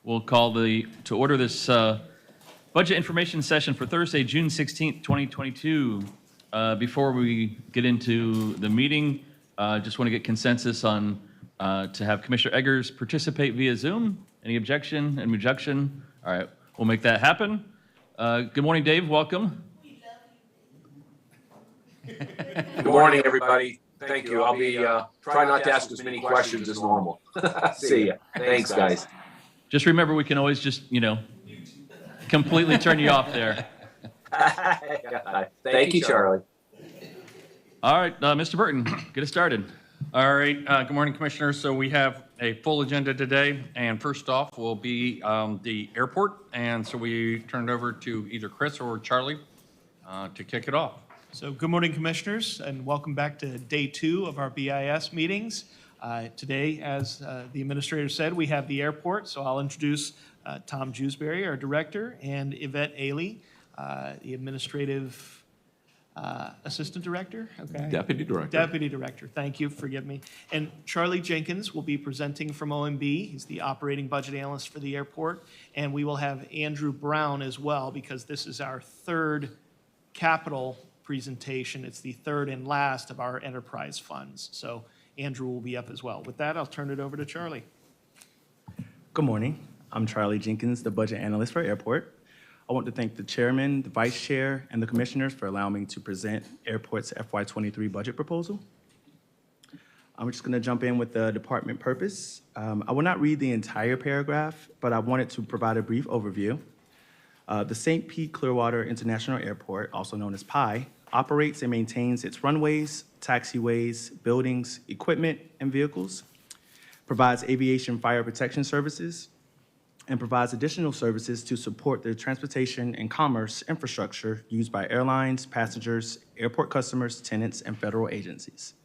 We'll call to order this budget information session for Thursday, June 16th, 2022. Before we get into the meeting, just want to get consensus on to have Commissioner Eggers participate via Zoom. Any objection? Any rejection? All right, we'll make that happen. Good morning, Dave. Welcome. Good morning, everybody. Thank you. I'll be try not to ask as many questions as normal. See ya. Thanks, guys. Just remember, we can always just, completely turn you off there. Thank you, Charlie. All right, Mr. Burton, get us started. All right. Good morning, Commissioners. So we have a full agenda today, and first off will be the airport. And so we turn it over to either Chris or Charlie to kick it off. So good morning, Commissioners, and welcome back to day 2 of our BIS meetings. Today, as the Administrator said, we have the airport, so I'll introduce Tom Jewsbury, our Director, and Yvette Ailey, the Administrative Assistant Director? Okay. Deputy Director. Deputy Director, thank you, forgive me. And Charlie Jenkins will be presenting from OMB. He's the Operating Budget Analyst for the airport. And we will have Andrew Brown as well, because this is our third capital presentation. It's the third and last of our enterprise funds. So Andrew will be up as well. With that, I'll turn it over to Charlie. Good morning. I'm Charlie Jenkins, the Budget Analyst for Airport. I want to thank the Chairman, the Vice Chair, and the Commissioners for allowing me to present Airport's FY23 budget proposal. I'm just going to jump in with the department purpose. I will not read the entire paragraph, but I wanted to provide a brief overview. The St. Pete Clearwater International Airport, also known as PI, operates and maintains its runways, taxiways, buildings, equipment, and vehicles, provides aviation fire protection services, and provides additional services to support the transportation and commerce infrastructure used by airlines, passengers, airport customers, tenants, and federal agencies.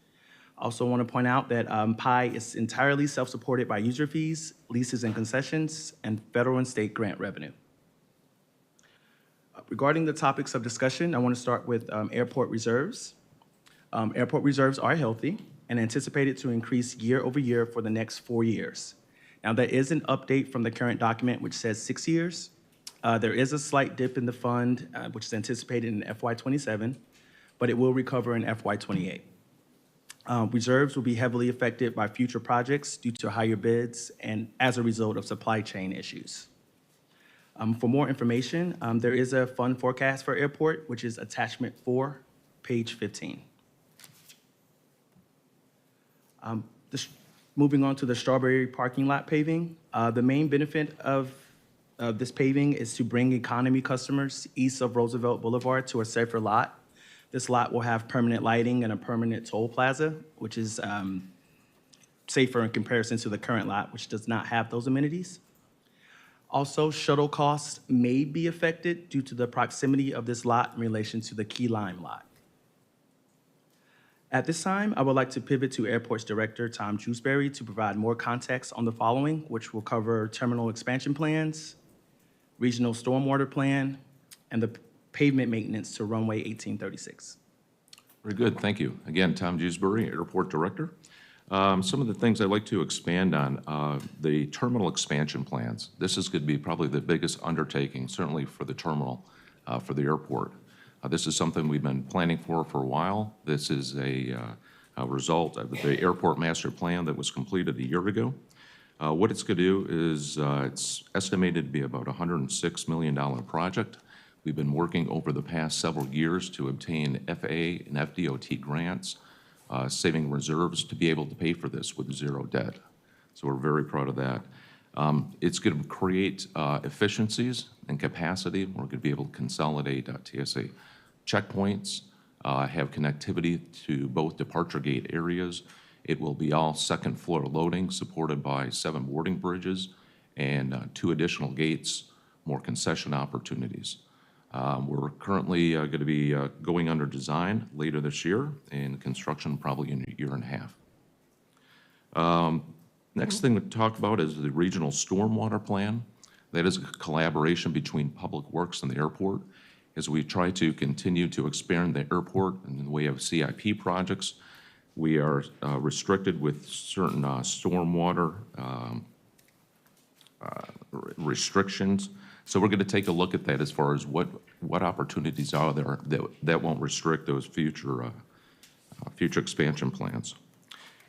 Also want to point out that PI is entirely self-supported by user fees, leases and concessions, and federal and state grant revenue. Regarding the topics of discussion, I want to start with airport reserves. Airport reserves are healthy and anticipated to increase year over year for the next 4 years. Now, there is an update from the current document which says 6 years. There is a slight dip in the fund, which is anticipated in FY27, but it will recover in FY28. Reserves will be heavily affected by future projects due to higher bids and as a result of supply chain issues. For more information, there is a fund forecast for airport, which is attachment 4, page 15. Moving on to the Strawberry parking lot paving. The main benefit of this paving is to bring economy customers east of Roosevelt Boulevard to a safer lot. This lot will have permanent lighting and a permanent toll plaza, which is safer in comparison to the current lot, which does not have those amenities. Also, shuttle costs may be affected due to the proximity of this lot in relation to the Key Lime lot. At this time, I would like to pivot to Airport's Director, Tom Jewsbury, to provide more context on the following, which will cover terminal expansion plans, regional stormwater plan, and the pavement maintenance to runway 1836. Very good, thank you. Again, Tom Jewsbury, Airport Director. Some of the things I'd like to expand on, the terminal expansion plans. This is going to be probably the biggest undertaking, certainly for the terminal, for the airport. This is something we've been planning for a while. This is a result of the airport master plan that was completed a year ago. What it's going to do is it's estimated to be about a $106 million project. We've been working over the past several years to obtain FAA and FDOT grants, saving reserves to be able to pay for this with zero debt. So we're very proud of that. It's going to create efficiencies and capacity. We're going to be able to consolidate TSA checkpoints, have connectivity to both departure gate areas. It will be all second floor loading supported by 7 boarding bridges and 2 additional gates, more concession opportunities. We're currently going to be going under design later this year and construction probably in a year and a half. Next thing to talk about is the regional stormwater plan. That is a collaboration between Public Works and the airport as we try to continue to expand the airport in the way of CIP projects. We are restricted with certain stormwater restrictions. So we're going to take a look at that as far as what opportunities are there that won't restrict those future expansion plans.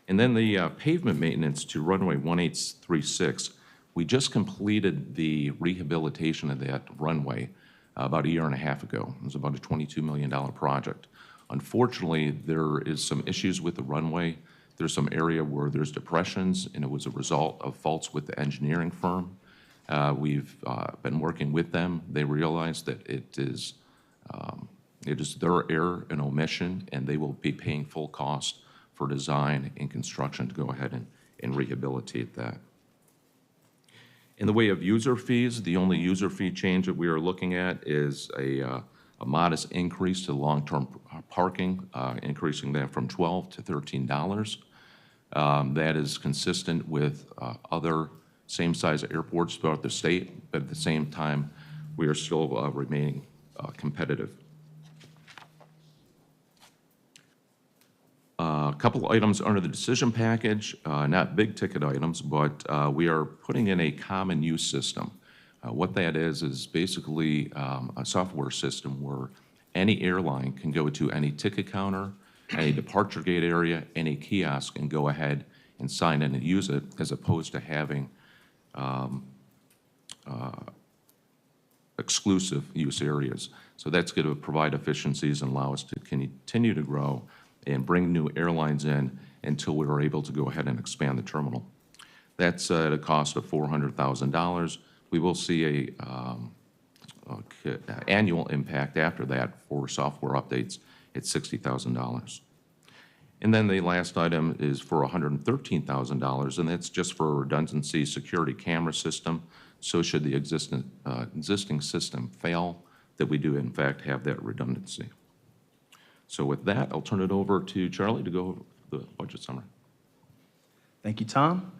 And then the pavement maintenance to runway 1836, we just completed the rehabilitation of that runway about a year and a half ago. It was about a $22 million project. Unfortunately, there is some issues with the runway. There's some area where there's depressions, and it was a result of faults with the engineering firm. We've been working with them. They realize that it is their error and omission, and they will be paying full cost for design and construction to go ahead and rehabilitate that. In the way of user fees, the only user fee change that we are looking at is a modest increase to long-term parking, increasing that from $12 to $13. That is consistent with other same-size airports throughout the state, but at the same time, we are still remaining competitive. A couple items under the decision package, not big-ticket items, but we are putting in a common use system. What that is basically a software system where any airline can go to any ticket counter, any departure gate area, any kiosk, and go ahead and sign in and use it, as opposed to having exclusive use areas. So that's going to provide efficiencies and allow us to continue to grow and bring new airlines in until we are able to go ahead and expand the terminal. That's at a cost of $400,000. We will see a annual impact after that for software updates at $60,000. And then the last item is for $113,000, and that's just for a redundancy security camera system. So should the existing system fail, that we do in fact have that redundancy. So with that, I'll turn it over to Charlie to go over the budget summary. Thank you, Tom.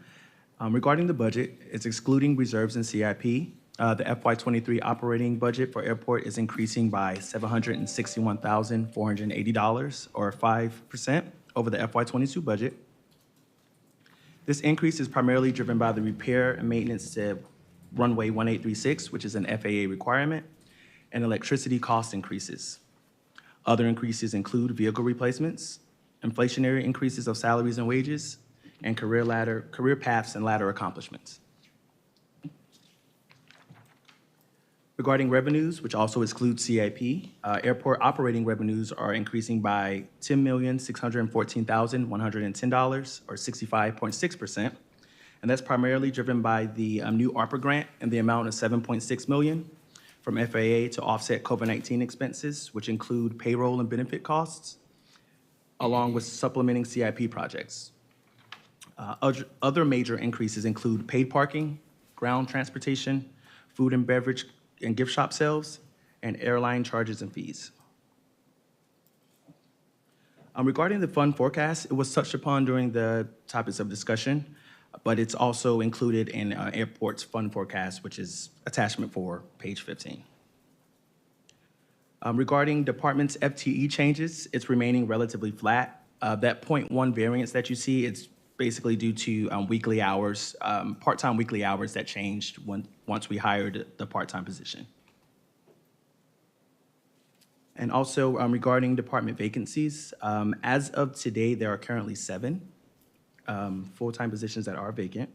Regarding the budget, it's excluding reserves and CIP. The FY23 operating budget for airport is increasing by $761,480, or 5%, over the FY22 budget. This increase is primarily driven by the repair and maintenance to runway 1836, which is an FAA requirement, and electricity cost increases. Other increases include vehicle replacements, inflationary increases of salaries and wages, and career paths and ladder accomplishments. Regarding revenues, which also excludes CIP, airport operating revenues are increasing by $10,614,110, or 65.6%. And that's primarily driven by the new ARPA grant in the amount of $7.6 million from FAA to offset COVID-19 expenses, which include payroll and benefit costs, along with supplementing CIP projects. Other major increases include paid parking, ground transportation, food and beverage and gift shop sales, and airline charges and fees. Regarding the fund forecast, it was touched upon during the topics of discussion, but it's also included in airport's fund forecast, which is attachment 4, page 15. Regarding department's FTE changes, it's remaining relatively flat. That 0.1 variance that you see, it's basically due to weekly hours, part-time weekly hours that changed once we hired the part-time position. And also regarding department vacancies, as of today, there are currently 7 full-time positions that are vacant.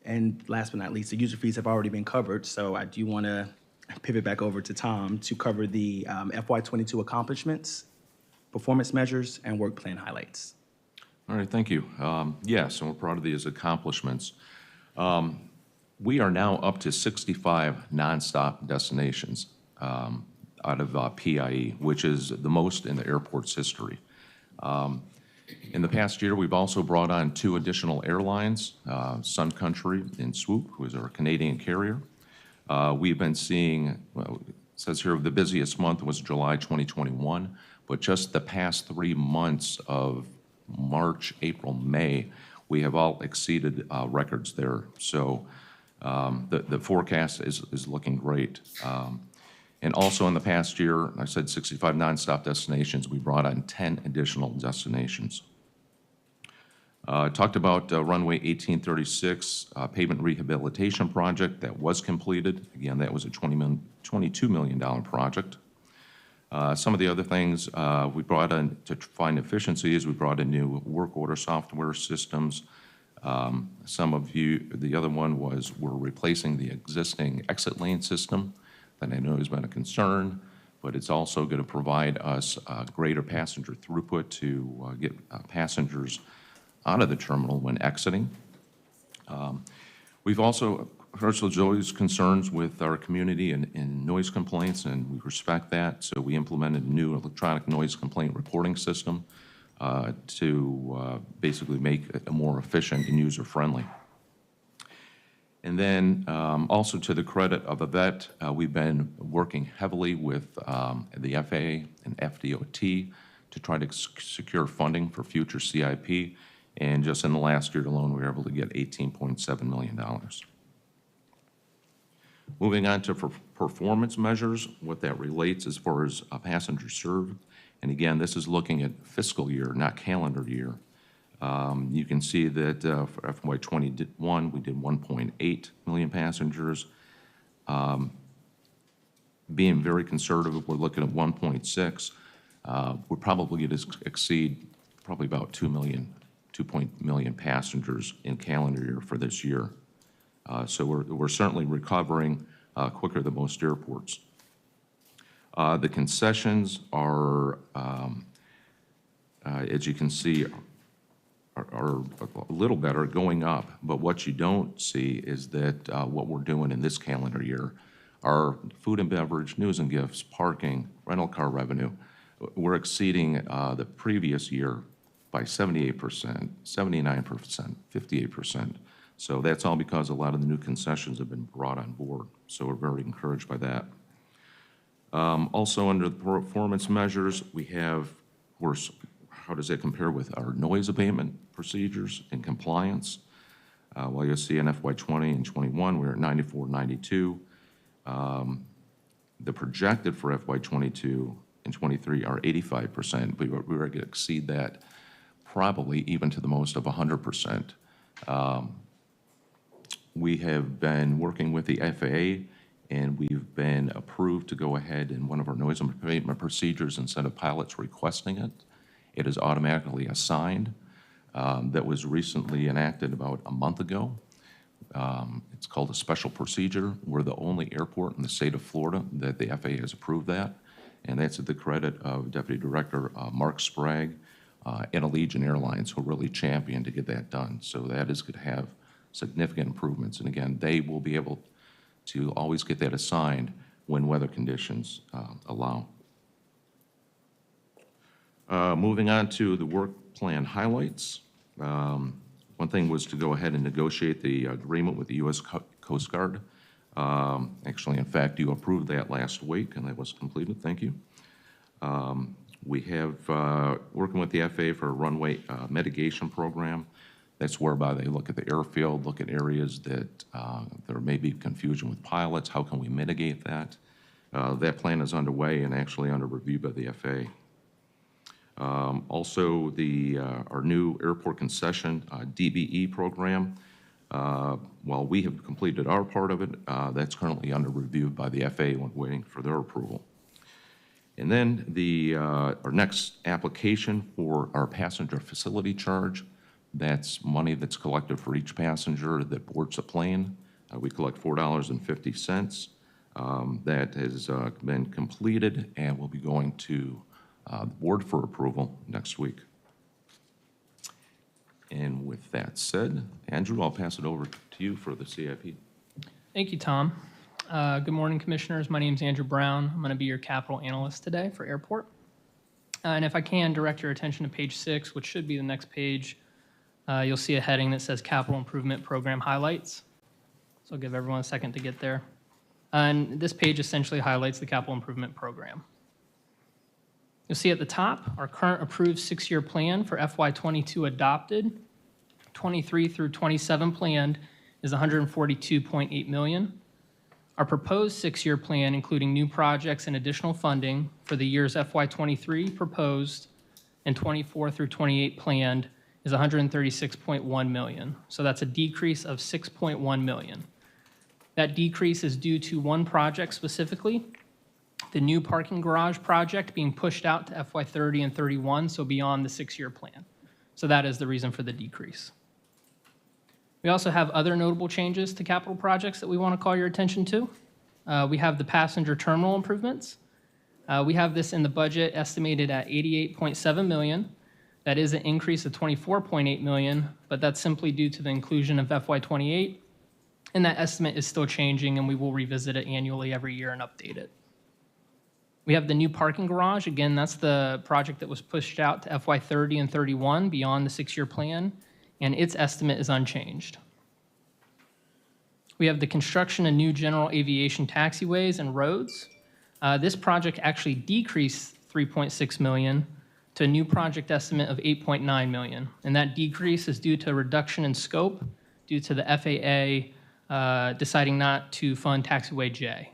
And last but not least, the user fees have already been covered, so I do want to pivot back over to Tom to cover the FY22 accomplishments, performance measures, and work plan highlights. All right, thank you. Yes, and we're proud of these accomplishments. We are now up to 65 nonstop destinations out of PIE, which is the most in the airport's history. In the past year, we've also brought on 2 additional airlines, Sun Country and Swoop, who is our Canadian carrier. We've been seeing, well, it says here the busiest month was July 2021, but just the past 3 months of March, April, May, we have all exceeded records there. So the forecast is looking great. And also in the past year, I said 65 nonstop destinations, we brought on 10 additional destinations. Talked about runway 1836 pavement rehabilitation project that was completed. Again, that was a $22 million project. Some of the other things we brought in to find efficiencies, we brought in new work order software systems. Some of you, the other one was we're replacing the existing exit lane system that I know has been a concern, but it's also going to provide us greater passenger throughput to get passengers out of the terminal when exiting. We've also heard there's always concerns with our community and noise complaints, and we respect that. So we implemented a new electronic noise complaint reporting system to basically make it more efficient and user-friendly. And then also to the credit of Yvette, we've been working heavily with the FAA and FDOT to try to secure funding for future CIP. And just in the last year alone, we were able to get $18.7 million. Moving on to performance measures, what that relates as far as passengers served. And again, this is looking at fiscal year, not calendar year. You can see that for FY21, we did 1.8 million passengers. Being very conservative, we're looking at 1.6. We're probably going to exceed probably about 2 million passengers in calendar year for this year. So we're certainly recovering quicker than most airports. The concessions are, as you can see, are a little better, going up. But what you don't see is that what we're doing in this calendar year, our food and beverage, news and gifts, parking, rental car revenue, we're exceeding the previous year by 78%, 79%, 58%. So that's all because a lot of the new concessions have been brought on board. So we're very encouraged by that. Also, under the performance measures, we have, how does that compare with our noise abatement procedures and compliance? Well, you'll see in FY20 and 21, we're at 94, 92. The projected for FY22 and 23 are 85%, but we're going to exceed that probably even to the most of 100%. We have been working with the FAA, and we've been approved to go ahead in one of our noise abatement procedures. Instead of pilots requesting it, it is automatically assigned. That was recently enacted about a month ago. It's called a special procedure. We're the only airport in the state of Florida that the FAA has approved that, and that's at the credit of Deputy Director Mark Sprague and Allegiant Airlines, who really championed to get that done. So that is going to have significant improvements. And again, they will be able to always get that assigned when weather conditions allow. Moving on to the work plan highlights. One thing was to go ahead and negotiate the agreement with the U.S. Coast Guard. Actually, in fact, you approved that last week, and that was completed. Thank you. We have working with the FAA for a runway mitigation program. That's whereby they look at the airfield, look at areas that there may be confusion with pilots. How can we mitigate that? That plan is underway and actually under review by the FAA. Also, our new airport concession DBE program, while we have completed our part of it, that's currently under review by the FAA when waiting for their approval. And then our next application for our passenger facility charge, that's money that's collected for each passenger that boards a plane. We collect $4.50. That has been completed and will be going to the board for approval next week. And with that said, Andrew, I'll pass it over to you for the CIP. Thank you, Tom. Good morning, Commissioners. My name is Andrew Brown. I'm going to be your capital analyst today for Airport. And if I can direct your attention to page 6, which should be the next page, you'll see a heading that says Capital Improvement Program Highlights. So I'll give everyone a second to get there. And this page essentially highlights the capital improvement program. You'll see at the top, our current approved 6-year plan for FY22 adopted, 23 through 27 planned is $142.8 million. Our proposed 6-year plan, including new projects and additional funding for the years FY23 proposed and 24 through 28 planned, is 136.1 million. So that's a decrease of 6.1 million. That decrease is due to one project specifically, the new parking garage project being pushed out to FY '30 and '31, so beyond the 6-year plan. So that is the reason for the decrease. We also have other notable changes to capital projects that we want to call your attention to. We have the passenger terminal improvements. We have this in the budget estimated at 88.7 million. That is an increase of 24.8 million, but that's simply due to the inclusion of FY '28. And that estimate is still changing, and we will revisit it annually every year and update it. We have the new parking garage. Again, that's the project that was pushed out to FY '30 and '31 beyond the 6-year plan, and its estimate is unchanged. We have the construction of new general aviation taxiways and roads. This project actually decreased 3.6 million to a new project estimate of 8.9 million. And that decrease is due to a reduction in scope due to the FAA deciding not to fund taxiway J.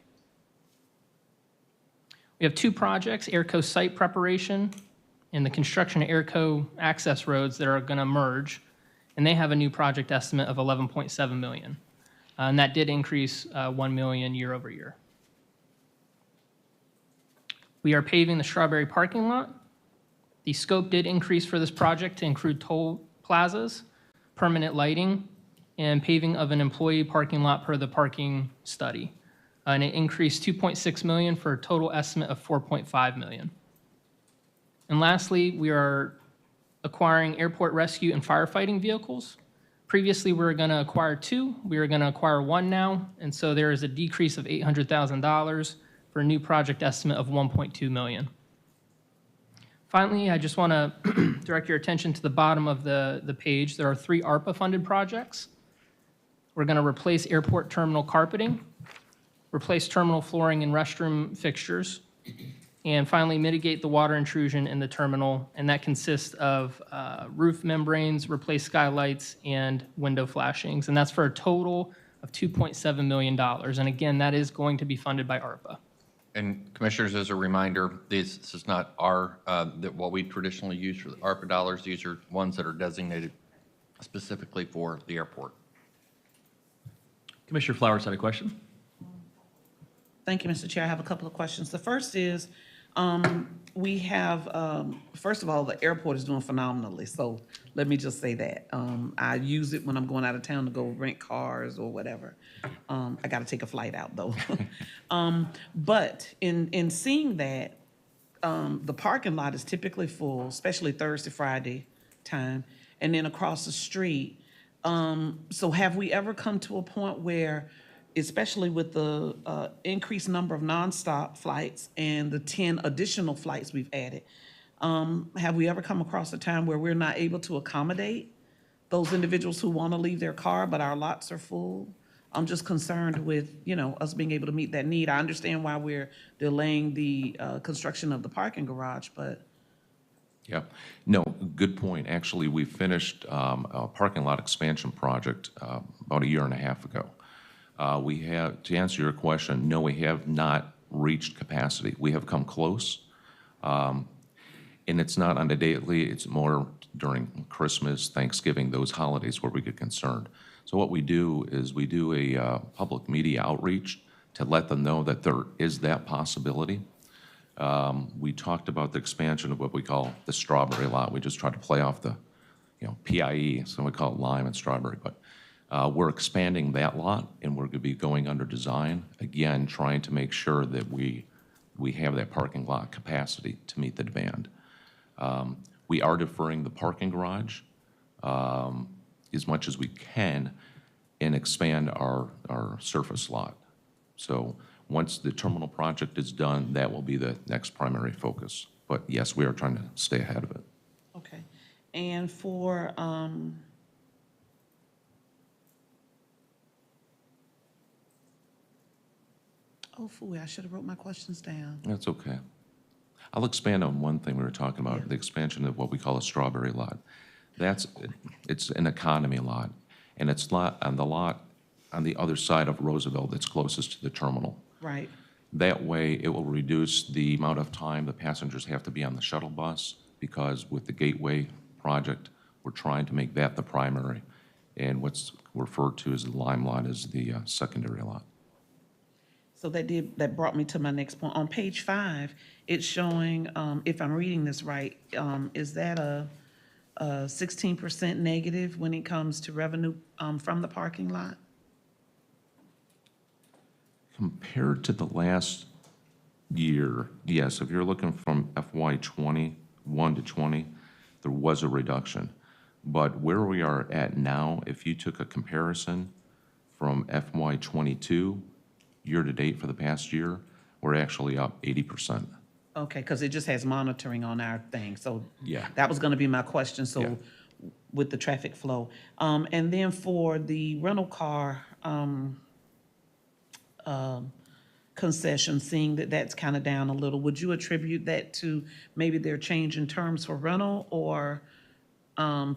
We have two projects, Airco site preparation and the construction of Airco access roads that are going to merge, and they have a new project estimate of 11.7 million. And that did increase 1 million year over year. We are paving the Strawberry parking lot. The scope did increase for this project to include toll plazas, permanent lighting, and paving of an employee parking lot per the parking study. And it increased 2.6 million for a total estimate of 4.5 million. And lastly, we are acquiring airport rescue and firefighting vehicles. Previously, we were going to acquire 2. We are going to acquire 1 now, and so there is a decrease of $800,000 for a new project estimate of 1.2 million. Finally, I just want to direct your attention to the bottom of the page. There are 3 ARPA-funded projects. We're going to replace airport terminal carpeting, replace terminal flooring and restroom fixtures, and finally mitigate the water intrusion in the terminal, and that consists of roof membranes, replace skylights, and window flashings, and that's for a total of $2.7 million. And again, that is going to be funded by ARPA. And Commissioners, as a reminder, this is not what we traditionally use for the ARPA dollars. These are ones that are designated specifically for the airport. Commissioner Flowers had a question. Thank you, Mr. Chair. I have a couple of questions. The first is, we have, first of all, the airport is doing phenomenally, so let me just say that. I use it when I'm going out of town to go rent cars or whatever. I got to take a flight out, though. But in seeing that, the parking lot is typically full, especially Thursday, Friday time, and then across the street. So have we ever come to a point where, especially with the increased number of nonstop flights and the 10 additional flights we've added, have we ever come across a time where we're not able to accommodate those individuals who want to leave their car, but our lots are full? I'm just concerned with, us being able to meet that need. I understand why we're delaying the construction of the parking garage, but. Yeah, no, good point. Actually, we finished a parking lot expansion project about 1.5 years ago. We have, to answer your question, no, we have not reached capacity. We have come close. And it's not on a daily, it's more during Christmas, Thanksgiving, those holidays where we get concerned. So what we do is we do a public media outreach to let them know that there is that possibility. We talked about the expansion of what we call the Strawberry lot. We just try to play off the, PIE, so we call it lime and strawberry, but we're expanding that lot, and we're going to be going under design, again, trying to make sure that we have that parking lot capacity to meet the demand. We are deferring the parking garage as much as we can and expand our surface lot. So once the terminal project is done, that will be the next primary focus. But yes, we are trying to stay ahead of it. Okay. And for, I should have wrote my questions down. That's okay. I'll expand on one thing we were talking about, the expansion of what we call a Strawberry lot. It's an economy lot, and it's on the other side of Roosevelt that's closest to the terminal. Right. That way, it will reduce the amount of time the passengers have to be on the shuttle bus, because with the Gateway project, We're trying to make that the primary, and what's referred to as the lime lot is the secondary lot. So that brought me to my next point. On page 5, it's showing, if I'm reading this right, is that a 16% negative when it comes to revenue, from the parking lot? Compared to the last year, yes, if you're looking from FY '21 to '20, there was a reduction. But where we are at now, if you took a comparison from FY '22, year-to-date for the past year, we're actually up 80%. Okay, because it just has monitoring on our thing, so. Yeah. That was gonna be my question, Yeah. so with the traffic flow. And then for the rental car, concession, seeing that that's kind of down a little, would you attribute that to maybe their change in terms for rental or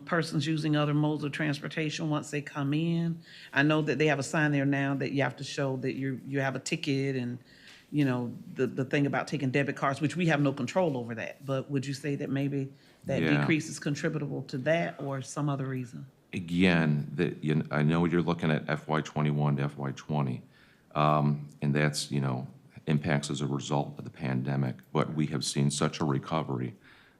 persons using other modes of transportation once they come in? I know that they have a sign there now that you have to show that you have a ticket and, you know, the thing about taking debit cards, which we have no control over that. But would you say that maybe that Yeah. decrease is contributable to that or some other reason? Again, I know you're looking at FY '21 to FY '20, and that's, impacts as a result of the pandemic. But we have seen such a recovery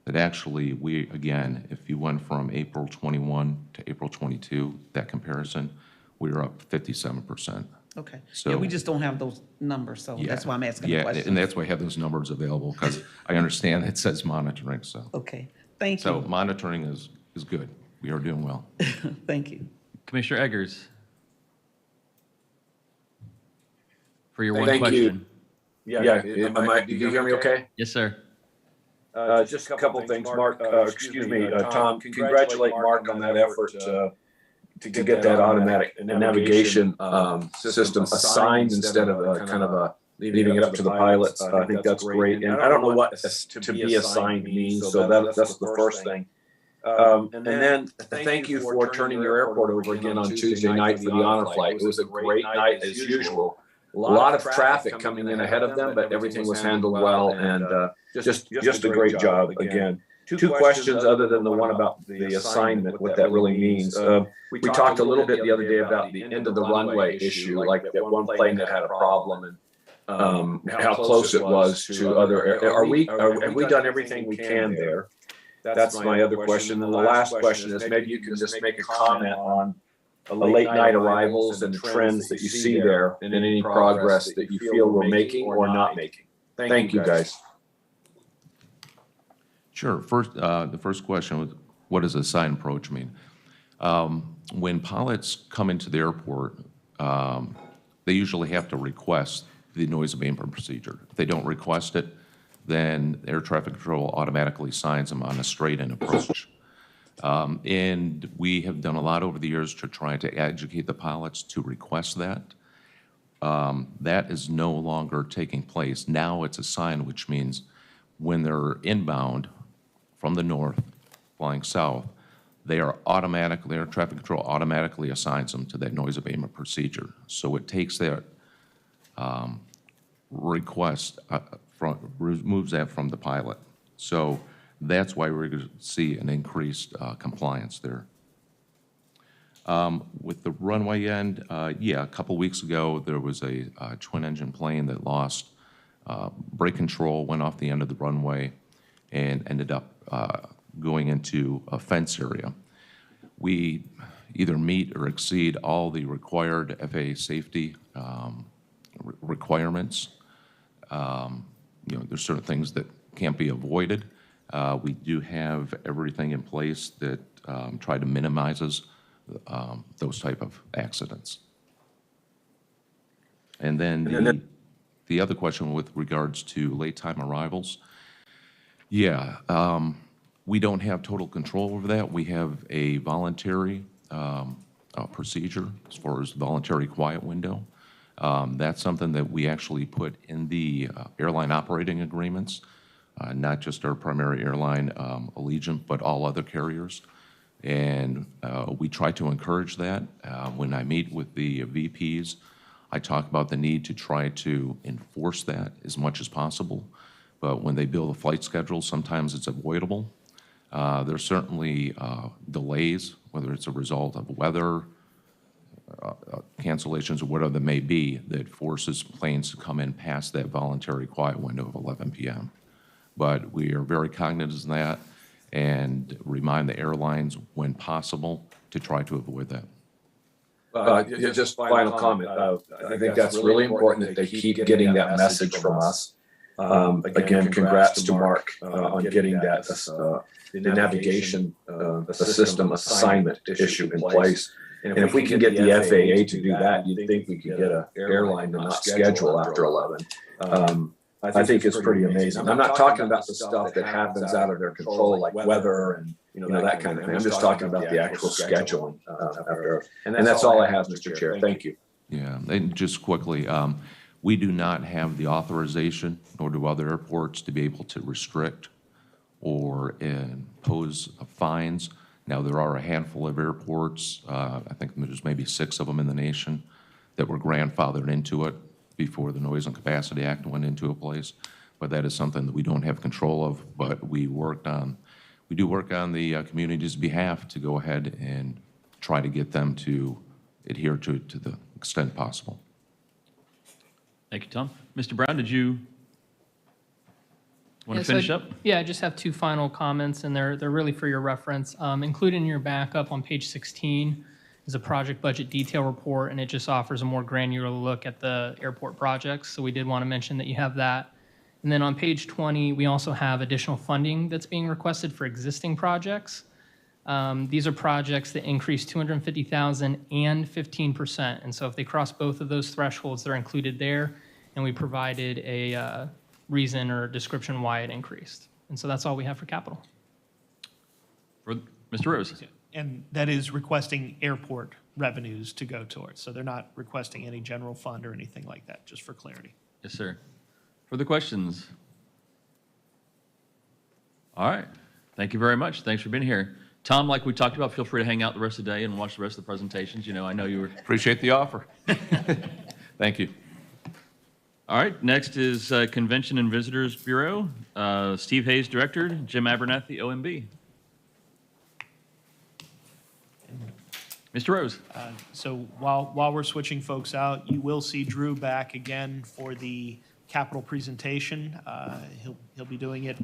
that actually again, if you went from April '21 to April '22, that comparison, we were up 57%. Okay. Yeah, So- we just don't have those numbers, so that's why I'm asking the Yeah, question. and that's why I have those numbers available, because I understand it says monitoring, so. Okay, thank So you, monitoring is good. We are doing well. thank you. Commissioner Eggers? For your one Thank you. question. Yeah, do you hear me okay? Yes, sir. Just a couple of things, Mark, Tom, congratulate Mark on that effort to get that automatic navigation system assigned instead of kind of leaving it up to the pilots. I think that's great. And I don't know what to be assigned means, so that's the first thing. And then thank you for turning your airport over again on Tuesday night for the honor flight. It was a great night as usual. A lot of traffic coming in ahead of them, but everything was handled well and just a great job again. Two questions other than the one about the assignment, what that really means. We talked a little bit the other day about the end of the runway issue, like that one plane that had a problem and how close it was to other. Have we done everything we can there? That's my other question. And the last question is maybe you can just make a comment on the late night arrivals and the trends that you see there and any progress that you feel we're making or not making. Thank you, guys. Sure. First, the first question was, what does assigned approach mean? When pilots come into the airport, they usually have to request the noise abatement procedure. If they don't request it, then air traffic control automatically assigns them on a straight-in approach. And we have done a lot over the years to try to educate the pilots to request that. That is no longer taking place. Now it's assigned, which means when they're inbound from the north, flying south, air traffic control automatically assigns them to that noise abatement procedure. So it takes that request, removes that from the pilot. So that's why we're going to see an increased compliance there. With the runway end, a couple weeks ago, there was a twin-engine plane that lost brake control, went off the end of the runway, and ended up going into a fence area. We either meet or exceed all the required FAA safety requirements. There's certain things that can't be avoided. We do have everything in place that try to minimizes those type of accidents. And then the other question with regards to late time arrivals, we don't have total control over that. We have a voluntary procedure as far as voluntary quiet window. That's something that we actually put in the airline operating agreements, not just our primary airline, Allegiant, but all other carriers. And we try to encourage that. When I meet with the VPs, I talk about the need to try to enforce that as much as possible. But when they build a flight schedule, sometimes it's avoidable. There's certainly delays, whether it's a result of weather, cancellations, or whatever they may be, that forces planes to come in past that voluntary quiet window of 11 p.m. But we are very cognizant of that and remind the airlines, when possible, to try to avoid that. Just final comment. I think that's really important that they keep getting that message from us. Again, congrats to Mark on getting that, the navigation system assignment issue in place. And if we can get the FAA to do that, you'd think we could get an airline to not schedule after 11. I think it's pretty amazing. I'm not talking about the stuff that happens out of their control, like weather and that kind of thing. I'm just talking about the actual scheduling. And that's all I have, Mr. Chair. Thank you. Yeah, and just quickly, we do not have the authorization, nor do other airports, to be able to restrict or impose fines. Now, there are a handful of airports, I think there's maybe 6 of them in the nation, that were grandfathered into it before the Noise and Capacity Act went into place. But that is something that we don't have control of, but we do work on the community's behalf to go ahead and try to get them to adhere to it to the extent possible. Thank you, Tom. Mr. Brown, did you want to Yeah, so finish up? Yeah, I just have 2 final comments, and they're really for your reference. Included in your backup on page 16 is a project budget detail report, and it just offers a more granular look at the airport projects. So we did want to mention that you have that. And then on page 20, we also have additional funding that's being requested for existing projects. These are projects that increase $250,000 and 15%. And so if they cross both of those thresholds, they're included there. And we provided a reason or description why it increased. And so that's all we have for capital. For Mr. Rose? And that is requesting airport revenues to go towards. So they're not requesting any general fund or anything like that, just for clarity. Yes, sir. Further questions? All right. Thank you very much. Thanks for being here. Tom, like we talked about, feel free to hang out the rest of the day and watch the rest of the presentations. I know you were. Appreciate the offer. Thank you. All right. Next is Convention and Visitors Bureau. Steve Hayes, Director. Jim Abernathy, OMB. Mr. Rose. So while we're switching folks out, you will see Drew back again for the capital presentation. He'll be doing it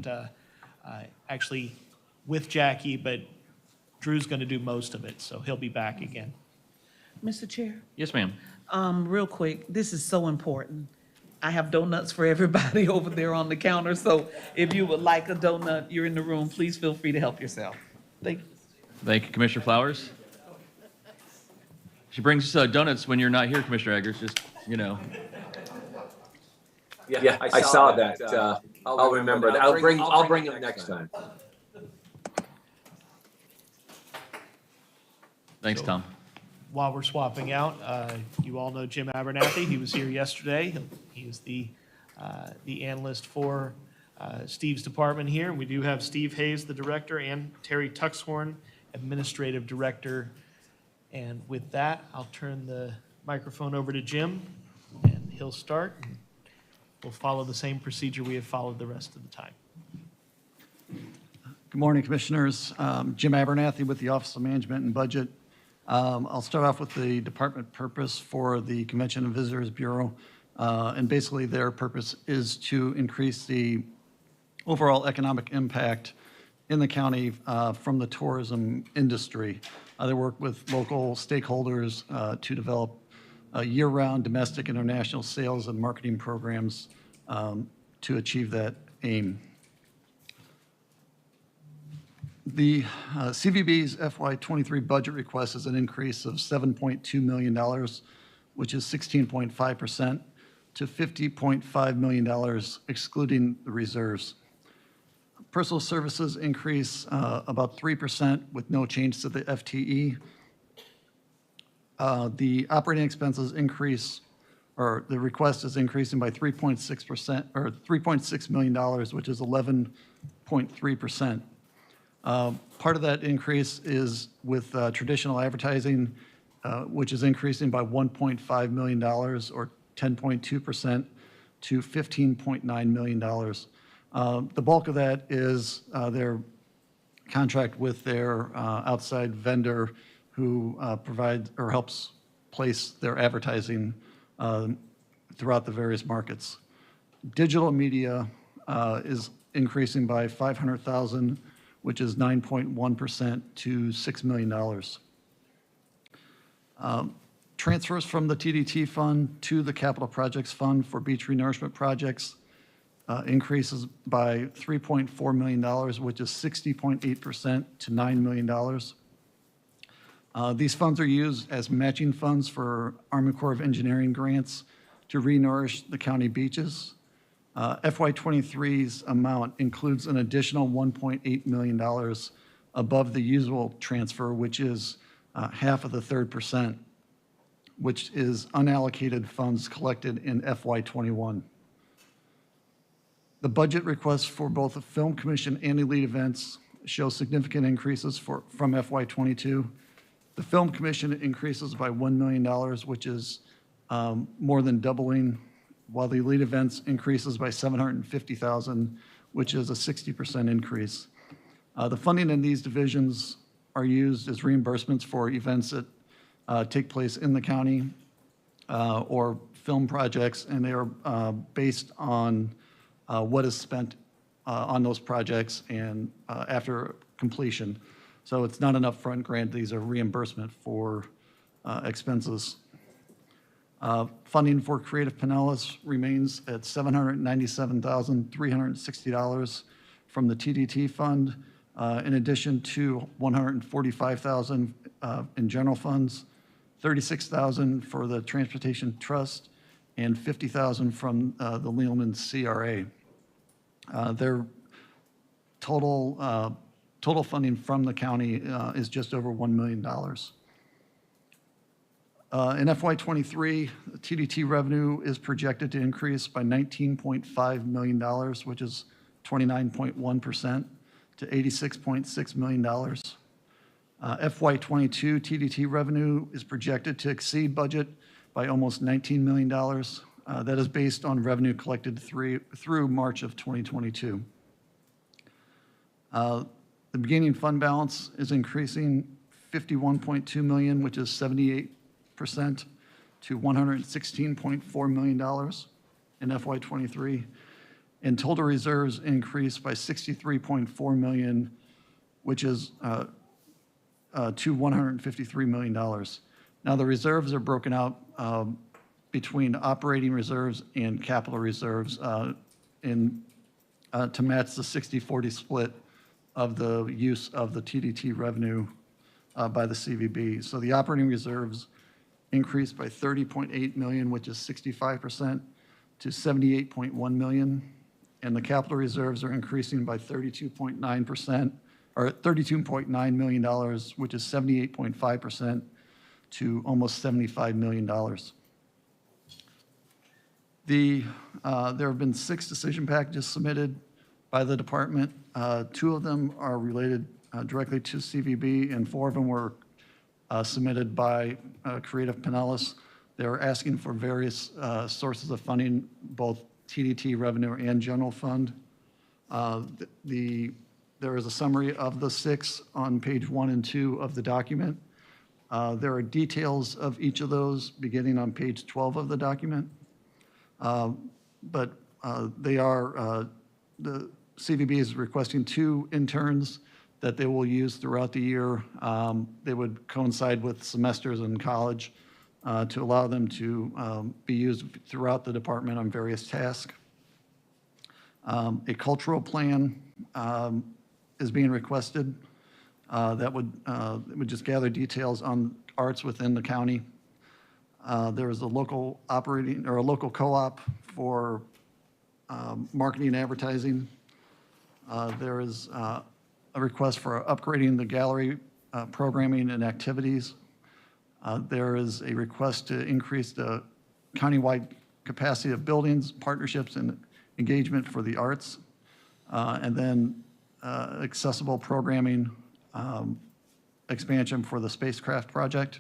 actually with Jackie, but Drew's going to do most of it, so he'll be back again. Mr. Chair, Yes, ma'am. real quick, this is so important. I have donuts for everybody over there on the counter, so if you would like a donut, you're in the room, please feel free to help yourself. Thank you. Thank you, Commissioner Flowers. She brings donuts when you're not here, Commissioner Eggers, just. Yeah, I saw that. I'll remember that. I'll bring them next time. Thanks, Tom. While we're swapping out, you all know Jim Abernathy. He was here yesterday. He is the analyst for Steve's department here. We do have Steve Hayes, the director, and Terry Tuxhorn, administrative director. And with that, I'll turn the microphone over to Jim, and he'll start. We'll follow the same procedure we have followed the rest of the time. Good morning, Commissioners. Jim Abernathy with the Office of Management and Budget. I'll start off with the department purpose for the Convention and Visitors Bureau. And basically, their purpose is to increase the overall economic impact in the county from the tourism industry. They work with local stakeholders to develop year-round domestic, international sales and marketing programs to achieve that aim. The CVB's FY23 budget request is an increase of $7.2 million, which is 16.5%, to $50.5 million, excluding the reserves. Personal services increase about 3% with no change to the FTE. The operating expenses increase, or the request is increasing by 3.6%, or $3.6 million, which is 11.3%. Part of that increase is with traditional advertising, which is increasing by $1.5 million, or 10.2%, to $15.9 million. The bulk of that is they're contract with their outside vendor who provides or helps place their advertising throughout the various markets. Digital media is increasing by $500,000, which is 9.1% to $6 million. Transfers from the TDT fund to the capital projects fund for beach renourishment projects increases by $3.4 million, which is 60.8% to $9 million. These funds are used as matching funds for Army Corps of Engineering grants to renourish the county beaches. FY23's amount includes an additional $1.8 million above the usual transfer, which is half of the 3%, which is unallocated funds collected in FY21. The budget requests for both the Film Commission and Elite Events show significant increases from FY22. The Film Commission increases by $1 million, which is more than doubling, while the Elite Events increases by $750,000, which is a 60% increase. The funding in these divisions are used as reimbursements for events that take place in the county or film projects, and they are based on what is spent on those projects and after completion. So it's not an upfront grant, these are reimbursement for expenses. Funding for Creative Pinellas remains at $797,360 from the TDT fund, in addition to $145,000 in general funds, $36,000 for the Transportation Trust, and $50,000 from the Leland CRA. Their total funding from the county is just over $1 million. In FY23, TDT revenue is projected to increase by $19.5 million, which is 29.1% to $86.6 million. FY22 TDT revenue is projected to exceed budget by almost $19 million. That is based on revenue collected through March of 2022. The beginning fund balance is increasing $51.2 million, which is 78% to $116.4 million in FY23. And total reserves increased by $63.4 million, which is to $153 million. Now, the reserves are broken out between operating reserves and capital reserves to match the 60-40 split of the use of the TDT revenue by the CVB. So the operating reserves increased by $30.8 million, which is 65%, to $78.1 million. And the capital reserves are increasing by 32.9%, or $32.9 million, which is 78.5%, to almost $75 million. There have been 6 decision packages submitted by the department. 2 of them are related directly to CVB, and 4 of them were submitted by Creative Pinellas. They're asking for various sources of funding, both TDT revenue and general fund. There is a summary of the 6 on page 1 and 2 of the document. There are details of each of those beginning on page 12 of the document. But the CVB is requesting 2 interns that they will use throughout the year. They would coincide with semesters in college to allow them to be used throughout the department on various tasks. A cultural plan is being requested that would just gather details on arts within the county. There is a local operating, or a local co-op for marketing and advertising. There is a request for upgrading the gallery programming and activities. There is a request to increase the countywide capacity of buildings, partnerships, and engagement for the arts. And then accessible programming expansion for the spacecraft project.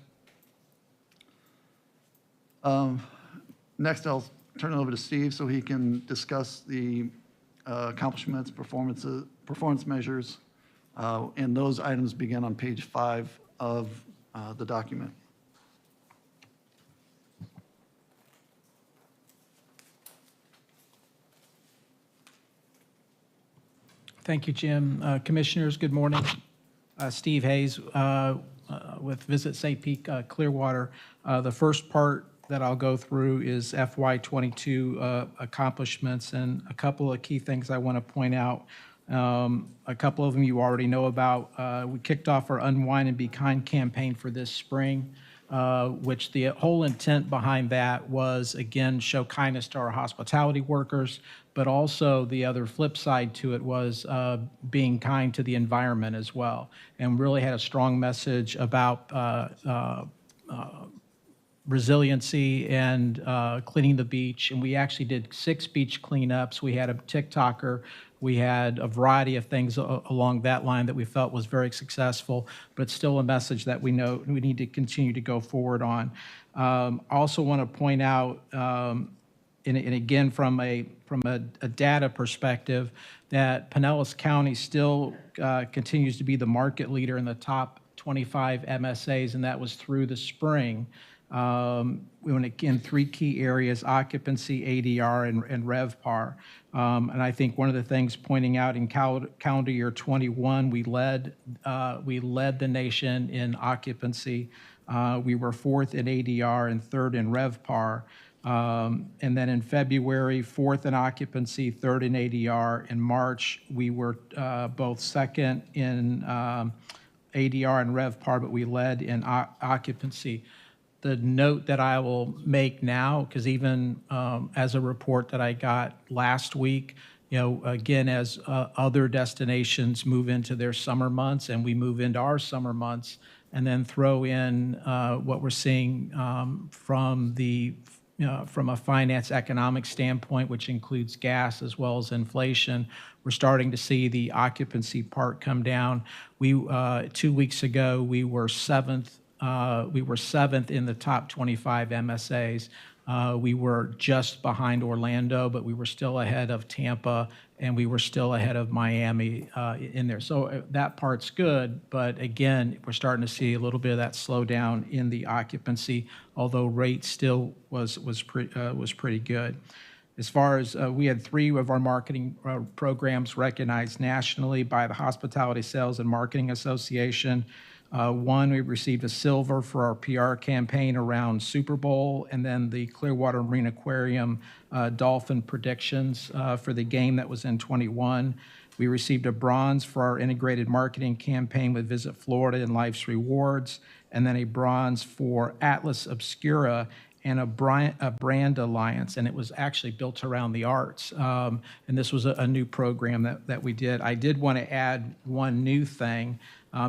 Next, I'll turn it over to Steve so he can discuss the accomplishments, performance measures, And those items begin on page 5 of the document. Thank you, Jim. Commissioners, good morning. Steve Hayes with Visit St. Pete Clearwater. The first part that I'll go through is FY22 accomplishments, and a couple of key things I want to point out. A couple of them you already know about. We kicked off our Unwind and Be Kind campaign for this spring, which the whole intent behind that was, again, show kindness to our hospitality workers, but also the other flip side to it was being kind to the environment as well, and really had a strong message about resiliency and cleaning the beach. And we actually did 6 beach cleanups. We had a TikToker. We had a variety of things along that line that we felt was very successful, but still a message that we know we need to continue to go forward on. I also want to point out, and again, from a data perspective, that Pinellas County still continues to be the market leader in the top 25 MSAs, and that was through the spring. We went again 3 key areas: occupancy, ADR, and RevPAR. And I think one of the things pointing out in calendar year 21, we led the nation in occupancy. We were 4th in ADR and 3rd in RevPAR. And then in February, 4th in occupancy, 3rd in ADR. In March, we were both 2nd in ADR and RevPAR, but we led in occupancy. The note that I will make now, because even as a report that I got last week, again, as other destinations move into their summer months and we move into our summer months, and then throw in what we're seeing from a finance economic standpoint, which includes gas as well as inflation, we're starting to see the occupancy part come down. 2 weeks ago, we were 7th. We were 7th in the top 25 MSAs. We were just behind Orlando, but we were still ahead of Tampa, and we were still ahead of Miami in there. So that part's good, but again, we're starting to see a little bit of that slowdown in the occupancy, although rate still was pretty good. As far as we had 3 of our marketing programs recognized nationally by the Hospitality Sales and Marketing Association. 1, we received a silver for our PR campaign around Super Bowl, and then the Clearwater Marine Aquarium dolphin predictions for the game that was in 21. We received a bronze for our integrated marketing campaign with Visit Florida and Life's Rewards, and then a bronze for Atlas Obscura and a brand alliance, and it was actually built around the arts. And this was a new program that we did. I did want to add one new thing,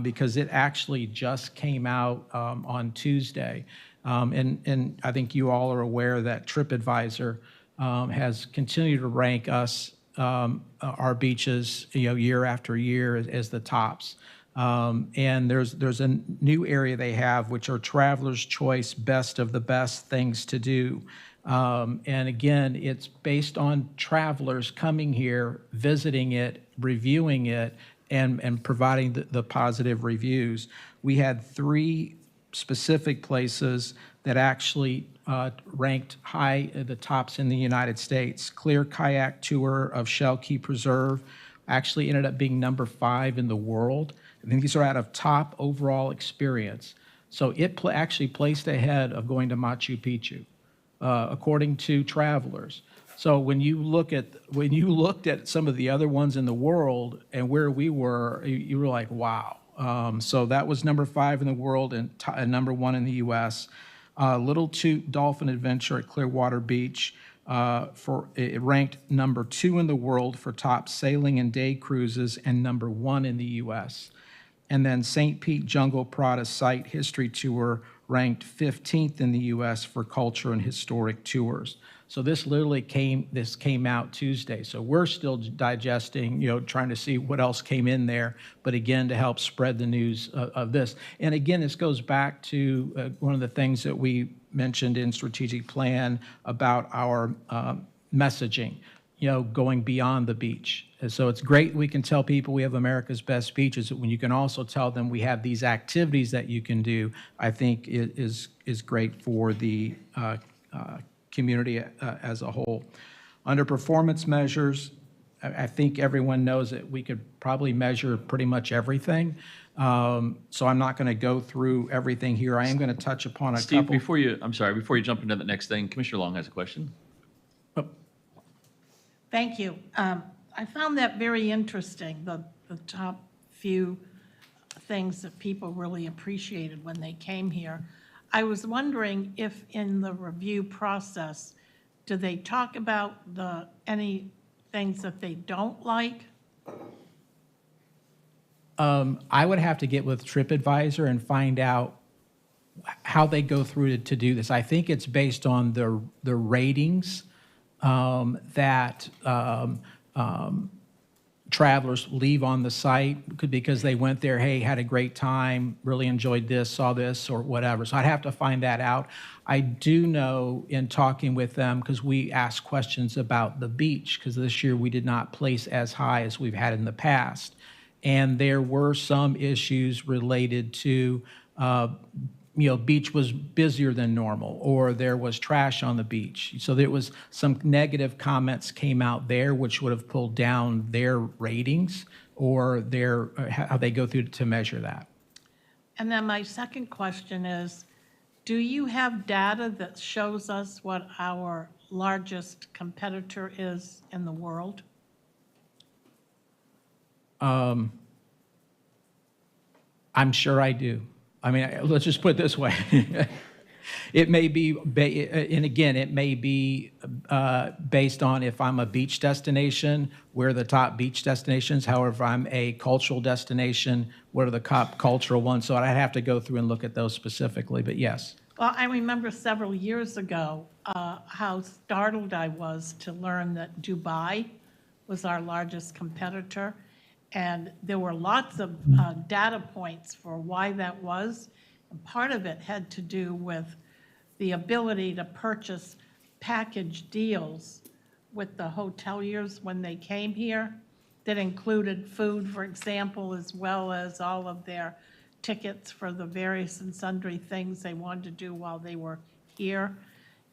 because it actually just came out on Tuesday. And I think you all are aware that TripAdvisor has continued to rank us, our beaches, year after year as the tops. And there's a new area they have, which are Traveler's Choice Best of the Best Things to Do. And again, it's based on travelers coming here, visiting it, reviewing it, and providing the positive reviews. We had 3 specific places that actually ranked high at the tops in the United States. Clear Kayak Tour of Shell Key Preserve actually ended up being number 5 in the world. I think these are out of top overall experience. So it actually placed ahead of going to Machu Picchu, according to travelers. So when you looked at some of the other ones in the world and where we were, you were like, wow. So that was number 5 in the world and number 1 in the U.S. Little Toot Dolphin Adventure at Clearwater Beach, it ranked number 2 in the world for top sailing and day cruises and number 1 in the U.S. And then St. Pete Jungle Prada Site History Tour ranked 15th in the U.S. for culture and historic tours. So this literally came out Tuesday. So we're still digesting, trying to see what else came in there, but again, to help spread the news of this. And again, this goes back to one of the things that we mentioned in strategic plan about our messaging. going beyond the beach. And so it's great we can tell people we have America's best beaches. When you can also tell them we have these activities that you can do, I think is great for the community as a whole. Under performance measures, I think everyone knows that we could probably measure pretty much everything. So I'm not going to go through everything here. I am going to touch upon a Steve, couple. before you jump into the next thing, Commissioner Long has a question. Thank you. I found that very interesting, the top few things that people really appreciated when they came here. I was wondering if in the review process, do they talk about any things that they don't like? I would have to get with TripAdvisor and find out how they go through to do this. I think it's based on the ratings that travelers leave on the site because they went there, hey, had a great time, really enjoyed this, saw this, or whatever. So I'd have to find that out. I do know in talking with them, because we asked questions about the beach, because this year we did not place as high as we've had in the past. And there were some issues related to, beach was busier than normal, or there was trash on the beach. So there was some negative comments came out there, which would have pulled down their ratings or how they go through to measure that. And then my second question is, do you have data that shows us what our largest competitor is in the world? I'm sure I do. I mean, let's just put it this way. It may be, and again, it may be based on if I'm a beach destination, where are the top beach destinations? However, if I'm a cultural destination, what are the top cultural ones? So I'd have to go through and look at those specifically, but yes. Well, I remember several years ago how startled I was to learn that Dubai was our largest competitor. And there were lots of data points for why that was. And part of it had to do with the ability to purchase package deals with the hoteliers when they came here that included food, for example, as well as all of their tickets for the various and sundry things they wanted to do while they were here.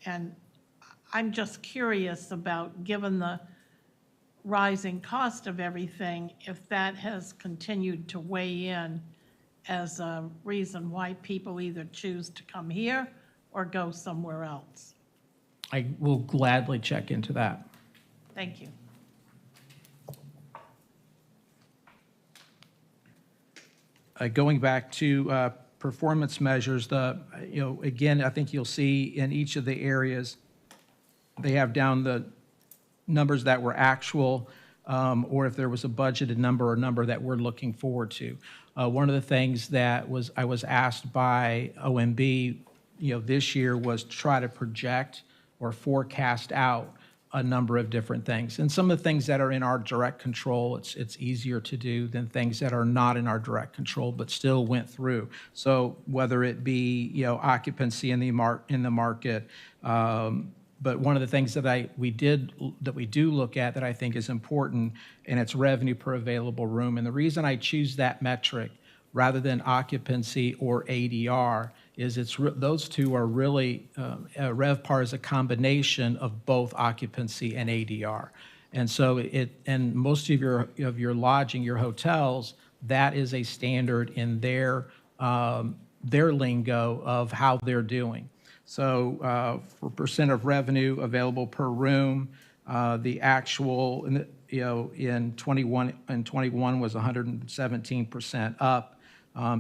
And I'm just curious about, given the rising cost of everything, if that has continued to weigh in as a reason why people either choose to come here or go somewhere else. I will gladly check into that. Thank you. Going back to performance measures, again, I think you'll see in each of the areas, they have down the numbers that were actual, or if there was a budgeted number or number that we're looking forward to. One of the things that I was asked by OMB, this year was to try to project or forecast out a number of different things. And some of the things that are in our direct control, it's easier to do than things that are not in our direct control, but still went through. So whether it be, occupancy in the market, but one of the things that we do look at that I think is important, and it's revenue per available room. And the reason I choose that metric rather than occupancy or ADR is those two are really, RevPAR is a combination of both occupancy and ADR. And so and most of your lodging, your hotels, that is a standard in their lingo of how they're doing. So for percent of revenue available per room, the actual, in 21 was 117% up.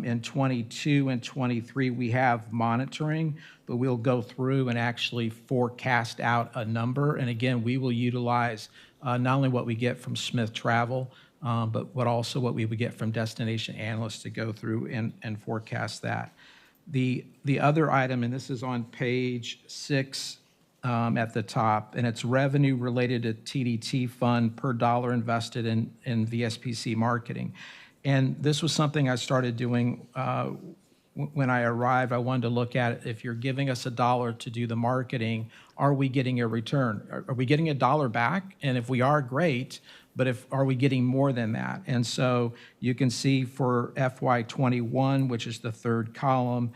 In 22 and 23, we have monitoring, but we'll go through and actually forecast out a number. And again, we will utilize not only what we get from Smith Travel, but also what we would get from destination analysts to go through and forecast that. The other item, and this is on page 6 at the top, and it's revenue related to TDT fund per dollar invested in VSPC marketing. And this was something I started doing when I arrived, I wanted to look at it, if you're giving us $1 to do the marketing, are we getting a return? Are we getting $1 back? And if we are, great, but are we getting more than that? And so you can see for FY21, which is the third column,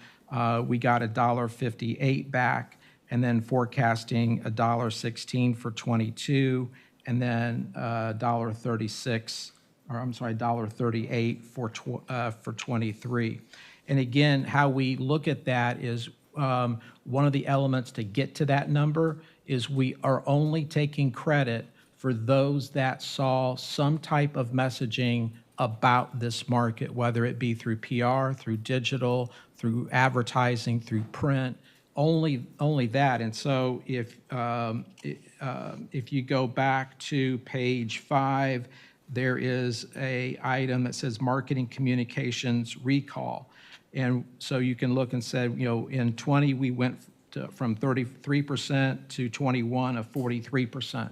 we got $1.58 back, and then forecasting $1.16 for 22, and then $1.36, or I'm sorry, $1.38 for 23. And again, how we look at that is one of the elements to get to that number is we are only taking credit for those that saw some type of messaging about this market, whether it be through PR, through digital, through advertising, through print, only that. And so if you go back to page 5, there is a item that says marketing communications recall. And so you can look and say, in 20, we went from 33% to 21 of 43%.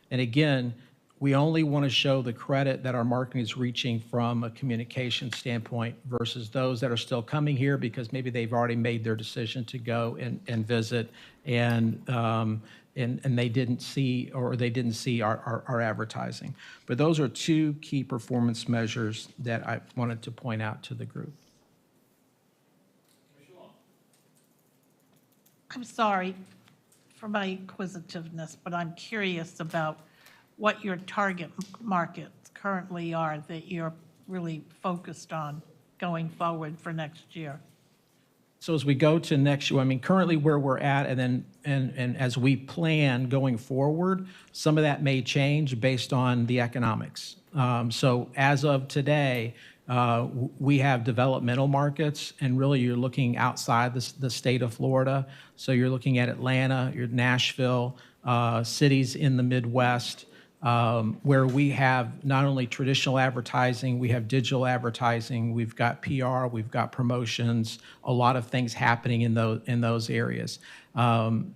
And again, we only want to show the credit that our marketing is reaching from a communication standpoint versus those that are still coming here because maybe they've already made their decision to go and visit and they didn't see our advertising. But those are two key performance measures that I wanted to point out to the group. I'm sorry for my inquisitiveness, but I'm curious about what your target markets currently are that you're really focused on going forward for next year. So as we go to next year, I mean, currently where we're at, and as we plan going forward, some of that may change based on the economics. So as of today, we have developmental markets, and really you're looking outside the state of Florida. So you're looking at Atlanta, you're Nashville, cities in the Midwest, where we have not only traditional advertising, we have digital advertising, we've got PR, we've got promotions, a lot of things happening in those areas. And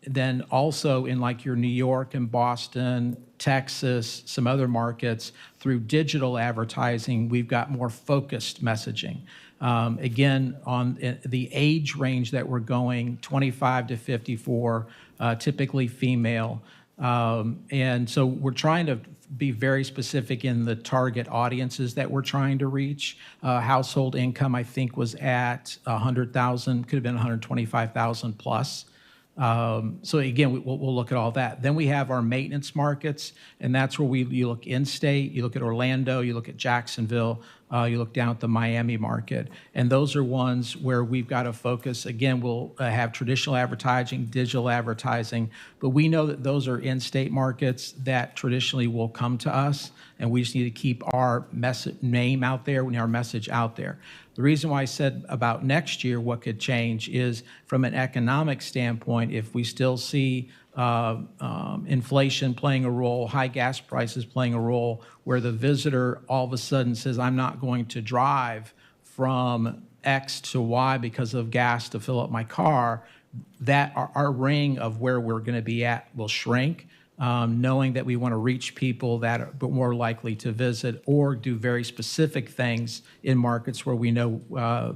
then also in like your New York and Boston, Texas, some other markets, through digital advertising, we've got more focused messaging. Again, on the age range that we're going, 25 to 54, typically female. And so we're trying to be very specific in the target audiences that we're trying to reach. Household income, I think, was at 100,000, could have been 125,000 plus. So again, we'll look at all that. Then we have our maintenance markets, and that's where you look in-state, you look at Orlando, you look at Jacksonville, you look down at the Miami market. And those are ones where we've got to focus. Again, we'll have traditional advertising, digital advertising, but we know that those are in-state markets that traditionally will come to us, and we just need to keep our name out there and our message out there. The reason why I said about next year what could change is from an economic standpoint, if we still see inflation playing a role, high gas prices playing a role, where the visitor all of a sudden says, I'm not going to drive from X to Y because of gas to fill up my car, that our ring of where we're going to be at will shrink. Knowing that we want to reach people that are more likely to visit or do very specific things in markets where we know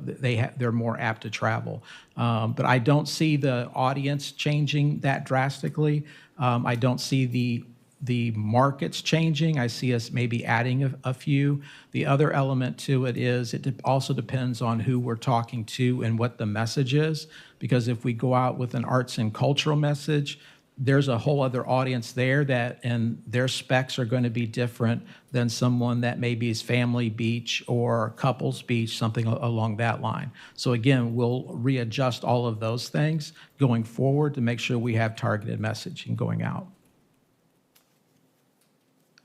they're more apt to travel. But I don't see the audience changing that drastically. I don't see the markets changing. I see us maybe adding a few. The other element to it is it also depends on who we're talking to and what the message is. Because if we go out with an arts and cultural message, there's a whole other audience there and their specs are going to be different than someone that maybe is family beach or couples beach, something along that line. So again, we'll readjust all of those things going forward to make sure we have targeted messaging going out.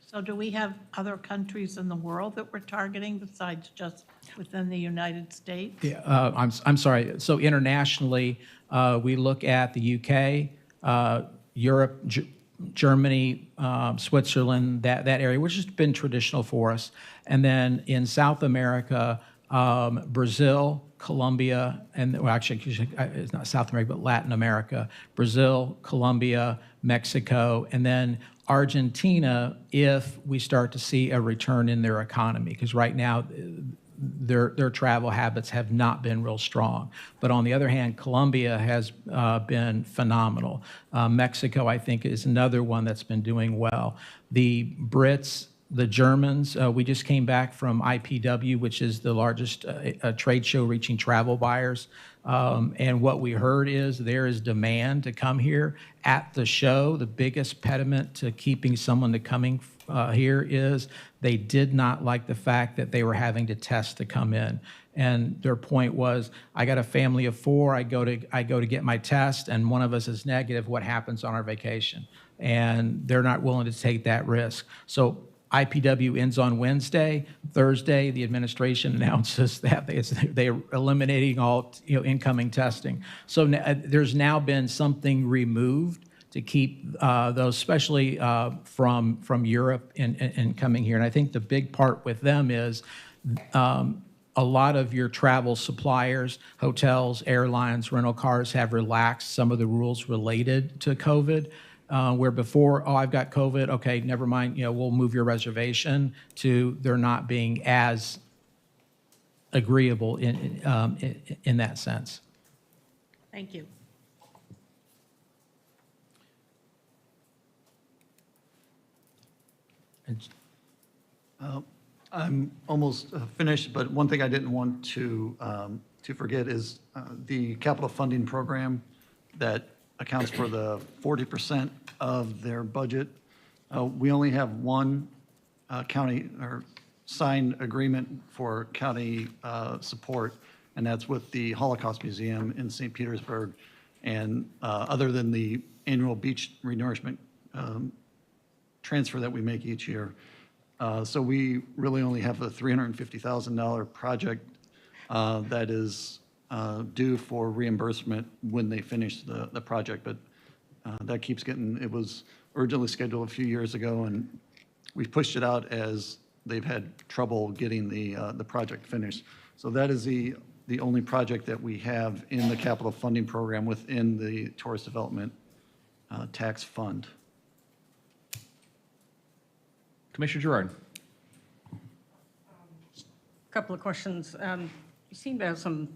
So do we have other countries in the world that we're targeting besides just within the United States? Yeah, I'm sorry. So internationally, we look at the UK, Europe, Germany, Switzerland, that area, which has been traditional for us. And then in South America, Brazil, Colombia, and well, actually, it's not South America, but Latin America, Brazil, Colombia, Mexico, and then Argentina if we start to see a return in their economy. Because right now, their travel habits have not been real strong. But on the other hand, Colombia has been phenomenal. Mexico, I think, is another one that's been doing well. The Brits, the Germans, we just came back from IPW, which is the largest trade show reaching travel buyers. And what we heard is there is demand to come here at the show. The biggest pediment to keeping someone to coming here is they did not like the fact that they were having to test to come in. And their point was, I got a family of 4, I go to get my test, and one of us is negative, what happens on our vacation? And they're not willing to take that risk. So IPW ends on Wednesday. Thursday, the administration announces that they're eliminating all incoming testing. So there's now been something removed to keep those, especially from Europe and coming here. And I think the big part with them is a lot of your travel suppliers, hotels, airlines, rental cars have relaxed some of the rules related to COVID. Where before, oh, I've got COVID, okay, never mind, we'll move your reservation, to they're not being as agreeable in that sense. Thank you. I'm almost finished, but one thing I didn't want to forget is the capital funding program that accounts for the 40% of their budget. We only have one county or signed agreement for county support, and that's with the Holocaust Museum in St. Petersburg. And other than the annual beach renourishment transfer that we make each year. So we really only have a $350,000 project that is due for reimbursement when they finish the project. But that keeps getting, it was originally scheduled a few years ago, and we've pushed it out as they've had trouble getting the project finished. So that is the only project that we have in the capital funding program within the tourist development tax fund. Commissioner Gerard. Couple of questions. You seem to have some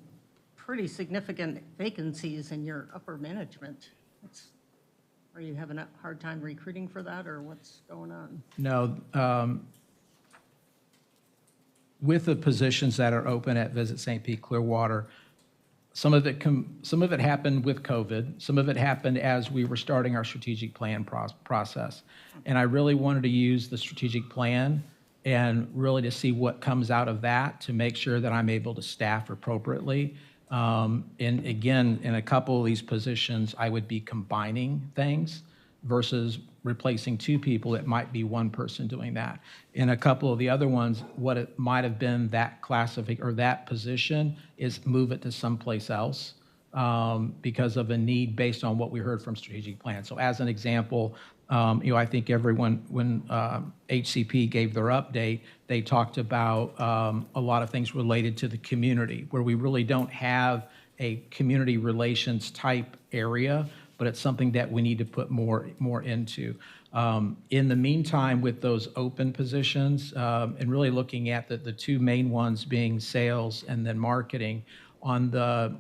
pretty significant vacancies in your upper management. Are you having a hard time recruiting for that, or what's going on? No, with the positions that are open at Visit St. Pete Clearwater, some of it happened with COVID. Some of it happened as we were starting our strategic plan process. And I really wanted to use the strategic plan and really to see what comes out of that to make sure that I'm able to staff appropriately. And again, in a couple of these positions, I would be combining things versus replacing 2 people. It might be 1 person doing that. In a couple of the other ones, what it might have been that or that position is move it to someplace else because of a need based on what we heard from strategic plan. So as an example, I think everyone, when HCP gave their update, they talked about a lot of things related to the community, where we really don't have a community relations type area, but it's something that we need to put more into. In the meantime, with those open positions, and really looking at the 2 main ones being sales and then marketing, on the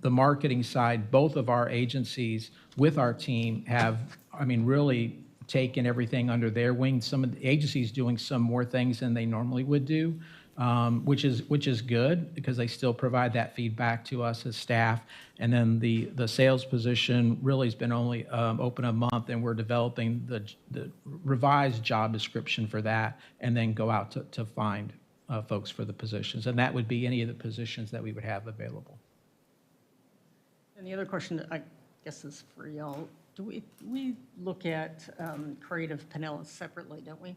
marketing side, both of our agencies with our team have, really taken everything under their wing. Some of the agencies doing some more things than they normally would do, which is good because they still provide that feedback to us as staff. And then the sales position really has been only open a month, and we're developing the revised job description for that, and then go out to find folks for the positions. And that would be any of the positions that we would have available. And the other question, I guess, is for y'all. Do we look at Creative Pinellas separately, don't we?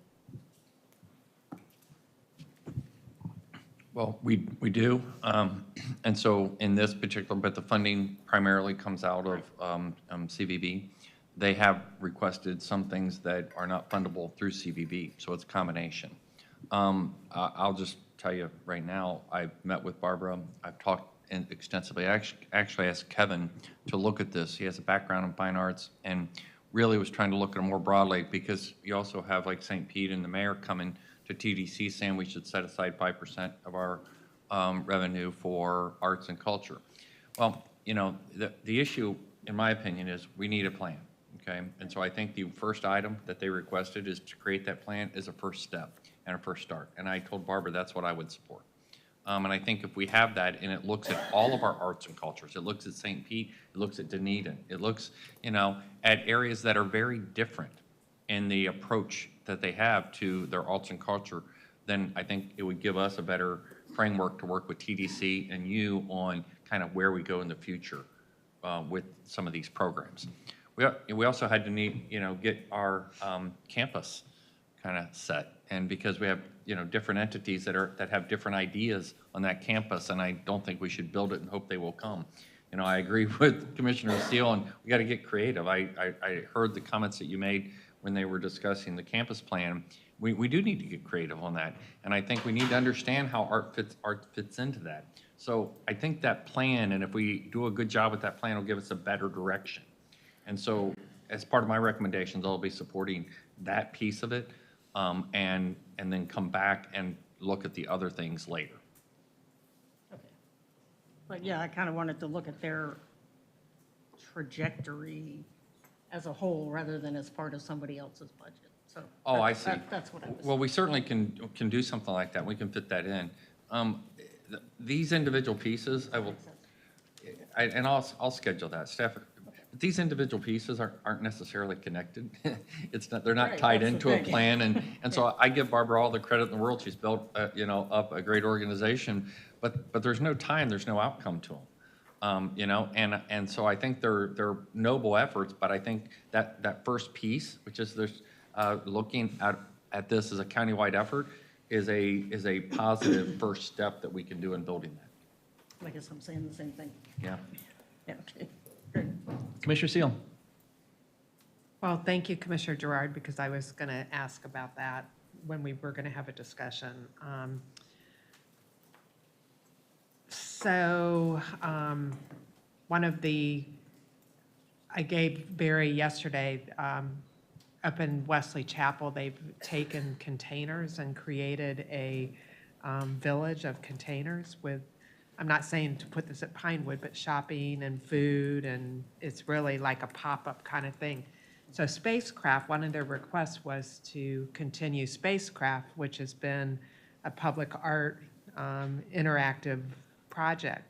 Well, we do. And so in this particular, but the funding primarily comes out of CVB. They have requested some things that are not fundable through CVB, so it's a combination. I'll just tell you right now, I've met with Barbara. I've talked extensively. I actually asked Kevin to look at this. He has a background in fine arts and really was trying to look at it more broadly, because you also have like St. Pete and the mayor coming to TDC saying we should set aside 5% of our revenue for arts and culture. Well, you know, the issue, in my opinion, is we need a plan, okay? And so I think the first item that they requested is to create that plan as a first step and a first start. And I told Barbara that's what I would support. And I think if we have that and it looks at all of our arts and cultures, it looks at St. Pete, it looks at Dunedin, it looks, you know, at areas that are very different in the approach that they have to their arts and culture, then I think it would give us a better framework to work with TDC and you on kind of where we go in the future with some of these programs. We also had to need, you know, get our campus kind of set. And because we have, you know, different entities that have different ideas on that campus, and I don't think we should build it and hope they will come. You know, I agree with Commissioner Steele, and we got to get creative. I heard the comments that you made when they were discussing the campus plan. We do need to get creative on that, and I think we need to understand how art fits into that. So I think that plan, and if we do a good job with that plan, will give us a better direction. And so, as part of my recommendations, I'll be supporting that piece of it, and then come back and look at the other things later. Okay. But yeah, I kind of wanted to look at their trajectory as a whole rather than as part of somebody else's budget. So. Oh, I see. That's what I was. Well, we certainly can do something like that. We can fit that in. These individual pieces, and I'll schedule that. Staff, these individual pieces aren't necessarily connected. They're not Right, tied that's the into a thing. plan, and so I give Barbara all the credit in the world. She's built, you know, up a great organization, but there's no time, there's no outcome to them. You know, and so I think they're noble efforts, but I think that first piece, which is there's looking at this as a countywide effort, is a positive first step that we can do in building that. I guess I'm saying the same thing. Yeah. Yeah, okay, great. Commissioner Seal. Well, thank you, Commissioner Gerard, because I was going to ask about that when we were going to have a discussion. One of I gave Barry yesterday, up in Wesley Chapel, they've taken containers and created a village of containers with, I'm not saying to put this at Pinewood, but shopping and food, and it's really like a pop-up kind of thing. So Spacecraft, one of their requests was to continue Spacecraft, which has been a public art interactive project.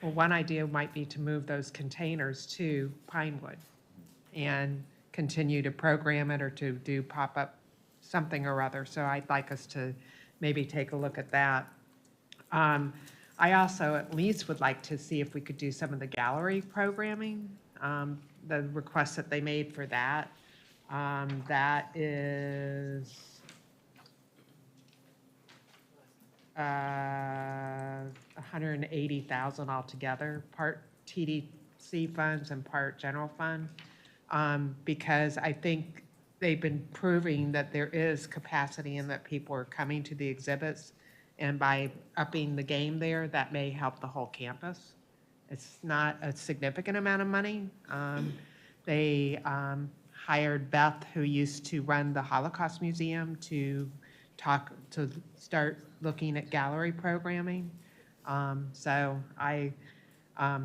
Well, one idea might be to move those containers to Pinewood and continue to program it or to do pop-up something or other. So I'd like us to maybe take a look at that. I also at least would like to see if we could do some of the gallery programming, the request that they made for that. That is $180,000 altogether, part TDC funds and part general fund. Because I think they've been proving that there is capacity and that people are coming to the exhibits. And by upping the game there, that may help the whole campus. It's not a significant amount of money. They hired Beth, who used to run the Holocaust Museum, to start looking at gallery programming. And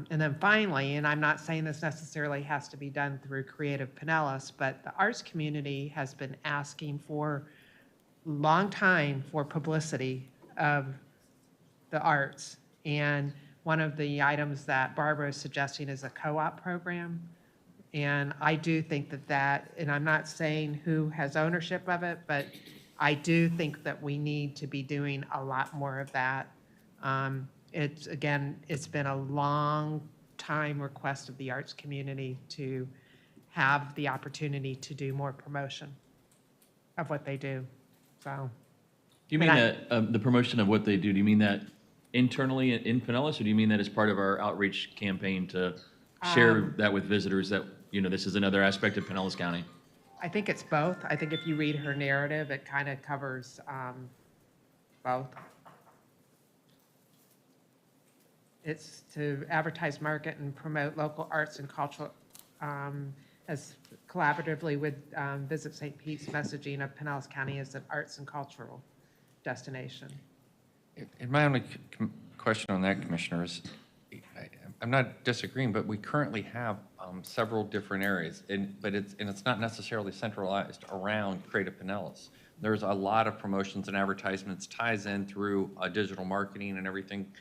then finally, and I'm not saying this necessarily has to be done through Creative Pinellas, but the arts community has been asking for a long time for publicity of the arts. And one of the items that Barbara is suggesting is a co-op program. And I do think that, and I'm not saying who has ownership of it, but I do think that we need to be doing a lot more of that. It's been a long time request of the arts community to have the opportunity to do more promotion of what they do, so. Do you mean that, the promotion of what they do, do you mean that internally in Pinellas, or do you mean that as part of our outreach campaign to share that with visitors that, you know, this is another aspect of Pinellas County? I think it's both. I think if you read her narrative, it kind of covers both. It's to advertise, market, and promote local arts and cultural as collaboratively with Visit St. Pete's messaging of Pinellas County as an arts and cultural destination. And my only question on that, Commissioner, is I'm not disagreeing, but we currently have several different areas, but it's not necessarily centralized around Creative Pinellas. There's a lot of promotions and advertisements ties in through digital marketing and everything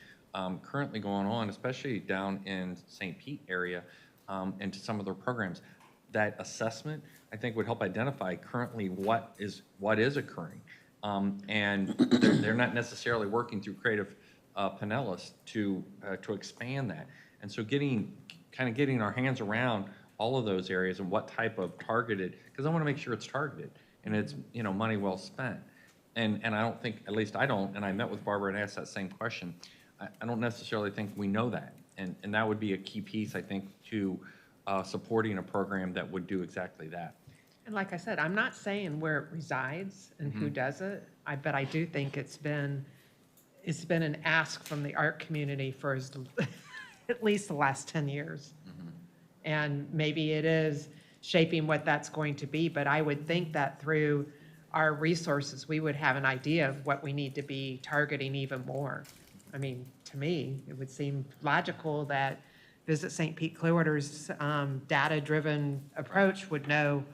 currently going on, especially down in St. Pete area, and to some of their programs. That assessment, I think, would help identify currently what is occurring. And they're not necessarily working through Creative Pinellas to expand that. And so getting our hands around all of those areas and what type of targeted, because I want to make sure it's targeted and it's, money well spent. And I don't think, at least I don't, and I met with Barbara and asked that same question, I don't necessarily think we know that. And that would be a key piece, I think, to supporting a program that would do exactly that. And like I said, I'm not saying where it resides and who does it, but I do think it's been an ask from the art community for at least the last 10 years. And maybe it is shaping what that's going to be, but I would think that through our resources, we would have an idea of what we need to be targeting even more. I mean, to me, it would seem logical that Visit St. Pete Clearwater's data-driven approach would know,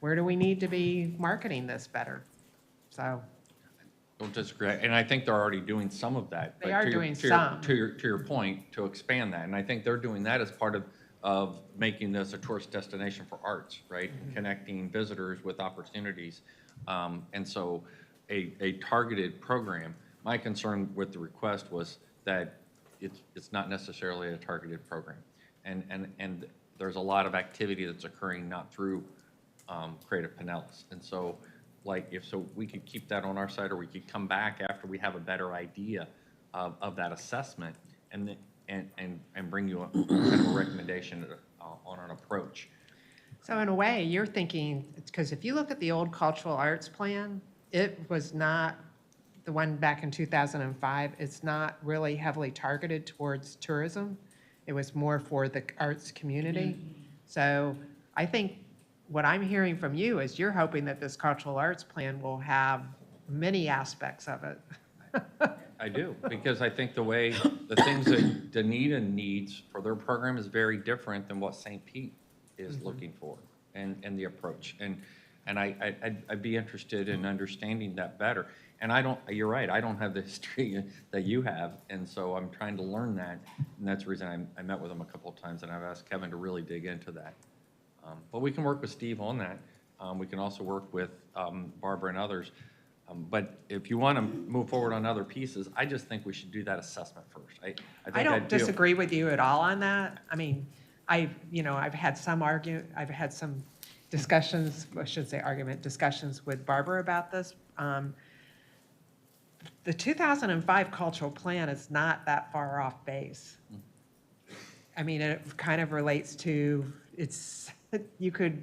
where do we need to be marketing this better? So. Don't disagree, and I think they're already doing some of that. They but are to your- doing to your- some. To your point, to expand that, and I think they're doing that as part of making this a tourist destination for arts, right? And connecting visitors with opportunities. And so a targeted program, my concern with the request was that it's not necessarily a targeted program. And there's a lot of activity that's occurring not through Creative Pinellas. And so, if we could keep that on our side, or we could come back after we have a better idea of that assessment and bring you a kind of a recommendation on an approach. So in a way, you're thinking, because if you look at the old cultural arts plan, it was not the one back in 2005. It's not really heavily targeted towards tourism. It was more for the arts community. So I think what I'm hearing from you is you're hoping that this cultural arts plan will have many aspects of it. I do, because I think the things that Dunedin needs for their program is very different than what St. Pete is looking for and the approach. And I'd be interested in understanding that better. And you're right, I don't have the history that you have, and so I'm trying to learn that. And that's the reason I met with him a couple of times, and I've asked Kevin to really dig into that. But we can work with Steve on that. We can also work with Barbara and others. But if you want to move forward on other pieces, I just think we should do that assessment first. I don't disagree with you at all on that. I mean, I've had some discussions, I should say discussions with Barbara about this. The 2005 cultural plan is not that far off base. I mean, it kind of relates to, you could,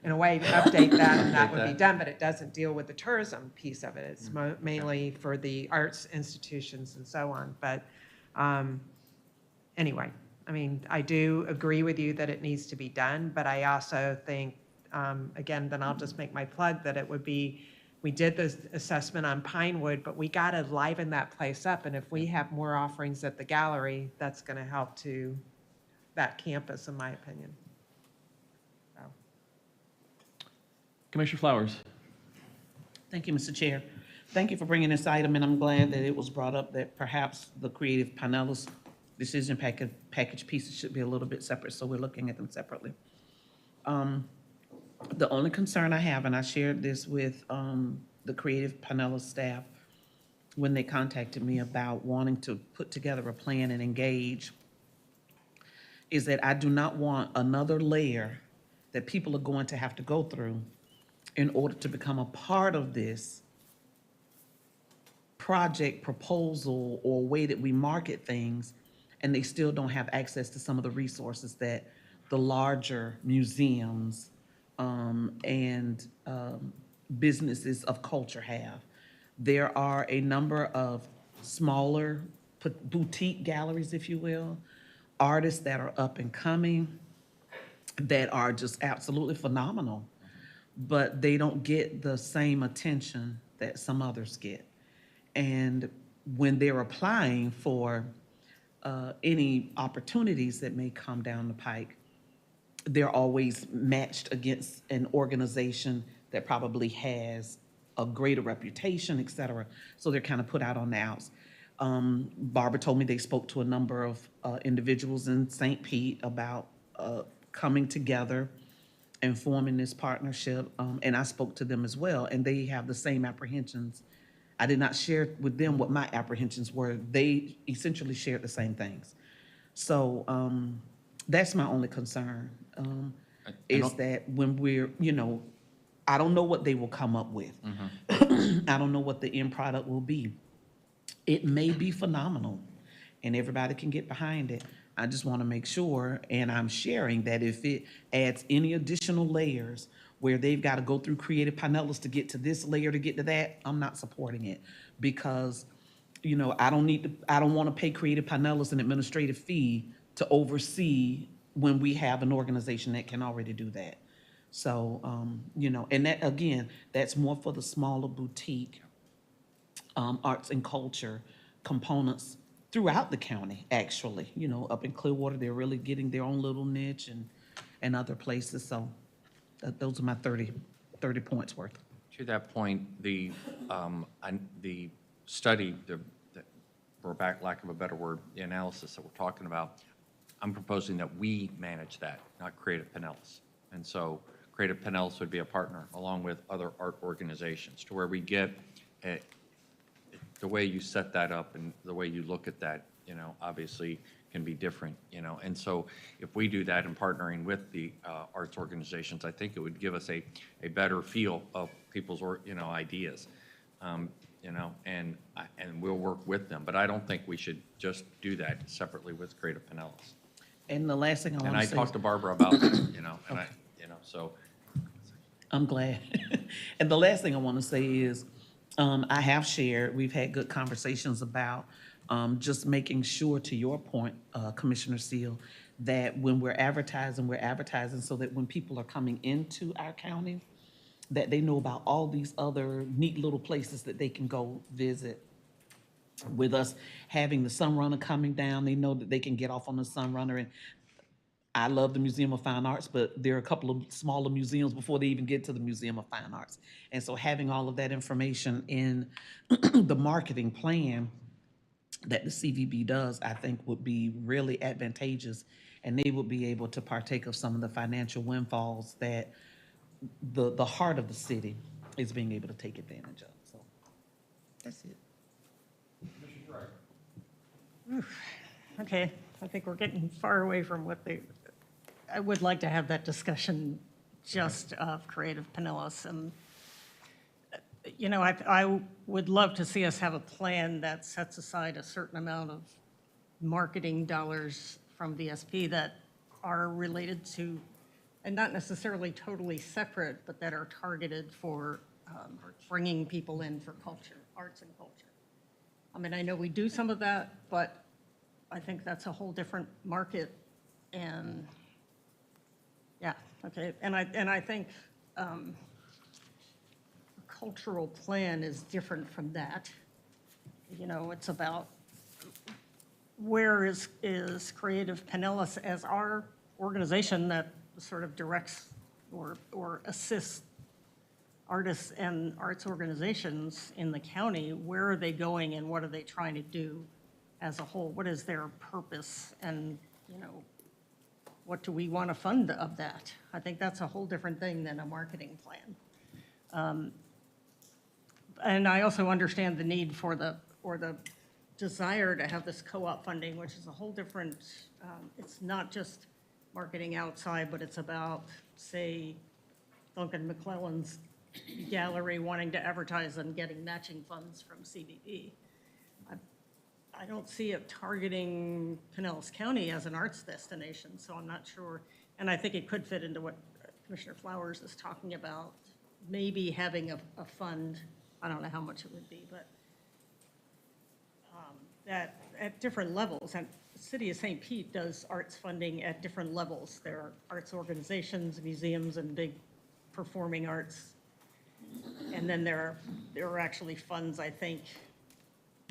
in a way, update that and that would be done, but it doesn't deal with the tourism piece of it. It's mainly for the arts institutions and so on. But anyway, I mean, I do agree with you that it needs to be done, but I also think, again, then I'll just make my plug that it would be, we did this assessment on Pinewood, but we got to liven that place up. And if we have more offerings at the gallery, that's going to help to that campus, in my opinion. So. Commissioner Flowers. Thank you, Mr. Chair. Thank you for bringing this item, and I'm glad that it was brought up that perhaps the Creative Pinellas decision package pieces should be a little bit separate, so we're looking at them separately. The only concern I have, and I shared this with the Creative Pinellas staff when they contacted me about wanting to put together a plan and engage, is that I do not want another layer that people are going to have to go through in order to become a part of this project proposal or way that we market things, and they still don't have access to some of the resources that the larger museums and businesses of culture have. There are a number of smaller boutique galleries, if you will, artists that are up and coming, that are just absolutely phenomenal, but they don't get the same attention that some others get. And when they're applying for any opportunities that may come down the pike, they're always matched against an organization that probably has a greater reputation, et cetera. So they're kind of put out on the outs. Barbara told me they spoke to a number of individuals in St. Pete about coming together and forming this partnership. And I spoke to them as well, and they have the same apprehensions. I did not share with them what my apprehensions were. They essentially shared the same things. So that's my only concern, is that when we're, I don't know what they will come up with. I don't know what the end product will be. It may be phenomenal, and everybody can get behind it. I just want to make sure, and I'm sharing that if it adds any additional layers where they've got to go through Creative Pinellas to get to this layer to get to that, I'm not supporting it, because, I don't want to pay Creative Pinellas an administrative fee to oversee when we have an organization that can already do that. So, and that, again, that's more for the smaller boutique arts and culture components throughout the county, actually. Up in Clearwater, they're really getting their own little niche, and other places. So those are my 30 points worth. To that point, the study, for lack of a better word, the analysis that we're talking about, I'm proposing that we manage that, not Creative Pinellas. And so Creative Pinellas would be a partner along with other art organizations, to where we get the way you set that up and the way you look at that, obviously can be different, And so if we do that in partnering with the arts organizations, I think it would give us a better feel of people's, ideas, and we'll work with them. But I don't think we should just do that separately with Creative Pinellas. And the last thing I want And to I say. talked to Barbara about it, and I, so. I'm glad. And the last thing I want to say is, I have shared, we've had good conversations about just making sure, to your point, Commissioner Seal, that when we're advertising so that when people are coming into our county, that they know about all these other neat little places that they can go visit. With us having the Sunrunner coming down, they know that they can get off on the Sunrunner. And I love the Museum of Fine Arts, but there are a couple of smaller museums before they even get to the Museum of Fine Arts. And so having all of that information in the marketing plan that the CVB does, I think would be really advantageous, and they would be able to partake of some of the financial windfalls that the heart of the city is being able to take advantage of. So that's it. Okay, I think we're getting far away from I would like to have that discussion just of Creative Pinellas. And, I would love to see us have a plan that sets aside a certain amount of marketing dollars from VSP that are related to, and not necessarily totally separate, but that are targeted for bringing people in for culture, arts and culture. I mean, I know we do some of that, but I think that's a whole different market. And yeah, okay. And I think a cultural plan is different from that. It's about where is Creative Pinellas as our organization that sort of directs or assists artists and arts organizations in the county. Where are they going, and what are they trying to do as a whole? What is their purpose, and what do we want to fund of that? I think that's a whole different thing than a marketing plan. And I also understand the need for the desire to have this co-op funding, which is a whole different, it's not just marketing outside, but it's about, say, Duncan McClellan's gallery wanting to advertise and getting matching funds from CVB. I don't see it targeting Pinellas County as an arts destination, so I'm not sure. And I think it could fit into what Commissioner Flowers is talking about, maybe having a fund. I don't know how much it would be, but that at different levels. And City of St. Pete does arts funding at different levels. There are arts organizations, museums, and big performing arts. And then there are actually funds, I think,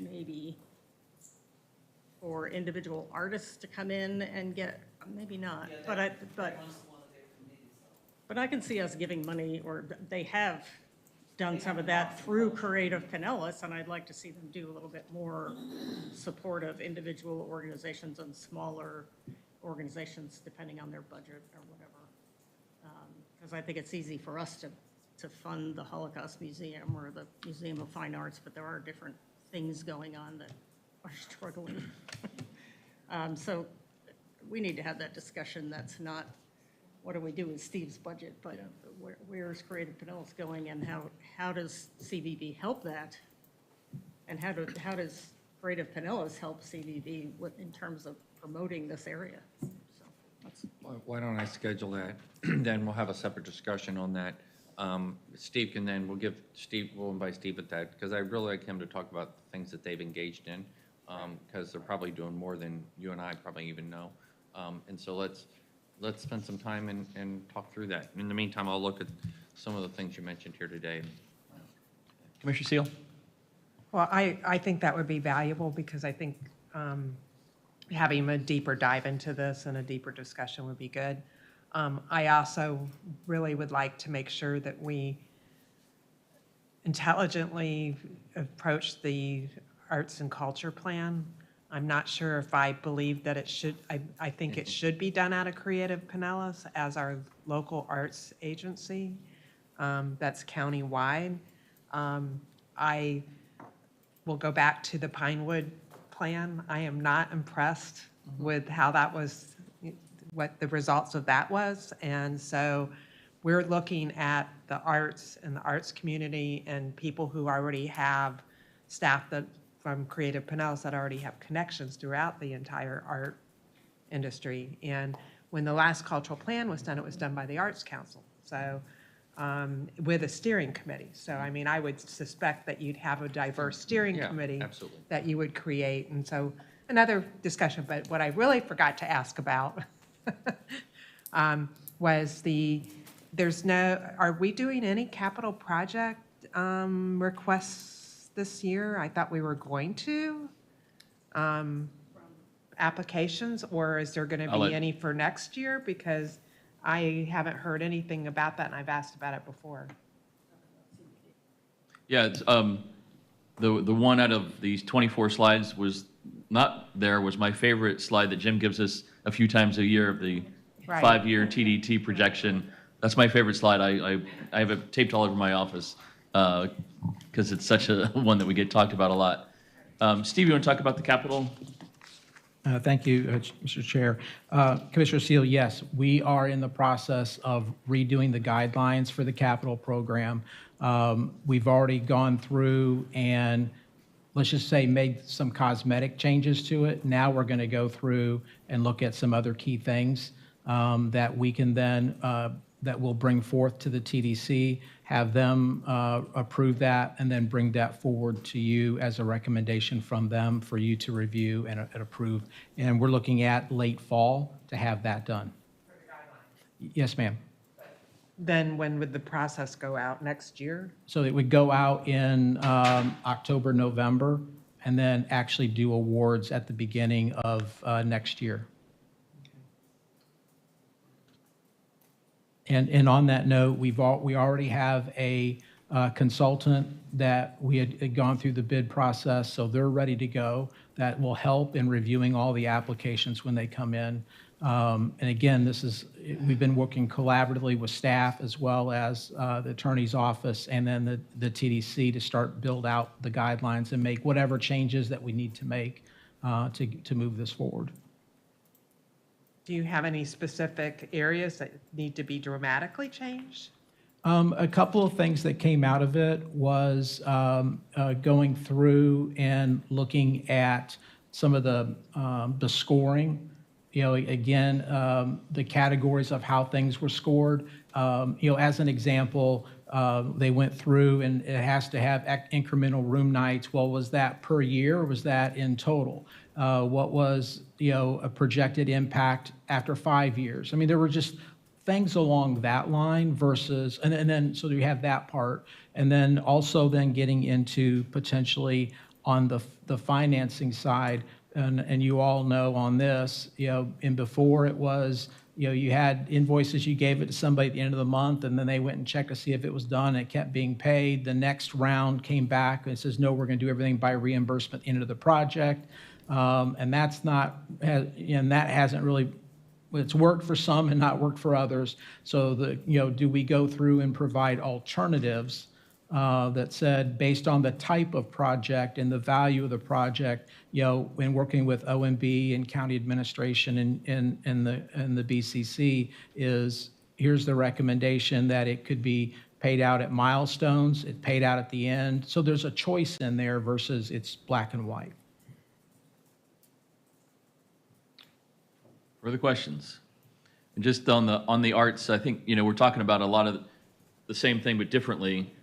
maybe for individual artists to come in and get, maybe not, but I can see us giving money, or they have done some of that through Creative Pinellas, and I'd like to see them do a little bit more support of individual organizations and smaller organizations, depending on their budget or whatever. Because I think it's easy for us to fund the Holocaust Museum or the Museum of Fine Arts, but there are different things going on that are struggling. So we need to have that discussion. That's not, what do we do with Steve's budget, but where's Creative Pinellas going, and how does CVB help that? And how does Creative Pinellas help CVB in terms of promoting this area? So that's. Why don't I schedule that? Then we'll have a separate discussion on that. Steve can then, we'll invite Steve at that, because I'd really like him to talk about the things that they've engaged in, because they're probably doing more than you and I probably even know. And so let's spend some time and talk through that. In the meantime, I'll look at some of the things you mentioned here today. Commissioner Seal? Well, I think that would be valuable, because I think having a deeper dive into this and a deeper discussion would be good. I also really would like to make sure that we intelligently approach the arts and culture plan. I'm not sure if I believe that it should, I think it should be done out of Creative Pinellas as our local arts agency. That's countywide. I will go back to the Pinewood plan. I am not impressed with how that was, what the results of that was. And so we're looking at the arts and the arts community and people who already have staff that from Creative Pinellas that already have connections throughout the entire art industry. And when the last cultural plan was done, it was done by the Arts Council. So with a steering committee. So, I mean, I would suspect that you'd have a diverse steering committee absolutely. that you would create. And so another discussion, but what I really forgot to ask about was are we doing any capital project requests this year? I thought we were going to. Applications, or is there going to be any for next year? Because I haven't heard anything about that, and I've asked about it before. Yeah, it's, the one out of these 24 slides was my favorite slide that Jim gives us a few times a year of the Right. 5-year TDT projection. That's my favorite slide. I have it taped all over my office because it's such a one that we get talked about a lot. Steve, you want to talk about the capital? Thank you, Mr. Chair. Commissioner Seal, yes, we are in the process of redoing the guidelines for the capital program. We've already gone through and, let's just say, made some cosmetic changes to it. Now we're going to go through and look at some other key things that we can then, that we'll bring forth to the TDC, have them approve that, and then bring that forward to you as a recommendation from them for you to review and approve. And we're looking at late fall to have that done. Yes, ma'am. Then when would the process go out? Next year? So it would go out in October, November, and then actually do awards at the beginning of next year. And on that note, we already have a consultant that we had gone through the bid process, so they're ready to go. That will help in reviewing all the applications when they come in. And again, we've been working collaboratively with staff as well as the attorney's office and then the TDC to start build out the guidelines and make whatever changes that we need to make to move this forward. Do you have any specific areas that need to be dramatically changed? A couple of things that came out of it was going through and looking at some of the scoring. You know, again, the categories of how things were scored. You know, as an example, They went through, and it has to have incremental room nights. Well, was that per year, or was that in total? What was, a projected impact after 5 years? I mean, there were just things along that line versus, and then, so you have that part. And then also then getting into potentially on the financing side, and you all know on this, and before it was, you had invoices, you gave it to somebody at the end of the month, and then they went and checked to see if it was done, and it kept being paid. The next round came back and says, no, we're going to do everything by reimbursement into the project. And that's not, and that hasn't really, it's worked for some and not worked for others. So do we go through and provide alternatives that said, based on the type of project and the value of the project, when working with OMB and county administration and the BCC, is here's the recommendation that it could be paid out at milestones, it paid out at the end. So there's a choice in there versus it's black and white. Further questions? And just on the arts, I think, we're talking about a lot of the same thing, but differently.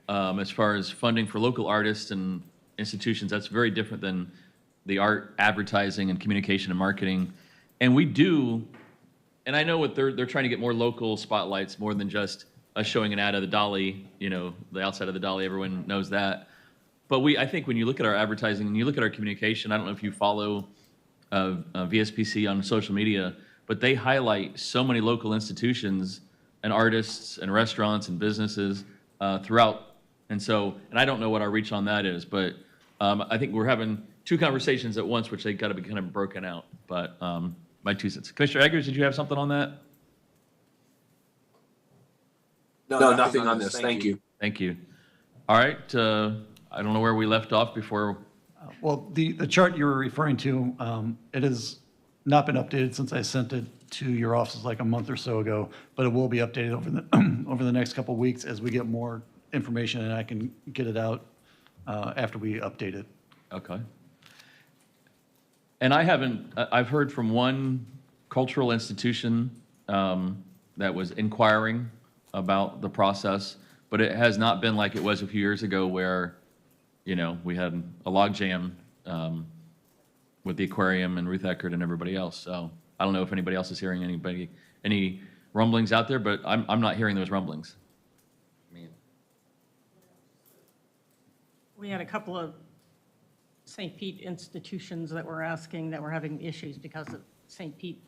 As far as funding for local artists and institutions, that's very different than the art advertising and communication and marketing. And we do, and I know what they're trying to get more local spotlights, more than just us showing an ad of the Dolly, the outside of the Dolly, everyone knows that. But I think when you look at our advertising and you look at our communication, I don't know if you follow VSPC on social media, but they highlight so many local institutions and artists and restaurants and businesses throughout. And I don't know what our reach on that is, but I think we're having two conversations at once, which they got to be kind of broken out. But my 2 cents. Commissioner Eggers, did you have something on that? No, nothing on this. Thank you. Thank you. All right. I don't know where we left off before. Well, the chart you were referring to, it has not been updated since I sent it to your offices like a month or so ago, but it will be updated over the next couple of weeks as we get more information, and I can get it out after we update it. Okay. And I've heard from one cultural institution that was inquiring about the process, but it has not been like it was a few years ago where, we had a logjam with the aquarium and Ruth Eckert and everybody else. So I don't know if anybody else is hearing any rumblings out there, but I'm not hearing those rumblings. We had a couple of St. Pete institutions that were asking that were having issues because of St. Pete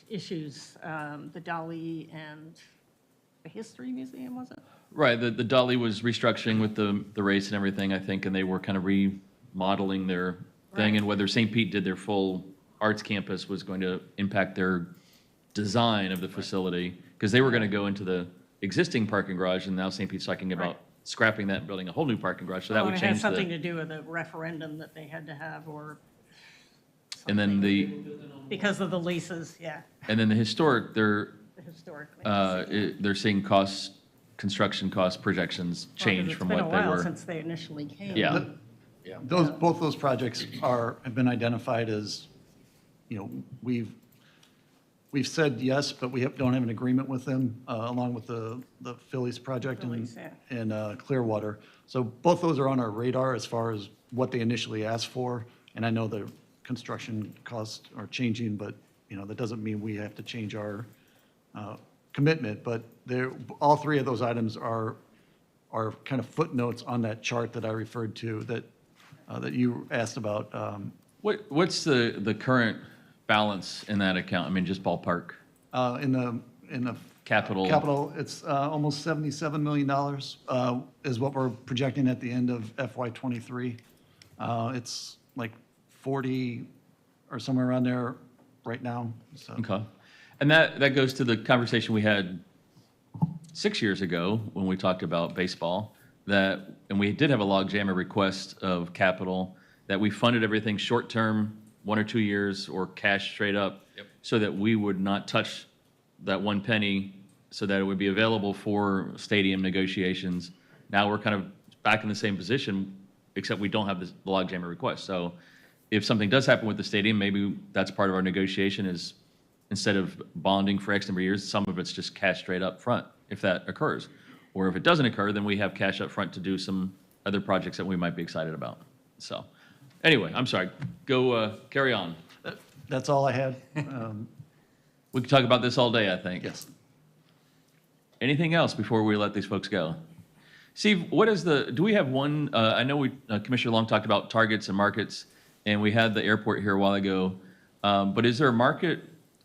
issues, the Dolly and the History Museum, was it? Right, the Dolly was restructuring with the race and everything, I think, and they were kind of remodeling their thing, Right. and whether St. Pete did their full arts campus was going to impact their design of the facility, because they were going to go into the existing parking garage, and now St. Pete's talking about Right. scrapping that and building a whole new parking garage, so that Oh, would and it had change something the, to do with a referendum that they had to have, or and then because of the leases, yeah, the historic, the historic. they're seeing construction cost projections change from what It's been a they while were. since they initially came. Yeah. Both those projects have been identified as, we've said yes, but we don't have an agreement with them, along with the Phillies project Phillies, in Clearwater. So both those are on our radar as far as what they initially asked for. And I know the construction costs are changing, but, that doesn't mean we have to change our commitment. But all three of those items are kind of footnotes on that chart that I referred to that you asked about. What's the current balance in that account? I mean, just ballpark. In the Capital. it's almost $77 million is what we're projecting at the end of FY '23. It's like 40 or somewhere around there right now. So. Okay. And that goes to the conversation we had 6 years ago when we talked about baseball, and we did have a logjam, a request of capital, that we funded everything short-term, 1 or 2 years, or cash straight up, so that we would not touch that one penny, so that it would be available for stadium negotiations. Now we're kind of back in the same position, except we don't have the logjam request. So if something does happen with the stadium, maybe that's part of our negotiation is instead of bonding for X number of years, some of it's just cash straight up front, if that occurs. Or if it doesn't occur, then we have cash up front to do some other projects that we might be excited about. So, anyway, I'm sorry, go, carry on. That's all I had. We could talk about this all day, I think. Yes. Anything else before we let these folks go? Steve, what is do we have one, I know Commissioner Long talked about targets and markets, and we had the airport here a while ago, but is there a market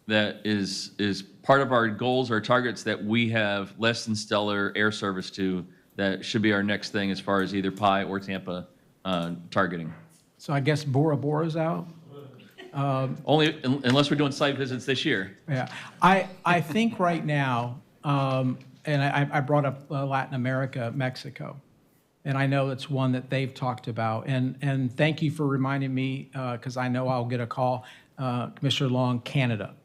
that is part of our goals or targets that we have less than stellar air service to that should be our next thing as far as either Pi or Tampa targeting? So I guess Bora Bora's out. Only unless we're doing site visits this year. Yeah, I think right now, and I brought up Latin America, Mexico, and I know it's one that they've talked about. And thank you for reminding me, because I know I'll get a call. Commissioner Long, Canada,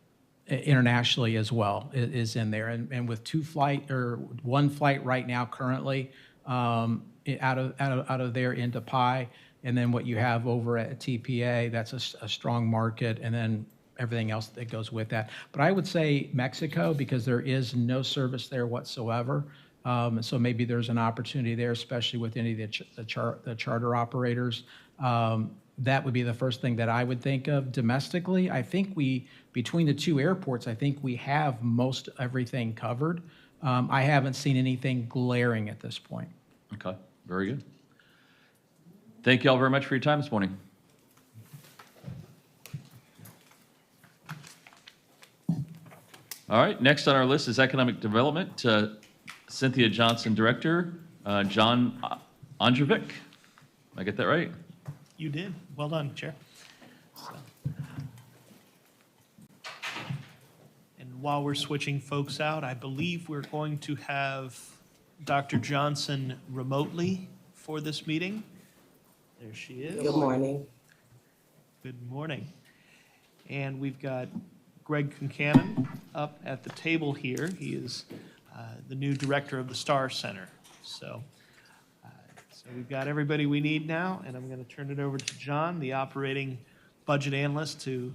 internationally as well, is in there. And with one flight right now currently out of there into Pi, and then what you have over at TPA, that's a strong market, and then everything else that goes with that. But I would say Mexico, because there is no service there whatsoever. So maybe there's an opportunity there, especially with any of the charter operators. That would be the first thing that I would think of domestically. I think between the two airports, I think we have most everything covered. I haven't seen anything glaring at this point. Okay, very good. Thank you all very much for your time this morning. All right, next on our list is Economic Development. Cynthia Johnson, Director. John Ondrovic. I get that right? You did. Well done, Chair. And while we're switching folks out, I believe we're going to have Dr. Johnson remotely for this meeting. There she is. Good morning. Good morning. And we've got Greg Concannon up at the table here. He is the new director of the Star Center. So we've got everybody we need now, and I'm going to turn it over to John, the operating budget analyst, to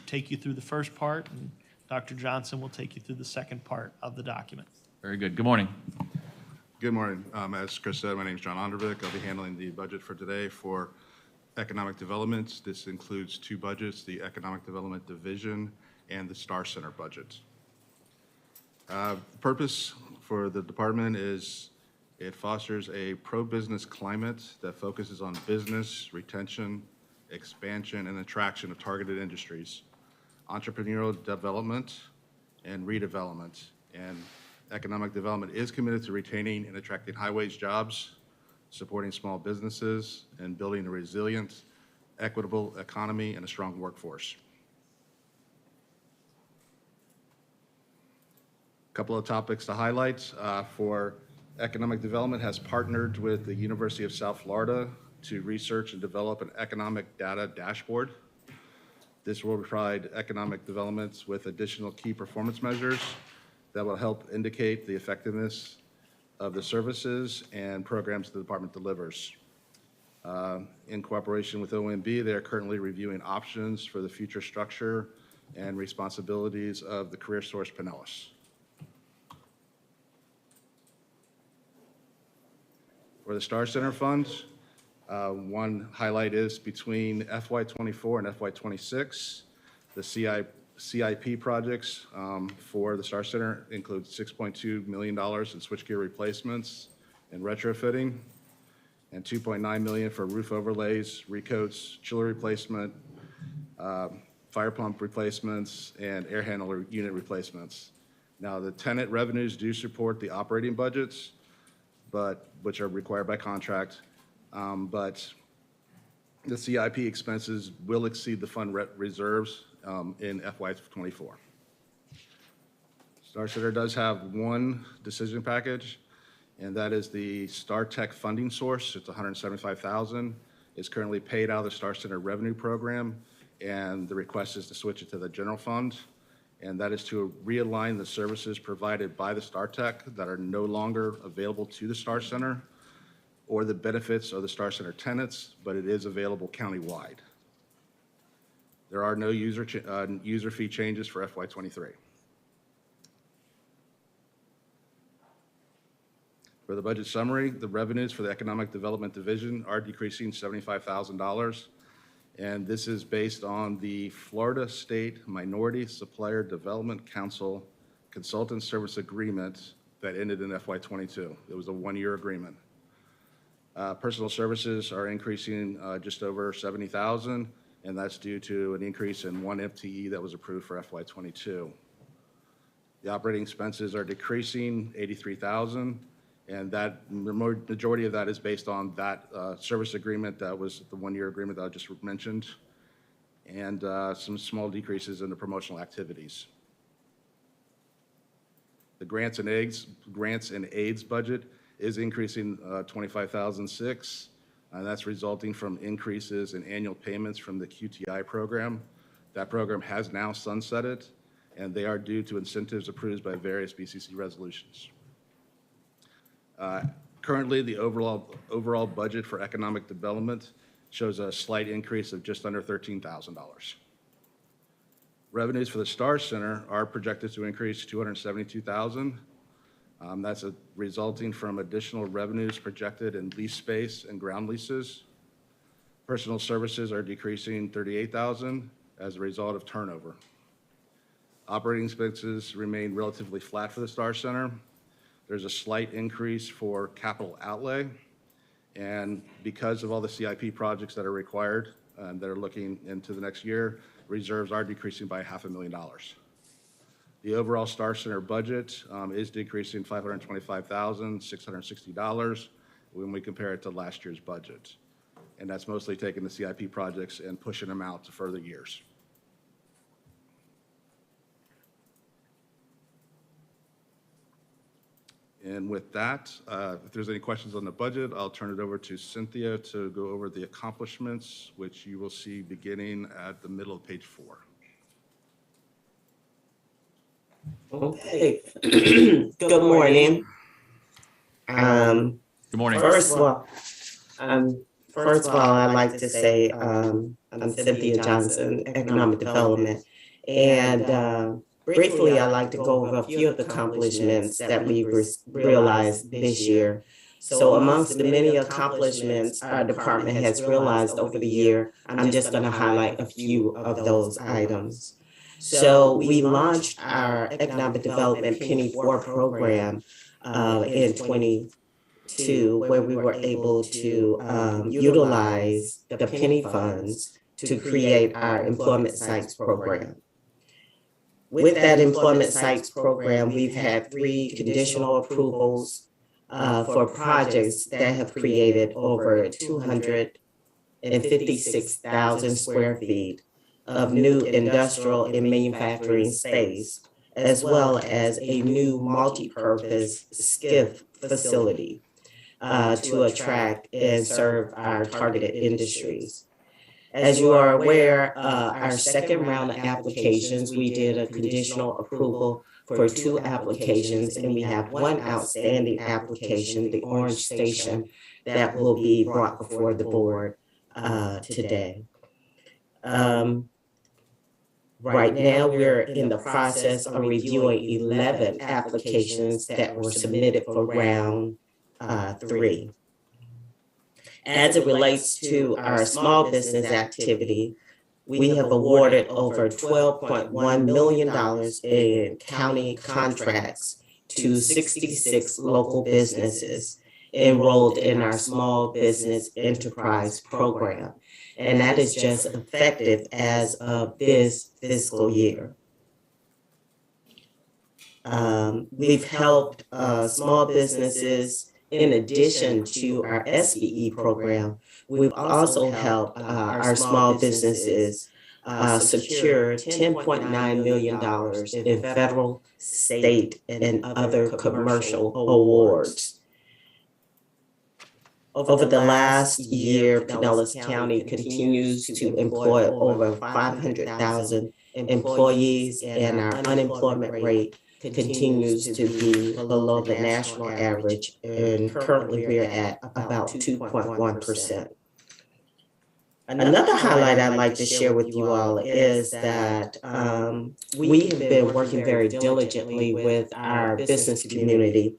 take you through the first part, and Dr. Johnson will take you through the second part of the document. Very good. Good morning. Good morning. As Chris said, my name is John Ondrovic. I'll be handling the budget for today for economic development. This includes two budgets, the Economic Development Division and the Star Center budget. The purpose for the department is it fosters a pro-business climate that focuses on business, retention, expansion, and attraction of targeted industries, entrepreneurial development, and redevelopment. And economic development is committed to retaining and attracting high-wage jobs, supporting small businesses, and building a resilient, equitable economy and a strong workforce. A couple of topics to highlight for economic development has partnered with the University of South Florida to research and develop an economic data dashboard. This will provide economic developments with additional key performance measures that will help indicate the effectiveness of the services and programs the department delivers. In cooperation with OMB, they are currently reviewing options for the future structure and responsibilities of the CareerSource Pinellas. For the Star Center funds, one highlight is between FY24 and FY26, the CIP projects for the Star Center include $6.2 million in switchgear replacements and retrofitting, and $2.9 million for roof overlays, recoats, chiller replacement, fire pump replacements, and air handler unit replacements. Now, the tenant revenues do support the operating budgets, which are required by contract, but the CIP expenses will exceed the fund reserves in FY24. Star Center does have one decision package, and that is the Star Tech funding source. It's $175,000. It's currently paid out of the Star Center revenue program, and the request is to switch it to the general fund, and that is to realign the services provided by the Star Tech that are no longer available to the Star Center or the benefits of the Star Center tenants, but it is available countywide. There are no user fee changes for FY '23. For the budget summary, the revenues for the Economic Development Division are decreasing $75,000. And this is based on the Florida State Minority Supplier Development Council Consultant Service Agreement that ended in FY '22. It was a one-year agreement. Personal services are increasing just over $70,000, and that's due to an increase in one FTE that was approved for FY '22. The operating expenses are decreasing $83,000, and that majority of that is based on that service agreement that was the one-year agreement that I just mentioned, and some small decreases in the promotional activities. The grants and aids budget is increasing $25,006, and that's resulting from increases in annual payments from the QTI program. That program has now sunsetted, and they are due to incentives approved by various BCC resolutions. Currently, the overall budget for economic development shows a slight increase of just under $13,000. Revenues for the Star Center are projected to increase $272,000. That's resulting from additional revenues projected in lease space and ground leases. Personal services are decreasing $38,000 as a result of turnover. Operating expenses remain relatively flat for the Star Center. There's a slight increase for capital outlay, and because of all the CIP projects that are required and that are looking into the next year, reserves are decreasing by $500,000. The overall Star Center budget is decreasing $525,660 when we compare it to last year's budget, and that's mostly taking the CIP projects and pushing them out to further years. And with that, if there's any questions on the budget, I'll turn it over to Cynthia to go over the accomplishments, which you will see beginning at the middle of page 4. Okay. Good morning. Good morning. First of all, I'd like to say I'm Cynthia Johnson, Economic Development, and briefly, I'd like to go over a few of the accomplishments that we realized this year. So amongst the many accomplishments our department has realized over the year, I'm just going to highlight a few of those items. So we launched our Economic Development Penny 4 program in 22, where we were able to utilize the penny funds to create our Employment Sites program. With that Employment Sites program, we've had 3 conditional approvals for projects that have created over 256,000 square feet of new industrial and manufacturing space, as well as a new multi-purpose SCIF facility to attract and serve our targeted industries. As you are aware, our second round of applications, we did a conditional approval for 2 applications, and we have 1 outstanding application, the Orange Station, that will be brought before the board today. Right now, we're in the process of reviewing 11 applications that were submitted for round 3. As it relates to our small business activity, we have awarded over $12.1 million in county contracts to 66 local businesses enrolled in our Small Business Enterprise Program. And that is just effective as of this fiscal year. We've helped small businesses. In addition to our SBE program, we've also helped our small businesses secure $10.9 million in federal, state, and other commercial awards. Over the last year, Pinellas County continues to employ over 500,000 employees, and our unemployment rate continues to be below the national average, and currently we're at about 2.1%. Another highlight I'd like to share with you all is that we have been working very diligently with our business community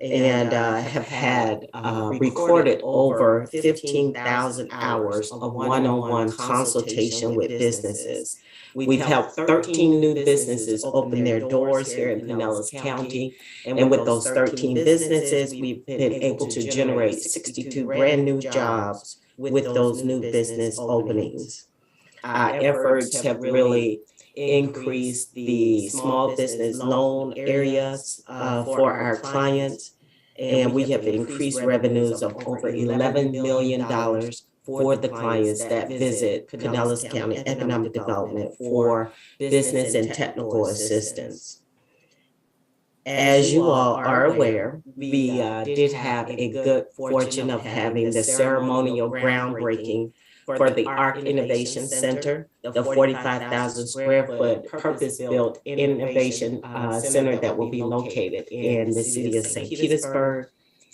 and have had recorded over 15,000 hours of one-on-one consultation with businesses. We've helped 13 new businesses open their doors here in Pinellas County. And with those 13 businesses, we've been able to generate 62 brand new jobs with those new business openings. Our efforts have really increased the small business loan areas for our clients. And we have increased revenues of over $11 million for the clients that visit Pinellas County Economic Development for business and technical assistance. As you all are aware, we did have a good fortune of having the ceremonial groundbreaking for the ARC Innovation Center, the 45,000 square foot purpose-built innovation center that will be located in the city of St. Petersburg.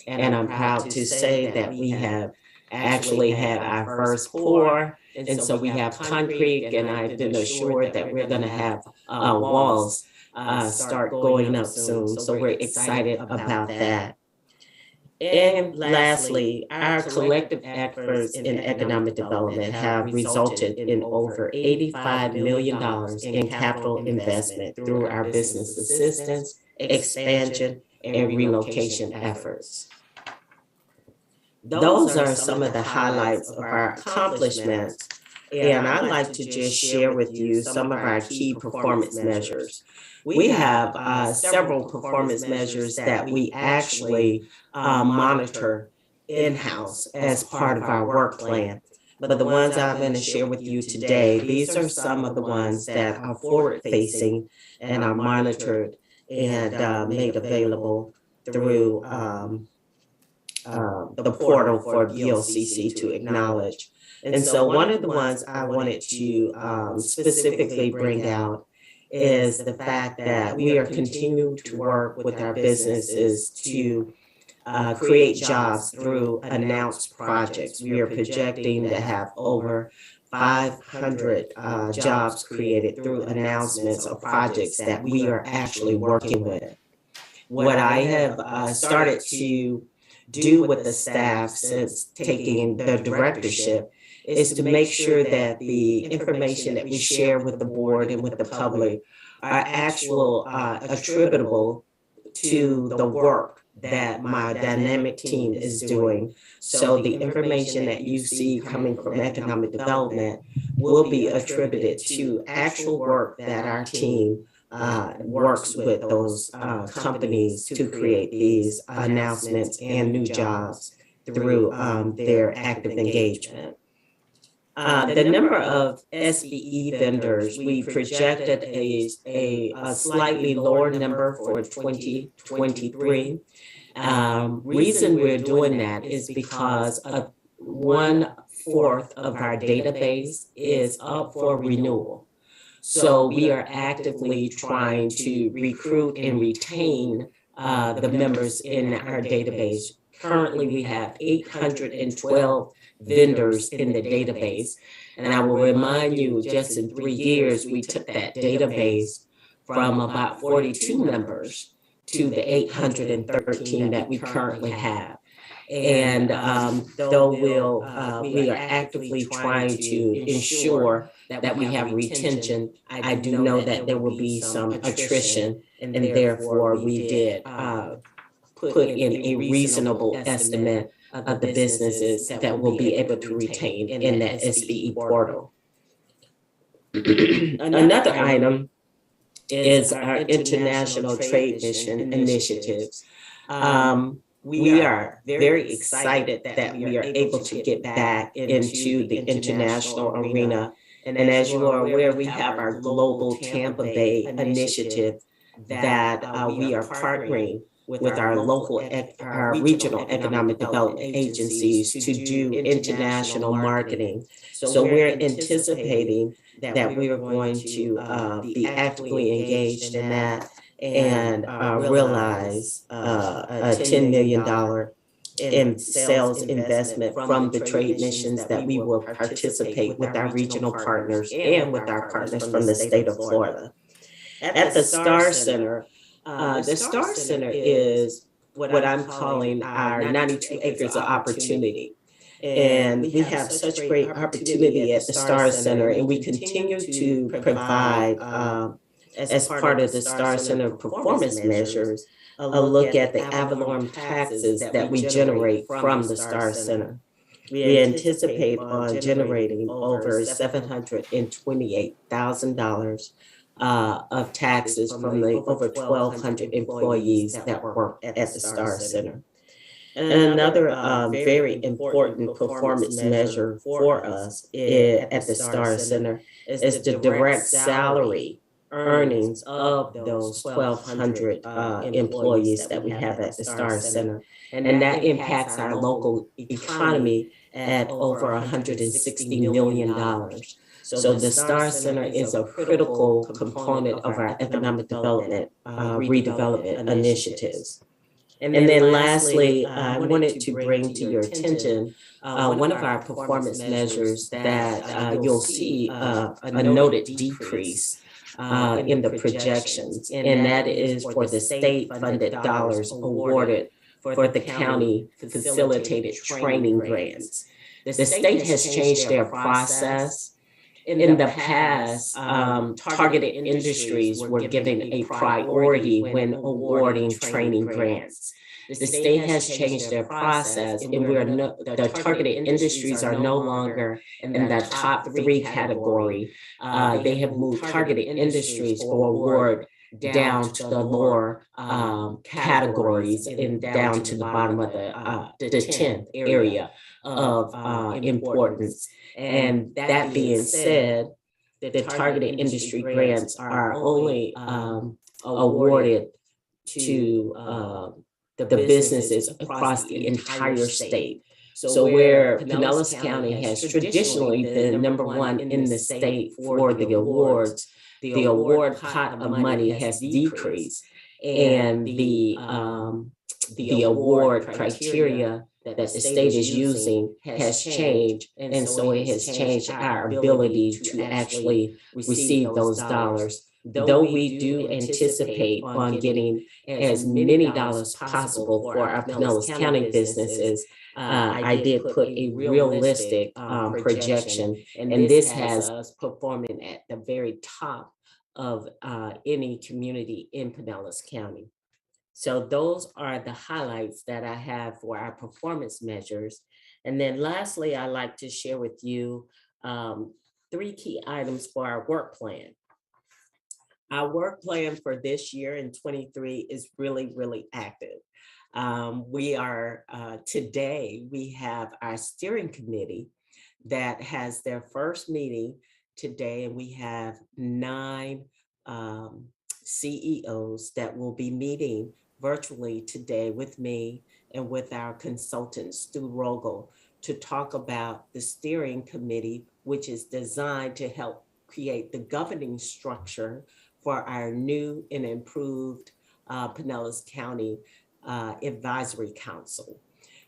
And I'm proud to say that we have actually had our first pour. And so we have concrete, and I've been assured that we're going to have walls start going up soon. So we're excited about that. And lastly, our collective efforts in economic development have resulted in over $85 million in capital investment through our business assistance, expansion, and relocation efforts. Those are some of the highlights of our accomplishments, and I'd like to just share with you some of our key performance measures. We have several performance measures that we actually monitor in-house as part of our work plan. But the ones I'm going to share with you today, these are some of the ones that are forward-facing and are monitored and made available through the portal for VOCC to acknowledge. And so one of the ones I wanted to specifically bring out is the fact that we are continuing to work with our businesses to create jobs through announced projects. We are projecting to have over 500 jobs created through announcements of projects that we are actually working with. What I have started to do with the staff since taking the directorship is to make sure that the information that we share with the board and with the public are attributable to the work that my dynamic team is doing. So the information that you see coming from economic development will be attributed to actual work that our team works with those companies to create these announcements and new jobs through their active engagement. The number of SBE vendors, we projected a slightly lower number for 2023. Reason we're doing that is because 1/4 of our database is up for renewal. So we are actively trying to recruit and retain the members in our database. Currently, we have 812 vendors in the database. And I will remind you, just in 3 years, we took that database from about 42 members to the 813 that we currently have. And though we are actively trying to ensure that we have retention, I do know that there will be some attrition, and therefore we did put in a reasonable estimate of the businesses that will be able to retain in that SBE portal. Another item is our international trade mission initiatives. We are very excited that we are able to get back into the international arena. And as you are aware, we have our Global Tampa Bay initiative that we are partnering with our regional economic development agencies to do international marketing. So we're anticipating that we are going to be actively engaged in that and realize a $10 million in sales investment from the trade missions that we will participate with our regional partners and with our partners from the state of Florida. At the Star Center, the Star Center is what I'm calling our 92 acres of opportunity. And we have such great opportunity at the Star Center, and we continue to provide, as part of the Star Center performance measures, a look at the ad valorem taxes that we generate from the Star Center. We anticipate on generating over $728,000 of taxes from the over 1,200 employees that work at the Star Center. And another very important performance measure for us at the Star Center is the direct salary earnings of those 1,200 employees that we have at the Star Center. And that impacts our local economy at over $160 million. So the Star Center is a critical component of our economic development, redevelopment initiatives. And then lastly, I wanted to bring to your attention one of our performance measures that you'll see a noted decrease in the projections, and that is for the state-funded dollars awarded for the county facilitated training grants. The state has changed their process. In the past, targeted industries were given a priority when awarding training grants. The state has changed their process, and the targeted industries are no longer in the top 3 category. They have moved targeted industries for award down to the lower categories and down to the bottom of the 10th area of importance. And that being said, the targeted industry grants are only awarded to the businesses across the entire state. So where Pinellas County has traditionally been #1 in the state for the awards, the award pot of money has decreased, and the award criteria that the state is using has changed, and so it has changed our ability to actually receive those dollars. Though we do anticipate on getting as many dollars possible for our Pinellas County businesses, I did put a realistic projection, and this has us performing at the very top of any community in Pinellas County. So those are the highlights that I have for our performance measures. And then lastly, I'd like to share with you 3 key items for our work plan. Our work plan for this year in 23 is really, really active. Today, we have our steering committee that has their first meeting today, and we have 9 CEOs that will be meeting virtually today with me and with our consultant, Stu Rogel, to talk about the steering committee, which is designed to help create the governing structure for our new and improved Pinellas County Advisory Council.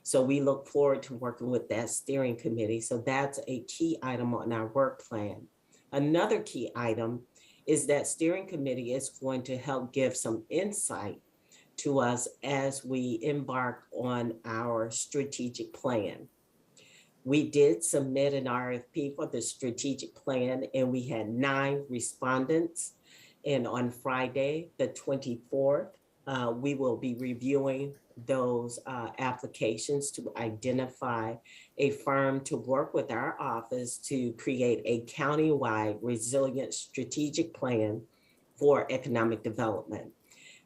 So we look forward to working with that steering committee. So that's a key item on our work plan. Another key item is that steering committee is going to help give some insight to us as we embark on our strategic plan. We did submit an RFP for the strategic plan, and we had 9 respondents. And on Friday, the 24th, we will be reviewing those applications to identify a firm to work with our office to create a countywide resilient strategic plan for economic development.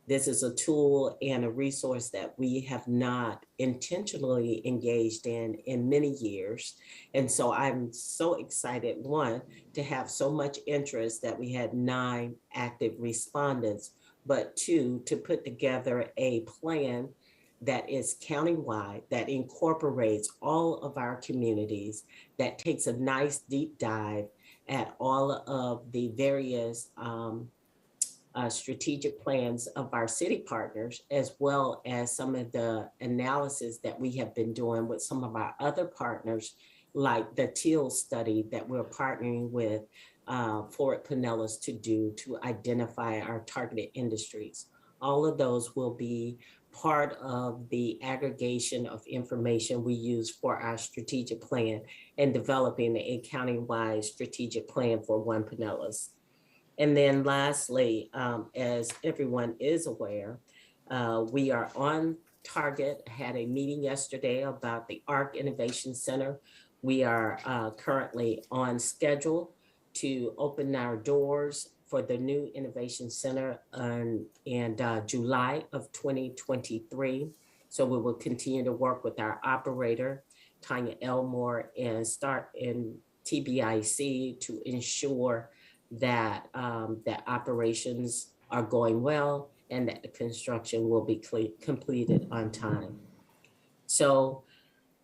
This is a tool and a resource that we have not intentionally engaged in many years. And so I'm so excited, 1, to have so much interest that we had 9 active respondents, but 2, to put together a plan that is countywide, that incorporates all of our communities, that takes a nice deep dive at all of the various strategic plans of our city partners, as well as some of the analysis that we have been doing with some of our other partners, like the teal study that we're partnering with Ford Pinellas to do to identify our targeted industries. All of those will be part of the aggregation of information we use for our strategic plan and developing a county-wide strategic plan for One Pinellas. And then lastly, as everyone is aware, we are on target. Had a meeting yesterday about the ARC Innovation Center. We are currently on schedule to open our doors for the new Innovation Center in July of 2023. So we will continue to work with our operator, Tanya Elmore, and start in TBIC to ensure that that operations are going well and that the construction will be completed on time. So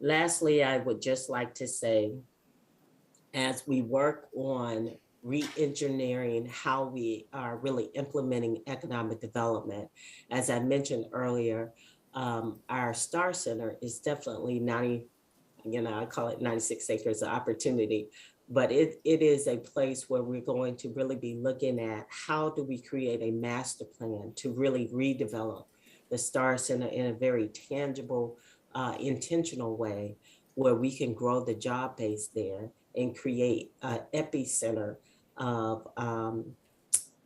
lastly, I would just like to say, as we work on re-engineering how we are really implementing economic development, as I mentioned earlier, our STAR Center is definitely I call it 96 acres of opportunity. But it is a place where we're going to really be looking at how do we create a master plan to really redevelop the STAR Center in a very tangible, intentional way where we can grow the job base there and create an epicenter of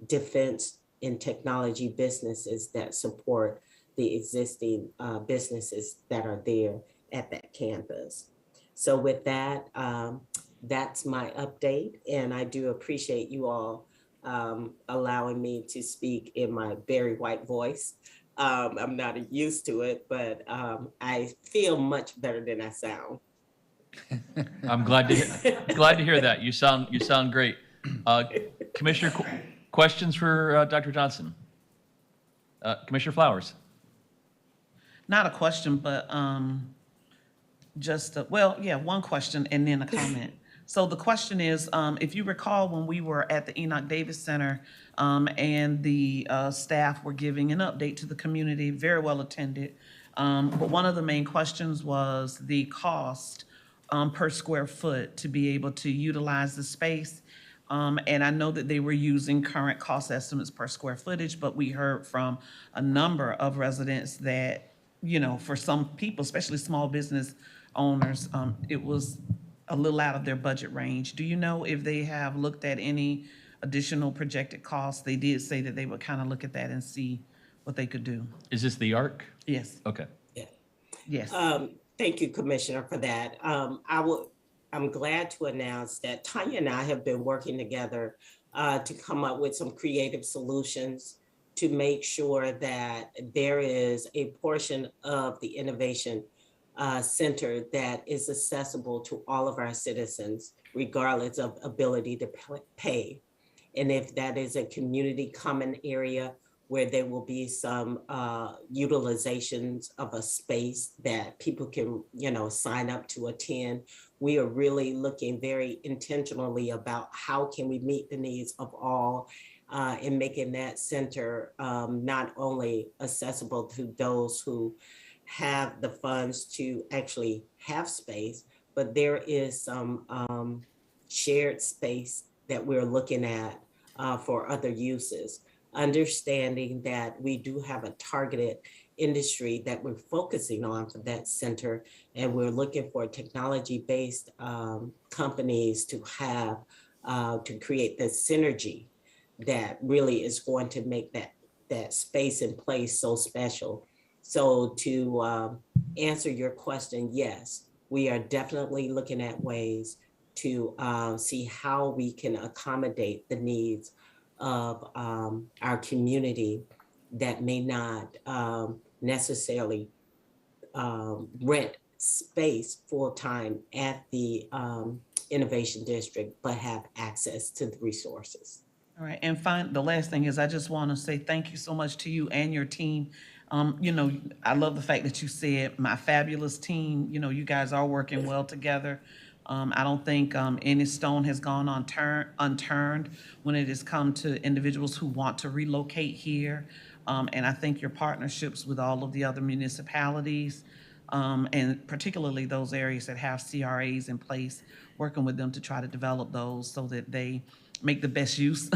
defense and technology businesses that support the existing businesses that are there at that campus. So with that, that's my update, and I do appreciate you all allowing me to speak in my very white voice. I'm not used to it, but I feel much better than I sound. I'm glad to hear that. You sound great. Commissioner, questions for Dr. Johnson? Commissioner Flowers. Not a question, but just, one question and then a comment. So the question is, if you recall when we were at the Enoch Davis Center and the staff were giving an update to the community, very well attended. But one of the main questions was the cost per square foot to be able to utilize the space. And I know that they were using current cost estimates per square footage, but we heard from a number of residents that, for some people, especially small business owners, it was a little out of their budget range. Do you know if they have looked at any additional projected costs? They did say that they would kind of look at that and see what they could do. Is this the ARC? Yes. Okay. Yeah. Yes. Thank you, Commissioner, for that. I'm glad to announce that Tanya and I have been working together to come up with some creative solutions to make sure that there is a portion of the innovation center that is accessible to all of our citizens, regardless of ability to pay. And if that is a community common area where there will be some utilizations of a space that people can, sign up to attend, we are really looking very intentionally about how can we meet the needs of all in making that center not only accessible to those who have the funds to actually have space, but there is some shared space that we're looking at for other uses. Understanding that we do have a targeted industry that we're focusing on for that center, and we're looking for technology-based companies to have to create the synergy that really is going to make that space and place so special. So to answer your question, yes, we are definitely looking at ways to see how we can accommodate the needs of our community that may not necessarily rent space full-time at the Innovation District, but have access to the resources. All right, and the last thing is I just want to say thank you so much to you and your team. I love the fact that you said my fabulous team, you guys are working well together. I don't think any stone has gone unturned when it has come to individuals who want to relocate here. And I think your partnerships with all of the other municipalities, and particularly those areas that have CRAs in place, working with them to try to develop those so that they make the best use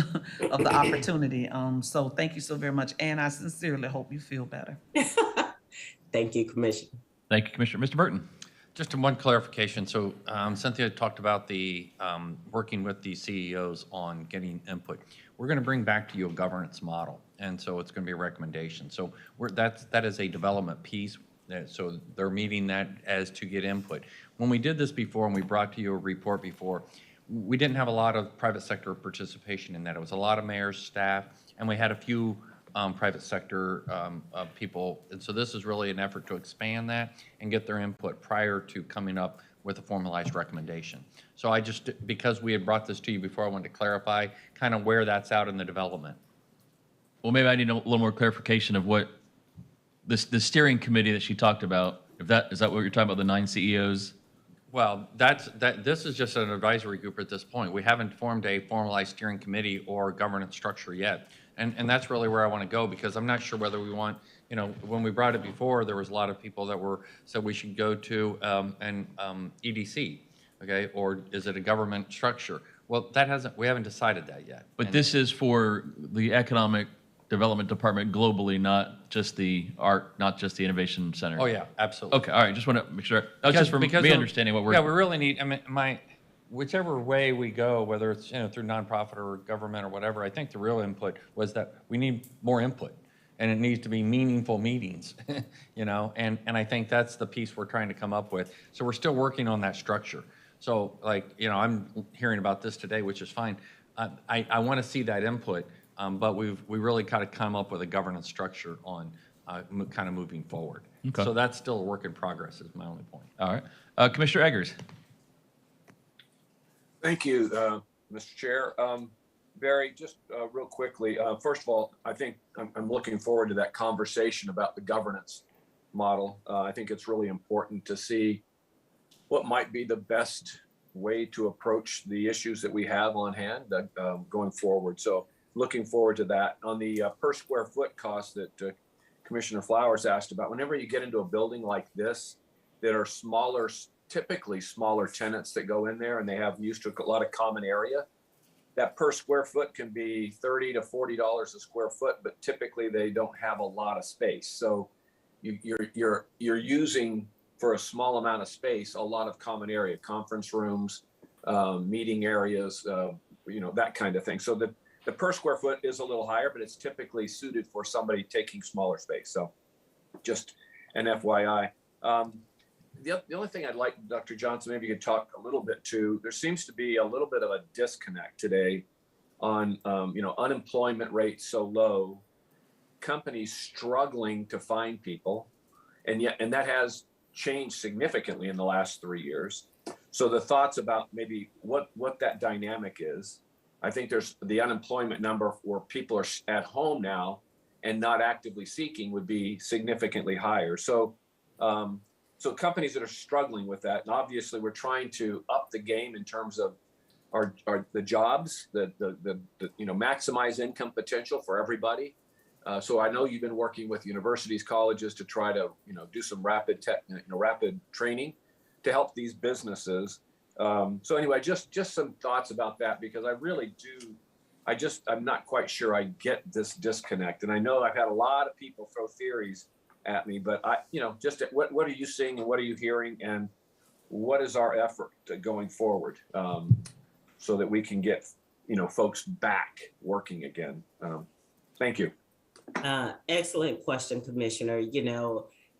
of the opportunity. So thank you so very much, and I sincerely hope you feel better. Thank you, Commissioner. Thank you, Commissioner. Mr. Burton? Just one clarification. So Cynthia talked about the working with the CEOs on getting input. We're going to bring back to you a governance model, and so it's going to be a recommendation. So that is a development piece. So they're meeting that as to get input. When we did this before and we brought to you a report before, we didn't have a lot of private sector participation in that. It was a lot of mayors, staff, and we had a few private sector people. And so this is really an effort to expand that and get their input prior to coming up with a formalized recommendation. So I just, because we had brought this to you before, I wanted to clarify kind of where that's out in the development. Well, maybe I need a little more clarification of what the steering committee that she talked about. Is that what you're talking about, the 9 CEOs? Well, this is just an advisory group at this point. We haven't formed a formalized steering committee or governance structure yet. And that's really where I want to go, because I'm not sure whether we want, when we brought it before, there was a lot of people that said we should go to an EDC, okay? Or is it a government structure? Well, we haven't decided that yet. But this is for the Economic Development Department globally, not just the Innovation Center. Oh, yeah, absolutely. Okay, all right, just want to make sure. That was just for me understanding what we're. Yeah, we really need, whichever way we go, whether it's, through nonprofit or government or whatever, I think the real input was that we need more input, and it needs to be meaningful meetings, and I think that's the piece we're trying to come up with. So we're still working on that structure. So I'm hearing about this today, which is fine. I want to see that input, but we really kind of come up with a governance structure on kind of moving forward. Okay. So that's still a work in progress is my only point. All right. Commissioner Eggers. Thank you, Mr. Chair. Barry, just real quickly, first of all, I think I'm looking forward to that conversation about the governance model. I think it's really important to see what might be the best way to approach the issues that we have on hand going forward. So looking forward to that. On the per square foot cost that Commissioner Flowers asked about, whenever you get into a building like this that are typically smaller tenants that go in there and they have used to a lot of common area, that per square foot can be $30 to $40 a square foot, but typically they don't have a lot of space. So you're using, for a small amount of space, a lot of common area, conference rooms, meeting areas, that kind of thing. So the per square foot is a little higher, but it's typically suited for somebody taking smaller space. So just an FYI. The only thing I'd like, Dr. Johnson, maybe you could talk a little bit to, there seems to be a little bit of a disconnect today on, unemployment rates so low, companies struggling to find people, and that has changed significantly in the last 3 years. So the thoughts about maybe what that dynamic is. I think there's the unemployment number where people are at home now and not actively seeking would be significantly higher. So companies that are struggling with that, and obviously we're trying to up the game in terms of the jobs, the maximize income potential for everybody. So I know you've been working with universities, colleges to try to do some rapid training to help these businesses. So anyway, just some thoughts about that, because I really do. I'm not quite sure I get this disconnect, and I know I've had a lot of people throw theories at me, but just what are you seeing and what are you hearing, and what is our effort going forward so that we can get folks back working again? Thank you. Excellent question, Commissioner.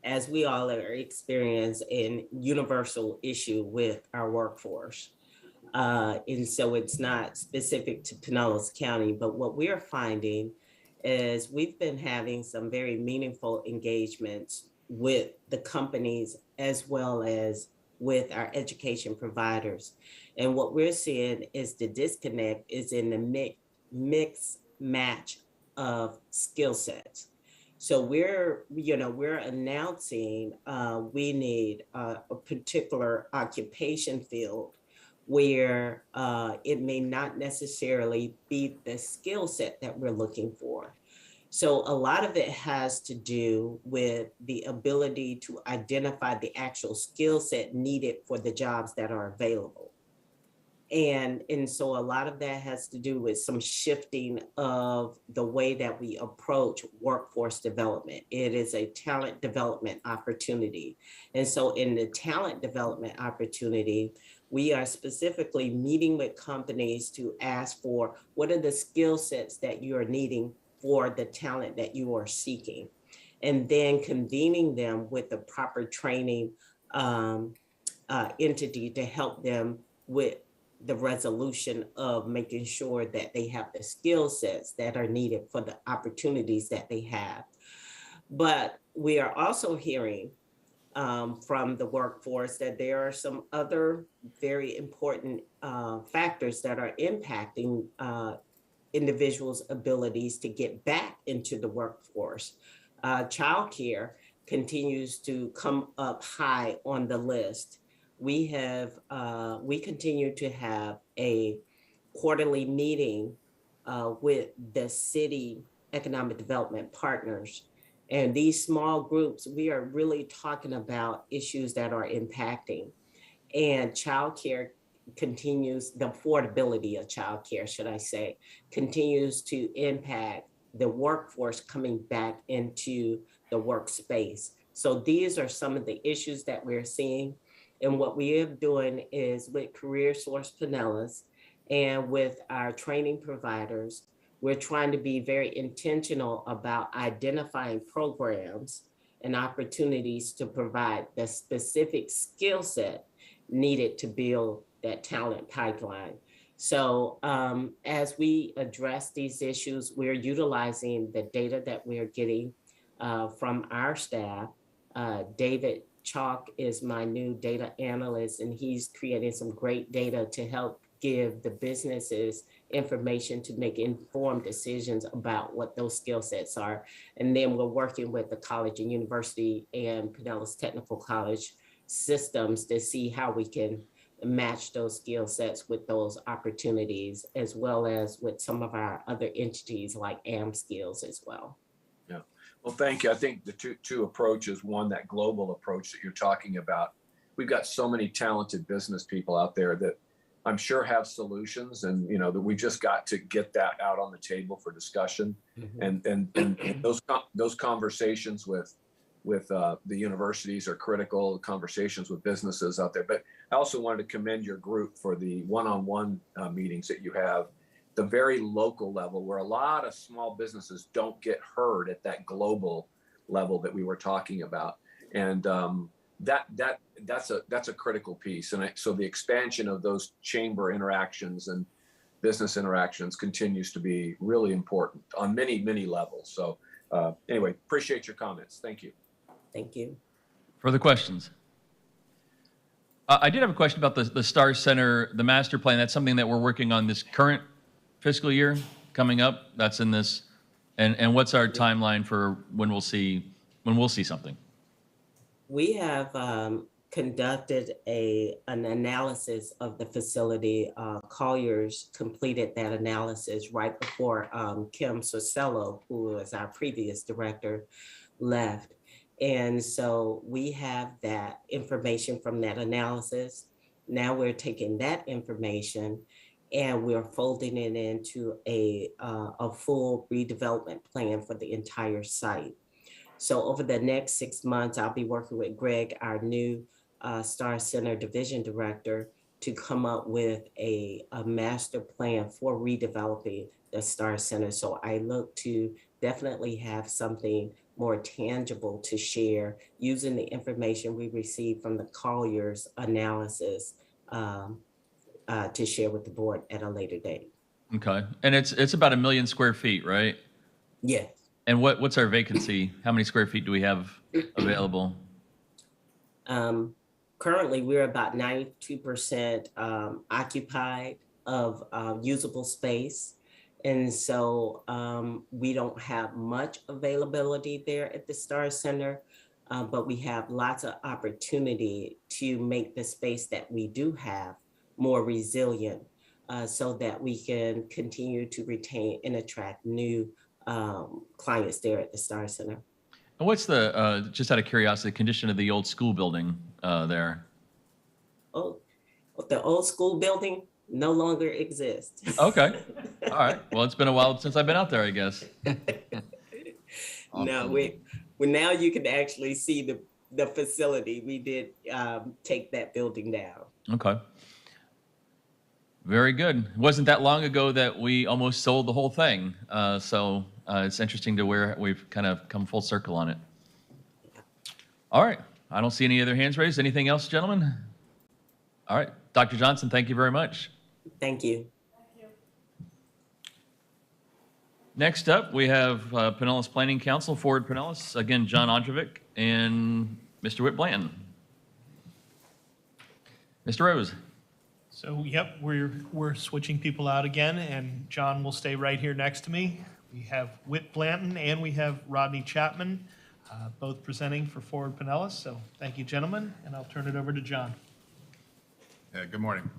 As we all are experiencing a universal issue with our workforce. And so it's not specific to Pinellas County, but what we're finding is we've been having some very meaningful engagements with the companies as well as with our education providers. And what we're seeing is the disconnect is in the mix match of skill sets. So we're announcing we need a particular occupation field where it may not necessarily be the skill set that we're looking for. So a lot of it has to do with the ability to identify the actual skill set needed for the jobs that are available. And so a lot of that has to do with some shifting of the way that we approach workforce development. It is a talent development opportunity. And so in the talent development opportunity, we are specifically meeting with companies to ask for what are the skill sets that you are needing for the talent that you are seeking, and then convening them with the proper training entity to help them with the resolution of making sure that they have the skill sets that are needed for the opportunities that they have. But we are also hearing from the workforce that there are some other very important factors that are impacting individuals' abilities to get back into the workforce. Childcare continues to come up high on the list. We continue to have a quarterly meeting with the city economic development partners. And these small groups, we are really talking about issues that are impacting. And childcare continues, the affordability of childcare, should I say, continues to impact the workforce coming back into the workspace. So these are some of the issues that we're seeing. And what we are doing is with Career Source Pinellas and with our training providers, we're trying to be very intentional about identifying programs and opportunities to provide the specific skill set needed to build that talent pipeline. So as we address these issues, we're utilizing the data that we're getting from our staff. David Chalk is my new data analyst, and he's creating some great data to help give the businesses information to make informed decisions about what those skill sets are. And then we're working with the college and university and Pinellas Technical College systems to see how we can match those skill sets with those opportunities, as well as with some of our other entities like AmSkills as well. Yeah. Well, thank you. I think the two approaches, one, that global approach that you're talking about, we've got so many talented business people out there that I'm sure have solutions, and that we just got to get that out on the table for discussion. And those conversations with the universities are critical, conversations with businesses out there. But I also wanted to commend your group for the one-on-one meetings that you have, the very local level, where a lot of small businesses don't get heard at that global level that we were talking about. And that's a critical piece. And so the expansion of those chamber interactions and business interactions continues to be really important on many, many levels. So anyway, appreciate your comments. Thank you. Thank you. Further questions? I did have a question about the STAR Center, the master plan. That's something that we're working on this current fiscal year coming up. That's in this, and what's our timeline for when we'll see something? We have conducted an analysis of the facility. Colliers completed that analysis right before Kim Sorcello, who was our previous director, left. And so we have that information from that analysis. Now we're taking that information and we're folding it into a full redevelopment plan for the entire site. So over the next 6 months, I'll be working with Greg, our new STAR Center Division Director, to come up with a master plan for redeveloping the STAR Center. So I look to definitely have something more tangible to share using the information we received from the Colliers analysis to share with the board at a later date. Okay, and it's about 1 million square feet, right? Yes. And what's our vacancy? How many square feet do we have available? Currently, we're about 92% occupied of usable space. And so we don't have much availability there at the STAR Center, but we have lots of opportunity to make the space that we do have more resilient, so that we can continue to retain and attract new clients there at the Star Center. And what's the, just out of curiosity, condition of the old school building there? Oh, the old school building no longer exists. Okay. All right. Well, it's been a while since I've been out there, I guess. No, we now you can actually see the facility. We did take that building down. Okay. Very good. It wasn't that long ago that we almost sold the whole thing. So it's interesting to where we've kind of come full circle on it. All right. I don't see any other hands raised. Anything else, gentlemen? All right. Dr. Johnson, thank you very much. Thank you. Next up, we have Pinellas Planning Council, Forward Pinellas. Again, John Ondrovic and Mr. Whit Blanton. Mr. Rose. So, yep, we're switching people out again, and John will stay right here next to me. We have Whit Blanton and we have Rodney Chapman, both presenting for Forward Pinellas. So thank you, gentlemen, and I'll turn it over to John. Yeah, good morning.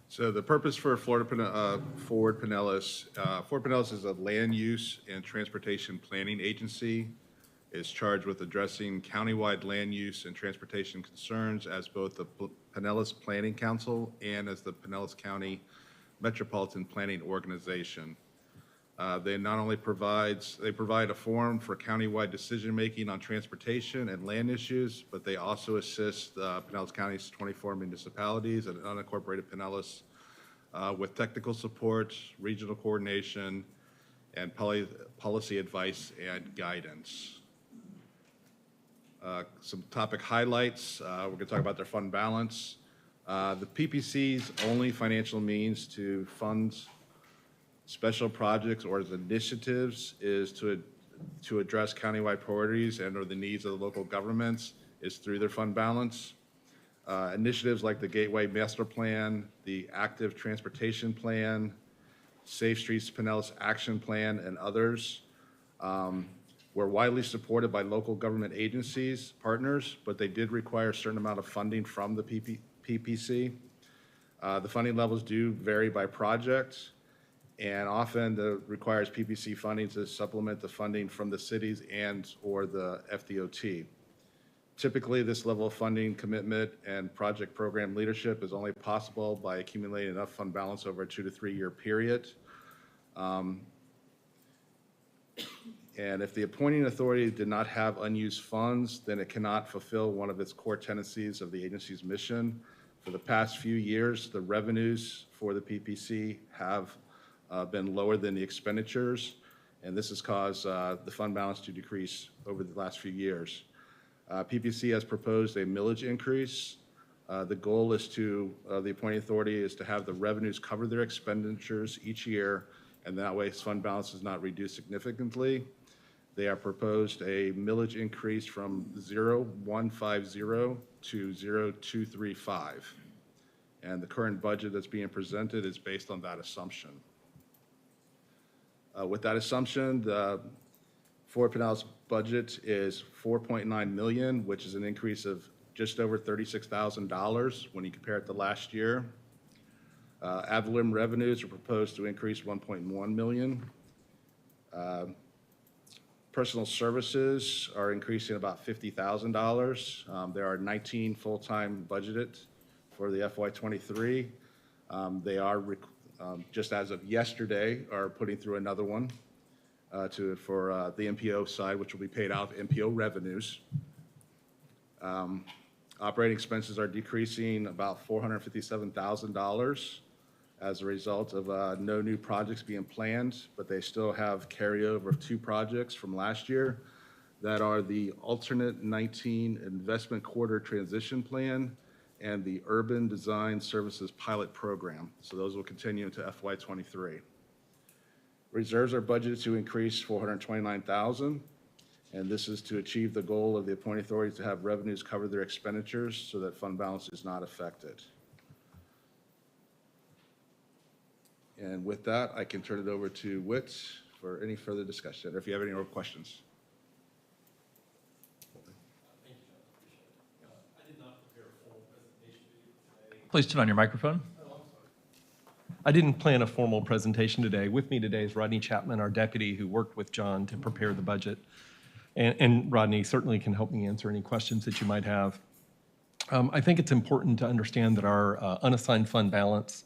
So the purpose for Forward Pinellas, Forward Pinellas is a land use and transportation planning agency. Is charged with addressing countywide land use and transportation concerns as both the Pinellas Planning Council and as the Pinellas County Metropolitan Planning Organization. They not only provide a forum for countywide decision-making on transportation and land issues, but they also assist Pinellas County's 24 municipalities and unincorporated Pinellas with technical support, regional coordination, and policy advice and guidance. Some topic highlights. We're going to talk about their fund balance. The PPC's only financial means to fund special projects or as initiatives is to address countywide priorities and or the needs of the local governments is through their fund balance. Initiatives like the Gateway Master Plan, the Active Transportation Plan, Safe Streets Pinellas Action Plan, and others were widely supported by local government agencies, partners, but they did require a certain amount of funding from the PPC. The funding levels do vary by project, and often it requires PPC funding to supplement the funding from the cities and or the FDOT. Typically, this level of funding commitment and project program leadership is only possible by accumulating enough fund balance over a 2 to 3 year period. And if the appointing authority did not have unused funds, then it cannot fulfill one of its core tendencies of the agency's mission. For the past few years, the revenues for the PPC have been lower than the expenditures, and this has caused the fund balance to decrease over the last few years. PPC has proposed a millage increase. The goal is to, the appointing authority is to have the revenues cover their expenditures each year, and that way its fund balance is not reduced significantly. They have proposed a millage increase from 0.150 to 0.235. And the current budget that's being presented is based on that assumption. With that assumption, the Forward Pinellas budget is $4.9 million, which is an increase of just over $36,000 when you compare it to last year. Ad valorem revenues are proposed to increase $1.1 million. Personal services are increasing about $50,000. There are 19 full-time budgeted for the FY23. They are, just as of yesterday, are putting through another one for the MPO side, which will be paid out of MPO revenues. Operating expenses are decreasing about $457,000 as a result of no new projects being planned, but they still have carryover of 2 projects from last year that are the alternate 19 investment quarter transition plan and the urban design services pilot program. So those will continue into FY23. Reserves are budgeted to increase $429,000, and this is to achieve the goal of the appointing authorities to have revenues cover their expenditures so that fund balance is not affected. And with that, I can turn it over to Whit for any further discussion, or if you have any more questions. I did not prepare a full presentation video today. Please turn on your microphone. I didn't plan a formal presentation today. With me today is Rodney Chapman, our deputy, who worked with John to prepare the budget. And Rodney certainly can help me answer any questions that you might have. I think it's important to understand that our unassigned fund balance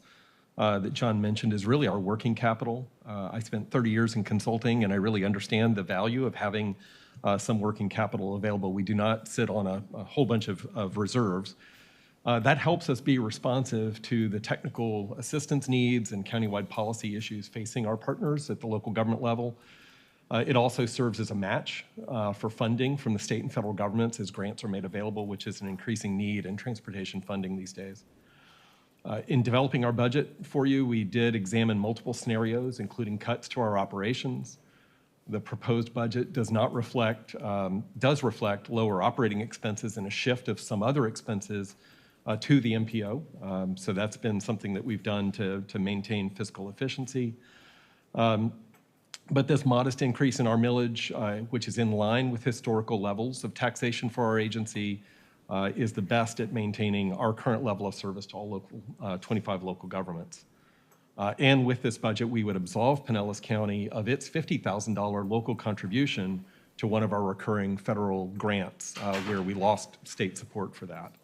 that John mentioned is really our working capital. I spent 30 years in consulting, and I really understand the value of having some working capital available. We do not sit on a whole bunch of reserves. That helps us be responsive to the technical assistance needs and countywide policy issues facing our partners at the local government level. It also serves as a match for funding from the state and federal governments as grants are made available, which is an increasing need in transportation funding these days. In developing our budget for you, we did examine multiple scenarios, including cuts to our operations. The proposed budget does reflect lower operating expenses and a shift of some other expenses to the MPO. So that's been something that we've done to maintain fiscal efficiency. But this modest increase in our millage, which is in line with historical levels of taxation for our agency, is the best at maintaining our current level of service to all 25 local governments. And with this budget, we would absolve Pinellas County of its $50,000 local contribution to one of our recurring federal grants, where we lost state support for that.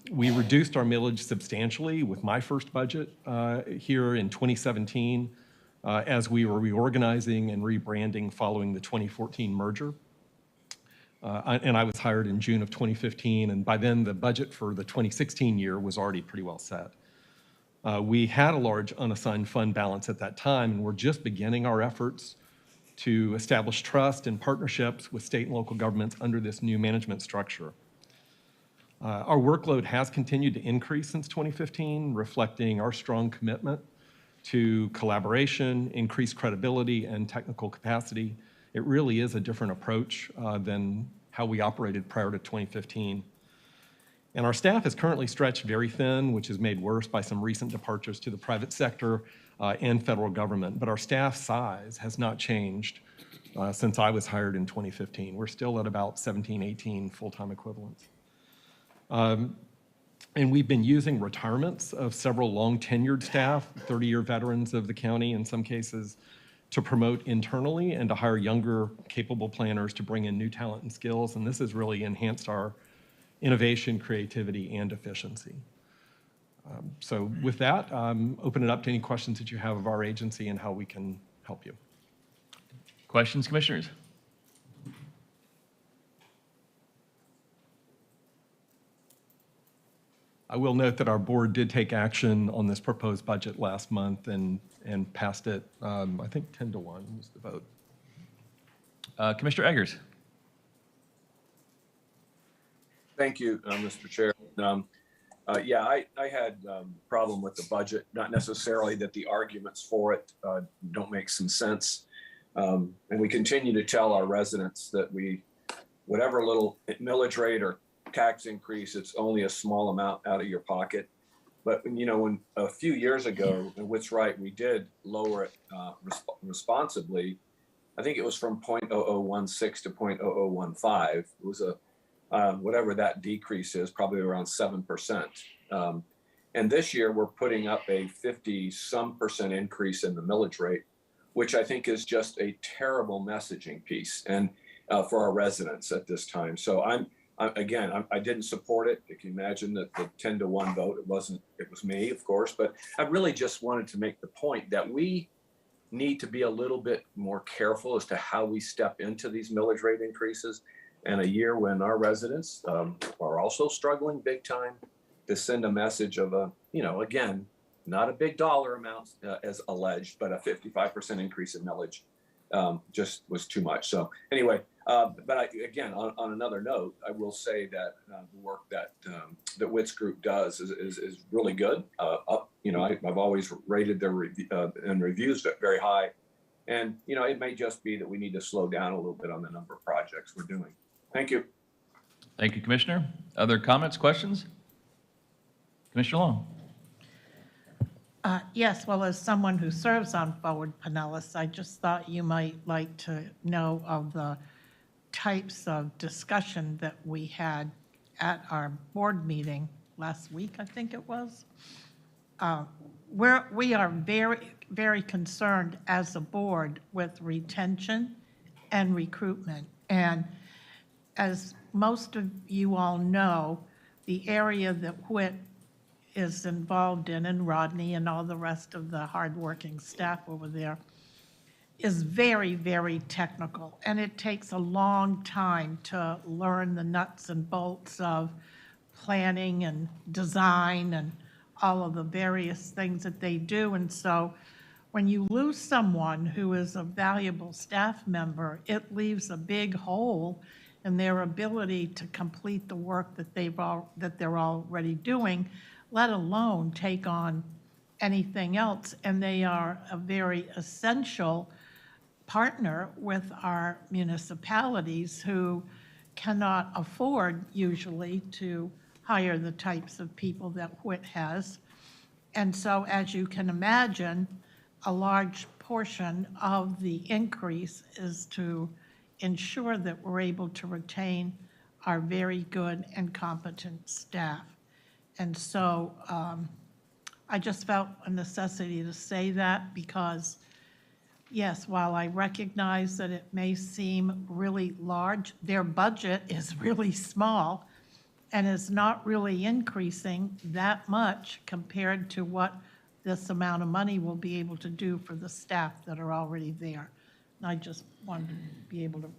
We reduced our millage substantially with my first budget here in 2017 as we were reorganizing and rebranding following the 2014 merger. And I was hired in June of 2015, and by then the budget for the 2016 year was already pretty well set. We had a large unassigned fund balance at that time, and we're just beginning our efforts to establish trust and partnerships with state and local governments under this new management structure. Our workload has continued to increase since 2015, reflecting our strong commitment to collaboration, increased credibility, and technical capacity. It really is a different approach than how we operated prior to 2015. And our staff is currently stretched very thin, which is made worse by some recent departures to the private sector and federal government. But our staff size has not changed since I was hired in 2015. We're still at about 17, 18 full-time equivalents. And we've been using retirements of several long-tenured staff, 30-year veterans of the county in some cases, to promote internally and to hire younger, capable planners to bring in new talent and skills. And this has really enhanced our innovation, creativity, and efficiency. So with that, open it up to any questions that you have of our agency and how we can help you. Questions, commissioners? I will note that our board did take action on this proposed budget last month and passed it, I think 10-1 was the vote. Commissioner Eggers. Thank you, Mr. Chair. Yeah, I had a problem with the budget, not necessarily that the arguments for it don't make some sense. And we continue to tell our residents that whatever little millage rate or tax increase, it's only a small amount out of your pocket. But when a few years ago, and Witt's right, we did lower it responsibly. I think it was from 0.0016 to 0.0015. It was whatever that decrease is, probably around 7%. And this year we're putting up a 50-some% increase in the millage rate, which I think is just a terrible messaging piece and for our residents at this time. So I didn't support it. You can imagine that the 10-1 vote, it was me, of course, but I really just wanted to make the point that we need to be a little bit more careful as to how we step into these millage rate increases. And a year when our residents are also struggling big time, to send a message of again, not a big dollar amount as alleged, but a 55% increase in millage just was too much. So anyway, but again, on another note, I will say that the work that Witt's group does is really good. I've always rated their reviews very high. And, it may just be that we need to slow down a little bit on the number of projects we're doing. Thank you. Thank you, Commissioner. Other comments, questions? Commissioner Long. Yes, well, as someone who serves on Forward Pinellas, I just thought you might like to know of the types of discussion that we had at our board meeting last week, I think it was. We are very, very concerned as a board with retention and recruitment. And as most of you all know, the area that Whit is involved in, and Rodney and all the rest of the hardworking staff over there, is very, very technical. And it takes a long time to learn the nuts and bolts of planning and design and all of the various things that they do. And so when you lose someone who is a valuable staff member, it leaves a big hole in their ability to complete the work that they're already doing, let alone take on anything else. And they are a very essential partner with our municipalities who cannot afford usually to hire the types of people that Whit has. And so, as you can imagine, a large portion of the increase is to ensure that we're able to retain our very good and competent staff. And so I just felt a necessity to say that because, yes, while I recognize that it may seem really large, their budget is really small and is not really increasing that much compared to what this amount of money will be able to do for the staff that are already there. And I just wanted to be able to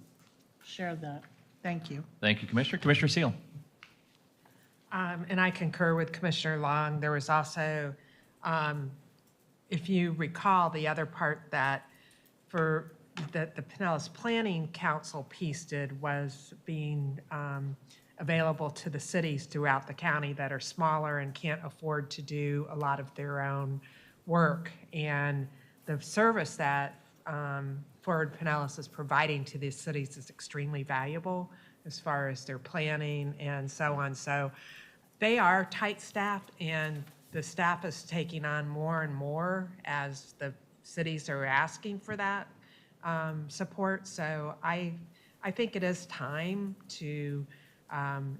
share that. Thank you. Thank you, Commissioner. Commissioner Seal. And I concur with Commissioner Long. There was also, if you recall, the other part that the Pinellas Planning Council piece did was being available to the cities throughout the county that are smaller and can't afford to do a lot of their own work. And the service that Forward Pinellas is providing to these cities is extremely valuable as far as their planning and so on. So they are tight-staffed, and the staff is taking on more and more as the cities are asking for that support. So I think it is time to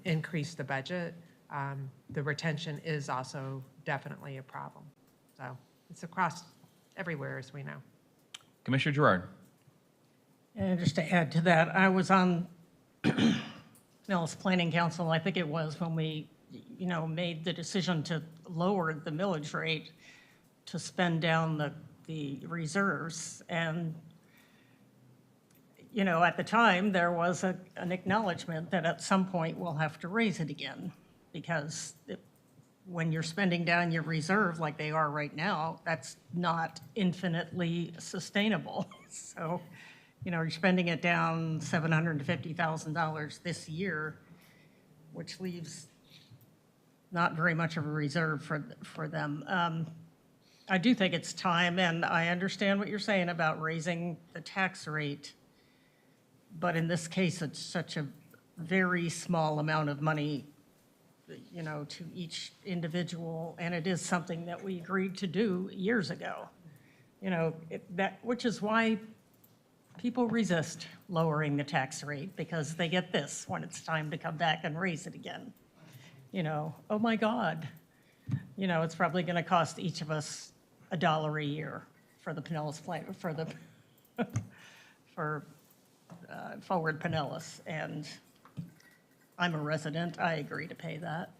increase the budget. The retention is also definitely a problem. So it's across everywhere, as we know. Commissioner Gerard. And just to add to that, I was on Pinellas Planning Council, I think it was, when we, made the decision to lower the millage rate to spend down the reserves. And, at the time, there was an acknowledgement that at some point we'll have to raise it again, because when you're spending down your reserve like they are right now, that's not infinitely sustainable. So, you're spending it down $750,000 this year, which leaves not very much of a reserve for them. I do think it's time, and I understand what you're saying about raising the tax rate, but in this case, it's such a very small amount of money, to each individual, and it is something that we agreed to do years ago. Which is why people resist lowering the tax rate, because they get this when it's time to come back and raise it again. Oh my God, it's probably going to cost each of us $1 a year for the Pinellas plan, for Forward Pinellas, and I'm a resident. I agree to pay that.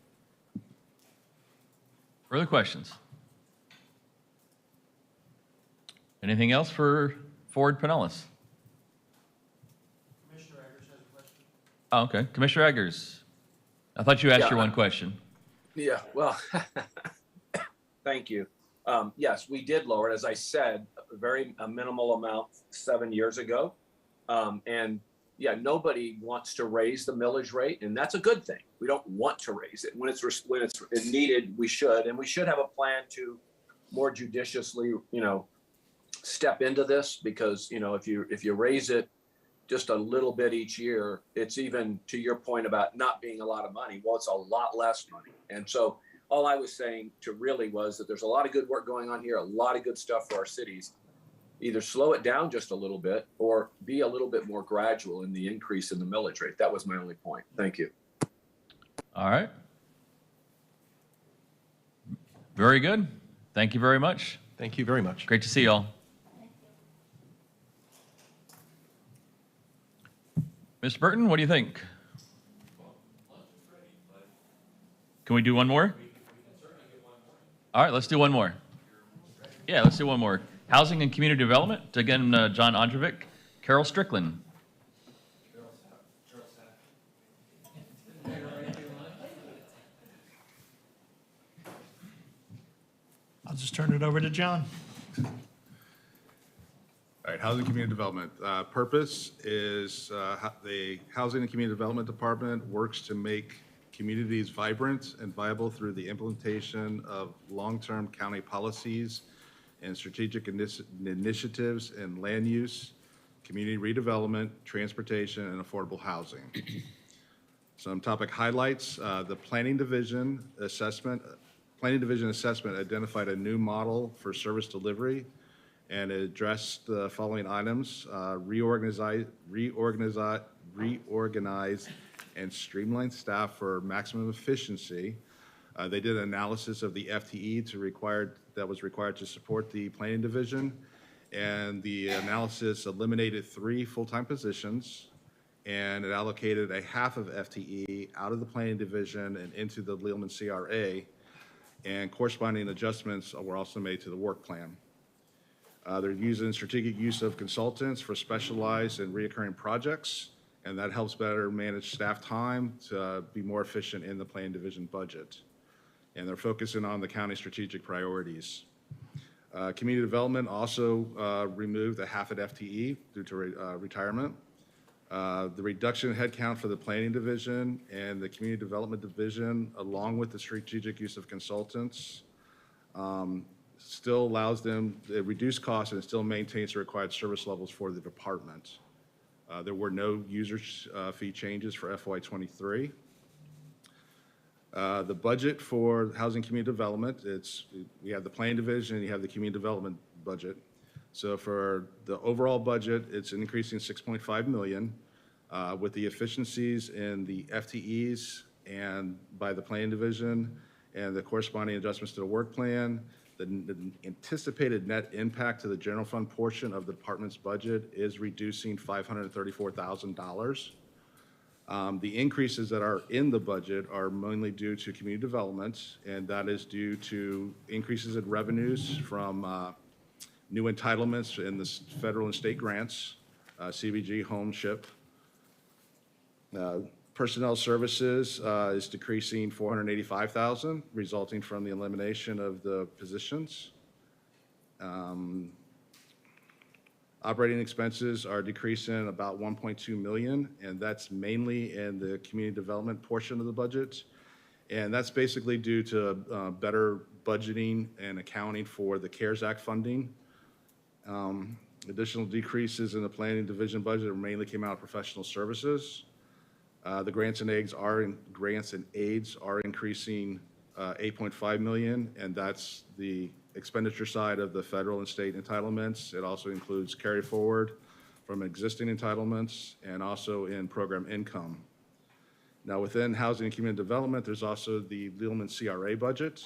Further questions? Anything else for Forward Pinellas? Commissioner Eggers has a question. Oh, okay. Commissioner Eggers. I thought you asked your one question. Yeah, well, thank you. Yes, we did lower it, as I said, a minimal amount 7 years ago. And yeah, nobody wants to raise the millage rate, and that's a good thing. We don't want to raise it. When it's needed, we should, and we should have a plan to more judiciously, step into this, because, if you raise it just a little bit each year, it's even, to your point about not being a lot of money, well, it's a lot less money. And so all I was saying was that there's a lot of good work going on here, a lot of good stuff for our cities. Either slow it down just a little bit or be a little bit more gradual in the increase in the millage rate. That was my only point. Thank you. All right. Very good. Thank you very much. Thank you very much. Great to see you all. Ms. Burton, what do you think? Can we do one more? All right, let's do one more. Yeah, let's do one more. Housing and Community Development, again, John Ondrovic, Carol Strickland. I'll just turn it over to John. All right, Housing Community Development. Purpose is the Housing and Community Development Department works to make communities vibrant and viable through the implementation of long-term county policies and strategic initiatives in land use, community redevelopment, transportation, and affordable housing. Some topic highlights, the Planning Division assessment identified a new model for service delivery and it addressed the following items: reorganize and streamline staff for maximum efficiency. They did an analysis of the FTE that was required to support the Planning Division, and the analysis eliminated 3 full-time positions, and it allocated a half of FTE out of the Planning Division and into the Leelman CRA, and corresponding adjustments were also made to the work plan. They're using strategic use of consultants for specialized and reoccurring projects, and that helps better manage staff time to be more efficient in the Planning Division budget. And they're focusing on the county strategic priorities. Community Development also removed a half at FTE due to retirement. The reduction in headcount for the Planning Division and the Community Development Division, along with the strategic use of consultants, still allows them to reduce costs and still maintains the required service levels for the department. There were no user fee changes for FY23. The budget for Housing Community Development, we have the Planning Division and you have the Community Development budget. So for the overall budget, it's increasing $6.5 million with the efficiencies in the FTEs and by the Planning Division and the corresponding adjustments to the work plan. The anticipated net impact to the general fund portion of the department's budget is reducing $534,000. The increases that are in the budget are mainly due to community development, and that is due to increases in revenues from new entitlements in the federal and state grants, CBG, home, SHIP. Personnel services is decreasing $485,000, resulting from the elimination of the positions. Operating expenses are decreasing about $1.2 million, and that's mainly in the community development portion of the budget. And that's basically due to better budgeting and accounting for the CARES Act funding. Additional decreases in the Planning Division budget mainly came out of professional services. The grants and aids are increasing $8.5 million, and that's the expenditure side of the federal and state entitlements. It also includes carry forward from existing entitlements and also in program income. Now within Housing and Community Development, there's also the Leelman CRA budget.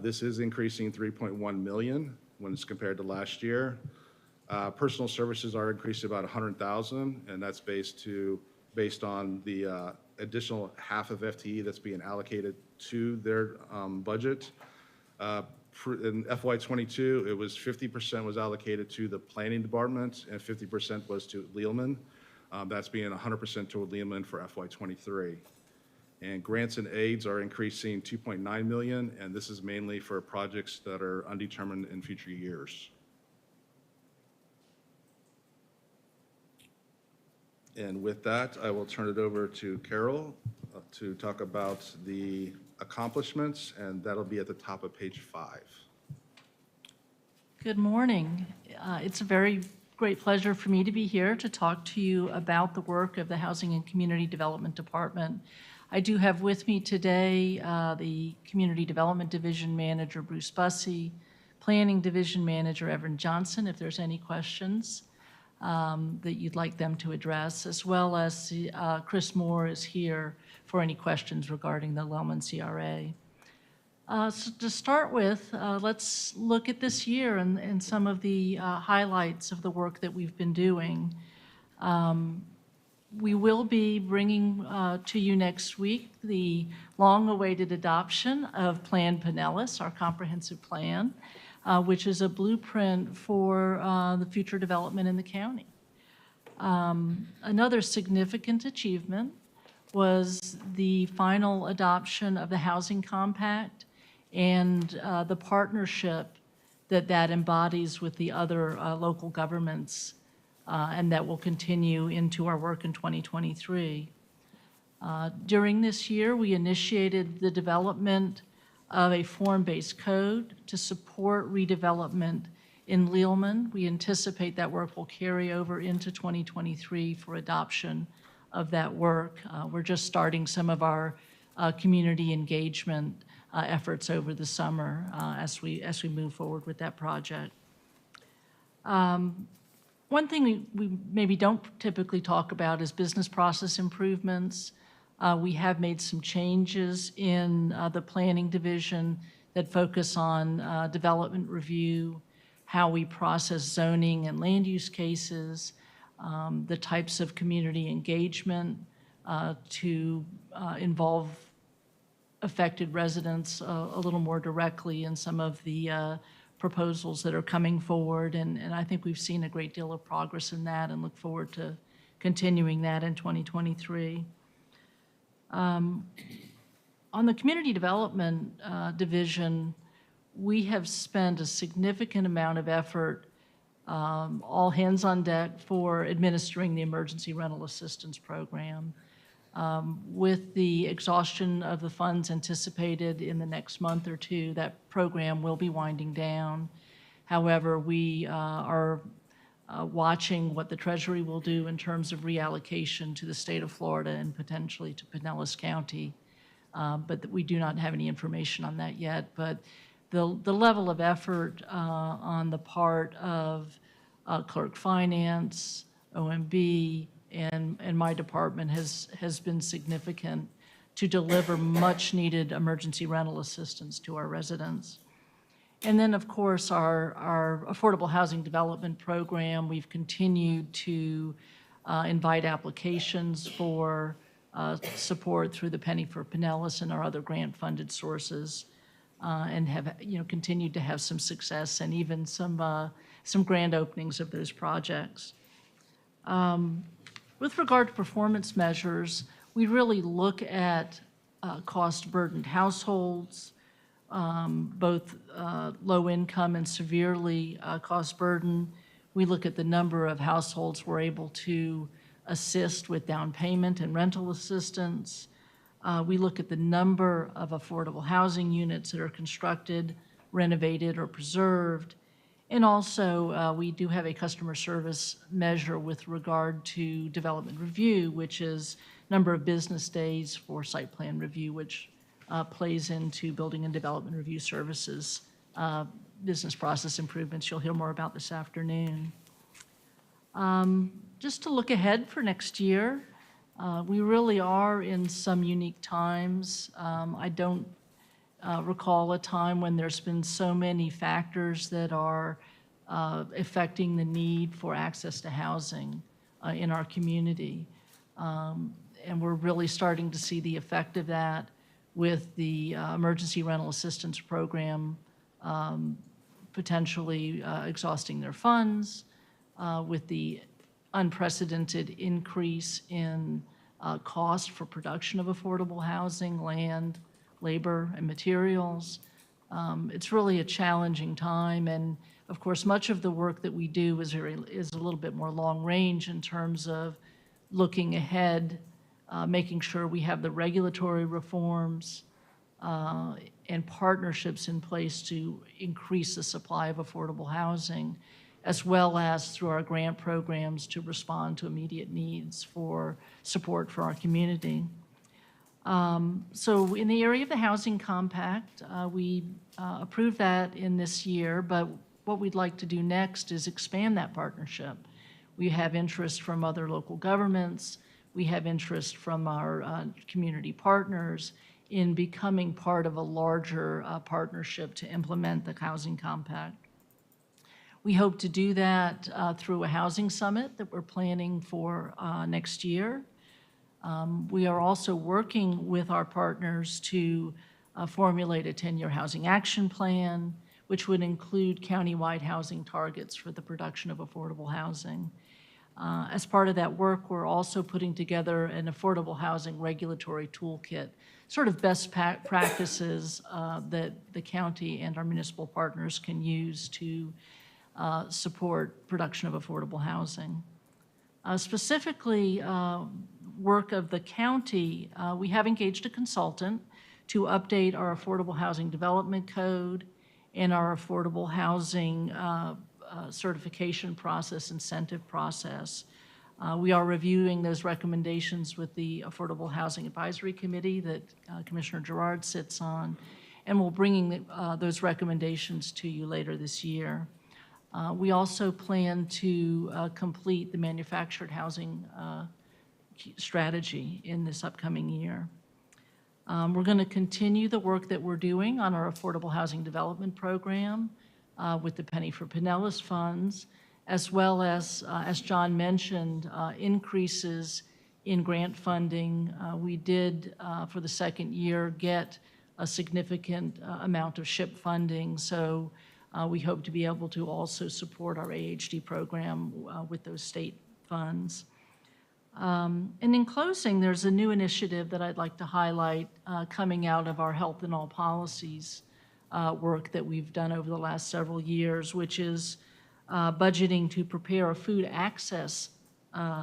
This is increasing $3.1 million when it's compared to last year. Personal services are increasing about $100,000, and that's based on the additional half of FTE that's being allocated to their budget. In FY22, it was 50% was allocated to the Planning Department and 50% was to Leelman. That's being 100% to Leelman for FY23. And grants and aids are increasing $2.9 million, and this is mainly for projects that are undetermined in future years. And with that, I will turn it over to Carol to talk about the accomplishments, and that'll be at the top of page 5. Good morning. It's a very great pleasure for me to be here to talk to you about the work of the Housing and Community Development Department. I do have with me today the Community Development Division Manager, Bruce Bussey, Planning Division Manager, Evan Johnson, if there's any questions that you'd like them to address, as well as Chris Moore is here for any questions regarding the Leelman CRA. So to start with, let's look at this year and some of the highlights of the work that we've been doing. We will be bringing to you next week the long-awaited adoption of Plan Pinellas, our comprehensive plan, which is a blueprint for the future development in the county. Another significant achievement was the final adoption of the Housing Compact and the partnership that embodies with the other local governments, and that will continue into our work in 2023. During this year, we initiated the development of a form-based code to support redevelopment in Leelman. We anticipate that work will carry over into 2023 for adoption of that work. We're just starting some of our community engagement efforts over the summer as we move forward with that project. One thing we maybe don't typically talk about is business process improvements. We have made some changes in the planning division that focus on development review, how we process zoning and land use cases, the types of community engagement to involve affected residents a little more directly in some of the proposals that are coming forward. And I think we've seen a great deal of progress in that and look forward to continuing that in 2023. On the community development division, we have spent a significant amount of effort, all hands on deck, for administering the emergency rental assistance program. With the exhaustion of the funds anticipated in the next month or two, that program will be winding down. However, we are watching what the Treasury will do in terms of reallocation to the state of Florida and potentially to Pinellas County. But we do not have any information on that yet. But the level of effort on the part of Clerk Finance, OMB, and my department has been significant to deliver much-needed emergency rental assistance to our residents. And then, of course, our affordable housing development program, we've continued to invite applications for support through the Penny for Pinellas and our other grant-funded sources, and have continued to have some success and even some grand openings of those projects. With regard to performance measures, we really look at cost-burdened households, both low-income and severely cost-burdened. We look at the number of households we're able to assist with down payment and rental assistance. We look at the number of affordable housing units that are constructed, renovated, or preserved. And also, we do have a customer service measure with regard to development review, which is number of business days for site plan review, which plays into building and development review services, business process improvements you'll hear more about this afternoon. Just to look ahead for next year, we really are in some unique times. I don't recall a time when there's been so many factors that are affecting the need for access to housing in our community. And we're really starting to see the effect of that with the emergency rental assistance program potentially exhausting their funds, with the unprecedented increase in cost for production of affordable housing, land, labor, and materials. It's really a challenging time, and of course, much of the work that we do is a little bit more long range in terms of looking ahead, making sure we have the regulatory reforms and partnerships in place to increase the supply of affordable housing, as well as through our grant programs to respond to immediate needs for support for our community. So in the area of the Housing Compact, we approved that in this year, but what we'd like to do next is expand that partnership. We have interest from other local governments, we have interest from our community partners, in becoming part of a larger partnership to implement the Housing Compact. We hope to do that through a housing summit that we're planning for next year. We are also working with our partners to formulate a 10-year housing action plan, which would include countywide housing targets for the production of affordable housing. As part of that work, we're also putting together an affordable housing regulatory toolkit, sort of best practices that the county and our municipal partners can use to support production of affordable housing. Specifically, work of the county, we have engaged a consultant to update our Affordable Housing Development Code and our affordable housing certification process, incentive process. We are reviewing those recommendations with the Affordable Housing Advisory Committee that Commissioner Gerard sits on, and we'll bring those recommendations to you later this year. We also plan to complete the manufactured housing strategy in this upcoming year. We're going to continue the work that we're doing on our Affordable Housing Development Program with the Penny for Pinellas funds, as well as John mentioned, increases in grant funding. We did, for the second year, get a significant amount of SHIP funding, so we hope to be able to also support our AHD program with those state funds. And in closing, there's a new initiative that I'd like to highlight coming out of our Health in All Policies work that we've done over the last several years, which is budgeting to prepare a food access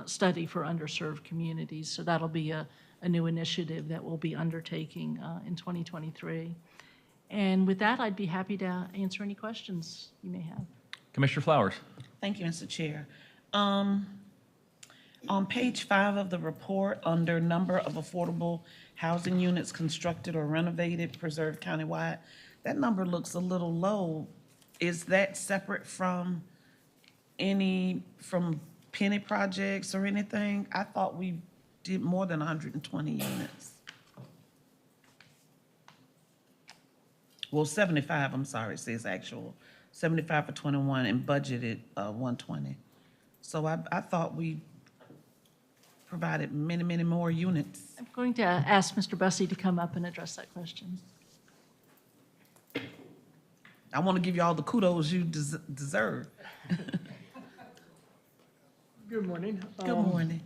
study for underserved communities. So that'll be a new initiative that we'll be undertaking in 2023. And with that, I'd be happy to answer any questions you may have. Commissioner Flowers. Thank you, Mr. Chair. On page 5 of the report, under number of affordable housing units constructed or renovated, preserved countywide, that number looks a little low. Is that separate from Penny projects or anything? I thought we did more than 120 units. Well, 75, I'm sorry, it says actual. 75 for 21 and budgeted 120. So I thought we provided many, many more units. I'm going to ask Mr. Bussey to come up and address that question. I want to give you all the kudos you deserve. Good morning. Good morning.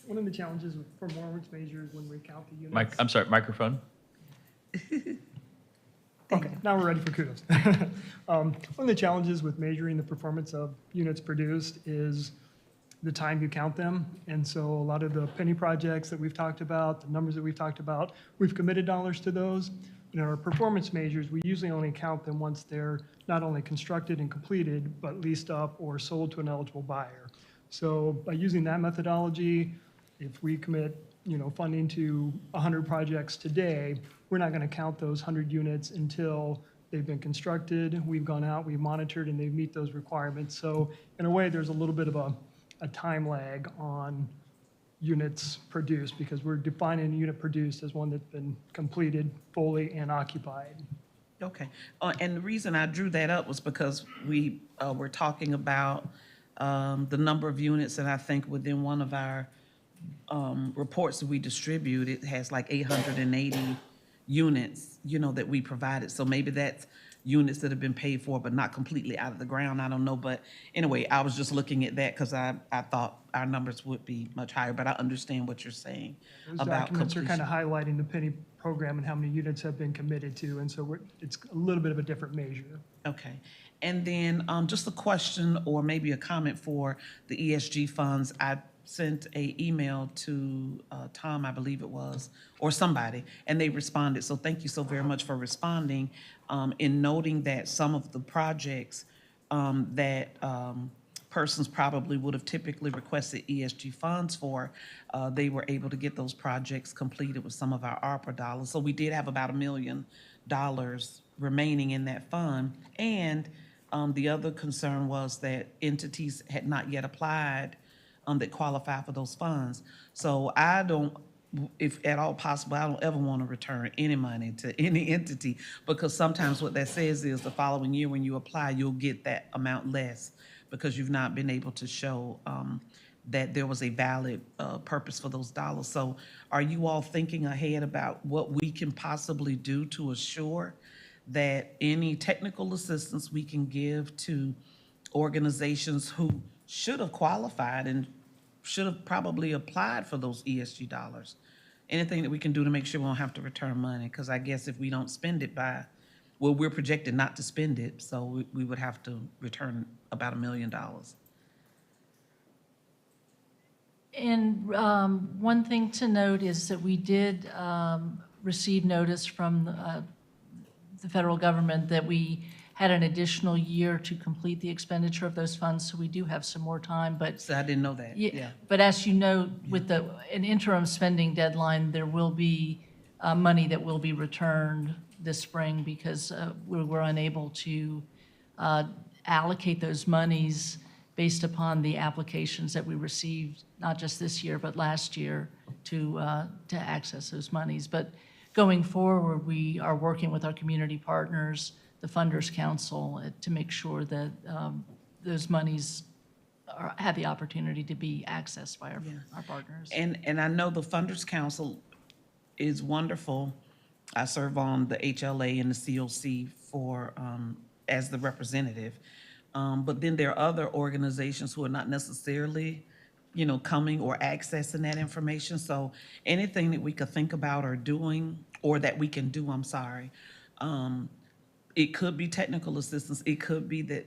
One of the challenges with performance measures when we count the units. I'm sorry, microphone. Okay, now we're ready for kudos. One of the challenges with measuring the performance of units produced is the time you count them. And so a lot of the Penny projects that we've talked about, the numbers that we've talked about, we've committed dollars to those. In our performance measures, we usually only count them once they're not only constructed and completed, but leased up or sold to an eligible buyer. So by using that methodology, if we commit funding to 100 projects today, we're not going to count those 100 units until they've been constructed, we've gone out, we've monitored, and they meet those requirements. So in a way, there's a little bit of a time lag on units produced because we're defining a unit produced as one that's been completed fully and occupied. Okay. And the reason I drew that up was because we were talking about the number of units, and I think within one of our reports that we distribute, it has like 880 units, that we provided. So maybe that's units that have been paid for but not completely out of the ground. I don't know. But anyway, I was just looking at that because I thought our numbers would be much higher. But I understand what you're saying Those about documents completion. are kind of highlighting the Penny program and how many units have been committed to. And so it's a little bit of a different measure. Okay. And then just a question or maybe a comment for the ESG funds. I sent an email to Tom, I believe it was, or somebody, and they responded. So thank you so very much for responding in noting that some of the projects that persons probably would have typically requested ESG funds for, they were able to get those projects completed with some of our ARPA dollars. So we did have about $1 million remaining in that fund. And the other concern was that entities had not yet applied that qualify for those funds. So I don't if at all possible, I don't ever want to return any money to any entity, because sometimes what that says is the following year when you apply, you'll get that amount less because you've not been able to show that there was a valid purpose for those dollars. So are you all thinking ahead about what we can possibly do to assure that any technical assistance we can give to organizations who should have qualified and should have probably applied for those ESG dollars? Anything that we can do to make sure we don't have to return money? Because I guess if we don't spend it well, we're projected not to spend it, so we would have to return about $1 million. And one thing to note is that we did receive notice from the federal government that we had an additional year to complete the expenditure of those funds, so we do have some more time, but. So I didn't know that, yeah. But as you know, with an interim spending deadline, there will be money that will be returned this spring because we were unable to allocate those monies based upon the applications that we received, not just this year, but last year, to access those monies. But going forward, we are working with our community partners, the Funders Council, to make sure that those monies have the opportunity to be accessed by our partners. And I know the Funders Council is wonderful. I serve on the HLA and the COC for, as the representative. But then there are other organizations who are not necessarily, coming or accessing that information. So anything that we could think about or doing, or that we can do, it could be technical assistance. It could be that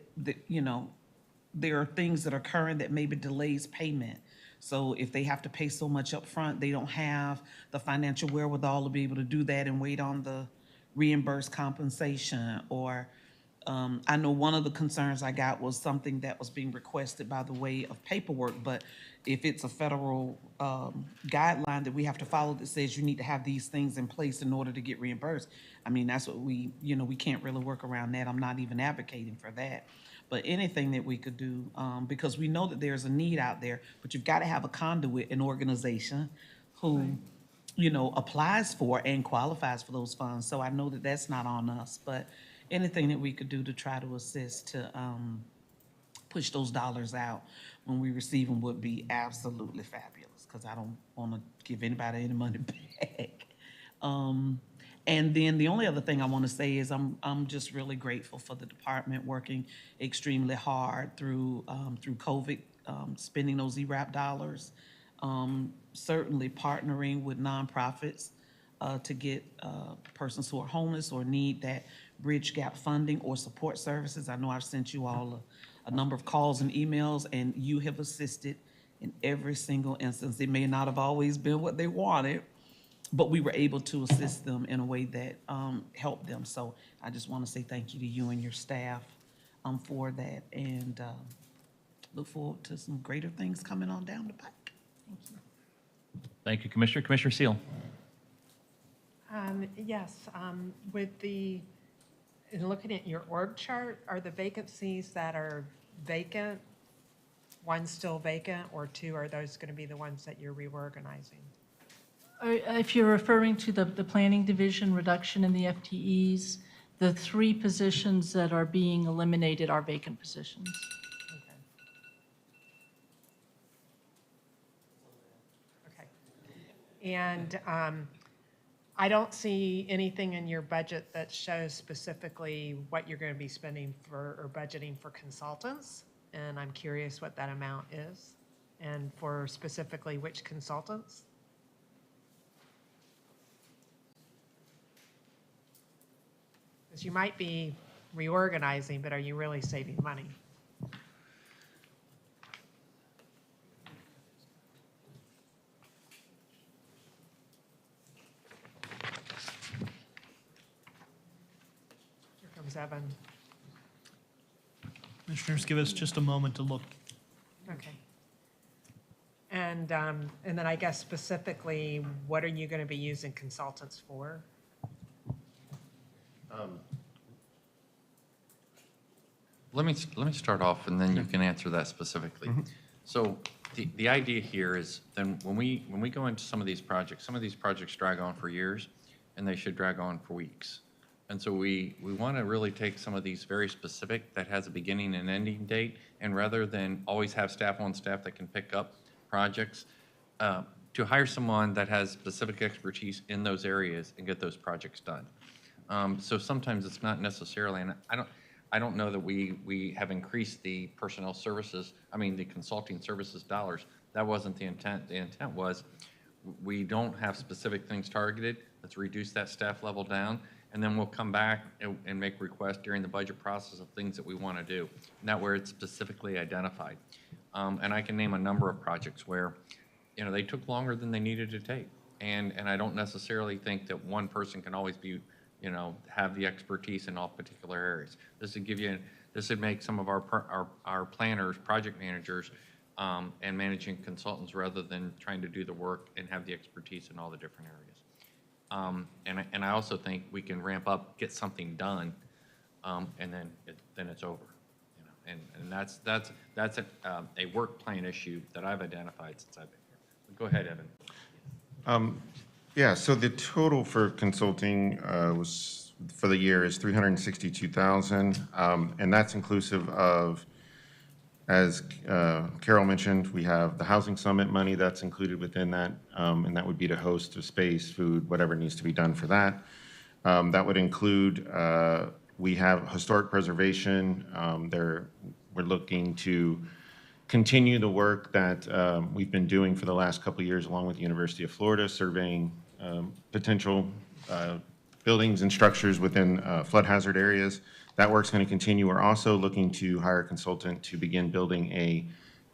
there are things that are occurring that maybe delays payment. So if they have to pay so much up front, they don't have the financial wherewithal to be able to do that and wait on the reimbursed compensation. Or I know one of the concerns I got was something that was being requested by the way of paperwork, but if it's a federal guideline that we have to follow that says you need to have these things in place in order to get reimbursed, that's what we can't really work around that. I'm not even advocating for that. But anything that we could do, because we know that there's a need out there, but you've got to have a conduit, an organization who, applies for and qualifies for those funds. So I know that that's not on us, but anything that we could do to try to assist to push those dollars out when we receive them would be absolutely fabulous, because I don't want to give anybody any money back. And then the only other thing I want to say is I'm just really grateful for the department working extremely hard through COVID, spending those ERAP dollars, certainly partnering with nonprofits to get persons who are homeless or need that bridge gap funding or support services. I know I've sent you all a number of calls and emails, and you have assisted in every single instance. It may not have always been what they wanted, but we were able to assist them in a way that helped them. So I just want to say thank you to you and your staff for that, and look forward to some greater things coming on down the pike. Thank you. Thank you, Commissioner. Commissioner Seal. Yes, in looking at your org chart, are the vacancies that are vacant, one still vacant, or two, are those going to be the ones that you're reorganizing? If you're referring to the planning division reduction in the FTEs, the 3 positions that are being eliminated are vacant positions. Okay. And I don't see anything in your budget that shows specifically what you're going to be spending for or budgeting for consultants, and I'm curious what that amount is, and for specifically which consultants. Because you might be reorganizing, but are you really saving money? Here comes Evan. Commissioners, give us just a moment to look. Okay. And then I guess specifically, what are you going to be using consultants for? Let me start off, and then you can answer that specifically. So The idea here is then when we go into some of these projects drag on for years, and they should drag on for weeks. And so we want to really take some of these very specific that has a beginning and ending date, and rather than always have staff on staff that can pick up projects, to hire someone that has specific expertise in those areas and get those projects done. So sometimes it's not necessarily, and I don't know that we have increased the personnel services, the consulting services dollars. That wasn't the intent. The intent was we don't have specific things targeted. Let's reduce that staff level down, and then we'll come back and make requests during the budget process of things that we want to do, not where it's specifically identified. And I can name a number of projects where, they took longer than they needed to take. And I don't necessarily think that one person can always be, have the expertise in all particular areas. This would make some of our planners, project managers, and managing consultants rather than trying to do the work and have the expertise in all the different areas. And I also think we can ramp up, get something done, and then it's over. And that's a work plan issue that I've identified since I've been here. Go ahead, Evan. Yeah, so the total for consulting was, for the year, is $362,000, and that's inclusive of, as Carol mentioned, we have the Housing Summit money that's included within that, and that would be to host a space, food, whatever needs to be done for that. That would include, we have historic preservation. We're looking to continue the work that we've been doing for the last couple of years along with the University of Florida, surveying potential buildings and structures within flood hazard areas. That work's going to continue. We're also looking to hire a consultant to begin building a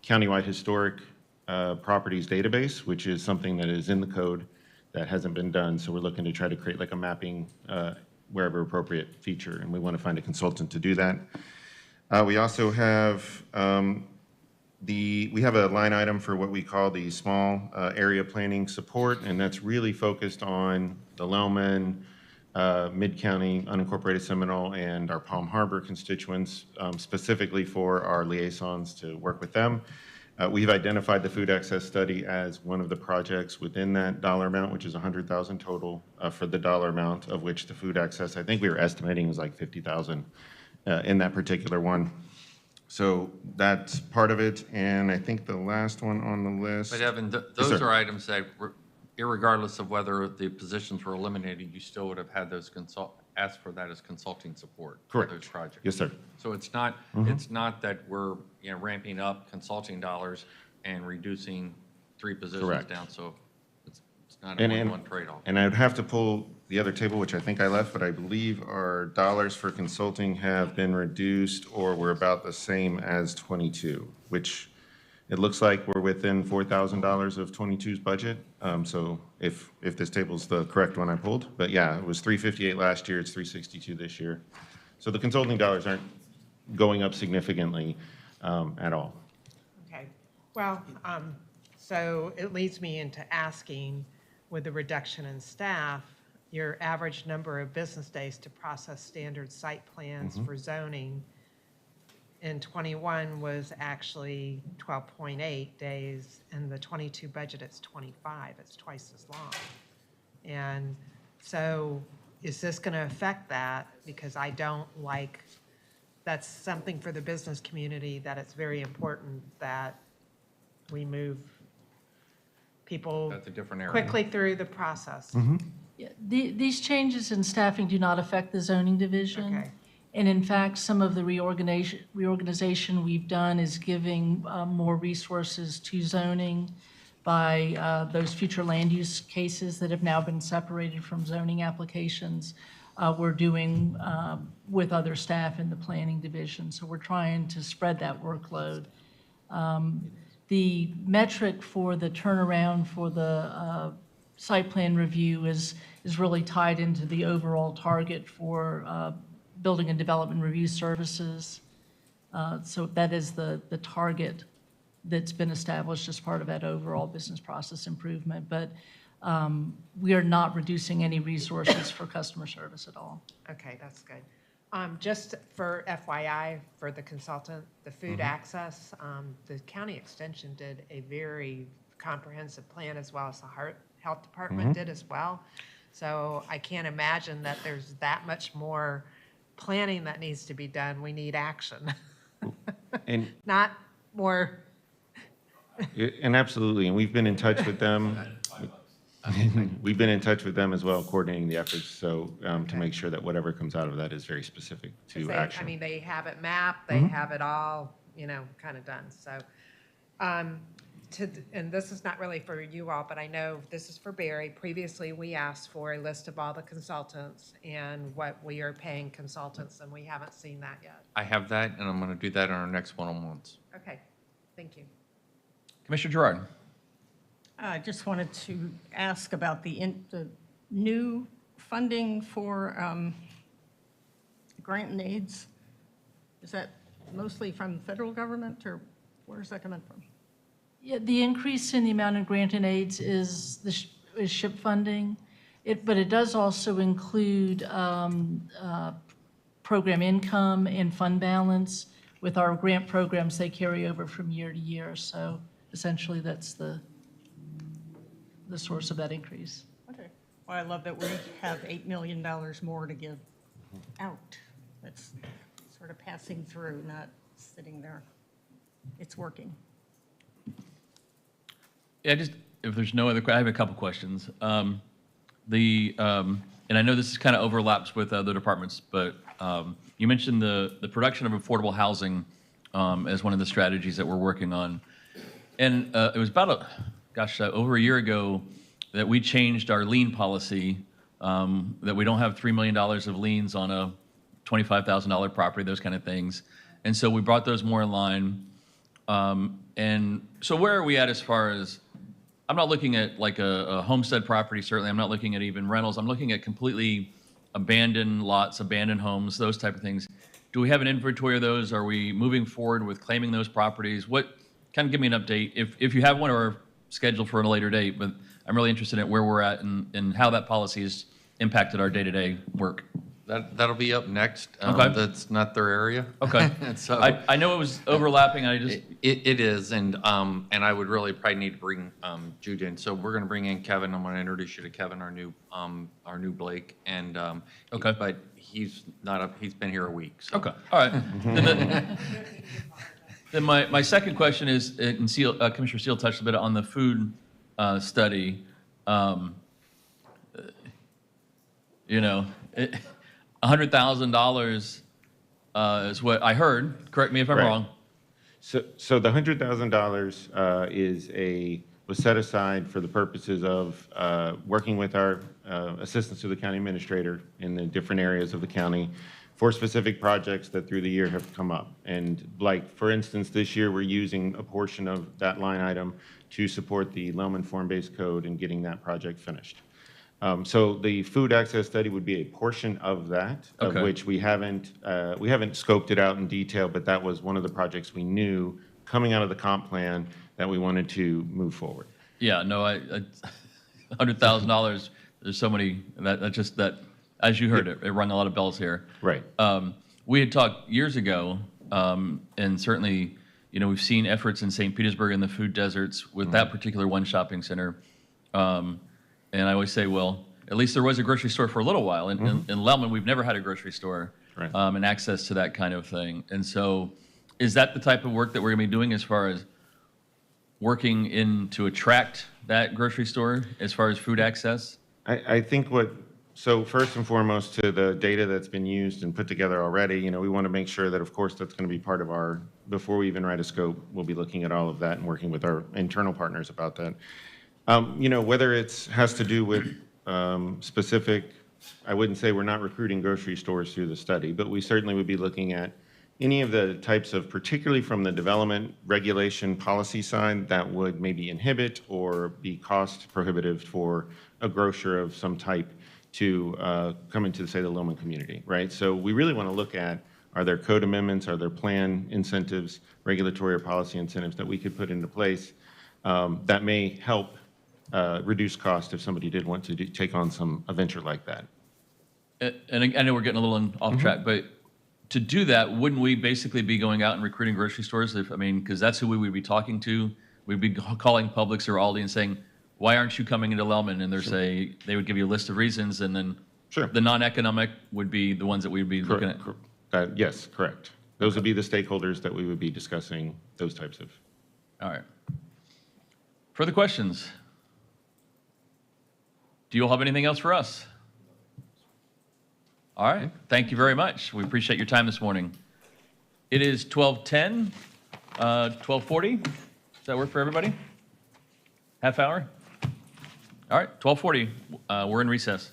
countywide historic properties database, which is something that is in the code that hasn't been done. So we're looking to try to create like a mapping wherever appropriate feature, and we want to find a consultant to do that. We also have we have a line item for what we call the small area planning support, and that's really focused on the Lellman, Mid-County, unincorporated Seminole, and our Palm Harbor constituents, specifically for our liaisons to work with them. We've identified the food access study as one of the projects within that dollar amount, which is $100,000 total for the dollar amount of which the food access, I think we were estimating was like $50,000 in that particular one. So that's part of it, and I think the last one on the list. But Evan, those are items that, irregardless of whether the positions were eliminated, you still would have had those asked for that as consulting support for those projects. Yes, sir. So it's not that we're ramping up consulting dollars and reducing 3 positions down. So it's not a one-to-one trade-off. And I'd have to pull the other table, which I think I left, but I believe our dollars for consulting have been reduced or we're about the same as 22, which it looks like we're within $4,000 of 22's budget. So if this table's the correct one I pulled, but yeah, it was 358 last year, it's 362 this year. So the consulting dollars aren't going up significantly at all. Okay, well, so it leads me into asking, with the reduction in staff, your average number of business days to process standard site plans for zoning in '21 was actually 12.8 days, and the '22 budget, it's 25. It's twice as long. And so is this going to affect that? Because I don't like, that's something for the business community that it's very important that we move people That's a different area. quickly through the process. Yeah, these changes in staffing do not affect the zoning division. Okay. And in fact, some of the reorganization we've done is giving more resources to zoning by those future land use cases that have now been separated from zoning applications. We're doing with other staff in the planning division. So we're trying to spread that workload. The metric for the turnaround for the site plan review is really tied into the overall target for building and development review services. So that is the target that's been established as part of that overall business process improvement. But we are not reducing any resources for customer service at all. Okay, that's good. Just for FYI, for the consultant, the food Mm-hmm. access, the county extension did a very comprehensive plan as well as the health department Mm-hmm. did as well. So I can't imagine that there's that much more planning that needs to be done. We need action, And, not more. and absolutely, and we've been in touch with them. We've been in touch with them as well, coordinating the efforts, so to make sure that whatever comes out of that is very specific 'Cause to they- action. I mean, they have it mapped, they have it all, kind of done, so. And this is not really for you all, but I know this is for Barry. Previously, we asked for a list of all the consultants and what we are paying consultants, and we haven't seen that yet. I have that, and I'm going to do that in our next one-on-ones. Okay, thank you. Commissioner Gerard. I just wanted to ask about the new funding for grant and aids. Is that mostly from the federal government, or where's that coming from? Yeah, the increase in the amount of grant and aids is is SHIP funding. But it does also include program income and fund balance. With our grant programs, they carry over from year to year. So essentially, that's the source of that increase. Okay. Well, I love that we have $8 million more to give out. That's sort of passing through, not sitting there. It's working. Yeah, if there's no other, I have a couple questions. And I know this kind of overlaps with other departments, but you mentioned the production of affordable housing as one of the strategies that we're working on. And it was about over a year ago that we changed our lien policy, that we don't have $3 million of liens on a $25,000 property, those kind of things. And so we brought those more in line. And so where are we at as far as, I'm not looking at like a homestead property, certainly. I'm not looking at even rentals. I'm looking at completely abandoned lots, abandoned homes, those type of things. Do we have an inventory of those? Are we moving forward with claiming those properties? Kind of give me an update if you have one or scheduled for a later date, but I'm really interested in where we're at and how that policy has impacted our day-to-day work. That'll be up next. Okay. That's not their area. Okay. So I know it was overlapping. It is, and I would really probably need to bring Jude in. So we're going to bring in Kevin. I'm going to introduce you to Kevin, our new Blake, and okay. But he's not up. He's been here a week. So. Okay. All right. Then my second question is, and Commissioner Steele touched a bit on the food study. $100,000 is what I heard. Correct me if I'm Right. wrong. So the $100,000 was set aside for the purposes of working with our assistants to the county administrator in the different areas of the county for specific projects that through the year have come up. And like, for instance, this year, we're using a portion of that line item to support the Lellman Form-Based Code and getting that project finished. So the food access study would be a portion of that, of Okay. which we haven't scoped it out in detail, but that was one of the projects we knew coming out of the comp plan that we wanted to move forward. Yeah, no, $100,000, there's so many, that, as you heard, it rung a lot of bells here. Right. We had talked years ago, and certainly, we've seen efforts in St. Petersburg in the food deserts with that particular one shopping center. And I always say, well, at least there was a grocery store for a little while. In Lellman, we've never had a grocery store Right. and access to that kind of thing. And so is that the type of work that we're going to be doing as far as working in to attract that grocery store as far as food access? I think so first and foremost, to the data that's been used and put together already, we want to make sure that, of course, that's going to be part of before we even write a scope, we'll be looking at all of that and working with our internal partners about that. Whether it has to do with specific, I wouldn't say we're not recruiting grocery stores through the study, but we certainly would be looking at any of the types of, particularly from the development regulation policy side, that would maybe inhibit or be cost prohibitive for a grocer of some type to come into, say, the Lellman community, right? So we really want to look at, are there code amendments, are there plan incentives, regulatory or policy incentives that we could put into place that may help reduce cost if somebody did want to take on a venture like that. And I know we're getting a little off track, but to do that, wouldn't we basically be going out and recruiting grocery stores? If, I mean, because that's who we would be talking to. We'd be calling Publix or Aldi and saying, why aren't you coming into Lellman? And they would give you a list of reasons, and then the non-economic would be the ones that we would be looking at. Yes, correct. Those would be the stakeholders that we would be discussing those types of. All right. Further questions? Do you all have anything else for us? All right. Thank you very much. We appreciate your time this morning. It is 12:10, 12:40. Does that work for everybody? Half hour? All right, 12:40. We're in recess.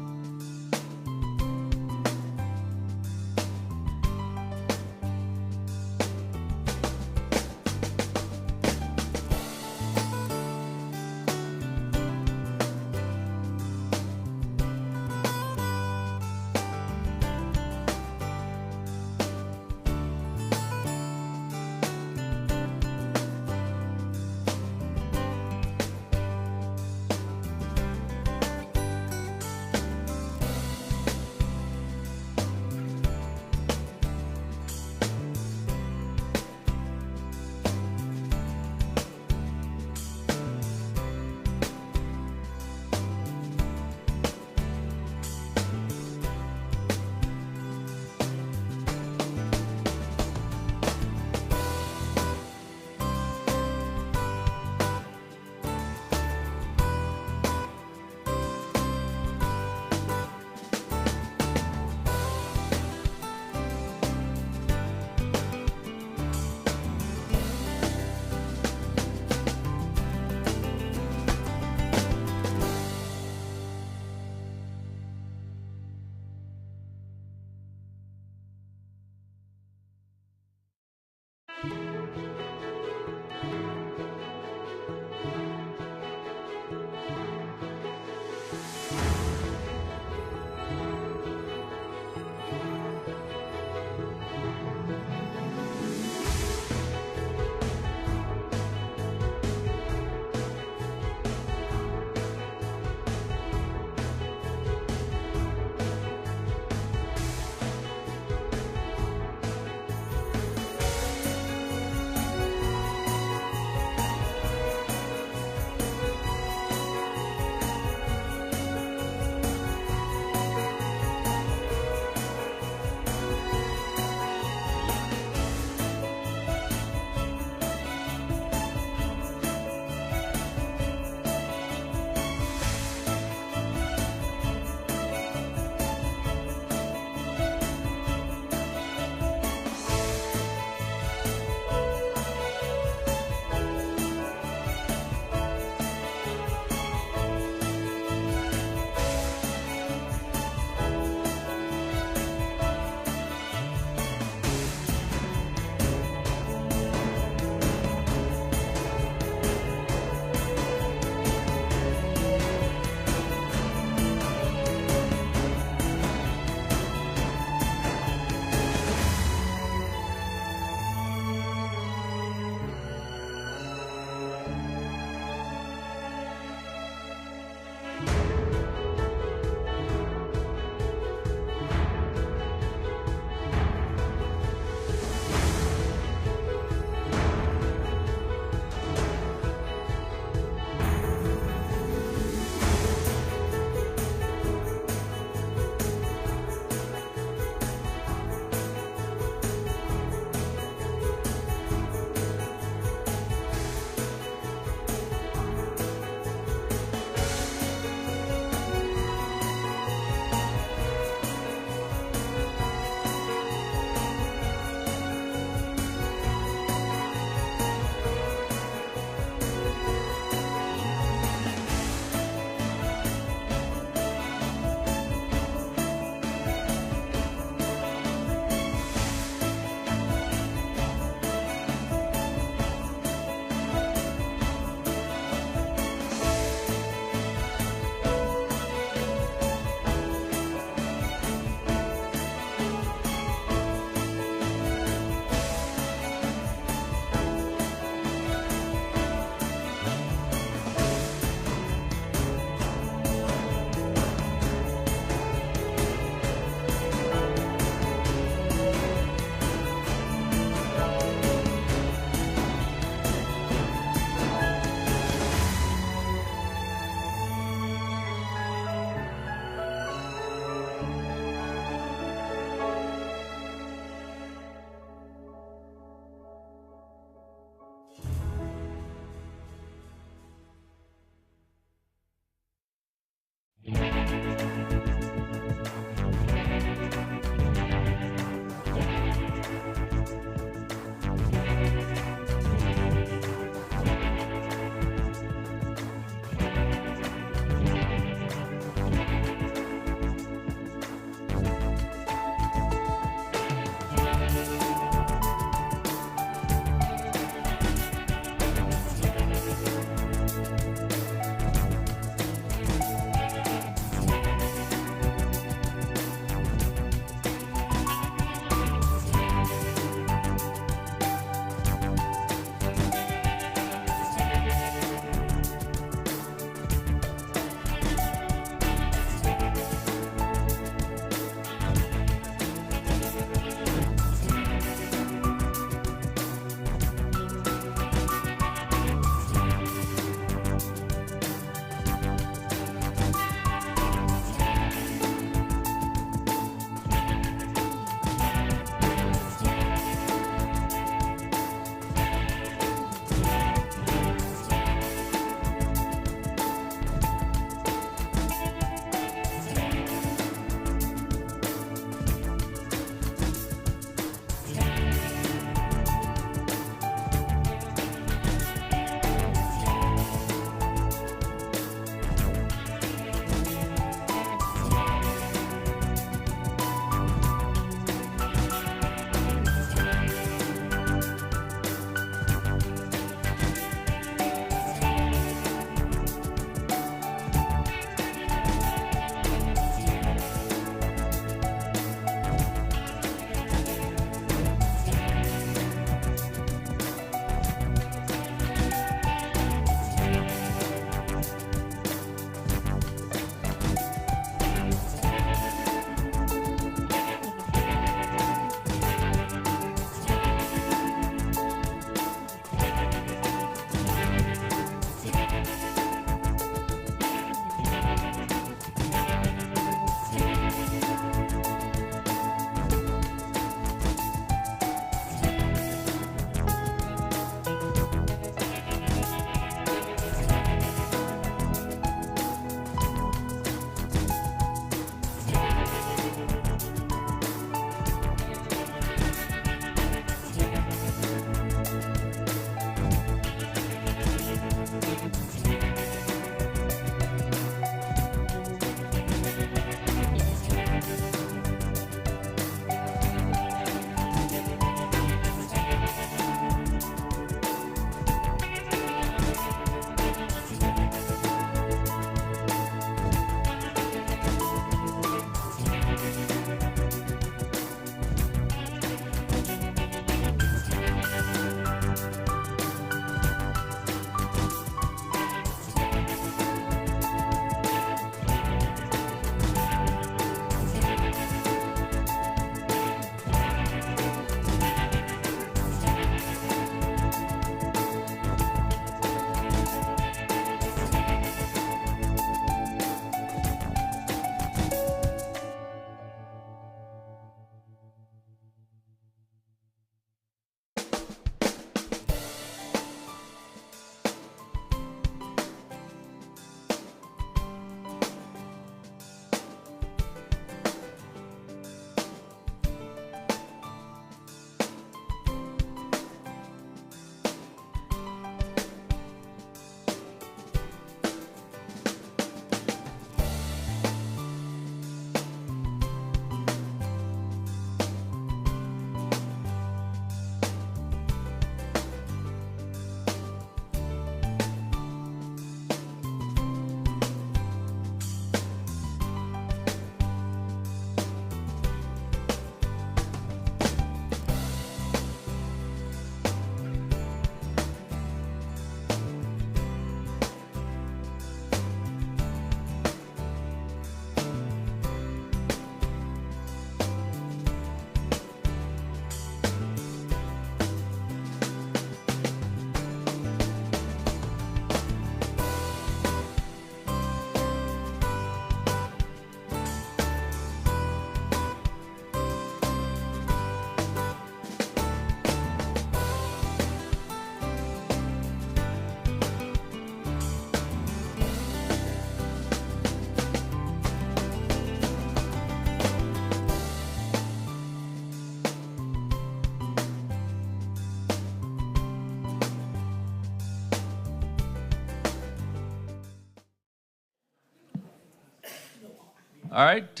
All right,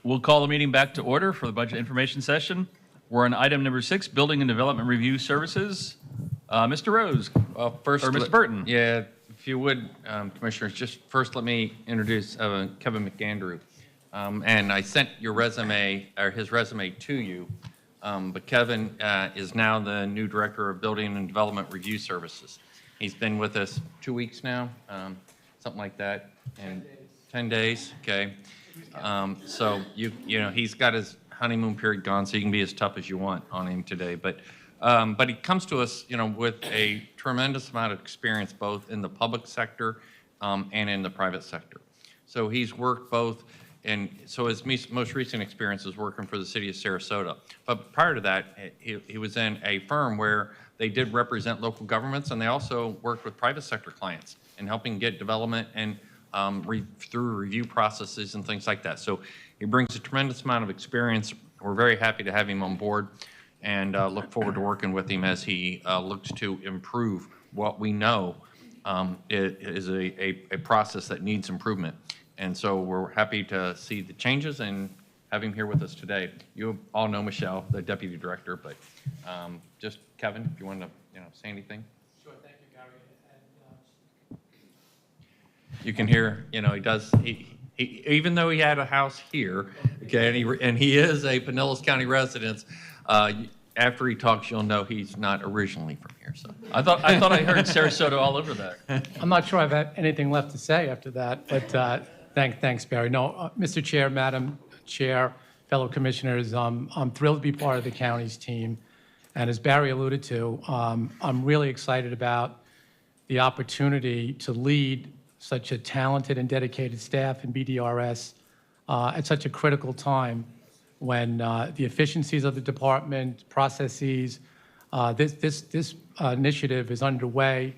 we'll call the meeting back to order for the budget information session. We're on item number 6, Building and Development Review Services. Mr. Rose, Well, first. or Mr. Burton. Yeah, if you would, Commissioners, just first let me introduce Kevin McAndrew. And I sent your resume, or his resume to you, but Kevin is now the new Director of Building and Development Review Services. He's been with us 2 weeks now, something like that, and 10 days, okay? So you know, he's got his honeymoon period gone, so you can be as tough as you want on him today. But he comes to us, you know, with a tremendous amount of experience, both in the public sector and in the private sector. So he's worked both, and so his most recent experience is working for the city of Sarasota. But prior to that, he was in a firm where they did represent local governments, and they also worked with private sector clients in helping get development and through review processes and things like that. So he brings a tremendous amount of experience. We're very happy to have him on board, and look forward to working with him as he looks to improve what we know is a process that needs improvement. And so we're happy to see the changes and have him here with us today. You all know Michelle, the Deputy Director, but just Kevin, if you want to say anything? Sure, thank you, Gary. You can hear, he does, he even though he had a house here, okay, and he is a Pinellas County resident, after he talks, you'll know he's not originally from here, so. I thought I heard Sarasota all over that. I'm not sure I have anything left to say after that, but thanks, Barry. No, Mr. Chair, Madam Chair, fellow commissioners, I'm thrilled to be part of the county's team. And as Barry alluded to, I'm really excited about the opportunity to lead such a talented and dedicated staff in BDRS at such a critical time when the efficiencies of the department, processes, this initiative is underway,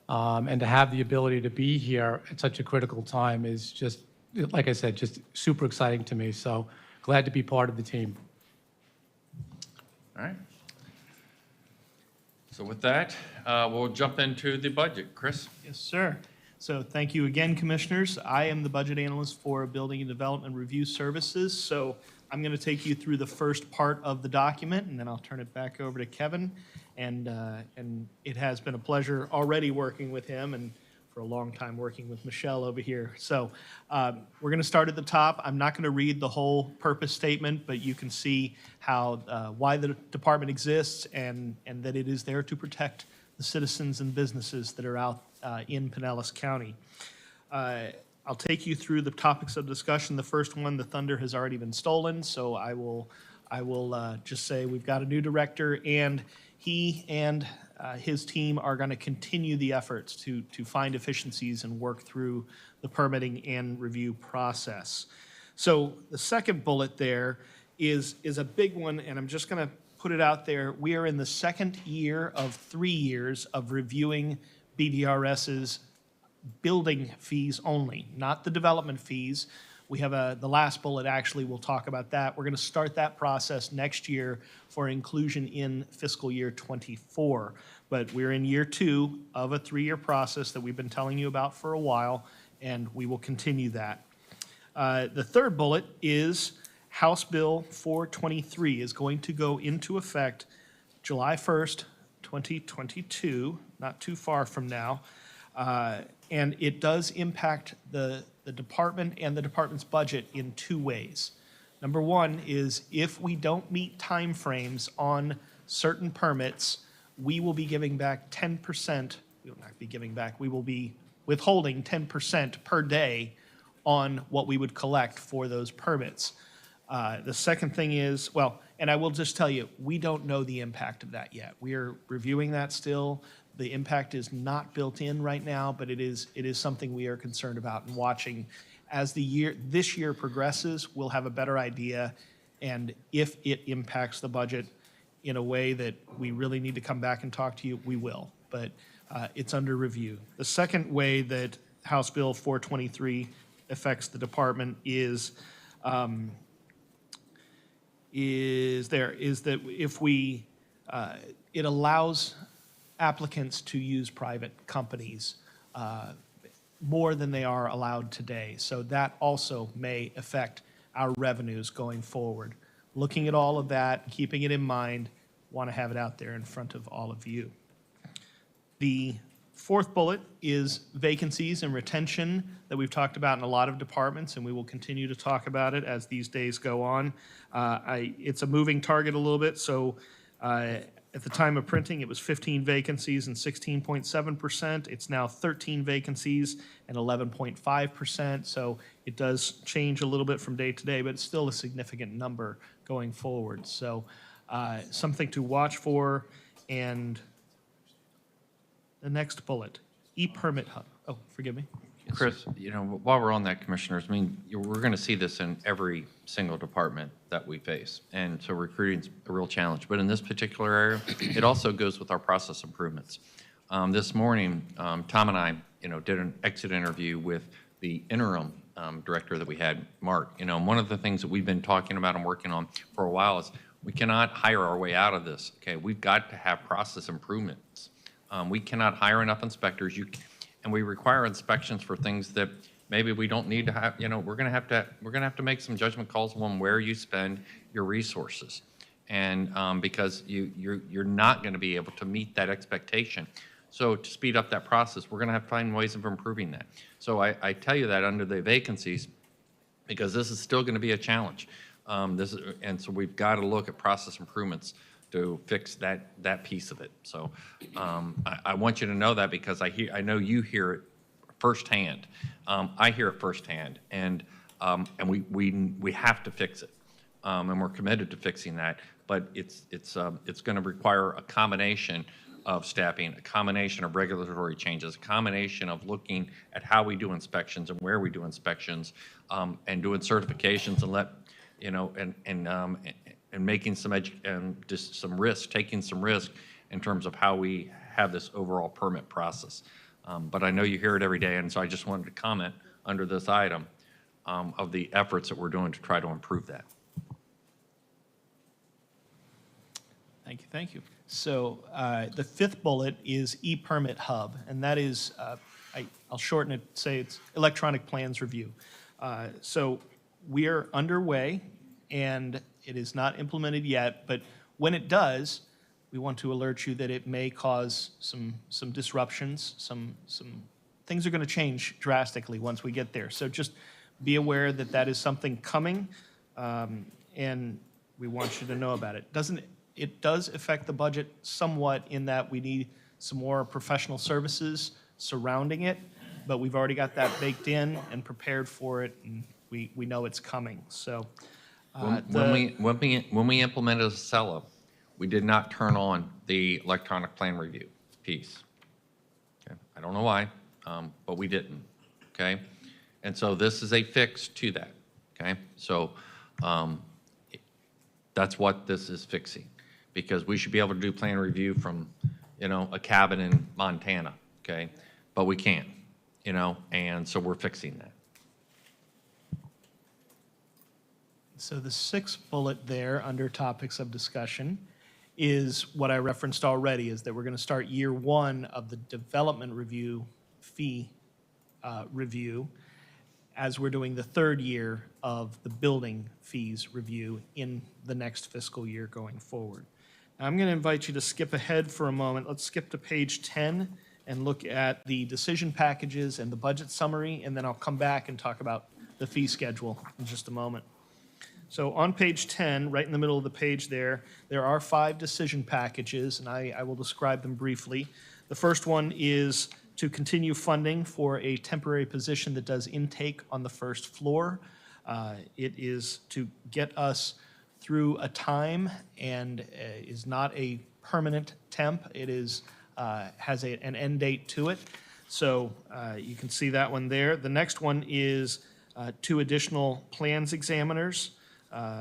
and to have the ability to be here at such a critical time is just, like I said, just super exciting to me. So glad to be part of the team. All right. So with that, we'll jump into the budget. Chris? Yes, sir. So thank you again, Commissioners. I am the budget analyst for Building and Development Review Services. So I'm going to take you through the first part of the document, and then I'll turn it back over to Kevin. And it has been a pleasure already working with him, and for a long time working with Michelle over here. So we're going to start at the top. I'm not going to read the whole purpose statement, but you can see how why the department exists and that it is there to protect the citizens and businesses that are out in Pinellas County. I'll take you through the topics of discussion. The first one, the thunder has already been stolen, so I will just say we've got a new director, and he and his team are going to continue the efforts to find efficiencies and work through the permitting and review process. So the second bullet there is a big one, and I'm just going to put it out there. We are in the second year of 3 years of reviewing BDRS's building fees only, not the development fees. We have the last bullet, actually, we'll talk about that. We're going to start that process next year for inclusion in fiscal year '24. But we're in year 2 of a 3-year process that we've been telling you about for a while, and we will continue that. The third bullet is House Bill 423 is going to go into effect July 1st, 2022, not too far from now. And it does impact the department and the department's budget in 2 ways. Number one is if we don't meet timeframes on certain permits, we will be giving back 10%, we will not be giving back, we will be withholding 10% per day on what we would collect for those permits. The second thing is, well, and I will just tell you, we don't know the impact of that yet. We are reviewing that still. The impact is not built in right now, but it is something we are concerned about and watching. As this year progresses, we'll have a better idea, and if it impacts the budget in a way that we really need to come back and talk to you, we will. But it's under review. The second way that House Bill 423 affects the department is that if we it allows applicants to use private companies more than they are allowed today. So that also may affect our revenues going forward. Looking at all of that, keeping it in mind, want to have it out there in front of all of you. The fourth bullet is vacancies and retention that we've talked about in a lot of departments, and we will continue to talk about it as these days go on. It's a moving target a little bit, so at the time of printing, it was 15 vacancies and 16.7%. It's now 13 vacancies and 11.5%, so it does change a little bit from day to day, but it's still a significant number going forward. So something to watch for. And the next bullet, e-permit hub. Oh, forgive me. Chris, while we're on that, Commissioners, I mean, we're going to see this in every single department that we face. And so recruiting's a real challenge. But in this particular area, it also goes with our process improvements. This morning, Tom and I, did an exit interview with the interim director that we had, Mark. One of the things that we've been talking about and working on for a while is we cannot hire our way out of this. Okay, we've got to have process improvements. We cannot hire enough inspectors. And we require inspections for things that maybe we don't need to have. We're going to have to make some judgment calls on where you spend your resources, and because you're not going to be able to meet that expectation. So to speed up that process, we're going to have to find ways of improving that. So I tell you that under the vacancies, because this is still going to be a challenge. And so we've got to look at process improvements to fix that piece of it. So I want you to know that, because I know you hear it firsthand. I hear it firsthand, and we have to fix it, and we're committed to fixing that. But it's going to require a combination of staffing, a combination of regulatory changes, a combination of looking at how we do inspections and where we do inspections, and doing certifications, and making taking some risk in terms of how we have this overall permit process. But I know you hear it every day, and so I just wanted to comment under this item of the efforts that we're doing to try to improve that. Thank you. So the fifth bullet is e-permit hub, and that is, I'll shorten it, say it's electronic plans review. So we are underway, and it is not implemented yet, but when it does, we want to alert you that it may cause some disruptions, some things are going to change drastically once we get there. So just be aware that that is something coming, and we want you to know about it. It does affect the budget somewhat in that we need some more professional services surrounding it, but we've already got that baked in and prepared for it, and we know it's coming. So. When we implemented Acela, we did not turn on the electronic plan review piece. Okay? I don't know why, but we didn't. Okay, and so this is a fix to that. Okay, so that's what this is fixing, because we should be able to do plan review from a cabin in Montana. Okay, but we can't. And so we're fixing that. So the sixth bullet there under topics of discussion is what I referenced already, is that we're going to start year one of the development review fee review as we're doing the third year of the building fees review in the next fiscal year going forward. Now, I'm going to invite you to skip ahead for a moment. Let's skip to page 10 and look at the decision packages and the budget summary, and then I'll come back and talk about the fee schedule in just a moment. So on page 10, right in the middle of the page there are 5 decision packages, and I will describe them briefly. The first one is to continue funding for a temporary position that does intake on the first floor. It is to get us through a time and is not a permanent temp. It is has an end date to it. So you can see that one there. The next one is 2 additional plans examiners.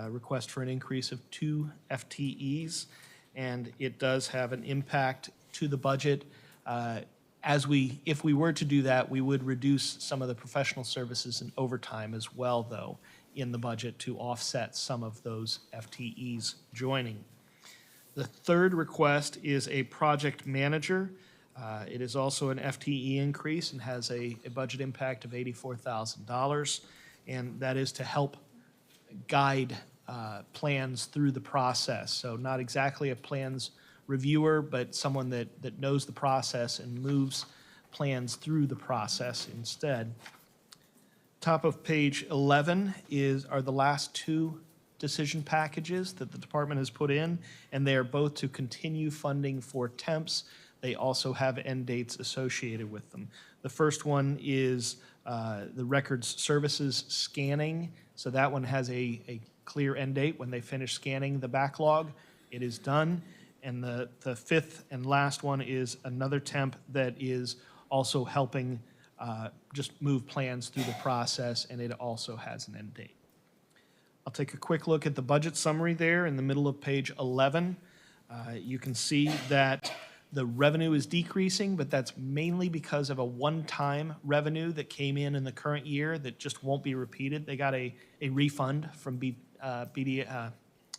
Request for an increase of 2 FTEs, and it does have an impact to the budget. If we were to do that, we would reduce some of the professional services and overtime as well, though, in the budget to offset some of those FTEs joining. The third request is a project manager. It is also an FTE increase and has a budget impact of $84,000, and that is to help guide plans through the process. So not exactly a plans reviewer, but someone that knows the process and moves plans through the process instead. Top of page 11 are the last two decision packages that the department has put in, and they are both to continue funding for temps. They also have end dates associated with them. The first one is the records services scanning. So that one has a clear end date when they finish scanning the backlog. It is done. And the fifth and last one is another temp that is also helping just move plans through the process, and it also has an end date. I'll take a quick look at the budget summary there in the middle of page 11. You can see that the revenue is decreasing, but that's mainly because of a one-time revenue that came in the current year that just won't be repeated. They got a refund from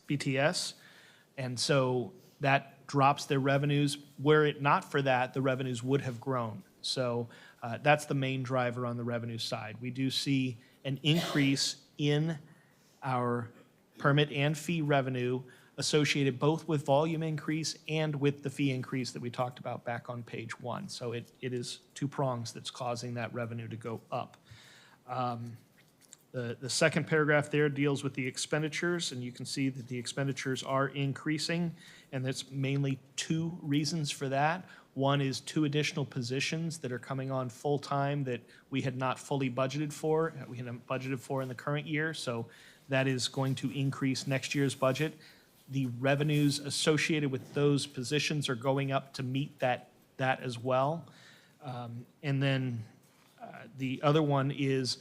BTS, and so that drops their revenues. Were it not for that, the revenues would have grown. So that's the main driver on the revenue side. We do see an increase in our permit and fee revenue associated both with volume increase and with the fee increase that we talked about back on page 1. So it is two prongs that's causing that revenue to go up. The second paragraph there deals with the expenditures, and you can see that the expenditures are increasing, and that's mainly two reasons for that. One is 2 additional positions that are coming on full-time that we had not fully budgeted for. We hadn't budgeted for in the current year, so that is going to increase next year's budget. The revenues associated with those positions are going up to meet that as well. And then the other one is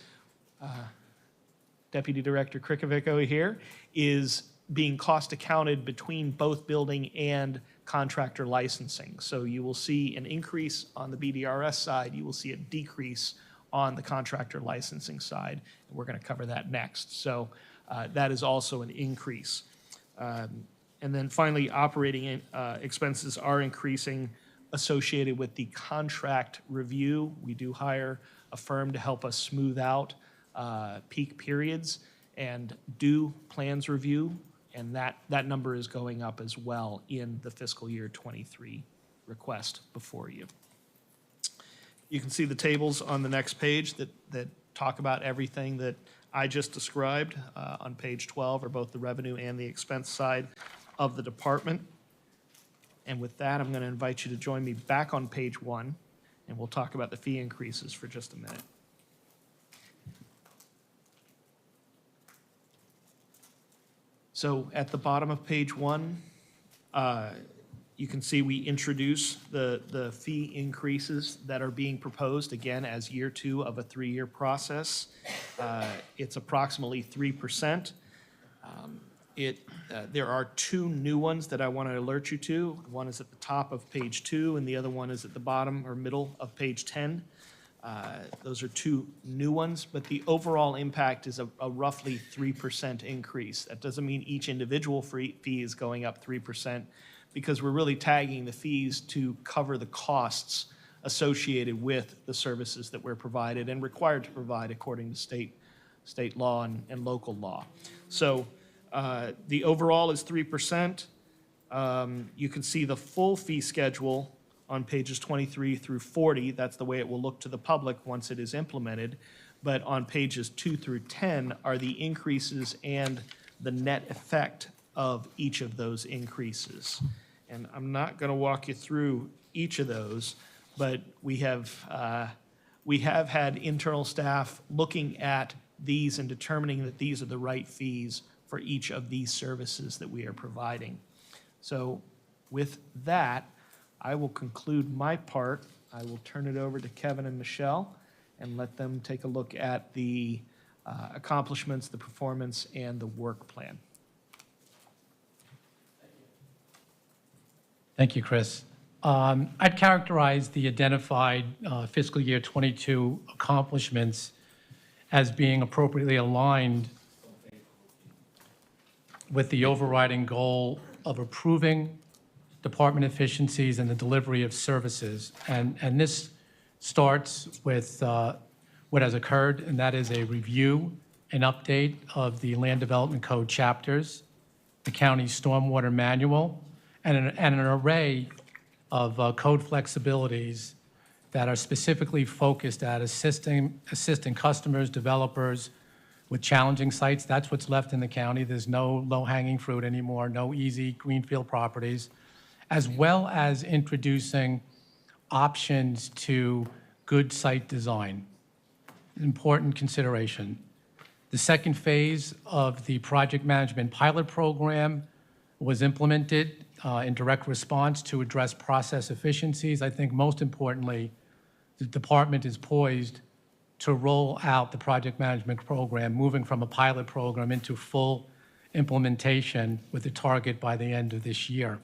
Deputy Director Krikovico here is being cost accounted between both building and contractor licensing. So you will see an increase on the BDRS side, you will see a decrease on the contractor licensing side, and we're going to cover that next. So that is also an increase. And then finally, operating expenses are increasing associated with the contract review. We do hire a firm to help us smooth out peak periods and do plans review, and that number is going up as well in the fiscal year 23 request before you. You can see the tables on the next page that talk about everything that I just described on page 12, are both the revenue and the expense side of the department. And with that, I'm going to invite you to join me back on page 1, and we'll talk about the fee increases for just a minute. So at the bottom of page 1, you can see we introduce the fee increases that are being proposed, again, as year 2 of a 3-year process. It's approximately 3%. There are 2 new ones that I want to alert you to. One is at the top of page 2, and the other one is at the bottom or middle of page 10. Those are 2 new ones, but the overall impact is a roughly 3% increase. That doesn't mean each individual fee is going up 3%, because we're really tagging the fees to cover the costs associated with the services that we're provided and required to provide according to state law and local law. So the overall is 3%. You can see the full fee schedule on pages 23 through 40. That's the way it will look to the public once it is implemented. But on pages 2 through 10 are the increases and the net effect of each of those increases. And I'm not going to walk you through each of those, but we have had internal staff looking at these and determining that these are the right fees for each of these services that we are providing. So with that, I will conclude my part. I will turn it over to Kevin and Michelle and let them take a look at the accomplishments, the performance, and the work plan. Thank you, Chris. I'd characterize the identified fiscal year 22 accomplishments as being appropriately aligned with the overriding goal of improving department efficiencies and the delivery of services. And this starts with what has occurred, and that is a review and update of the Land Development Code chapters, the county's stormwater manual, and an array of code flexibilities that are specifically focused at assisting customers, developers with challenging sites. That's what's left in the county. There's no low-hanging fruit anymore, no easy greenfield properties, as well as introducing options to good site design. Important consideration. The second phase of the project management pilot program was implemented in direct response to address process efficiencies. I think most importantly, the department is poised to roll out the project management program, moving from a pilot program into full implementation with a target by the end of this year.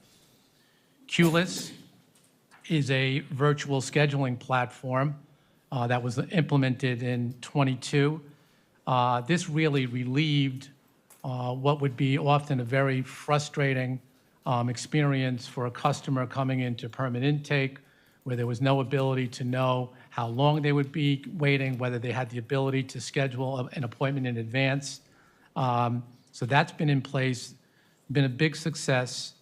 QLIS is a virtual scheduling platform that was implemented in '22. This really relieved what would be often a very frustrating experience for a customer coming into permit intake, where there was no ability to know how long they would be waiting, whether they had the ability to schedule an appointment in advance. So that's been in place, been a big success.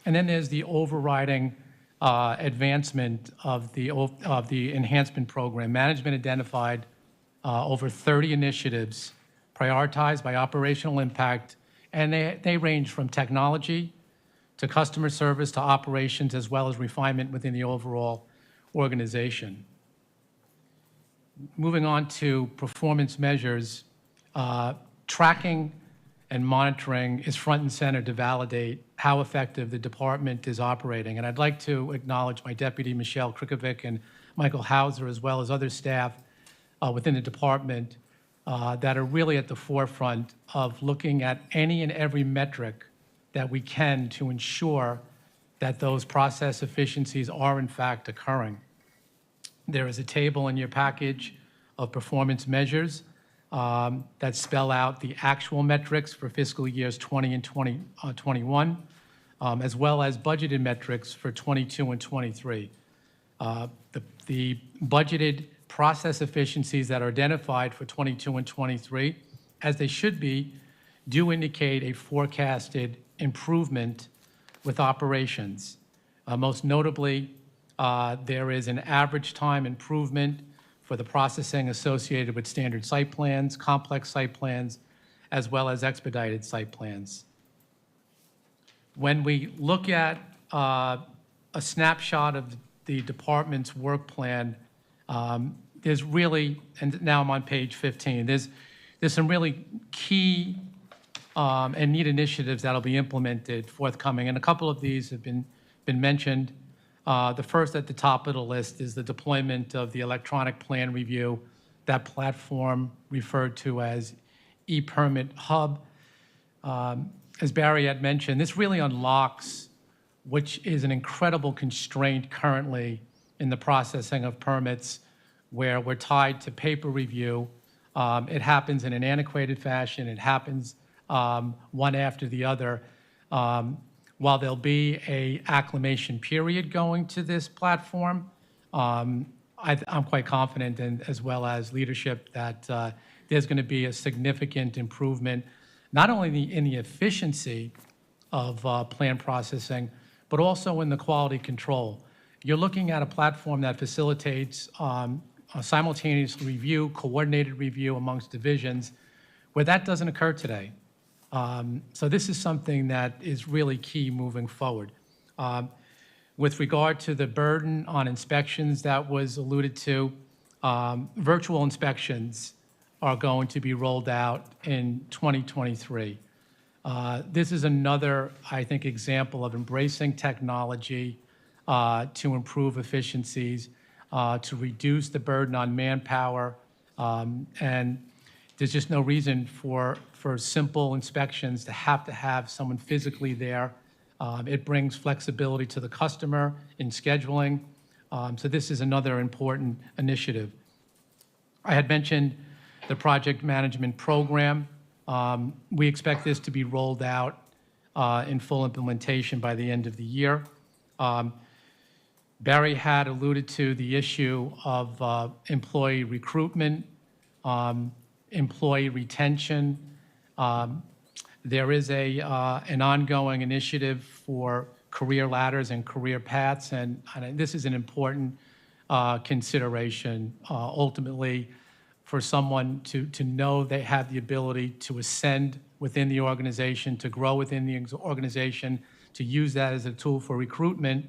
And then there's the overriding advancement of the enhancement program. Management identified over 30 initiatives prioritized by operational impact, and they range from technology to customer service to operations, as well as refinement within the overall organization. Moving on to performance measures, tracking and monitoring is front and center to validate how effective the department is operating. And I'd like to acknowledge my deputy, Michelle Krikovic, and Michael Hauser, as well as other staff within the department that are really at the forefront of looking at any and every metric that we can to ensure that those process efficiencies are in fact occurring. There is a table in your package of performance measures that spell out the actual metrics for fiscal years 20 and 21, as well as budgeted metrics for 22 and 23. The budgeted process efficiencies that are identified for 22 and 23, as they should be, do indicate a forecasted improvement with operations. Most notably, there is an average time improvement for the processing associated with standard site plans, complex site plans, as well as expedited site plans. When we look at a snapshot of the department's work plan, there's really, and now I'm on page 15, there's some really key and neat initiatives that'll be implemented forthcoming, and a couple of these have been mentioned. The first at the top of the list is the deployment of the electronic plan review, that platform referred to as ePermit Hub. As Barry had mentioned, this really unlocks, which is an incredible constraint currently in the processing of permits, where we're tied to paper review. It happens in an antiquated fashion. It happens one after the other. While there'll be a acclimation period going to this platform, I'm quite confident, and as well as leadership, that there's going to be a significant improvement, not only in the efficiency of plan processing, but also in the quality control. You're looking at a platform that facilitates a simultaneous review, coordinated review amongst divisions, where that doesn't occur today. So this is something that is really key moving forward. With regard to the burden on inspections that was alluded to, virtual inspections are going to be rolled out in 2023. This is another, I think, example of embracing technology to improve efficiencies, to reduce the burden on manpower, and there's just no reason for simple inspections to have someone physically there. It brings flexibility to the customer in scheduling. So this is another important initiative. I had mentioned the project management program. We expect this to be rolled out in full implementation by the end of the year. Barry had alluded to the issue of employee recruitment, employee retention. There is an ongoing initiative for career ladders and career paths, and this is an important consideration ultimately for someone to know they have the ability to ascend within the organization, to grow within the organization, to use that as a tool for recruitment.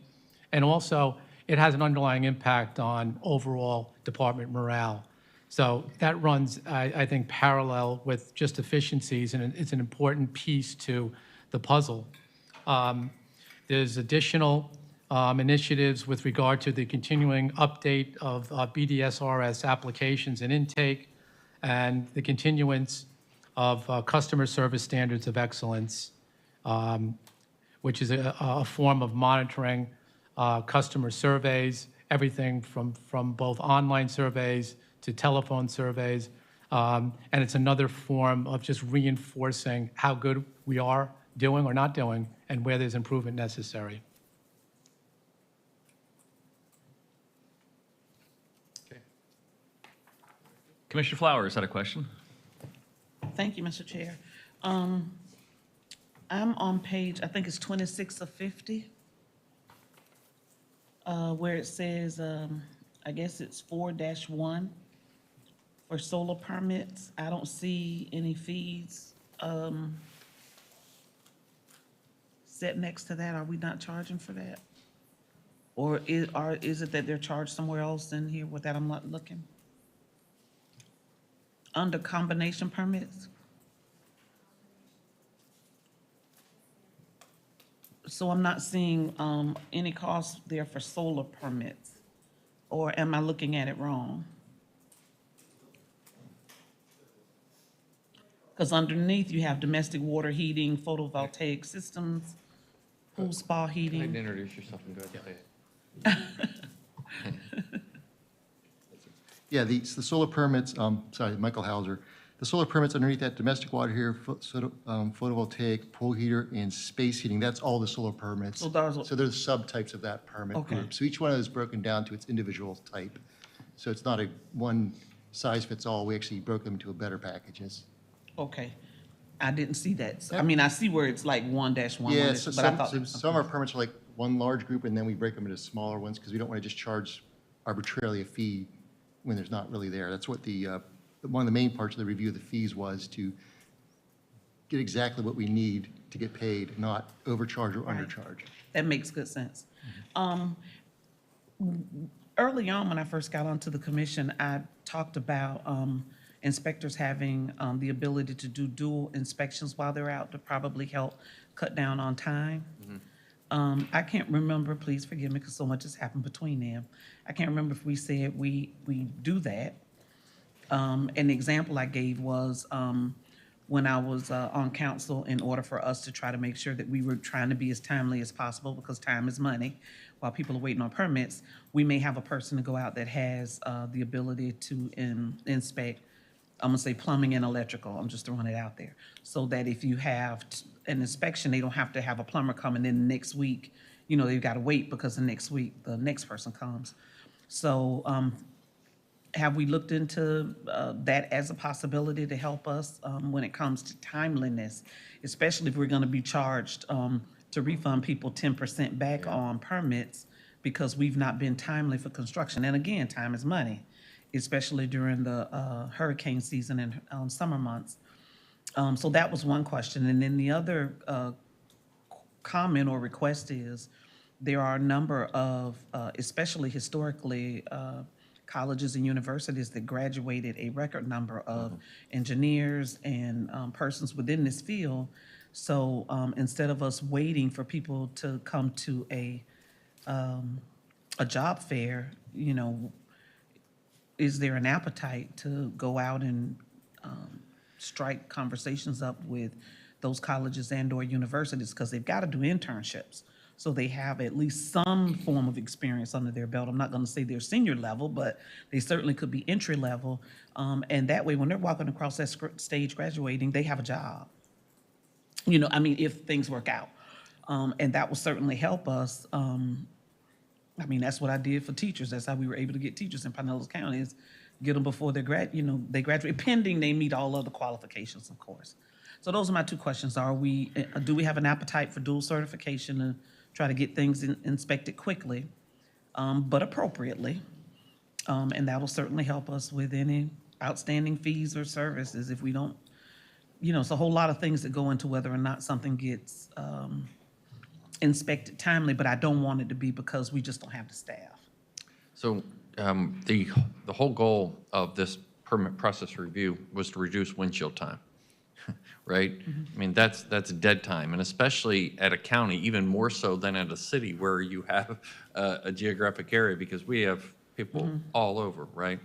And also, it has an underlying impact on overall department morale. So that runs, I think, parallel with just efficiencies, and it's an important piece to the puzzle. There's additional initiatives with regard to the continuing update of BDSRS applications and intake, and the continuance of customer service standards of excellence, which is a form of monitoring customer surveys, everything from both online surveys to telephone surveys. And it's another form of just reinforcing how good we are doing or not doing and where there's improvement necessary. Commissioner Flowers had a question. Thank you, Mr. Chair. I'm on page, I think it's 26 of 50, where it says, I guess it's 4-1 for solar permits. I don't see any fees set next to that. Are we not charging for that? Or is it that they're charged somewhere else in here with that I'm not looking? Under combination permits? So I'm not seeing any cost there for solar permits, or am I looking at it wrong? Because underneath you have domestic water heating, photovoltaic systems, pool spa heating. Introduce yourself and go ahead. Yeah, the solar permits, sorry, Michael Hauser. The solar permits underneath that domestic water here, photovoltaic, pool heater, and space heating, that's all the solar permits. So those are- So there's subtypes of that permit Okay. group. So each one of those is broken down to its individual type. So it's not a one size fits all. We actually broke them into better packages. Okay, I didn't see that. So, I mean, I see where it's like 1-1, Yeah, but I thought. some of our permits are like one large group, and then we break them into smaller ones because we don't want to just charge arbitrarily a fee when there's not really there. That's what one of the main parts of the review of the fees was, to get exactly what we need to get paid, not overcharge or undercharge. That makes good sense. Early on, when I first got onto the commission, I talked about inspectors having the ability to do dual inspections while they're out to probably help cut down on time. I can't remember, please forgive me, because so much has happened between them. I can't remember if we said we do that. An example I gave was when I was on council, in order for us to try to make sure that we were trying to be as timely as possible, because time is money, while people are waiting on permits, we may have a person to go out that has the ability to inspect, I'm gonna say plumbing and electrical, I'm just throwing it out there. So that if you have an inspection, they don't have to have a plumber come, and then next week, they've gotta wait because the next week, the next person comes. So, have we looked into that as a possibility to help us when it comes to timeliness, especially if we're gonna be charged to refund people 10% back on permits because we've not been timely for construction? And again, time is money, especially during the hurricane season and summer months. So that was one question. And then the other comment or request is, there are a number of, especially historically, colleges and universities that graduated a record number of engineers and persons within this field. So instead of us waiting for people to come to a job fair, is there an appetite to go out and strike conversations up with those colleges and/or universities, because they've got to do internships, so they have at least some form of experience under their belt. I'm not going to say they're senior level, but they certainly could be entry level. And that way, when they're walking across that stage graduating, they have a job. If things work out. And that will certainly help us. I mean, that's what I did for teachers. That's how we were able to get teachers in Pinellas County, is get them before they they graduate, pending they meet all other qualifications, of course. So those are my two questions. Do we have an appetite for dual certification and try to get things inspected quickly, but appropriately? And that will certainly help us with any outstanding fees or services if we don't, it's a whole lot of things that go into whether or not something gets inspected timely, but I don't want it to be because we just don't have the staff. So the whole goal of this permit process review was to reduce windshield time, right? I mean, that's dead time, and especially at a county, even more so than at a city where you have a geographic area, because we have people all over, right?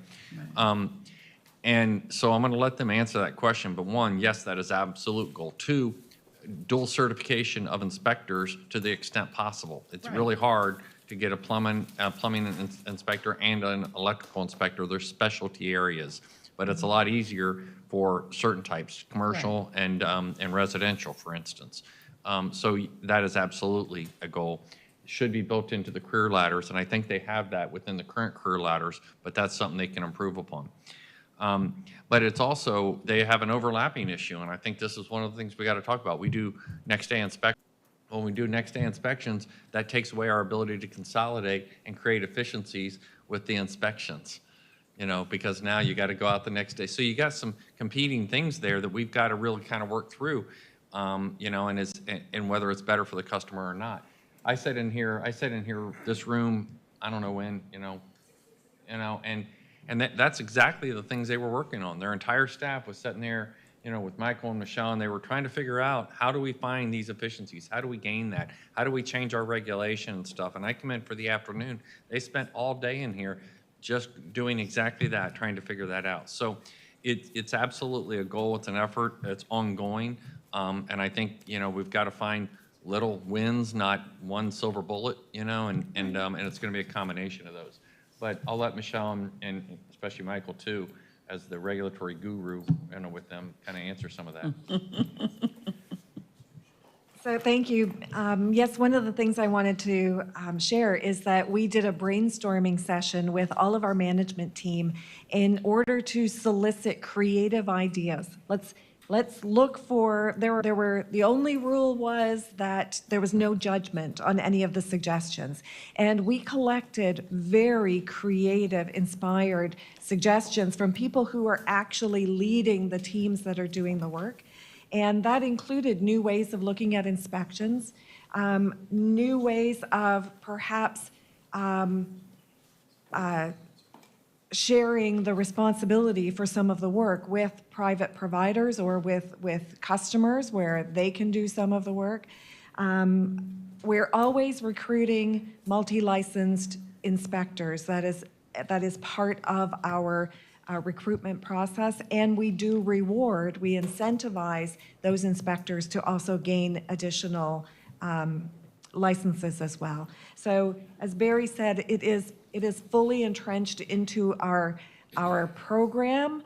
And so I'm going to let them answer that question. But one, yes, that is absolute goal. Two, dual certification of inspectors to the extent possible. It's really hard to get a plumbing inspector and an electrical inspector. They're specialty areas, but it's a lot easier for certain types, commercial and residential, for instance. So that is absolutely a goal. It should be built into the career ladders, and I think they have that within the current career ladders, but that's something they can improve upon. But it's also, they have an overlapping issue, and I think this is one of the things we got to talk about. We do next day inspections. When we do next day inspections, that takes away our ability to consolidate and create efficiencies with the inspections, because now you got to go out the next day. So you got some competing things there that we've got to really kind of work through, and whether it's better for the customer or not. I sat in here, this room, I don't know when, and that's exactly the things they were working on. Their entire staff was sitting there, with Michael and Michelle, and they were trying to figure out, how do we find these efficiencies? How do we gain that? How do we change our regulation and stuff? And I come in for the afternoon. They spent all day in here just doing exactly that, trying to figure that out. So it's absolutely a goal. It's an effort. It's ongoing. And I think, we've got to find little wins, not one silver bullet, and it's going to be a combination of those. But I'll let Michelle and especially Michael too, as the regulatory guru, with them, kind of answer some of that. So thank you. Yes, one of the things I wanted to share is that we did a brainstorming session with all of our management team in order to solicit creative ideas. Let's look for, the only rule was that there was no judgment on any of the suggestions. And we collected very creative, inspired suggestions from people who are actually leading the teams that are doing the work. And that included new ways of looking at inspections, new ways of perhaps sharing the responsibility for some of the work with private providers or with customers where they can do some of the work. We're always recruiting multi-licensed inspectors. That is part of our recruitment process, and we do reward, we incentivize those inspectors to also gain additional licenses as well. So as Barry said, it is fully entrenched into our program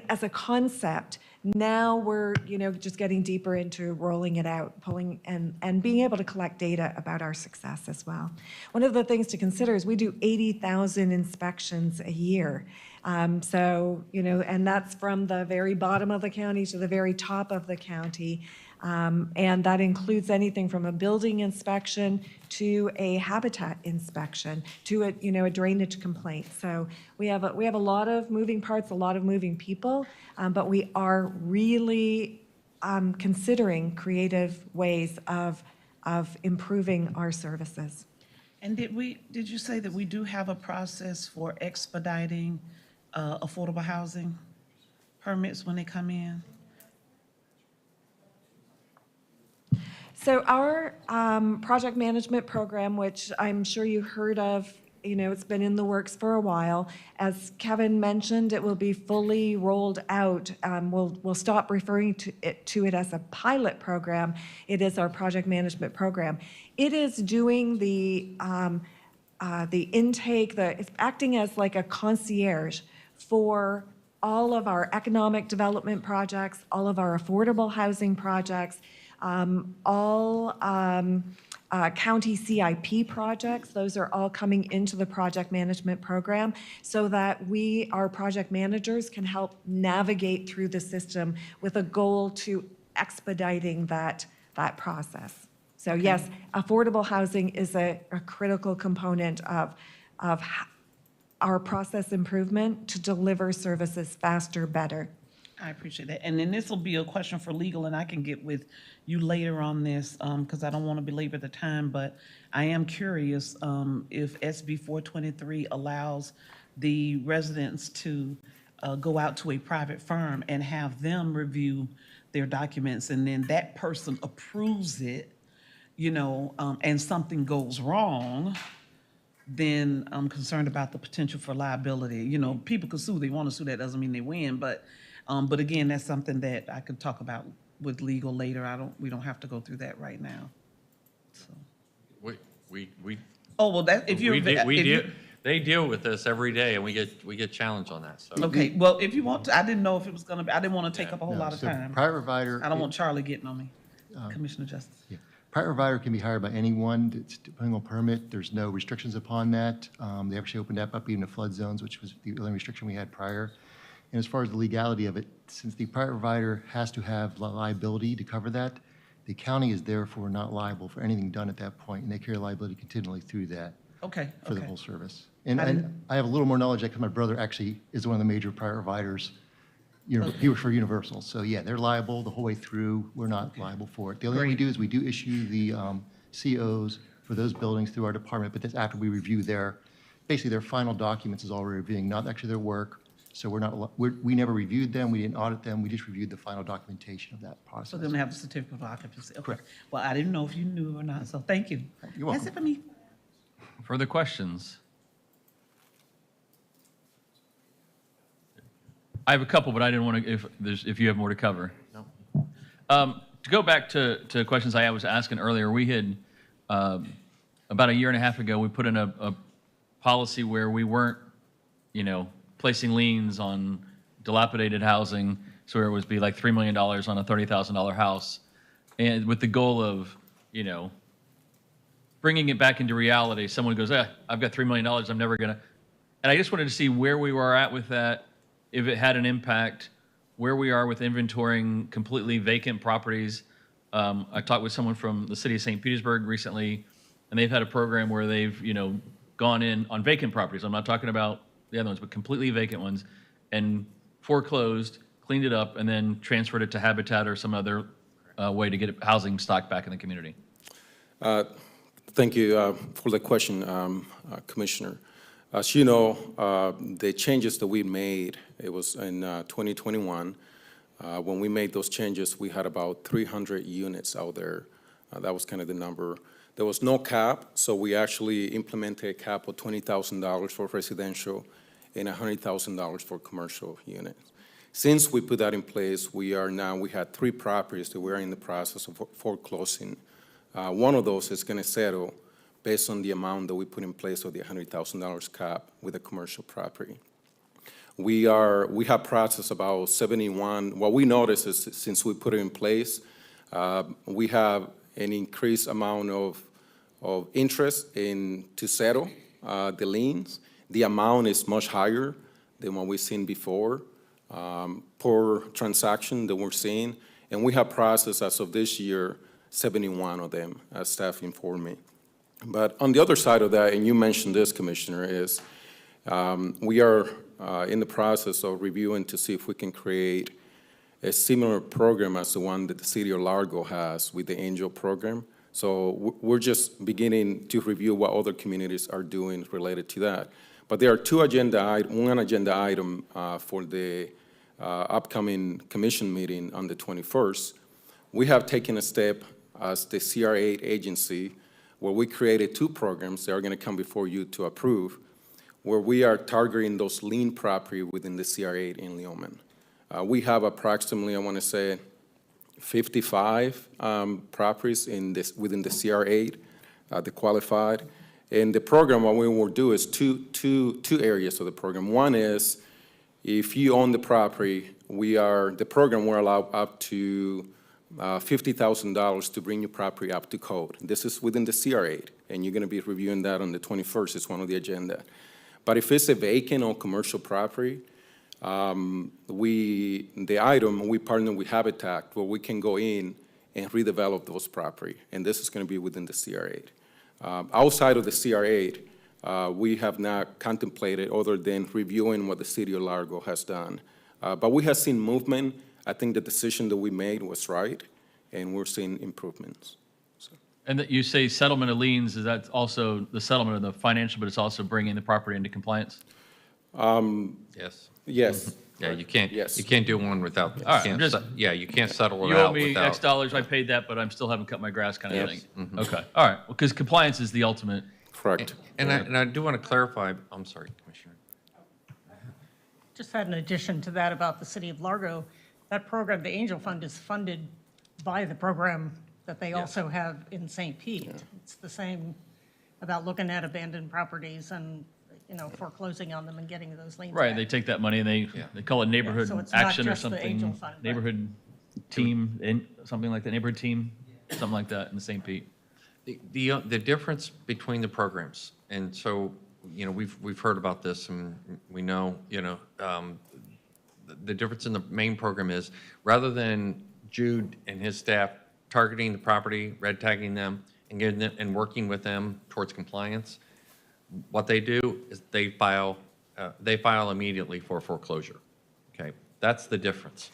as a concept. Now we're just getting deeper into rolling it out, pulling and being able to collect data about our success as well. One of the things to consider is we do 80,000 inspections a year. So, and that's from the very bottom of the county to the very top of the county. And that includes anything from a building inspection to a habitat inspection to a drainage complaint. So we have a lot of moving parts, a lot of moving people, but we are really considering creative ways of improving our services. And did you say that we do have a process for expediting affordable housing permits when they come in? So our project management program, which I'm sure you heard of, it's been in the works for a while. As Kevin mentioned, it will be fully rolled out. We'll stop referring to it as a pilot program. It is our project management program. It is doing the intake, it's acting as like a concierge for all of our economic development projects, all of our affordable housing projects, all county CIP projects. Those are all coming into the project management program so that our project managers can help navigate through the system with a goal to expediting that process. So yes, affordable housing is a critical component of our process improvement to deliver services faster, better. I appreciate that. And then this will be a question for legal, and I can get with you later on this, because I don't want to belabor the time, but I am curious if SB 423 allows the residents to go out to a private firm and have them review their documents, and then that person approves it, and something goes wrong, then I'm concerned about the potential for liability. People can sue, they want to sue, that doesn't mean they win, but again, that's something that I could talk about with legal later. We don't have to go through that right now. So. Oh, well, that, if you're. They deal with this every day, and we get challenged on that, so. Okay, well, if you want to, I didn't know if it was gonna be, I didn't want to take up a whole lot of So time. private provider. I don't want Charlie getting on me, Commissioner Justice. Yeah. Private provider can be hired by anyone, it's depending on permit, there's no restrictions upon that. They actually opened that up even to flood zones, which was the only restriction we had prior. And as far as the legality of it, since the private provider has to have liability to cover that, the county is therefore not liable for anything done at that point, and they carry liability continually through that. Okay, For the okay. whole service. And I have a little more knowledge because my brother actually is one of the major private providers. He works for Universal. So yeah, they're liable the whole way through. We're not liable for it. The only thing we do is we do issue the COs for those buildings through our department, but that's after we review basically their final documents is all we're reviewing, not actually their work. So we never reviewed them, we didn't audit them, we just reviewed the final documentation of that process. So then they have the certificate of occupancy. Okay. Correct. Well, I didn't know if you knew or not, so thank you. You're welcome. That's it for me. Further questions? I have a couple, but I didn't want to, if you have more to cover. No. To go back to questions I was asking earlier, we had, about a year and a half ago, we put in a policy where we weren't, placing liens on dilapidated housing, so it would be like $3 million on a $30,000 house, and with the goal of, bringing it back into reality. Someone goes, I've got $3 million, I'm never gonna, and I just wanted to see where we were at with that, if it had an impact, where we are with inventorying completely vacant properties. I talked with someone from the city of St. Petersburg recently, and they've had a program where they've, gone in on vacant properties. I'm not talking about the other ones, but completely vacant ones, and foreclosed, cleaned it up, and then transferred it to Habitat or some other way to get housing stock back in the community. Thank you for the question, Commissioner. As you know, the changes that we made, it was in 2021. When we made those changes, we had about 300 units out there. That was kind of the number. There was no cap, so we actually implemented a cap of $20,000 for residential and $100,000 for commercial units. Since we put that in place, we had 3 properties that we are in the process of foreclosing. One of those is going to settle based on the amount that we put in place of the $100,000 cap with a commercial property. We have processed about 71. What we noticed is since we put it in place, we have an increased amount of interest to settle the liens. The amount is much higher than what we've seen before, per transaction that we're seeing. And we have processed, as of this year, 71 of them, as staff informed me. But on the other side of that, and you mentioned this, Commissioner, is we are in the process of reviewing to see if we can create a similar program as the one that the city of Largo has with the Angel program. So we're just beginning to review what other communities are doing related to that. But there are one agenda item for the upcoming commission meeting on the 21st. We have taken a step as the CR8 agency where we created 2 programs that are going to come before you to approve, where we are targeting those lien property within the CR8 in Leoman. We have approximately, I want to say, 55 properties within the CR8 that qualified. And the program, what we will do is two areas of the program. One is if you own the property, the program will allow up to $50,000 to bring your property up to code. This is within the CR8, and you're going to be reviewing that on the 21st. It's one of the agenda. But if it's a vacant or commercial property, we partner with Habitat, where we can go in and redevelop those property, and this is going to be within the CR8. Outside of the CR8, we have not contemplated other than reviewing what the city of Largo has done. But we have seen movement. I think the decision that we made was right, and we're seeing improvements. And that you say settlement of liens, is that also the settlement of the financial, but it's also bringing the property into compliance? Yes. Yes. Yeah, you can't, Yes. you can't do one without, you All right, can't just- yeah, you can't settle it You owe out me without. X dollars, I paid that, but I'm still haven't cut my grass kind of Yes. thing. Okay, all right, because compliance is the ultimate. Correct. And I do want to clarify, I'm sorry, Commissioner. Just had an addition to that about the city of Largo. That program, the Angel Fund, is funded by the program that they also have in St. Pete. It's the same about looking at abandoned properties and, foreclosing on them and getting those liens Right, back. they take that money and they call it neighborhood so it's not action or just the Angel something. Fund, but- Neighborhood team, something like that, neighborhood team, something like that in St. Pete. The difference between the programs, and so, we've heard about this, and we know, the difference in the main program is, rather than Jude and his staff targeting the property, red tagging them, and getting them, and working with them towards compliance, what they do is they file immediately for foreclosure. Okay, that's the difference.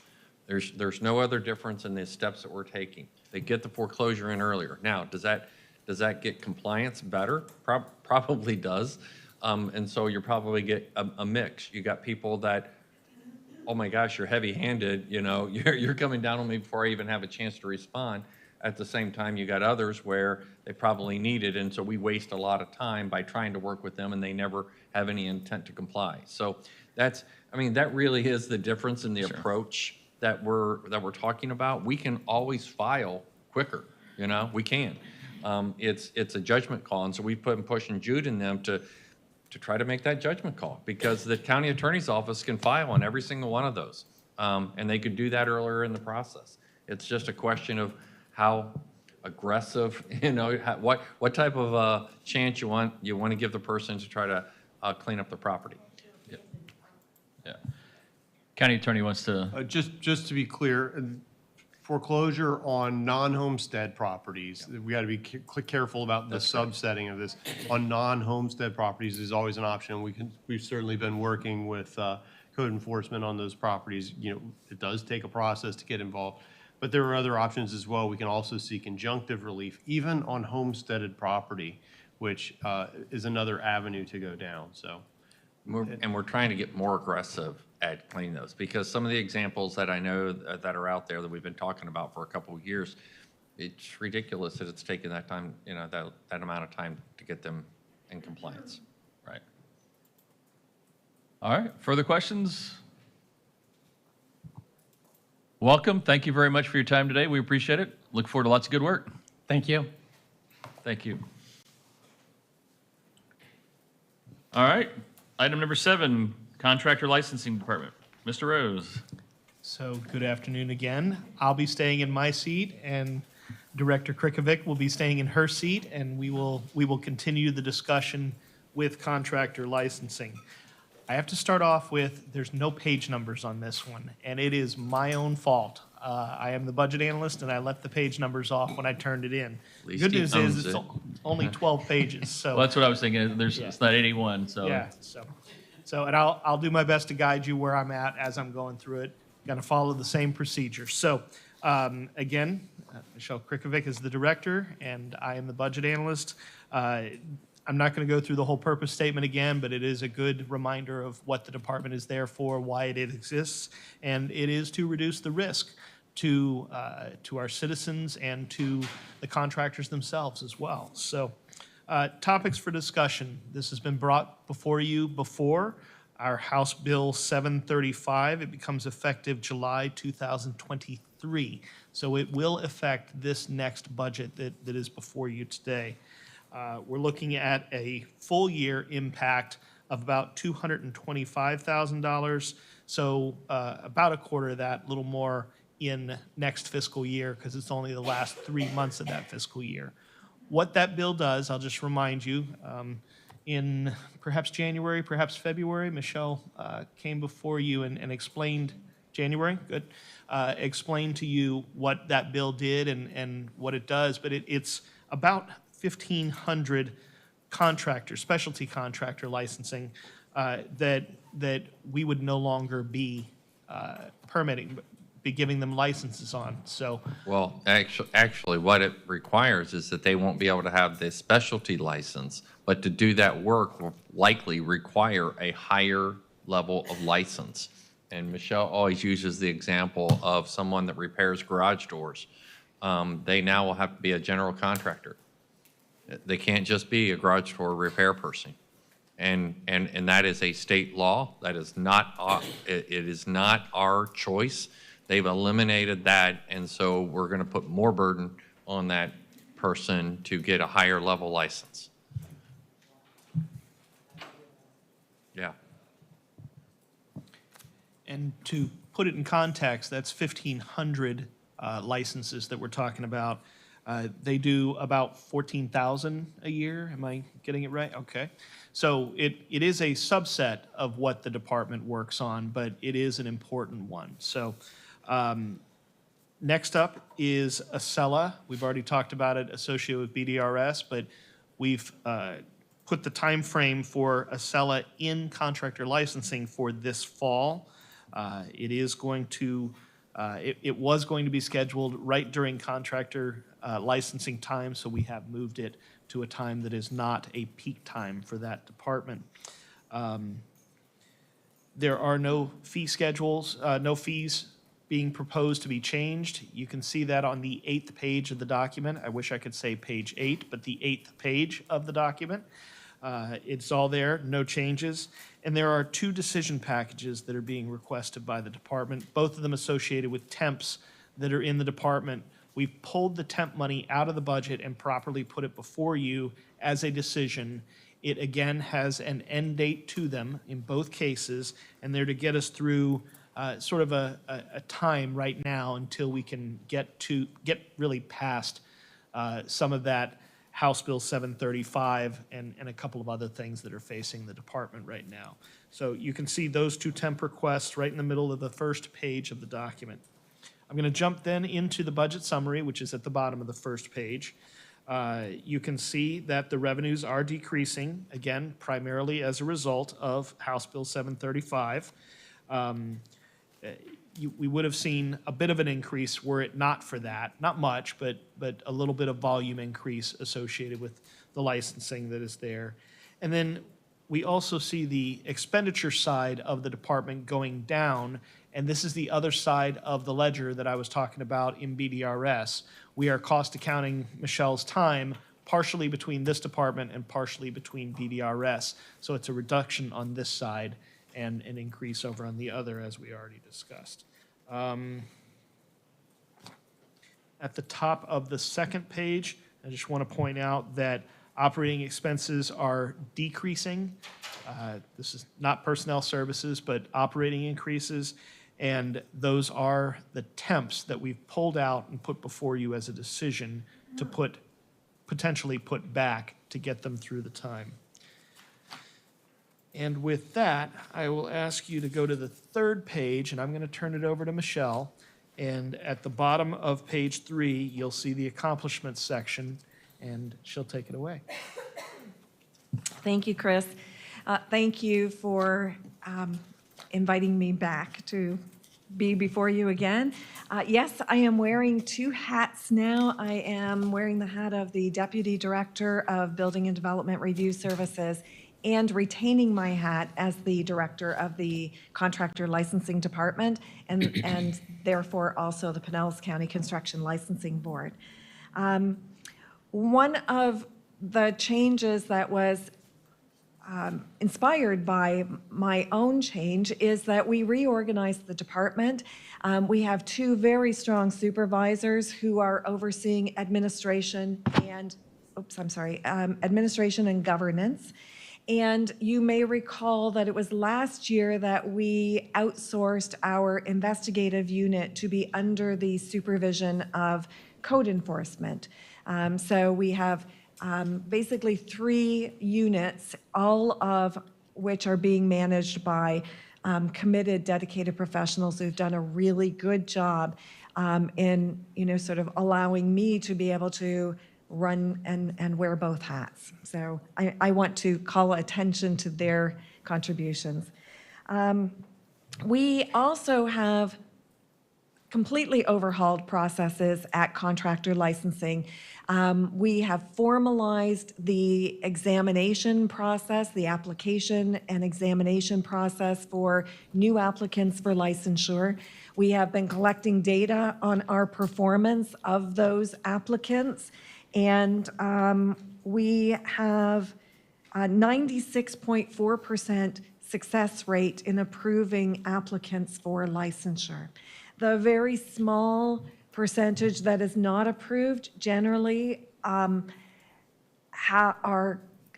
There's no other difference in the steps that we're taking. They get the foreclosure in earlier. Now, does that get compliance better? Probably does. And so you probably get a mix. You got people that, oh my gosh, you're heavy-handed, you're coming down on me before I even have a chance to respond. At the same time, you got others where they probably need it, and so we waste a lot of time by trying to work with them, and they never have any intent to comply. So that really is the difference in the approach that we're talking about. We can always file quicker, we can. It's a judgment call, and so we've been pushing Jude and them to try to make that judgment call, because the county attorney's office can file on every single one of those, and they could do that earlier in the process. It's just a question of how aggressive, what type of chance you want to give the person to try to clean up the property. Yeah. County attorney wants to, Just to be clear, foreclosure on non-homestead properties, we got to be careful about the subsetting of this. On non-homestead properties is always an option. We've certainly been working with code enforcement on those properties. It does take a process to get involved, but there are other options as well. We can also seek injunctive relief, even on homesteaded property, which is another avenue to go down, so. We're trying to get more aggressive at cleaning those, because some of the examples that I know that are out there that we've been talking about for a couple of years, it's ridiculous that it's taken that time, that amount of time to get them in compliance. right. All right, further questions? Welcome, thank you very much for your time today, we appreciate it. Look forward to lots of good work. Thank you. Thank you. All right, item number 7, Contractor Licensing Department. Mr. Rose. So good afternoon again. I'll be staying in my seat, and Director Krikovic will be staying in her seat, and we will continue the discussion with contractor licensing. I have to start off with, there's no page numbers on this one, and it is my own fault. I am the budget analyst, and I left the page numbers off when I turned it in. The least good he news owns is it's it. only 12 pages, so. Well, that's what I was thinking, it's not 81, so. Yeah, so, and I'll do my best to guide you where I'm at as I'm going through it. Going to follow the same procedure. So, again, Michelle Krikovic is the director, and I am the budget analyst. I'm not going to go through the whole purpose statement again, but it is a good reminder of what the department is there for, why it exists, and it is to reduce the risk to our citizens and to the contractors themselves as well. So, topics for discussion. This has been brought before you before. Our House Bill 735, it becomes effective July 2023. So it will affect this next budget that is before you today. We're looking at a full year impact of about $225,000. So about a quarter of that, a little more, in next fiscal year because it's only the last 3 months of that fiscal year. What that bill does, I'll just remind you, in perhaps January, perhaps February, Michelle came before you and explained, January, good, explained to you what that bill did and what it does, but it's about 1,500 contractors, specialty contractor licensing that we would no longer be permitting, be giving them licenses on. So Well, actually, what it requires is that they won't be able to have the specialty license, but to do that work will likely require a higher level of license. And Michelle always uses the example of someone that repairs garage doors. They now will have to be a general contractor. They can't just be a garage door repair person. And that is a state law. That is not, it is not our choice. They've eliminated that, and so we're going to put more burden on that person to get a higher level license. Yeah. And to put it in context, that's 1,500 licenses that we're talking about. They do about 14,000 a year. Am I getting it right? Okay. So it is a subset of what the department works on, but it is an important one. So next up is Acela. We've already talked about it associated with BDRS, but we've put the time frame for Acela in contractor licensing for this fall. It is going to, it was going to be scheduled right during contractor licensing time, so we have moved it to a time that is not a peak time for that department. There are no fee schedules, no fees being proposed to be changed. You can see that on the 8th page of the document. I wish I could say page 8, but the 8th page of the document. It's all there, no changes. And there are 2 decision packages that are being requested by the department, both of them associated with temps that are in the department. We've pulled the temp money out of the budget and properly put it before you as a decision. It again has an end date to them in both cases, and they're to get us through sort of a time right now until we can get really past some of that House Bill 735 and a couple of other things that are facing the department right now. So you can see those 2 temp requests right in the middle of the first page of the document. I'm going to jump then into the budget summary, which is at the bottom of the first page. You can see that the revenues are decreasing, again, primarily as a result of House Bill 735. We would have seen a bit of an increase were it not for that. Not much, but a little bit of volume increase associated with the licensing that is there. And then we also see the expenditure side of the department going down, and this is the other side of the ledger that I was talking about in BDRS. We are cost accounting Michelle's time partially between this department and partially between BDRS. So it's a reduction on this side and an increase over on the other, as we already discussed. At the top of the second page, I just want to point out that operating expenses are decreasing. This is not personnel services, but operating increases. And those are the temps that we've pulled out and put before you as a decision to potentially put back to get them through the time. And with that, I will ask you to go to the third page, and I'm going to turn it over to Michelle. And at the bottom of page 3, you'll see the accomplishments section, and she'll take it away. Thank you, Chris. Thank you for inviting me back to be before you again. Yes, I am wearing 2 hats now. I am wearing the hat of the Deputy Director of Building and Development Review Services and retaining my hat as the Director of the Contractor Licensing Department and therefore also the Pinellas County Construction Licensing Board. One of the changes that was inspired by my own change is that we reorganized the department. We have 2 very strong supervisors who are overseeing administration and, administration and governance. And you may recall that it was last year that we outsourced our investigative unit to be under the supervision of code enforcement. So we have basically 3 units, all of which are being managed by committed, dedicated professionals who've done a really good job in, sort of allowing me to be able to run and wear both hats. So I want to call attention to their contributions. We also have completely overhauled processes at contractor licensing. We have formalized the examination process, the application and examination process for new applicants for licensure. We have been collecting data on our performance of those applicants, and we have a 96.4% success rate in approving applicants for licensure. The very small percentage that is not approved generally are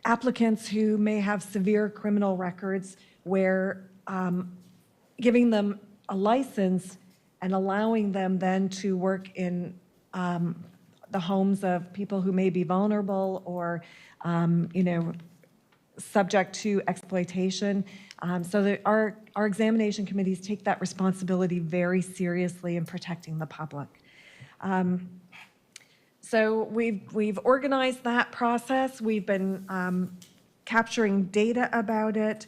applicants who may have severe criminal records, where giving them a license and allowing them then to work in the homes of people who may be vulnerable or, subject to exploitation. So that our examination committees take that responsibility very seriously in protecting the public. So we've organized that process. We've been capturing data about it.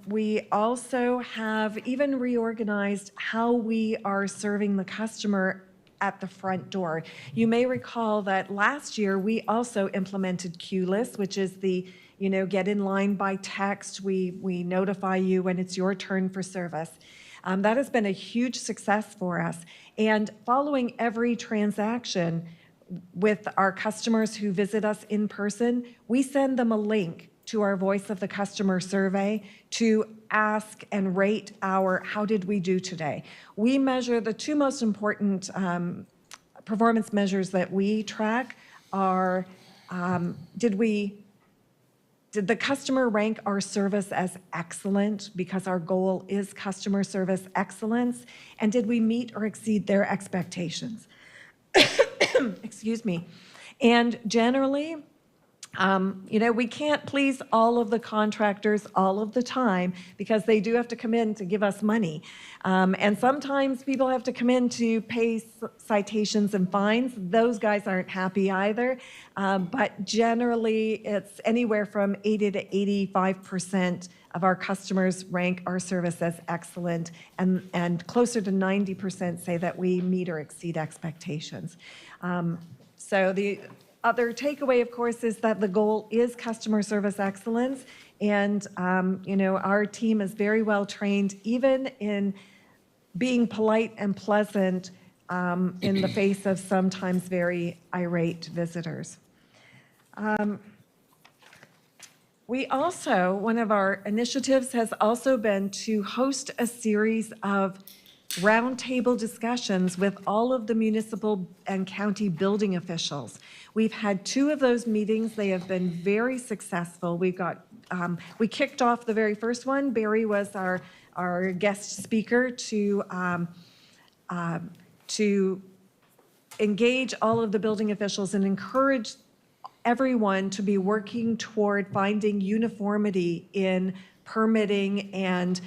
We also have even reorganized how we are serving the customer at the front door. You may recall that last year we also implemented QLIS, which is the get in line by text. We notify you when it's your turn for service. That has been a huge success for us. And following every transaction with our customers who visit us in person, we send them a link to our Voice of the Customer survey to ask and rate our how did we do today. We measure the 2 most important performance measures that we track are did the customer rank our service as excellent, because our goal is customer service excellence? And did we meet or exceed their expectations? Excuse me. And generally, we can't please all of the contractors all of the time, because they do have to come in to give us money. And sometimes people have to come in to pay citations and fines. Those guys aren't happy either. But generally, it's anywhere from 80 to 85% of our customers rank our service as excellent, and closer to 90% say that we meet or exceed expectations. So the other takeaway, of course, is that the goal is customer service excellence. And, our team is very well trained, even in being polite and pleasant in the face of sometimes very irate visitors. We also, one of our initiatives has also been to host a series of roundtable discussions with all of the municipal and county building officials. We've had 2 of those meetings. They have been very successful. We kicked off the very first one. Barry was our guest speaker to engage all of the building officials and encourage everyone to be working toward finding uniformity in permitting and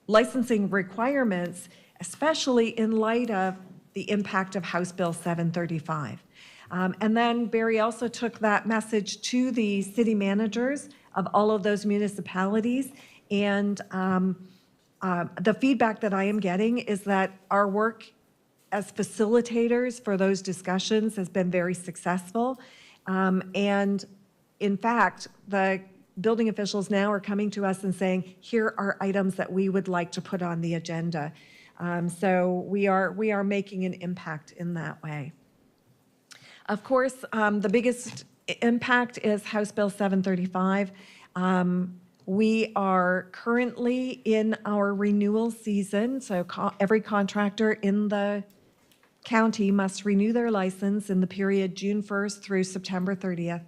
licensing requirements, especially in light of the impact of House Bill 735. And then Barry also took that message to the city managers of all of those municipalities. And the feedback that I am getting is that our work as facilitators for those discussions has been very successful. And in fact, the building officials now are coming to us and saying, here are items that we would like to put on the agenda. So we are making an impact in that way. Of course, the biggest impact is House Bill 735. We are currently in our renewal season, so every contractor in the county must renew their license in the period June 1st through September 30th.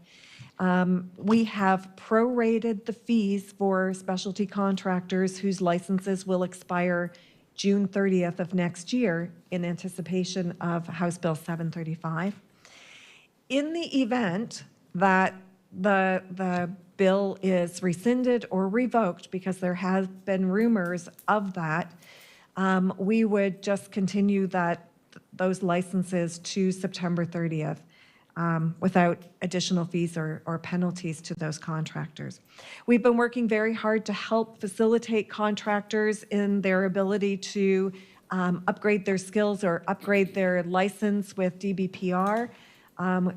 We have prorated the fees for specialty contractors whose licenses will expire June 30th of next year in anticipation of House Bill 735. In the event that the bill is rescinded or revoked, because there have been rumors of that, we would just continue those licenses to September 30th without additional fees or penalties to those contractors. We've been working very hard to help facilitate contractors in their ability to upgrade their skills or upgrade their license with DBPR,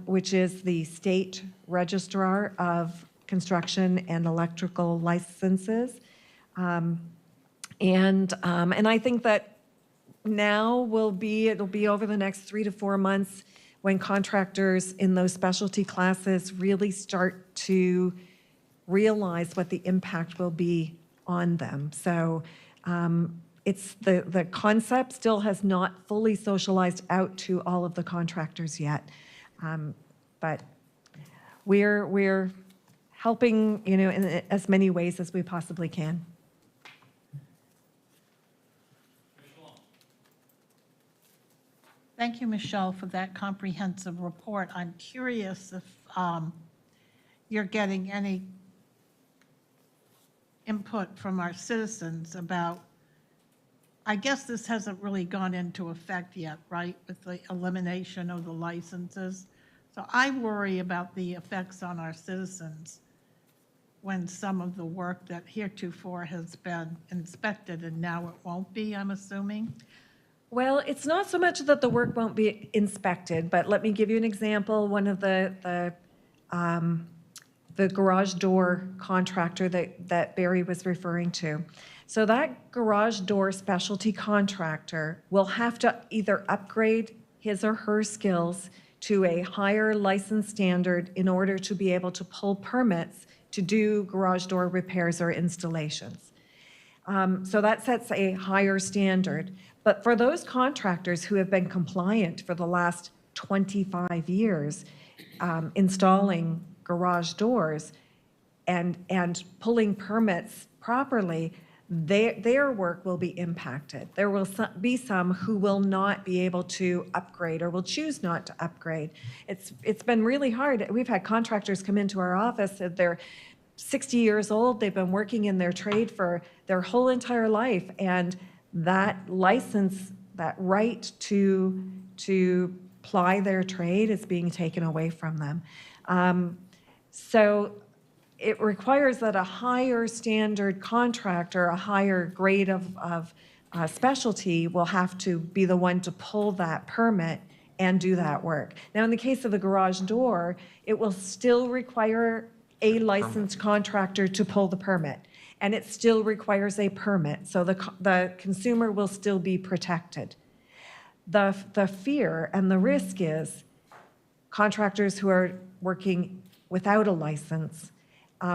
which is the state registrar of construction and electrical licenses. And I think that now it'll be over the next 3 to 4 months when contractors in those specialty classes really start to realize what the impact will be on them. So it's the concept still has not fully socialized out to all of the contractors yet. But we're helping, in as many ways as we possibly can. Thank you, Michelle, for that comprehensive report. I'm curious if you're getting any input from our citizens about, I guess this hasn't really gone into effect yet, right, with the elimination of the licenses. So I worry about the effects on our citizens when some of the work that heretofore has been inspected and now it won't be, I'm assuming. Well, it's not so much that the work won't be inspected, but let me give you an example. One of the garage door contractor that Barry was referring to. So that garage door specialty contractor will have to either upgrade his or her skills to a higher license standard in order to be able to pull permits to do garage door repairs or installations. So that sets a higher standard. But for those contractors who have been compliant for the last 25 years, installing garage doors and pulling permits properly, their work will be impacted. There will be some who will not be able to upgrade or will choose not to upgrade. It's been really hard. We've had contractors come into our office, they're 60 years old, they've been working in their trade for their whole entire life, and that license, that right to ply their trade is being taken away from them. So it requires that a higher standard contractor, a higher grade of specialty will have to be the one to pull that permit and do that work. Now, in the case of the garage door, it will still require a licensed contractor to pull the permit, and it still requires a permit, so the consumer will still be protected. The fear and the risk is contractors who are working without a license,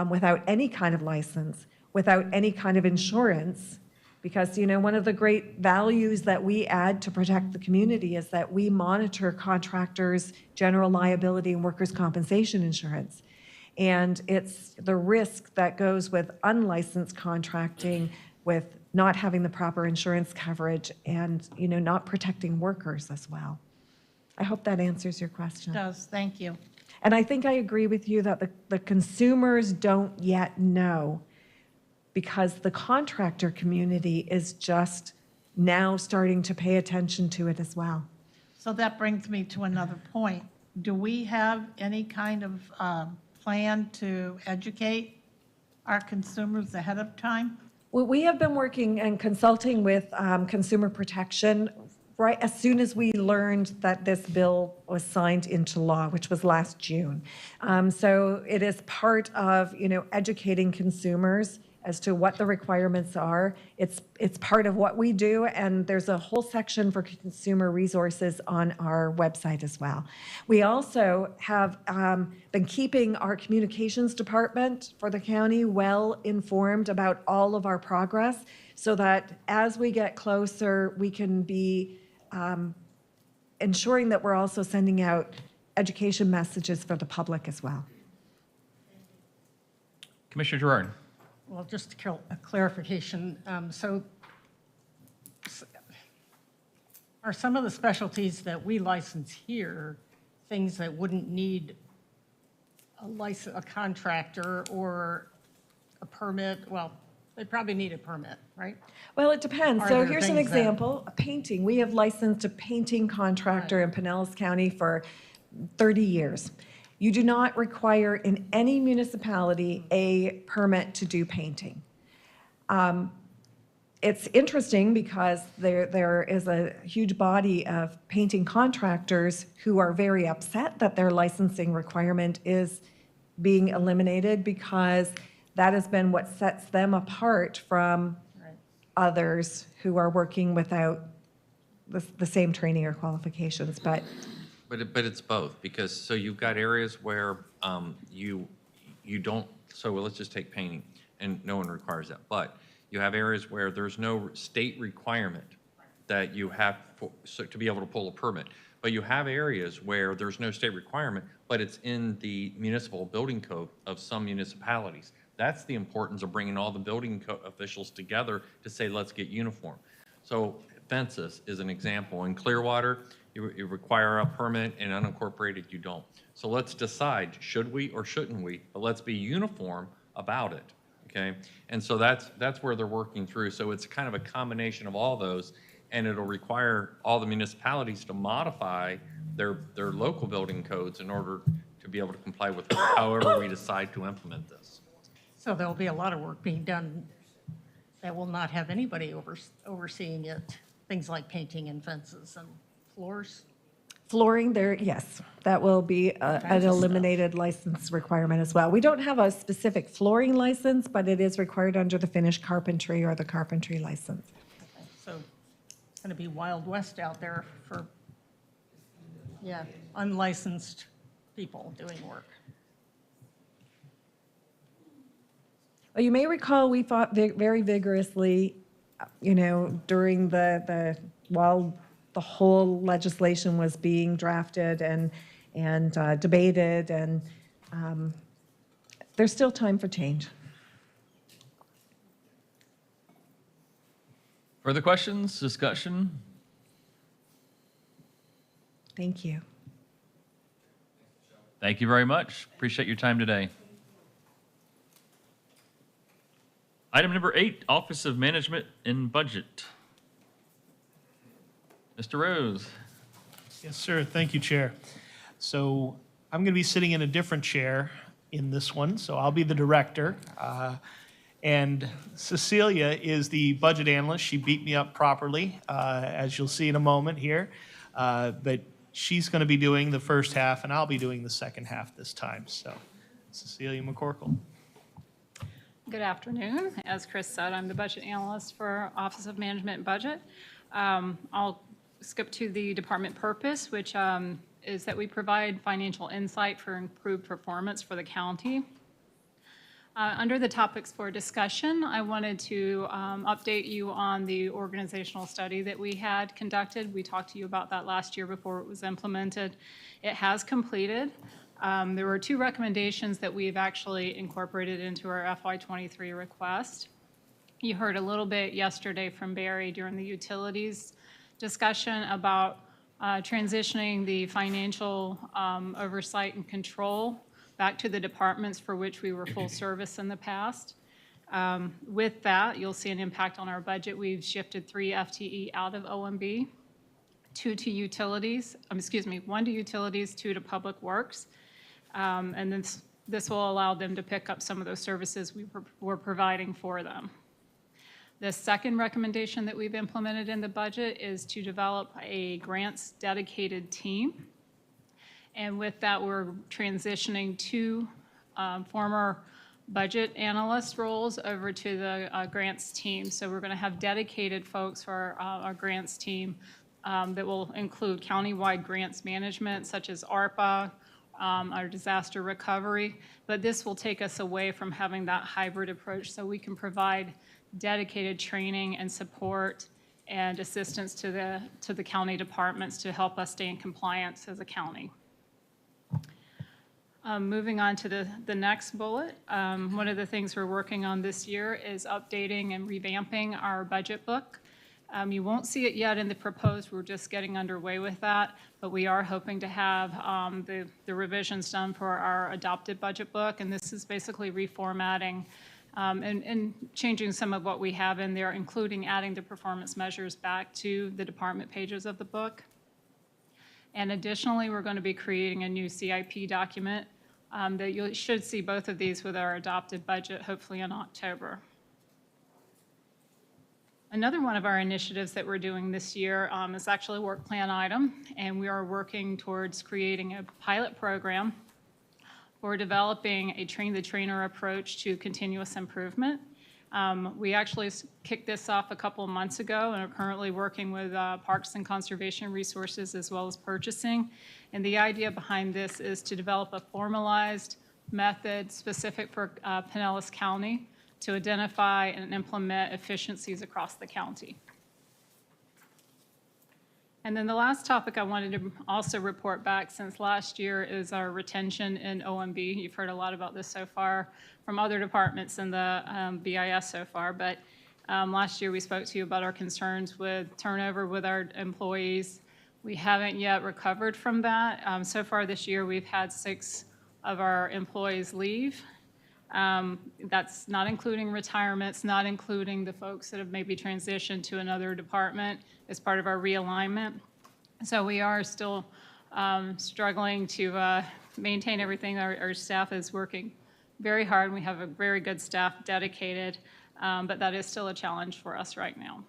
without any kind of license, without any kind of insurance, because, one of the great values that we add to protect the community is that we monitor contractors' general liability and workers' compensation insurance. And it's the risk that goes with unlicensed contracting, with not having the proper insurance coverage and, not protecting workers as well. I hope that answers your question. It does, thank you. And I think I agree with you that the consumers don't yet know, because the contractor community is just now starting to pay attention to it as well. So that brings me to another point. Do we have any kind of plan to educate our consumers ahead of time? Well, we have been working and consulting with Consumer Protection right as soon as we learned that this bill was signed into law, which was last June. So it is part of, educating consumers as to what the requirements are. It's part of what we do, and there's a whole section for consumer resources on our website as well. We also have been keeping our communications department for the county well informed about all of our progress, so that as we get closer, we can be ensuring that we're also sending out education messages for the public as well. Commissioner Gerard. Well, just a clarification. So are some of the specialties that we license here things that wouldn't need a contractor or a permit? Well, they probably need a permit, right? Well, it depends. Are So there here's an things that- example, a painting. We have licensed a painting contractor in Pinellas County for 30 years. You do not require in any municipality a permit to do painting. It's interesting because there is a huge body of painting contractors who are very upset that their licensing requirement is being eliminated because that has been what sets them apart from others who are working without the same training or qualifications. But But it's both, because, so you've got areas where you don't, so let's just take painting, and no one requires that. But you have areas where there's no state requirement that you have to be able to pull a permit. But you have areas where there's no state requirement, but it's in the municipal building code of some municipalities. That's the importance of bringing all the building officials together to say, let's get uniform. So fences is an example. In Clearwater, you require a permit, and unincorporated, you don't. So let's decide, should we or shouldn't we? But let's be uniform about it, okay? And so that's where they're working through. So it's kind of a combination of all those, and it'll require all the municipalities to modify their local building codes in order to be able to comply with however we decide to implement this. So there'll be a lot of work being done that will not have anybody overseeing it, things like painting and fences and floors. flooring there, yes, that will be an eliminated license requirement as well. We don't have a specific flooring license, but it is required under the finished carpentry or the carpentry license. So it's going to be Wild West out there for, unlicensed people doing work. Well, you may recall, we fought very vigorously, during while the whole legislation was being drafted and debated, and there's still time for change. Further questions, discussion? Thank you. Thank you very much. Appreciate your time today. Item number 8, Office of Management and Budget. Mr. Rose. Yes, sir. Thank you, Chair. So I'm going to be sitting in a different chair in this one, so I'll be the director. And Cecilia is the budget analyst. She beat me up properly, as you'll see in a moment here. But she's going to be doing the first half, and I'll be doing the second half this time. So Cecilia McCorkle. Good afternoon. As Chris said, I'm the budget analyst for Office of Management and Budget. I'll skip to the department purpose, which is that we provide financial insight for improved performance for the county. Under the topics for discussion, I wanted to update you on the organizational study that we had conducted. We talked to you about that last year before it was implemented. It has completed. There were 2 recommendations that we've actually incorporated into our FY23 request. You heard a little bit yesterday from Barry during the utilities discussion about transitioning the financial oversight and control back to the departments for which we were full service in the past. With that, you'll see an impact on our budget. We've shifted 3 FTE out of OMB, 1 to utilities, 2 to public works. And then this will allow them to pick up some of those services we were providing for them. The second recommendation that we've implemented in the budget is to develop a grants dedicated team. And with that, we're transitioning 2 former budget analyst roles over to the grants team. So we're going to have dedicated folks for our grants team that will include countywide grants management, such as ARPA, our disaster recovery. But this will take us away from having that hybrid approach, so we can provide dedicated training and support and assistance to the county departments to help us stay in compliance as a county. Moving on to the next bullet, one of the things we're working on this year is updating and revamping our budget book. You won't see it yet in the proposed, we're just getting underway with that, but we are hoping to have the revisions done for our adopted budget book, and this is basically reformatting and changing some of what we have in there, including adding the performance measures back to the department pages of the book. And additionally, we're going to be creating a new CIP document that you should see both of these with our adopted budget, hopefully in October. Another one of our initiatives that we're doing this year is actually a work plan item, and we are working towards creating a pilot program for developing a train-the-trainer approach to continuous improvement. We actually kicked this off a couple of months ago and are currently working with Parks and Conservation Resources as well as purchasing. And the idea behind this is to develop a formalized method specific for Pinellas County to identify and implement efficiencies across the county. And then the last topic I wanted to also report back since last year is our retention in OMB. You've heard a lot about this so far from other departments in the BIS so far, but last year we spoke to you about our concerns with turnover with our employees. We haven't yet recovered from that. So far this year, we've had 6 of our employees leave. That's not including retirements, not including the folks that have maybe transitioned to another department as part of our realignment. So we are still struggling to maintain everything. Our staff is working very hard. We have a very good staff dedicated, but that is still a challenge for us right now.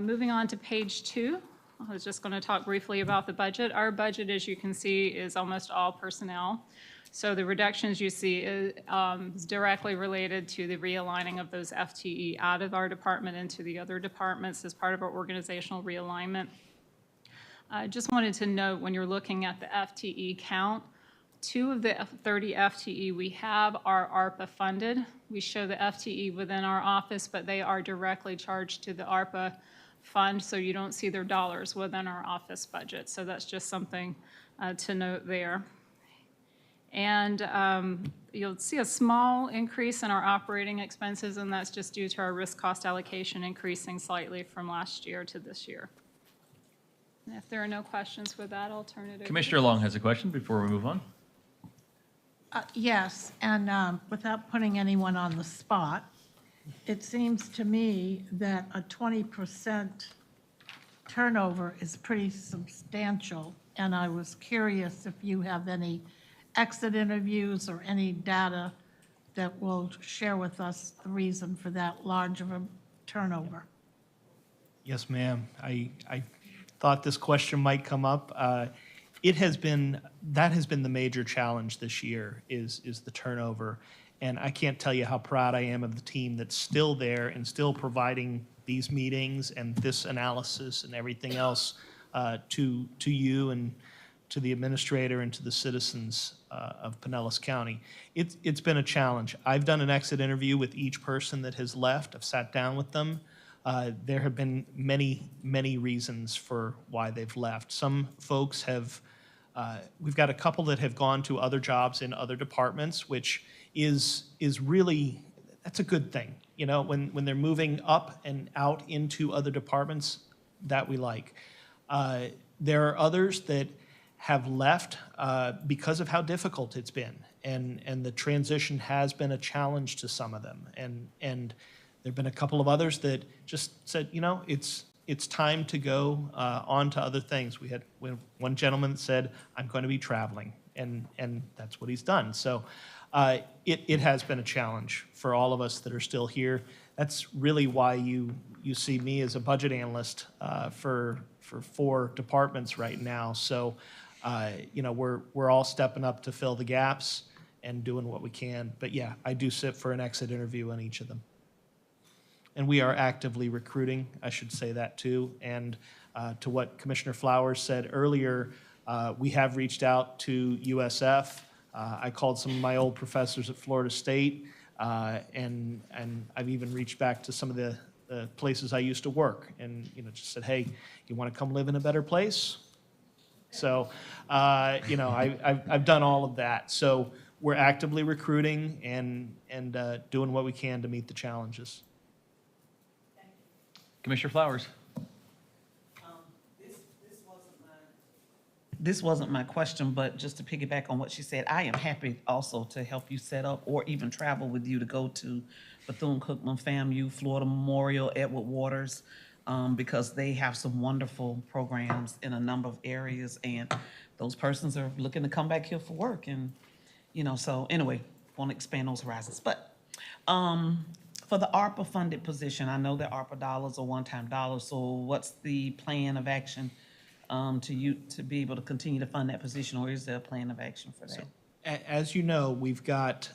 Moving on to page 2. I was just going to talk briefly about the budget. Our budget, as you can see, is almost all personnel. So the reductions you see is directly related to the realigning of those FTE out of our department into the other departments as part of our organizational realignment. I just wanted to note when you're looking at the FTE count, 2 of the 30 FTE we have are ARPA funded. We show the FTE within our office, but they are directly charged to the ARPA fund, so you don't see their dollars within our office budget. So that's just something to note there. And you'll see a small increase in our operating expenses, and that's just due to our risk cost allocation increasing slightly from last year to this year. And if there are no questions with that, I'll turn it over. Commissioner Long has a question before we move on. Yes, and without putting anyone on the spot, it seems to me that a 20% turnover is pretty substantial, and I was curious if you have any exit interviews or any data that will share with us the reason for that large of a turnover. Yes, ma'am. I thought this question might come up. That has been the major challenge this year is the turnover. And I can't tell you how proud I am of the team that's still there and still providing these meetings and this analysis and everything else to you and to the administrator and to the citizens of Pinellas County. It's been a challenge. I've done an exit interview with each person that has left. I've sat down with them. There have been many, many reasons for why they've left. Some folks have, we've got a couple that have gone to other jobs in other departments, which is really, that's a good thing. You know, when they're moving up and out into other departments, that we like. There are others that have left because of how difficult it's been, and the transition has been a challenge to some of them. And there have been a couple of others that just said, you know, it's time to go on to other things. We had one gentleman that said, I'm going to be traveling, and that's what he's done. So it has been a challenge for all of us that are still here. That's really why you see me as a budget analyst for 4 departments right now. So you know, we're all stepping up to fill the gaps and doing what we can. But yeah, I do sit for an exit interview on each of them. And we are actively recruiting, I should say that too. And to what Commissioner Flowers said earlier, we have reached out to USF. I called some of my old professors at Florida State, and I've even reached back to some of the places I used to work, and just said, hey, you want to come live in a better place? So, I've done all of that. So we're actively recruiting and doing what we can to meet the challenges. Commissioner Flowers. This wasn't my question, but just to piggyback on what she said, I am happy also to help you set up or even travel with you to go to Bethune-Cookman, FAMU, Florida Memorial, Edward Waters, because they have some wonderful programs in a number of areas, and those persons are looking to come back here for work, and, so anyway, want to expand those horizons. But for the ARPA-funded position, I know that ARPA dollars are one-time dollars, so what's the plan of action to be able to continue to fund that position, or is there a plan of action for that? As you know, we've got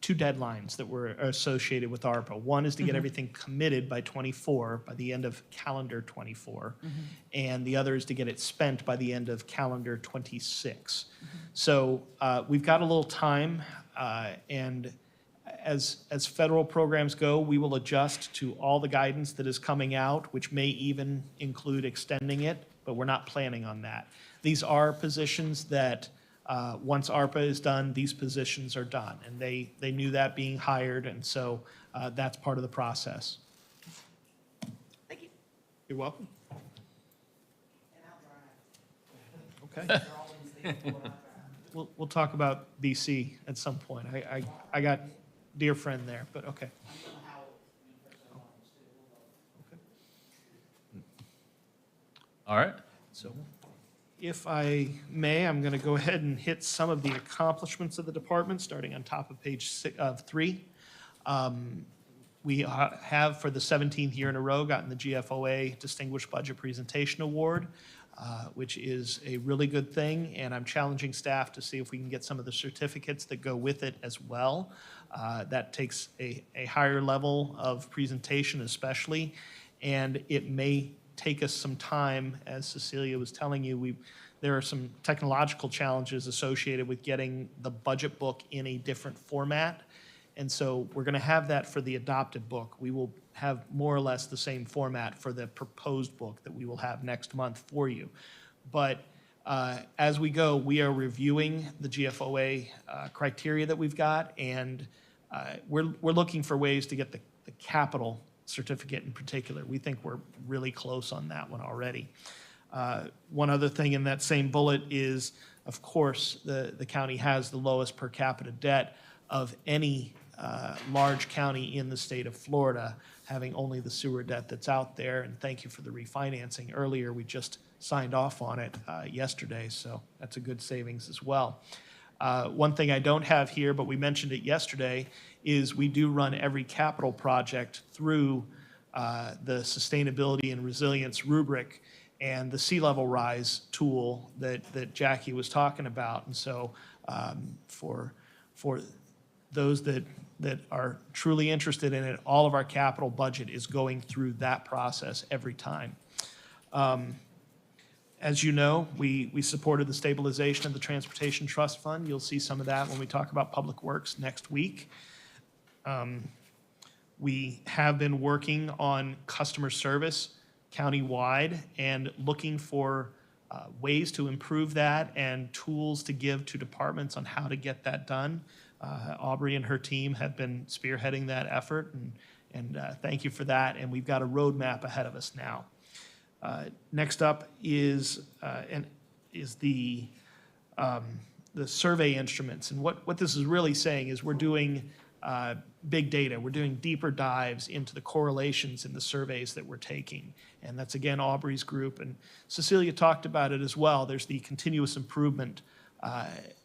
2 deadlines that were associated with ARPA. One is to get everything committed by '24, by the end of calendar '24, and the other is to get it spent by the end of calendar '26. So we've got a little time, and as federal programs go, we will adjust to all the guidance that is coming out, which may even include extending it, but we're not planning on that. These are positions that, once ARPA is done, these positions are done. And they knew that being hired, and so that's part of the process. Thank you. You're welcome. Okay. We'll talk about BC at some point. I got dear friend there, but okay. All right. So if I may, I'm going to go ahead and hit some of the accomplishments of the department, starting on top of page 3. We have, for the 17th year in a row, gotten the GFOA Distinguished Budget Presentation Award, which is a really good thing, and I'm challenging staff to see if we can get some of the certificates that go with it as well. That takes a higher level of presentation especially, and it may take us some time, as Cecilia was telling you. There are some technological challenges associated with getting the budget book in a different format. And so we're going to have that for the adopted book. We will have more or less the same format for the proposed book that we will have next month for you. But as we go, we are reviewing the GFOA criteria that we've got, and we're looking for ways to get the capital certificate in particular. We think we're really close on that one already. One other thing in that same bullet is, of course, the county has the lowest per capita debt of any large county in the state of Florida, having only the sewer debt that's out there. And thank you for the refinancing earlier. We just signed off on it yesterday, so that's a good savings as well. One thing I don't have here, but we mentioned it yesterday, is we do run every capital project through the sustainability and resilience rubric and the sea level rise tool that Jackie was talking about. And so for those that are truly interested in it, all of our capital budget is going through that process every time. As you know, we supported the stabilization of the Transportation Trust Fund. You'll see some of that when we talk about Public Works next week. We have been working on customer service countywide and looking for ways to improve that and tools to give to departments on how to get that done. Aubrey and her team have been spearheading that effort, and thank you for that. And we've got a roadmap ahead of us now. Next up is the survey instruments. And what this is really saying is we're doing big data. We're doing deeper dives into the correlations in the surveys that we're taking. And that's, again, Aubrey's group. And Cecilia talked about it as well. There's the Continuous Improvement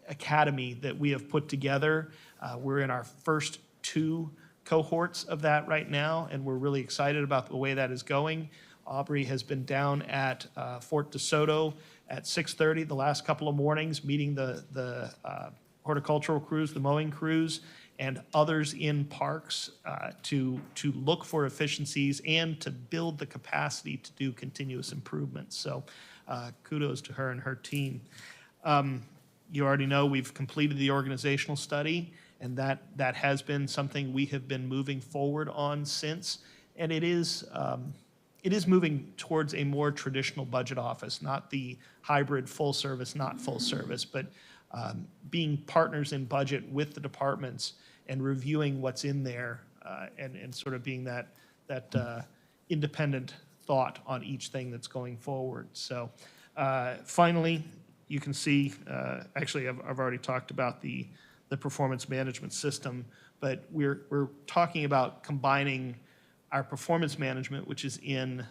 Academy that we have put together. We're in our first 2 cohorts of that right now, and we're really excited about the way that is going. Aubrey has been down at Fort DeSoto at 6:30 the last couple of mornings, meeting the horticultural crews, the mowing crews, and others in parks to look for efficiencies and to build the capacity to do continuous improvement. So kudos to her and her team. You already know we've completed the organizational study, and that has been something we have been moving forward on since. And it is it is moving towards a more traditional budget office, not the hybrid full service, not full service, but being partners in budget with the departments and reviewing what's in there and sort of being that independent thought on each thing that's going forward. So finally, you can see, actually, I've already talked about the performance management system, but we're talking about combining our performance management, which is in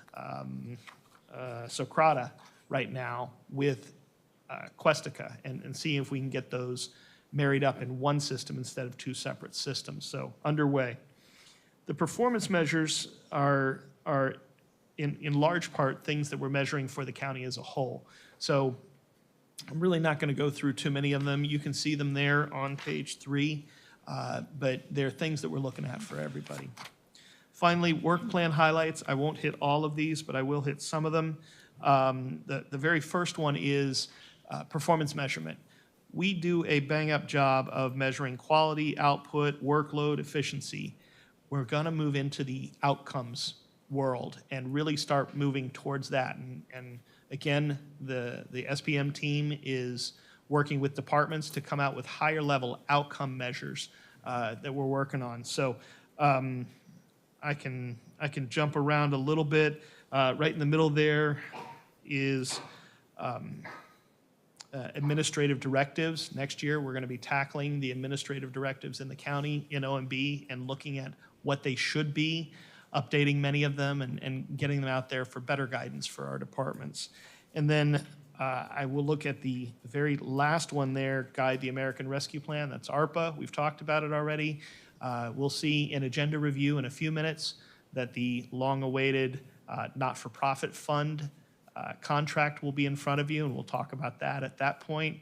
Socrata right now, with Questica, and see if we can get those married up in one system instead of two separate systems. So underway. The performance measures are in large part things that we're measuring for the county as a whole. So I'm really not going to go through too many of them. You can see them there on page 3, but they're things that we're looking at for everybody. Finally, work plan highlights. I won't hit all of these, but I will hit some of them. The very first one is performance measurement. We do a bang-up job of measuring quality, output, workload, efficiency. We're going to move into the outcomes world and really start moving towards that. And again, the SPM team is working with departments to come out with higher level outcome measures that we're working on. So I can jump around a little bit. Right in the middle there is administrative directives. Next year, we're going to be tackling the administrative directives in the county in OMB and looking at what they should be, updating many of them and getting them out there for better guidance for our departments. And then I will look at the very last one there, Guide the American Rescue Plan. That's ARPA. We've talked about it already. We'll see in agenda review in a few minutes that the long-awaited not-for-profit fund contract will be in front of you, and we'll talk about that at that point.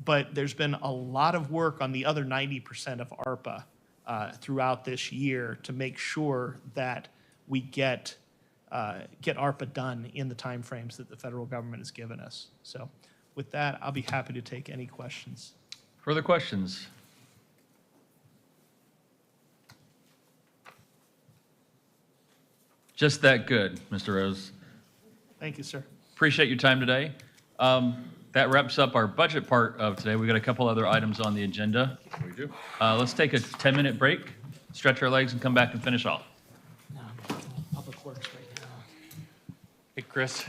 But there's been a lot of work on the other 90% of ARPA throughout this year to make sure that we get ARPA done in the timeframes that the federal government has given us. So with that, I'll be happy to take any questions. Further questions? Just that good, Mr. Rose. Thank you, sir. Appreciate your time today. That wraps up our budget part of today. We got a couple other items on the agenda. We do. Let's take a 10-minute break, stretch our legs, and come back and finish off. Public Works right now. Hey, Chris.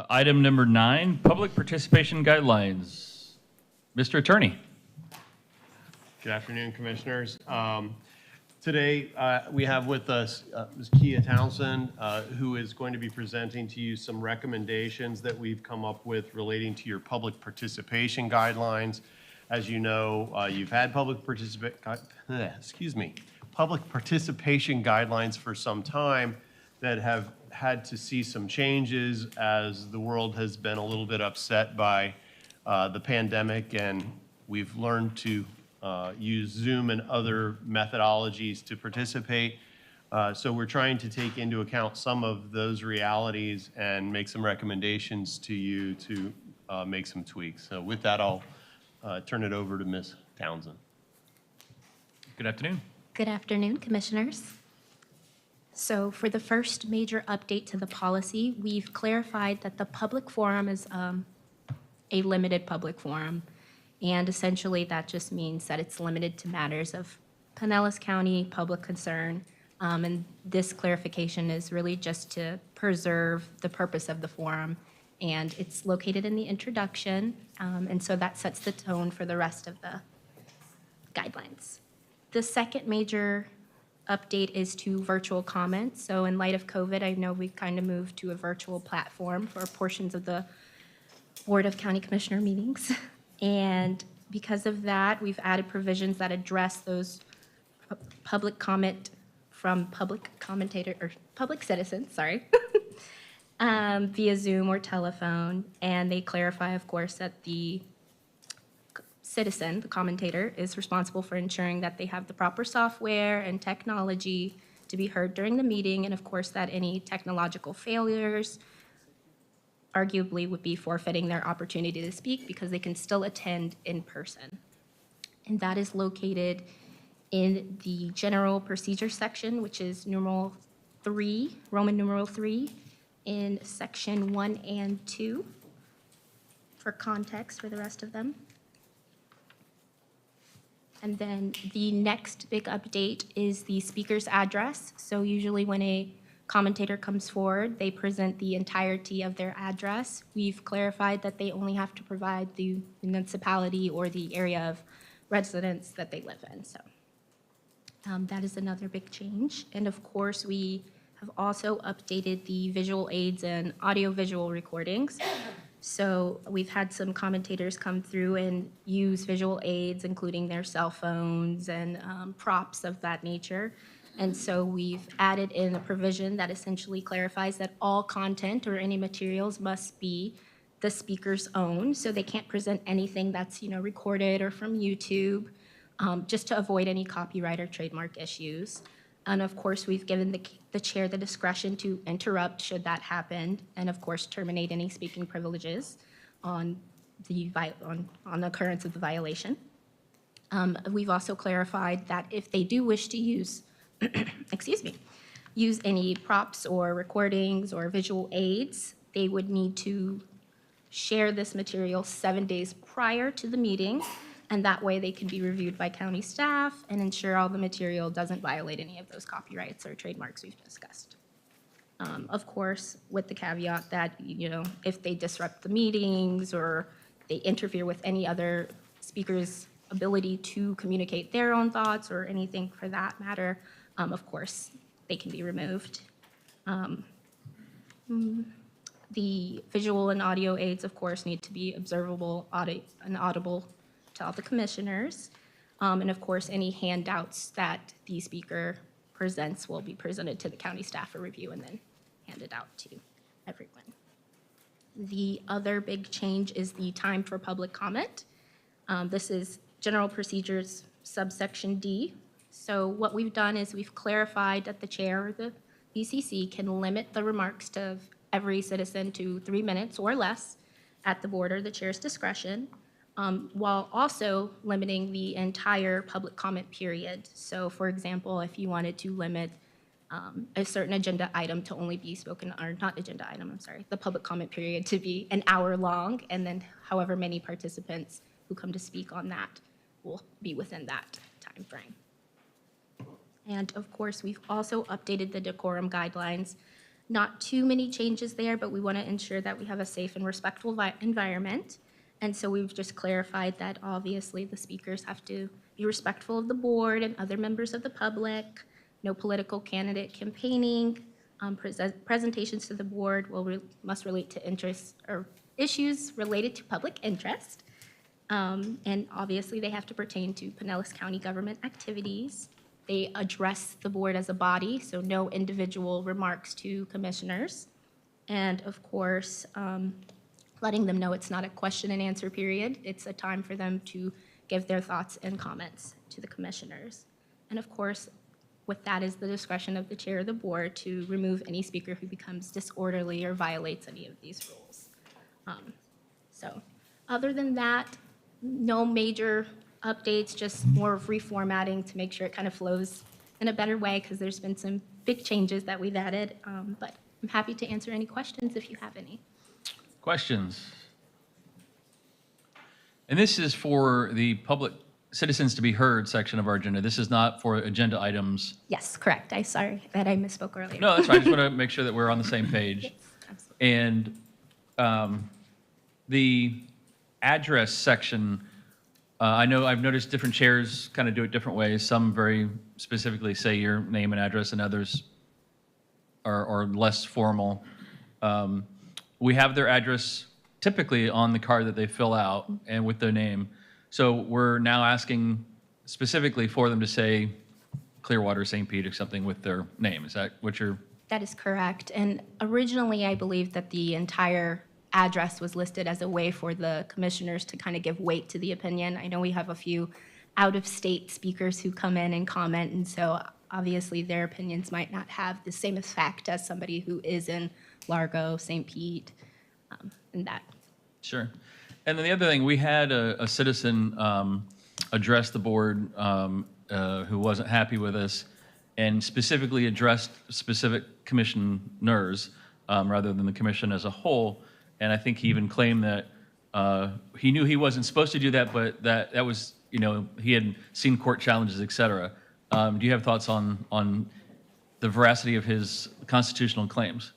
Item number 9, public participation guidelines. Mr. Attorney. Good afternoon, Commissioners. Today, we have with us Ms. Kia Townsend, who is going to be presenting to you some recommendations that we've come up with relating to your public participation guidelines. As you know, you've had public participation guidelines for some time that have had to see some changes as the world has been a little bit upset by the pandemic, and we've learned to use Zoom and other methodologies to participate. So we're trying to take into account some of those realities and make some recommendations to you to make some tweaks. So with that, I'll turn it over to Ms. Townsend. Good afternoon. Good afternoon, Commissioners. So for the first major update to the policy, we've clarified that the public forum is a limited public forum. And essentially, that just means that it's limited to matters of Pinellas County public concern. And this clarification is really just to preserve the purpose of the forum. And it's located in the introduction. And so that sets the tone for the rest of the guidelines. The second major update is to virtual comments. So in light of COVID, I know we've kind of moved to a virtual platform for portions of the Board of County Commissioner meetings. And because of that, we've added provisions that address those public comment from public commentator or public citizens, sorry, via Zoom or telephone. And they clarify, of course, that the citizen, the commentator, is responsible for ensuring that they have the proper software and technology to be heard during the meeting. And of course, that any technological failures arguably would be forfeiting their opportunity to speak because they can still attend in person. And that is located in the general procedure section, which is numeral 3, Roman numeral 3, in section 1 and 2, for context for the rest of them. And then the next big update is the speaker's address. So usually when a commentator comes forward, they present the entirety of their address. We've clarified that they only have to provide the municipality or the area of residence that they live in. So that is another big change. And of course, we have also updated the visual aids and audio-visual recordings. So we've had some commentators come through and use visual aids, including their cell phones and props of that nature. And so we've added in a provision that essentially clarifies that all content or any materials must be the speaker's own. So they can't present anything that's, recorded or from YouTube, just to avoid any copyright or trademark issues. And of course, we've given the chair the discretion to interrupt should that happen, and of course, terminate any speaking privileges on the occurrence of the violation. We've also clarified that if they do wish to use use any props or recordings or visual aids, they would need to share this material 7 days prior to the meeting, and that way they can be reviewed by county staff and ensure all the material doesn't violate any of those copyrights or trademarks we've discussed. Of course, with the caveat that, if they disrupt the meetings or they interfere with any other speaker's ability to communicate their own thoughts or anything for that matter, of course, they can be removed. The visual and audio aids, of course, need to be observable and audible to all the commissioners. And of course, any handouts that the speaker presents will be presented to the county staff for review and then handed out to everyone. The other big change is the time for public comment. This is general procedures subsection D. So what we've done is we've clarified that the chair or the BCC can limit the remarks to every citizen to 3 minutes or less at the board or the chair's discretion, while also limiting the entire public comment period. So for example, if you wanted to limit a certain agenda item to only be spoken, or not agenda item, I'm sorry, the public comment period to be an hour long, and then however many participants who come to speak on that will be within that time frame. And of course, we've also updated the decorum guidelines Not too many changes there, but we want to ensure that we have a safe and respectful environment. And so we've just clarified that obviously the speakers have to be respectful of the board and other members of the public, no political candidate campaigning, presentations to the board must relate to interests or issues related to public interest. And obviously they have to pertain to Pinellas County government activities. They address the board as a body, so no individual remarks to commissioners. And of course, letting them know it's not a question and answer period. It's a time for them to give their thoughts and comments to the commissioners. And of course, with that is the discretion of the chair of the board to remove any speaker who becomes disorderly or violates any of these rules. So other than that, no major updates, just more of reformatting to make sure it kind of flows in a better way because there's been some big changes that we've added. But I'm happy to answer any questions if you have any. Questions? And this is for the public citizens to be heard section of our agenda. This is not for agenda items. Yes, correct. I'm sorry that I misspoke earlier. No, that's fine. I just want to make sure that we're on the same page. Yes, absolutely. And the address section, I know I've noticed different chairs kind of do it different ways. Some very specifically say your name and address, and others are less formal. We have their address typically on the card that they fill out and with their name. So we're now asking specifically for them to say Clearwater, St. Pete, or something with their name. Is that what you're? That is correct. And originally, I believe that the entire address was listed as a way for the commissioners to kind of give weight to the opinion. I know we have a few out-of-state speakers who come in and comment, and so obviously their opinions might not have the same effect as somebody who is in Largo, St. Pete, and that. Sure. And then the other thing, we had a citizen address the board who wasn't happy with us and specifically addressed specific commissioners rather than the commission as a whole. And I think he even claimed that he knew he wasn't supposed to do that, but that was, he had seen court challenges, et cetera. Do you have thoughts on the veracity of his constitutional claims?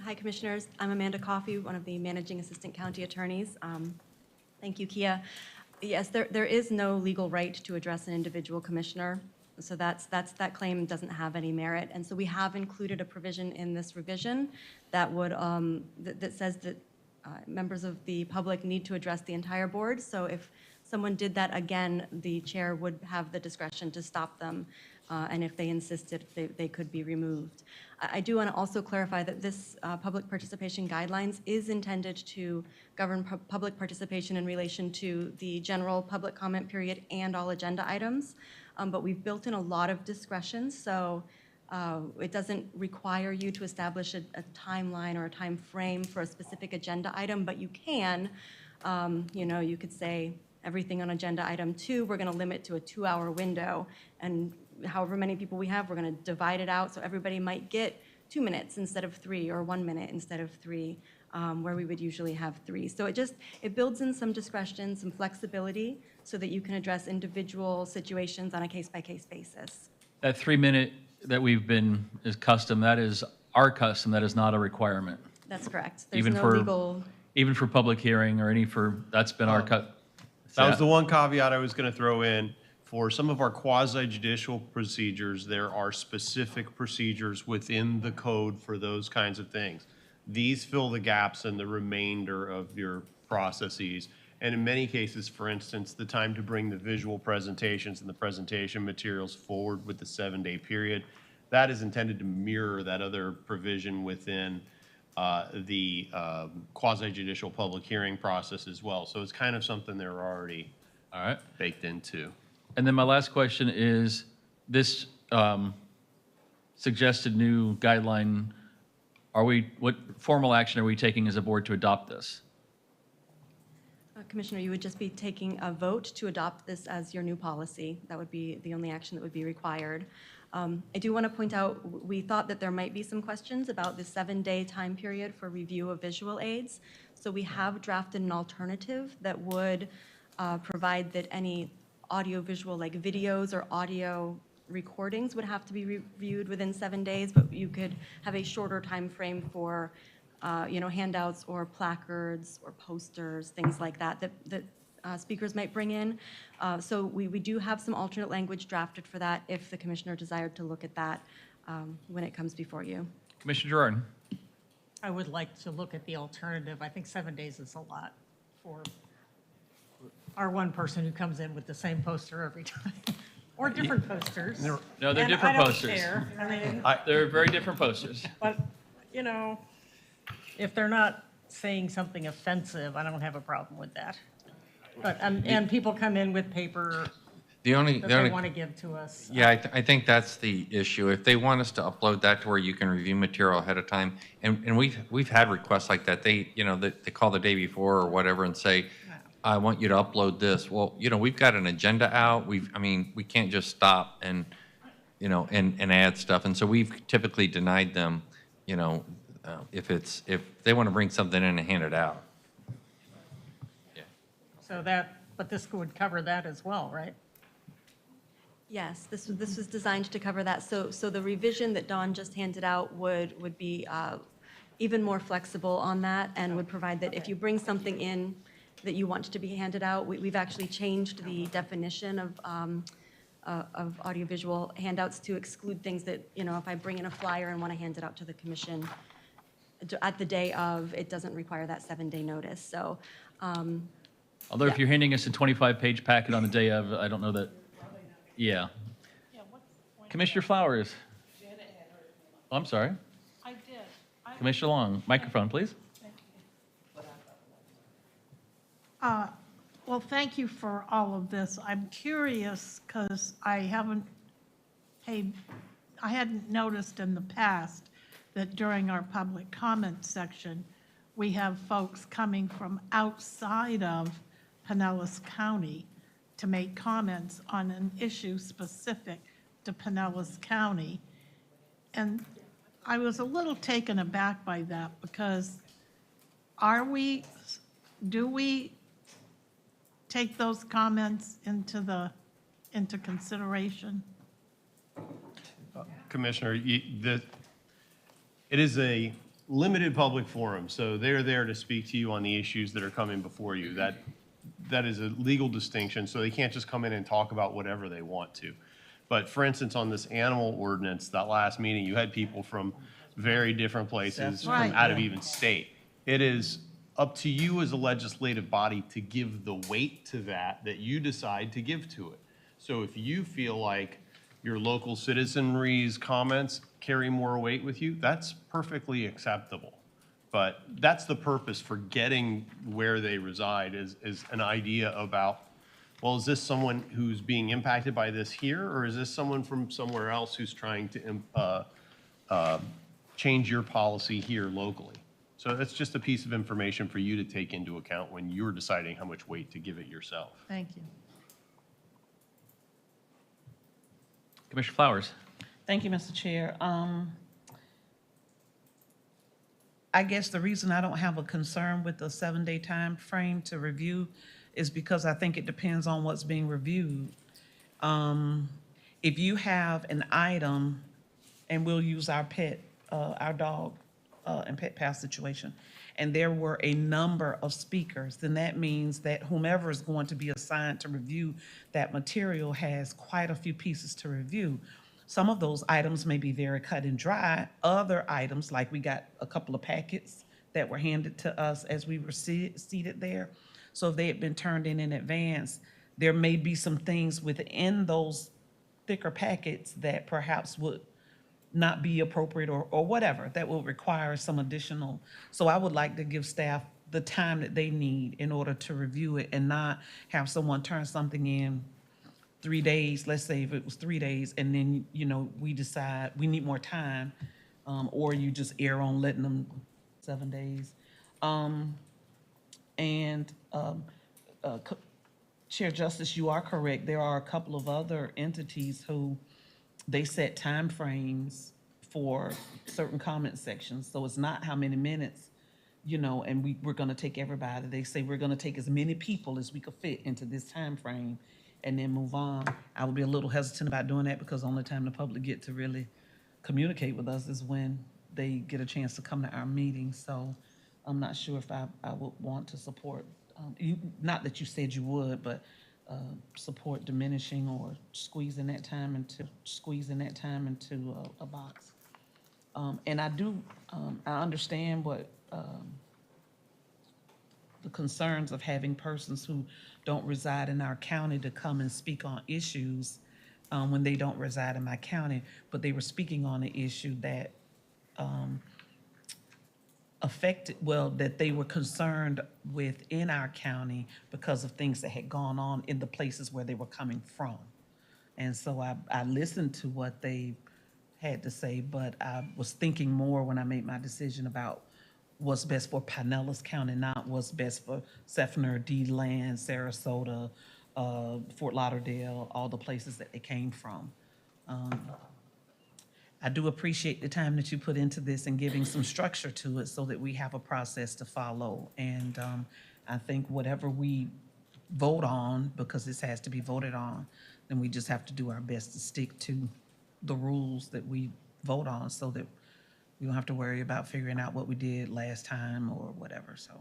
Hi, Commissioners. I'm Amanda Coffey, one of the Managing Assistant County Attorneys. Thank you, Kia. Yes, there is no legal right to address an individual commissioner, so that claim doesn't have any merit. And so we have included a provision in this revision that would that says that members of the public need to address the entire board. So if someone did that again, the chair would have the discretion to stop them. And if they insisted, they could be removed. I do want to also clarify that this public participation guidelines is intended to govern public participation in relation to the general public comment period and all agenda items. But we've built in a lot of discretion, so it doesn't require you to establish a timeline or a time frame for a specific agenda item, but you can, you could say everything on agenda item 2, we're going to limit to a 2-hour window, and however many people we have, we're going to divide it out so everybody might get 2 minutes instead of 3 or 1 minute instead of 3, where we would usually have 3. So it builds in some discretion, some flexibility so that you can address individual situations on a case-by-case basis. That 3-minute that is custom, that is our custom, that is not a requirement. That's correct. There's Even no for legal. Even for public hearing or that's been our cut. That was the one caveat I was going to throw in. For some of our quasi-judicial procedures, there are specific procedures within the code for those kinds of things. These fill the gaps in the remainder of your processes. And in many cases, for instance, the time to bring the visual presentations and the presentation materials forward with the 7-day period, that is intended to mirror that other provision within the quasi-judicial public hearing process as well. So it's kind of something they're already baked into. And then my last question is, this suggested new guideline, what formal action are we taking as a board to adopt this? Commissioner, you would just be taking a vote to adopt this as your new policy. That would be the only action that would be required. I do want to point out, we thought that there might be some questions about the 7-day time period for review of visual aids. So we have drafted an alternative that would provide that any audiovisual, like videos or audio recordings would have to be reviewed within 7 days, but you could have a shorter time frame for, handouts or placards or posters, things like that, that speakers might bring in. So we do have some alternate language drafted for that if the commissioner desired to look at that when it comes before you. Commissioner Gerard? I would like to look at the alternative. I think 7 days is a lot for our one person who comes in with the same poster every time, or different posters. No, they're And different I don't posters. care. I mean, They're very different posters. but, if they're not saying something offensive, I don't have a problem with that. But, and people come in with paper that they want to give to us. Yeah, I think that's the issue. If they want us to upload that to where you can review material ahead of time, and we've had requests like that. They call the day before or whatever and say, I want you to upload this. Well, we've got an agenda out. We can't just stop and add stuff. And so we've typically denied them, if they want to bring something in and hand it out. So but this would cover that as well, right? Yes, this was designed to cover that. So the revision that Dawn just handed out would be even more flexible on that and would provide that if you bring something in that you want to be handed out, we've actually changed the definition of audiovisual handouts to exclude things that, if I bring in a flyer and want to hand it out to the commission at the day of, it doesn't require that 7-day notice. So, Although if you're handing us a 25-page packet on the day of, I don't know that, yeah. Commissioner Flowers? Oh, I'm sorry. I did. Commissioner Long, microphone, please. Well, thank you for all of this. I'm curious because I hadn't noticed in the past that during our public comment section, we have folks coming from outside of Pinellas County to make comments on an issue specific to Pinellas County. And I was a little taken aback by that because do we take those comments into consideration? Commissioner, it is a limited public forum, so they're there to speak to you on the issues that are coming before you. That is a legal distinction, so they can't just come in and talk about whatever they want to. But for instance, on this animal ordinance, that last meeting, you had people from very different places, from Right. out of even state. It is up to you as a legislative body to give the weight to that you decide to give to it. So if you feel like your local citizenry's comments carry more weight with you, that's perfectly acceptable. But that's the purpose for getting where they reside is an idea about, well, is this someone who's being impacted by this here, or is this someone from somewhere else who's trying to change your policy here locally? So that's just a piece of information for you to take into account when you're deciding how much weight to give it yourself. Thank you. Commissioner Flowers? Thank you, Mr. Chair. I guess the reason I don't have a concern with the 7-day time frame to review is because I think it depends on what's being reviewed. If you have an item, and we'll use our dog and pet pal situation, and there were a number of speakers, then that means that whomever is going to be assigned to review that material has quite a few pieces to review. Some of those items may be very cut and dry. Other items, like we got a couple of packets that were handed to us as we were seated there. So if they had been turned in advance, there may be some things within those thicker packets that perhaps would not be appropriate or whatever, that will require some additional. So I would like to give staff the time that they need in order to review it and not have someone turn something in 3 days, let's say if it was 3 days, and then, we decide we need more time, or you just err on letting them 7 days. Chair Justice, you are correct. There are a couple of other entities who they set timeframes for certain comment sections. So it's not how many minutes, and we're going to take everybody. They say we're going to take as many people as we could fit into this time frame, and then move on. I would be a little hesitant about doing that because the only time the public get to really communicate with us is when they get a chance to come to our meetings. So I'm not sure if I would want to support, you, not that you said you would, but support diminishing or squeezing that time into a box. And I do, I understand what the concerns of having persons who don't reside in our county to come and speak on issues when they don't reside in my county, but they were speaking on an issue that affected, well, that they were concerned with in our county because of things that had gone on in the places where they were coming from. And so I listened to what they had to say, but I was thinking more when I made my decision about what's best for Pinellas County, not what's best for Seffner, DeLand, Sarasota, Fort Lauderdale, all the places that they came from. I do appreciate the time that you put into this and giving some structure to it so that we have a process to follow. And I think whatever we vote on, because this has to be voted on, then we just have to do our best to stick to the rules that we vote on so that we don't have to worry about figuring out what we did last time or whatever. So,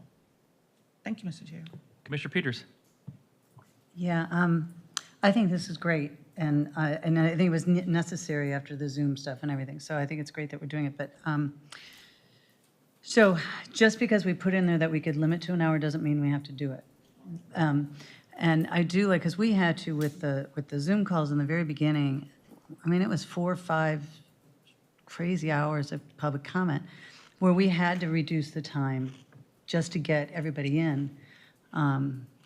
thank you, Mr. Chair. Commissioner Peters. Yeah, I think this is great, and I think it was necessary after the Zoom stuff and everything, so I think it's great that we're doing it, but, so just because we put in there that we could limit to an hour doesn't mean we have to do it. And I do like, because we had to with the Zoom calls in the very beginning, I mean, it was 4 or 5 crazy hours of public comment where we had to reduce the time just to get everybody in.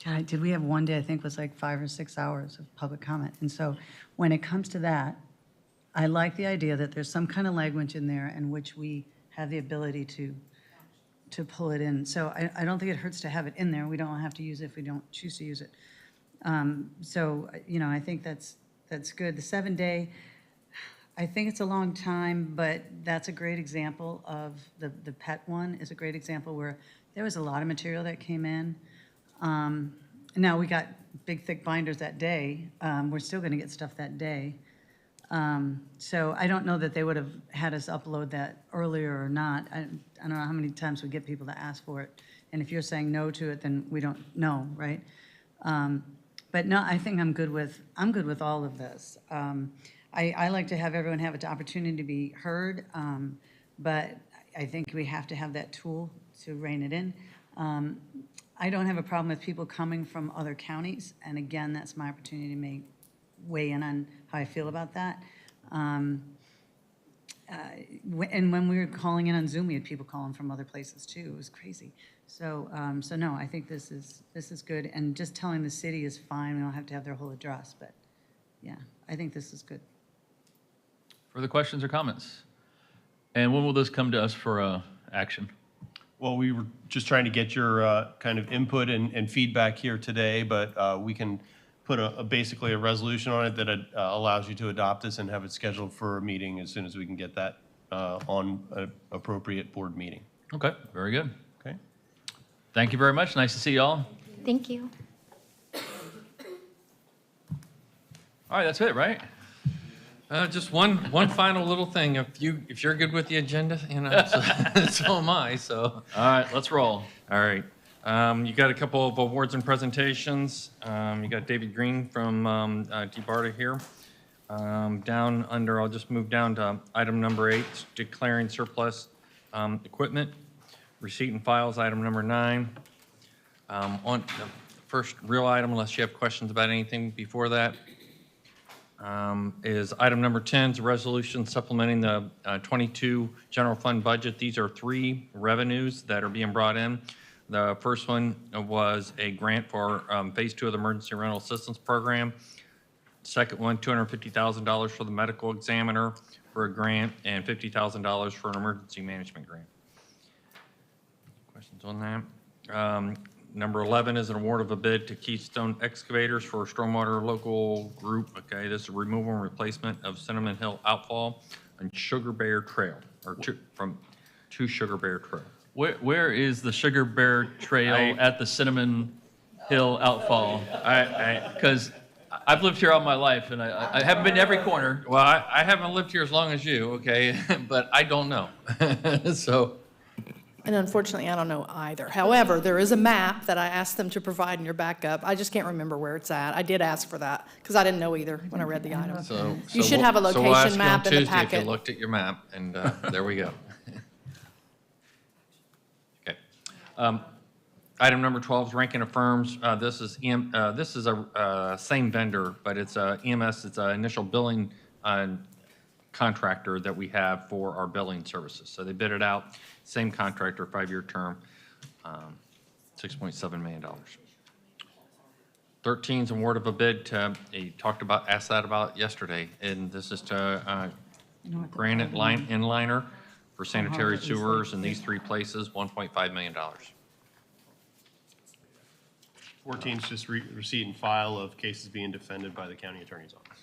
God, did we have one day, I think was like 5 or 6 hours of public comment. And so when it comes to that, I like the idea that there's some kind of language in there in which we have the ability to pull it in. So I don't think it hurts to have it in there. We don't have to use it if we don't choose to use it. So, you know, I think that's good. The 7-day, I think it's a long time, but that's a great example of the pet one is a great example where there was a lot of material that came in. Now we got big, thick binders that day. We're still going to get stuff that day. So I don't know that they would have had us upload that earlier or not. I don't know how many times we get people to ask for it. And if you're saying no to it, then we don't know, right? But no, I think I'm good with all of this. I like to have everyone have an opportunity to be heard, but I think we have to have that tool to rein it in. I don't have a problem with people coming from other counties, and again, that's my opportunity to weigh in on how I feel about that. And when we were calling in on Zoom, we had people calling from other places too. It was crazy. So, so no, I think this is good, and just telling the city is fine. We don't have to have their whole address, but yeah, I think this is good. Further questions or comments? And when will this come to us for action? Well, we were just trying to get your kind of input and feedback here today, but we can put basically a resolution on it that allows you to adopt this and have it scheduled for a meeting as soon as we can get that on an appropriate board meeting. Okay, very good. Okay. Thank you very much. Nice to see you all. Thank you. All right, that's it, right? Just one final little thing. If you're good with the agenda, you know, so am I. So. All right, let's roll. All right. You got a couple of awards and presentations. You got David Green from DBARTA here. Down under, I'll just move down to item number 8, declaring surplus equipment. Receipt and files, item number 9. On the first real item, unless you have questions about anything before that, is item number 10, is a resolution supplementing the 22 general fund budget. These are 3 revenues that are being brought in. The first one was a grant for phase 2 of the emergency rental assistance program. Second one, $250,000 for the medical examiner for a grant and $50,000 for an emergency management grant. Questions on that? Number 11 is an award of a bid to Keystone Excavators for Stormwater Local Group. Okay, this is removal and replacement of Cinnamon Hill outfall on Sugar Bear Trail, or to Sugar Bear Trail. Where is the Sugar Bear Trail at the Cinnamon Hill outfall? Because I've lived here all my life, and I haven't been to every corner. Well, I haven't lived here as long as you, okay, but I don't know. So, And unfortunately, I don't know either. However, there is a map that I asked them to provide in your backup. I just can't remember where it's at. I did ask for that, because I didn't know either when I read the item. You should have a so we'll ask location you map on in the Tuesday if packet. you looked at your map, and there we go. Okay. Item number 12 is ranking of firms. This is a same vendor, but it's EMS. It's an initial billing contractor that we have for our billing services. So they bid it out, same contractor, 5-year term, $6.7 million. 13 is award of a bid to, asked that about yesterday, and this is to Granite Inliner for sanitary sewers in these 3 places, $1.5 million. 14 is just receipt and file of cases being defended by the county attorney's office.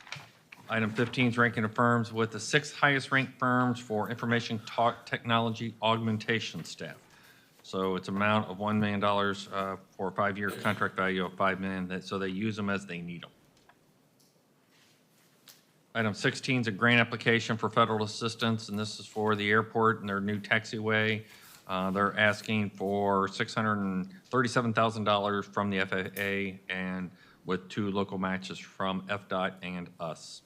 Item 15 is ranking of firms with the 6th highest ranked firms for information technology augmentation staff. So it's amount of $1 million for a 5-year contract value of $5 million, so they use them as they need them. Item 16 is a grant application for federal assistance, and this is for the airport and their new taxiway. They're asking for $637,000 from the FAA and with 2 local matches from FDOT and us.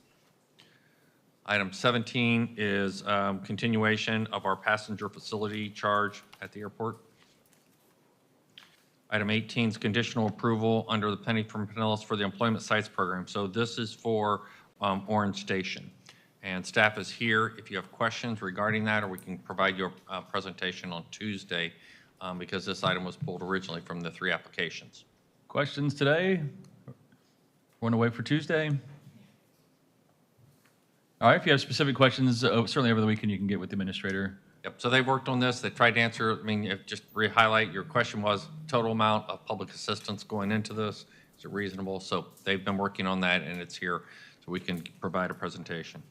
Item 17 is continuation of our passenger facility charge at the airport. Item 18 is conditional approval under the Penny from Pinellas for the Employment Sites Program. So this is for Orange Station. And staff is here if you have questions regarding that, or we can provide you a presentation on Tuesday because this item was pulled originally from the 3 applications. Questions today? Want to wait for Tuesday? All right, if you have specific questions, certainly over the weekend, you can get with the administrator. Yep, so they worked on this, they tried to answer, just re-highlight, your question was total amount of public assistance going into this, is it reasonable? So they've been working on that and it's here, so we can provide a presentation.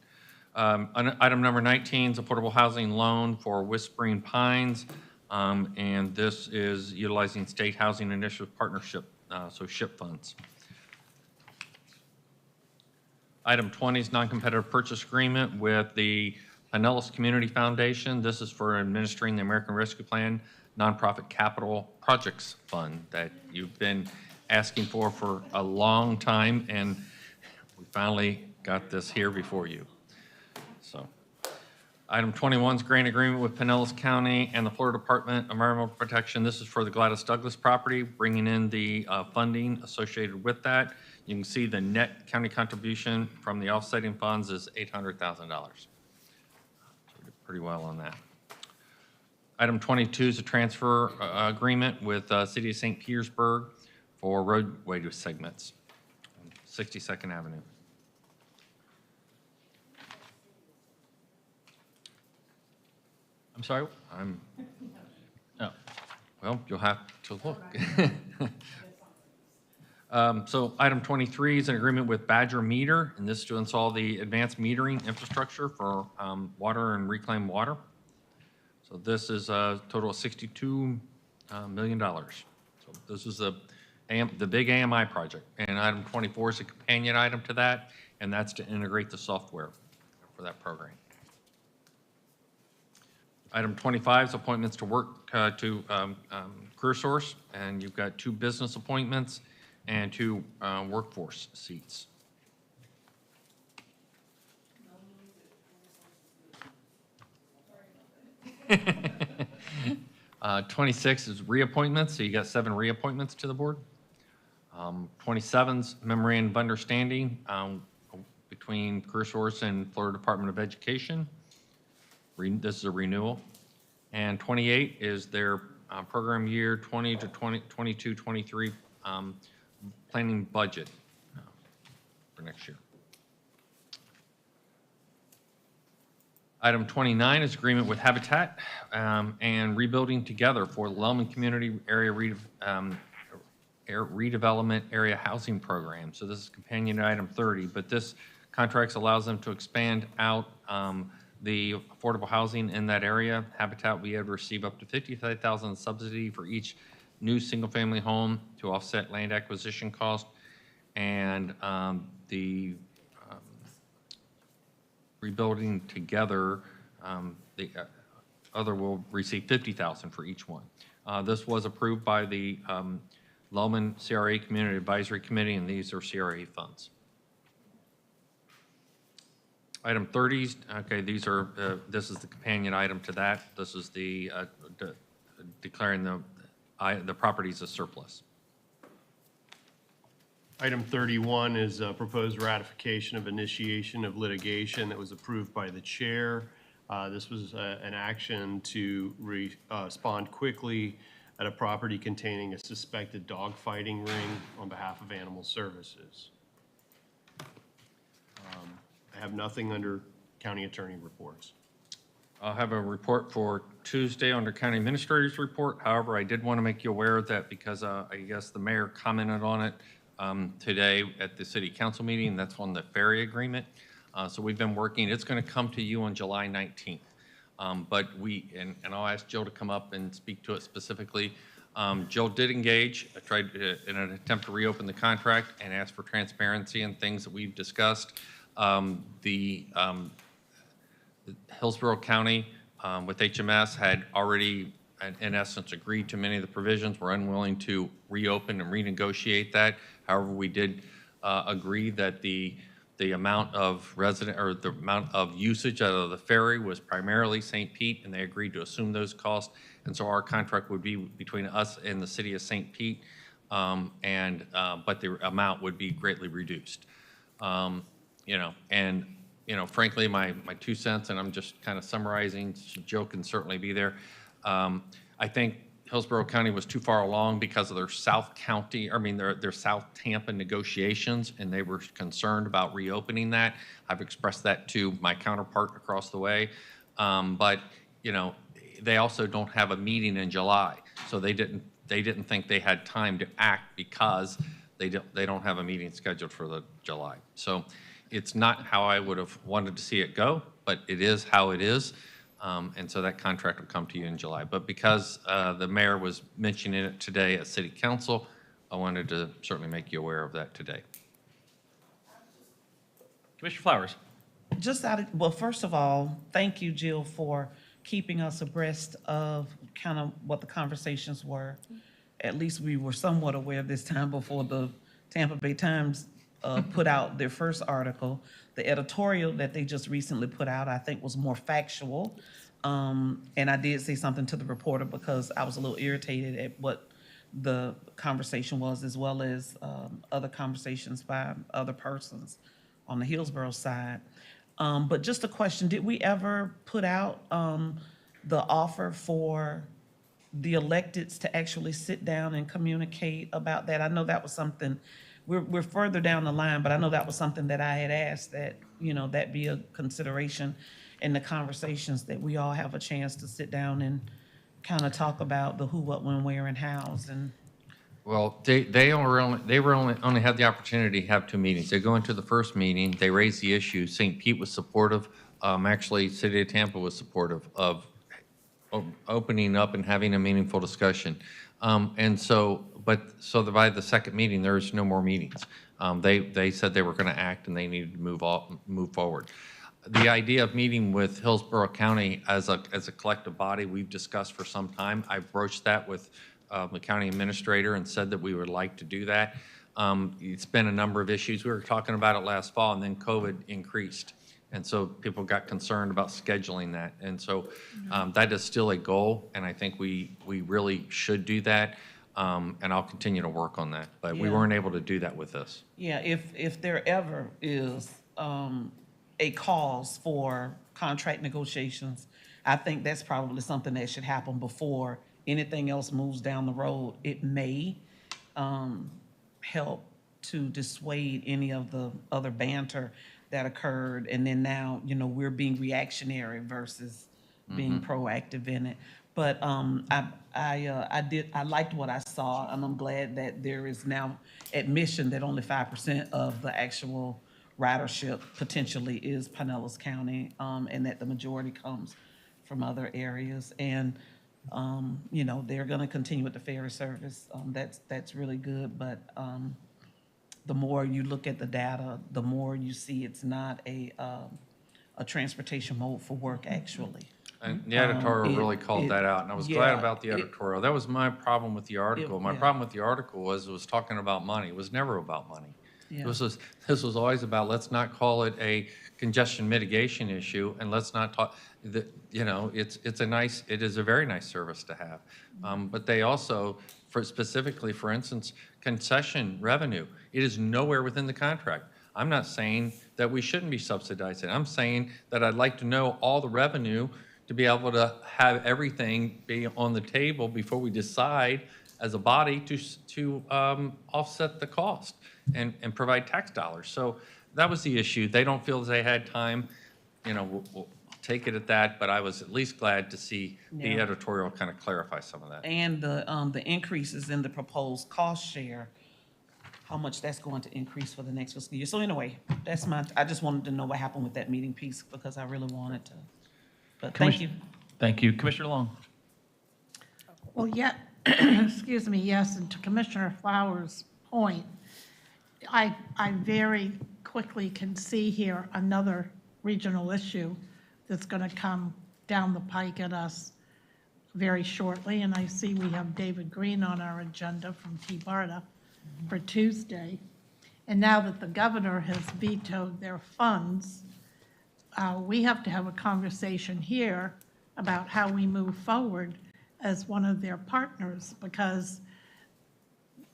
Item number 19 is affordable housing loan for Whispering Pines, and this is utilizing State Housing Initiative Partnership, so SHIP funds. Item 20 is non-competitive purchase agreement with the Pinellas Community Foundation. This is for administering the American Rescue Plan Nonprofit Capital Projects Fund that you've been asking for a long time, and we finally got this here before you. So, item 21 is grant agreement with Pinellas County and the Florida Department of Environmental Protection. This is for the Gladys Douglas property, bringing in the funding associated with that. You can see the net county contribution from the offsetting funds is $800,000. So we did pretty well on that. Item 22 is a transfer agreement with City of St. Petersburg for roadway segments, 62nd Avenue. I'm sorry? Oh, well, you'll have to look. So item 23 is an agreement with Badger Meter, and this is to install the advanced metering infrastructure for water and reclaimed water. So this is a total of $62 million. So this is the big AMI project. And item 24 is a companion item to that, and that's to integrate the software for that program. Item 25 is appointments to work to CareerSource, and you've got 2 business appointments and 2 workforce seats. Uh, 26 is reappointments, so you got 7 reappointments to the board. 27's memorandum of understanding between CareerSource and Florida Department of Education. This is a renewal. And 28 is their program year 20 to 22, 23 planning budget for next year. Item 29 is agreement with Habitat and Rebuilding Together for the Lellman Community Area Redevelopment Area Housing Program. So this is companion to item 30, but this contract allows them to expand out the affordable housing in that area. Habitat will be able to receive up to $55,000 subsidy for each new single-family home to offset land acquisition cost. And the rebuilding together, the other will receive $50,000 for each one. This was approved by the Lowman CRA Community Advisory Committee, and these are CRA funds. Item 30, okay, these are, this is the companion item to that. This is the declaring the properties as surplus. Item 31 is a proposed ratification of initiation of litigation that was approved by the chair. This was an action to respond quickly at a property containing a suspected dog fighting ring on behalf of Animal Services. I have nothing under county attorney reports. I'll have a report for Tuesday under County Administrator's report. However, I did want to make you aware that because I guess the mayor commented on it today at the city council meeting, that's on the ferry agreement. So we've been working, it's going to come to you on July 19th. But and I'll ask Jill to come up and speak to it specifically. Jill did engage, tried in an attempt to reopen the contract and ask for transparency and things that we've discussed. Hillsborough County with HMS had already, in essence, agreed to many of the provisions. We're unwilling to reopen and renegotiate that. However, we did agree that the amount of the amount of usage out of the ferry was primarily St. Pete, and they agreed to assume those costs. And so our contract would be between us and the city of St. Pete, but the amount would be greatly reduced. Frankly, my 2 cents, and I'm just kind of summarizing, Jill can certainly be there. I think Hillsborough County was too far along because of their South Tampa negotiations, and they were concerned about reopening that. I've expressed that to my counterpart across the way. But they also don't have a meeting in July, so they didn't think they had time to act because they don't have a meeting scheduled for the July. So it's not how I would have wanted to see it go, but it is how it is. And so that contract will come to you in July. But because the mayor was mentioning it today at City Council, I wanted to certainly make you aware of that today. Commissioner Flowers. Well, first of all, thank you, Jill, for keeping us abreast of kind of what the conversations were. At least we were somewhat aware this time before the Tampa Bay Times put out their first article. The editorial that they just recently put out, I think, was more factual. And I did say something to the reporter because I was a little irritated at what the conversation was, as well as other conversations by other persons on the Hillsborough side. But just a question, did we ever put out the offer for the electeds to actually sit down and communicate about that? I know that was something, we're further down the line, but I know that was something that I had asked that, that be a consideration in the conversations, that we all have a chance to sit down and kind of talk about the who, what, when, where, and hows. And Well, they only had the opportunity to have 2 meetings. They go into the first meeting, they raise the issue. St. Pete was supportive. Actually, City of Tampa was supportive of opening up and having a meaningful discussion. So by the second meeting, there's no more meetings. They said they were going to act and they needed to move forward. The idea of meeting with Hillsborough County as a collective body, we've discussed for some time. I broached that with the county administrator and said that we would like to do that. It's been a number of issues. We were talking about it last fall, and then COVID increased. And so people got concerned about scheduling that. And so that is still a goal, and I think we really should do that. And I'll continue to work on that. But we weren't able to do that with this. yeah, if there ever is a cause for contract negotiations, I think that's probably something that should happen before anything else moves down the road. It may help to dissuade any of the other banter that occurred, and then now, we're being reactionary versus being proactive in it. But I liked what I saw, and I'm glad that there is now admission that only 5% of the actual ridership potentially is Pinellas County, and that the majority comes from other areas. And they're going to continue with the ferry service. That's really good, but the more you look at the data, the more you see it's not a transportation mode for work, actually. And the editorial really called that out, and I was glad yeah, about the editorial. That was my problem with the article. My yeah. problem with the article was it was talking about money. It was never about money. Yeah. This was always about, let's not call it a congestion mitigation issue, and let's not talk, you know, it is a very nice service to have. But they also, specifically, for instance, concession revenue, it is nowhere within the contract. I'm not saying that we shouldn't be subsidizing. I'm saying that I'd like to know all the revenue to be able to have everything be on the table before we decide as a body to offset the cost and provide tax dollars. So that was the issue. They don't feel they had time, you know, we'll take it at that, but I was at least glad to see the Yeah. editorial kind of clarify some of that. And the increases in the proposed cost share, how much that's going to increase for the next fiscal year. So anyway, I just wanted to know what happened with that meeting piece because I really wanted to. But thank you. Thank you. Commissioner Long. Well, yeah, excuse me, yes, and to Commissioner Flowers' point, I very quickly can see here another regional issue that's going to come down the pike at us very shortly, and I see we have David Green on our agenda from T-BARTA for Tuesday. And now that the governor has vetoed their funds, we have to have a conversation here about how we move forward as one of their partners, because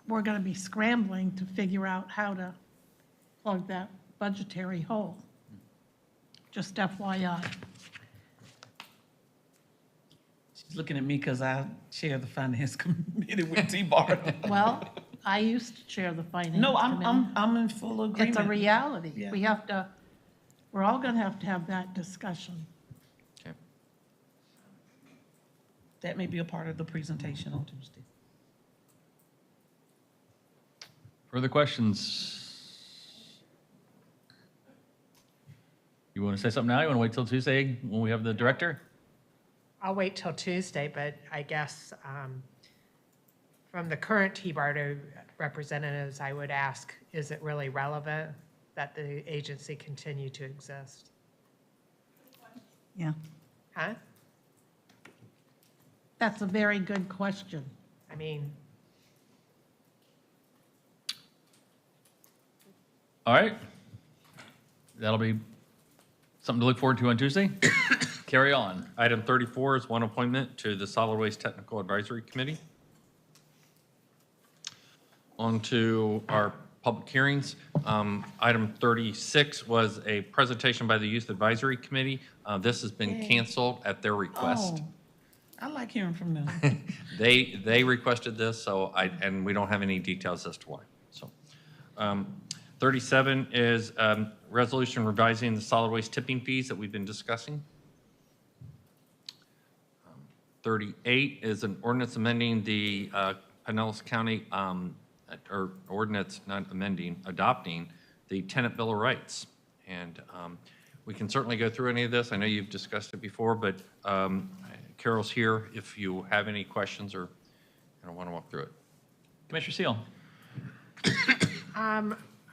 we're going to be scrambling to figure out how to plug that budgetary hole. Just FYI. She's looking at me because I chair the finance committee with T-BARTA. Well, I used to chair the finance No, committee. I'm in full agreement. It's a reality. Yeah. We're all going to have that discussion. Okay. That may be a part of the presentation on Tuesday. Further questions? You want to say something now? You want to wait till Tuesday when we have the director? I'll wait till Tuesday, but I guess from the current T-BARTA representatives, I would ask, is it really relevant that the agency continue to exist? Yeah. Huh? That's a very good question. I mean, All right. That'll be something to look forward to on Tuesday. Carry on. Item 34 is one appointment to the Solid Waste Technical Advisory Committee. On to our public hearings. Item 36 was a presentation by the Youth Advisory Committee. This has been Yay. canceled at their request. Oh, I like hearing from them. They requested this, and we don't have any details as to why. So, 37 is resolution revising the solid waste tipping fees that we've been discussing. 38 is an ordinance amending the Pinellas County, or ordinance, not amending, adopting the tenant bill of rights. And we can certainly go through any of this. I know you've discussed it before, but Carol's here if you have any questions or want to walk through it. Commissioner Seal.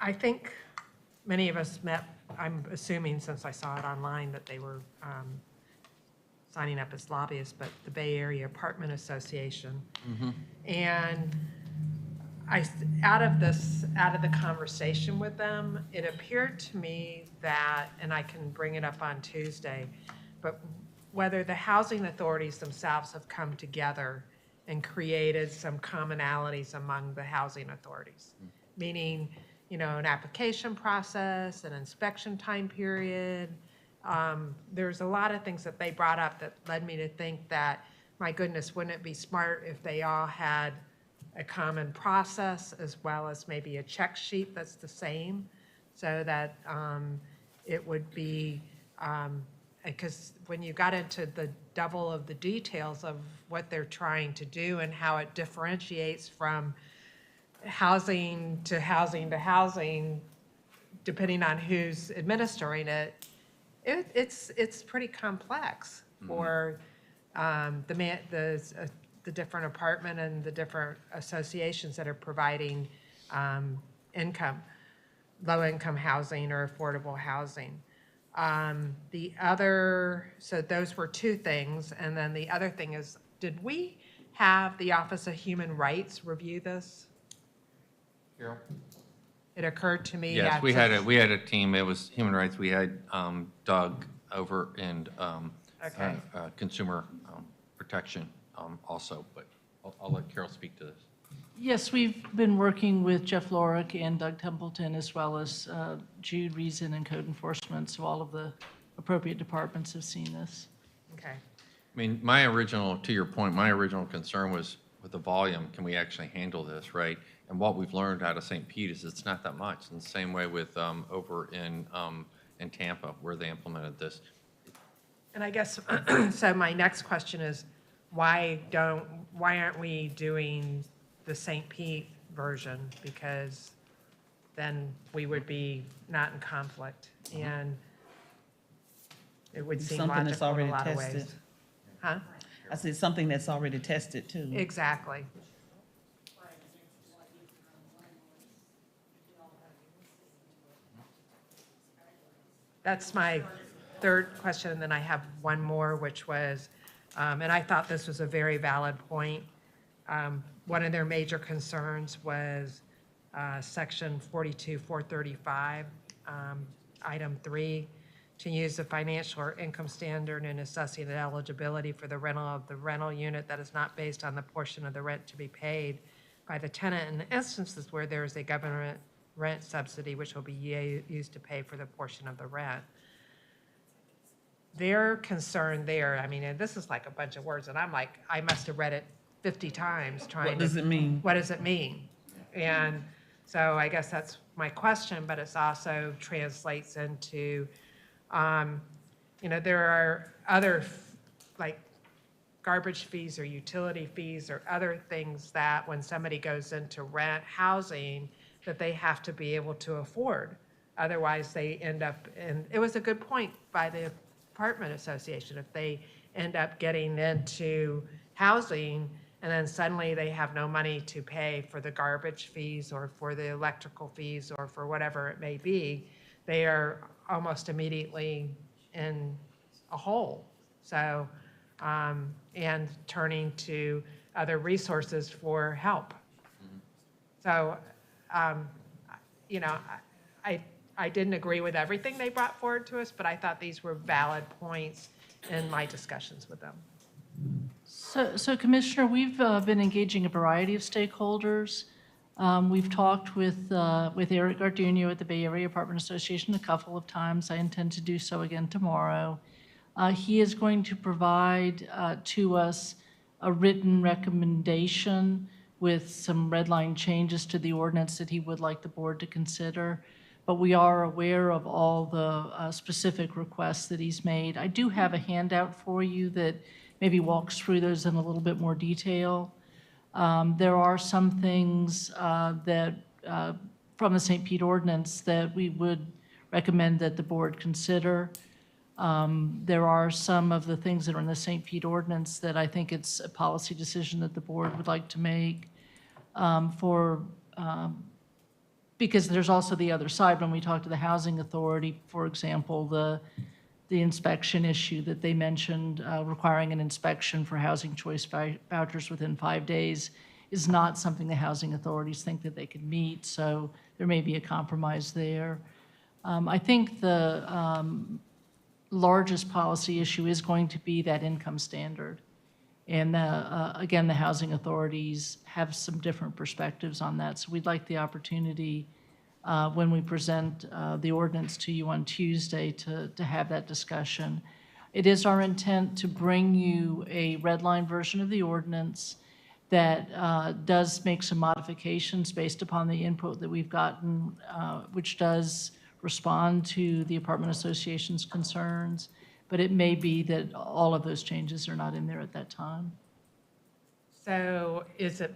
I think many of us met, I'm assuming since I saw it online that they were signing up as lobbyists, but the Bay Area Apartment Association. And out of the conversation with them, it appeared to me that, and I can bring it up on Tuesday, but whether the housing authorities themselves have come together and created some commonalities among the housing authorities, meaning, an application process, an inspection time period. There's a lot of things that they brought up that led me to think that, my goodness, wouldn't it be smart if they all had a common process as well as maybe a check sheet that's the same, so that it would be, because when you got into the double of the details of what they're trying to do and how it differentiates from housing to housing to housing, depending on who's administering it, it's pretty complex for the different apartment and the different associations that are providing income. low-income housing or affordable housing. The other, so those were two things, and then the other thing is, did we have the Office of Human Rights review this? Carol? It occurred to me. Yes, we had a team, it was Human Rights, we had Doug over and Okay. Consumer Protection also, but I'll let Carol speak to this. Yes, we've been working with Jeff Lorick and Doug Templeton, as well as Jude Reason and Code Enforcement, so all of the appropriate departments have seen this. Okay. I mean, to your point, my original concern was with the volume, can we actually handle this, right? And what we've learned out of St. Pete is it's not that much. And the same way with over in Tampa, where they implemented this. And I guess, so my next question is, why aren't we doing the St. Pete version? Because then we would be not in conflict, and it would seem Something that's logical in a already lot of tested. ways. Huh? I said something that's already tested too. Exactly. That's my third question, and then I have one more, which was, and I thought this was a very valid point. One of their major concerns was section 42435, item 3, to use the financial or income standard in assessing the eligibility for the rental of the rental unit that is not based on the portion of the rent to be paid by the tenant in instances where there is a government rent subsidy which will be used to pay for the portion of the rent. Their concern there, I mean, and this is like a bunch of words, and I'm like, I must have read it 50 times trying to. What does it mean? What does it mean? And so I guess that's my question, but it's also translates into, there are other, like, garbage fees or utility fees or other things that when somebody goes into rent housing, that they have to be able to afford. Otherwise, they end up in, it was a good point by the apartment association, if they end up getting into housing and then suddenly they have no money to pay for the garbage fees or for the electrical fees or for whatever it may be, they are almost immediately in a hole. So, and turning to other resources for help. So, I didn't agree with everything they brought forward to us, but I thought these were valid points in my discussions with them. So Commissioner, we've been engaging a variety of stakeholders. We've talked with Eric Garduno at the Bay Area Apartment Association a couple of times. I intend to do so again tomorrow. He is going to provide to us a written recommendation with some red line changes to the ordinance that he would like the board to consider. But we are aware of all the specific requests that he's made. I do have a handout for you that maybe walks through those in a little bit more detail. There are some things that from the St. Pete ordinance that we would recommend that the board consider. There are some of the things that are in the St. Pete ordinance that I think it's a policy decision that the board would like to make because there's also the other side. When we talk to the Housing Authority, for example, the inspection issue that they mentioned, requiring an inspection for housing choice vouchers within 5 days is not something the housing authorities think that they can meet, so there may be a compromise there. I think the largest policy issue is going to be that income standard. And again, the housing authorities have some different perspectives on that, so we'd like the opportunity when we present the ordinance to you on Tuesday to have that discussion. It is our intent to bring you a red line version of the ordinance that does make some modifications based upon the input that we've gotten, which does respond to the apartment association's concerns, but it may be that all of those changes are not in there at that time. So is it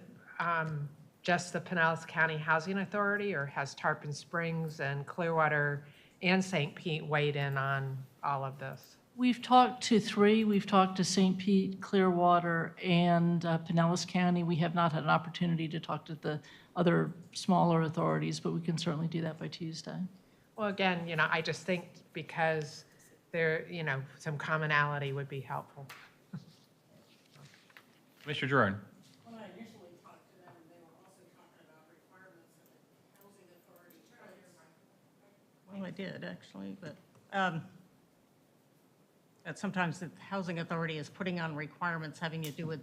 just the Pinellas County Housing Authority, or has Tarpon Springs and Clearwater and St. Pete weighed in on all of this? We've talked to 3. We've talked to St. Pete, Clearwater, and Pinellas County. We have not had an opportunity to talk to the other smaller authorities, but we can certainly do that by Tuesday. Well, again, I just think because there, some commonality would be helpful. Commissioner Gerard. When I initially talked to them, they were also talking about requirements of the housing authority. Well, I did, actually, but that sometimes the housing authority is putting on requirements having to do with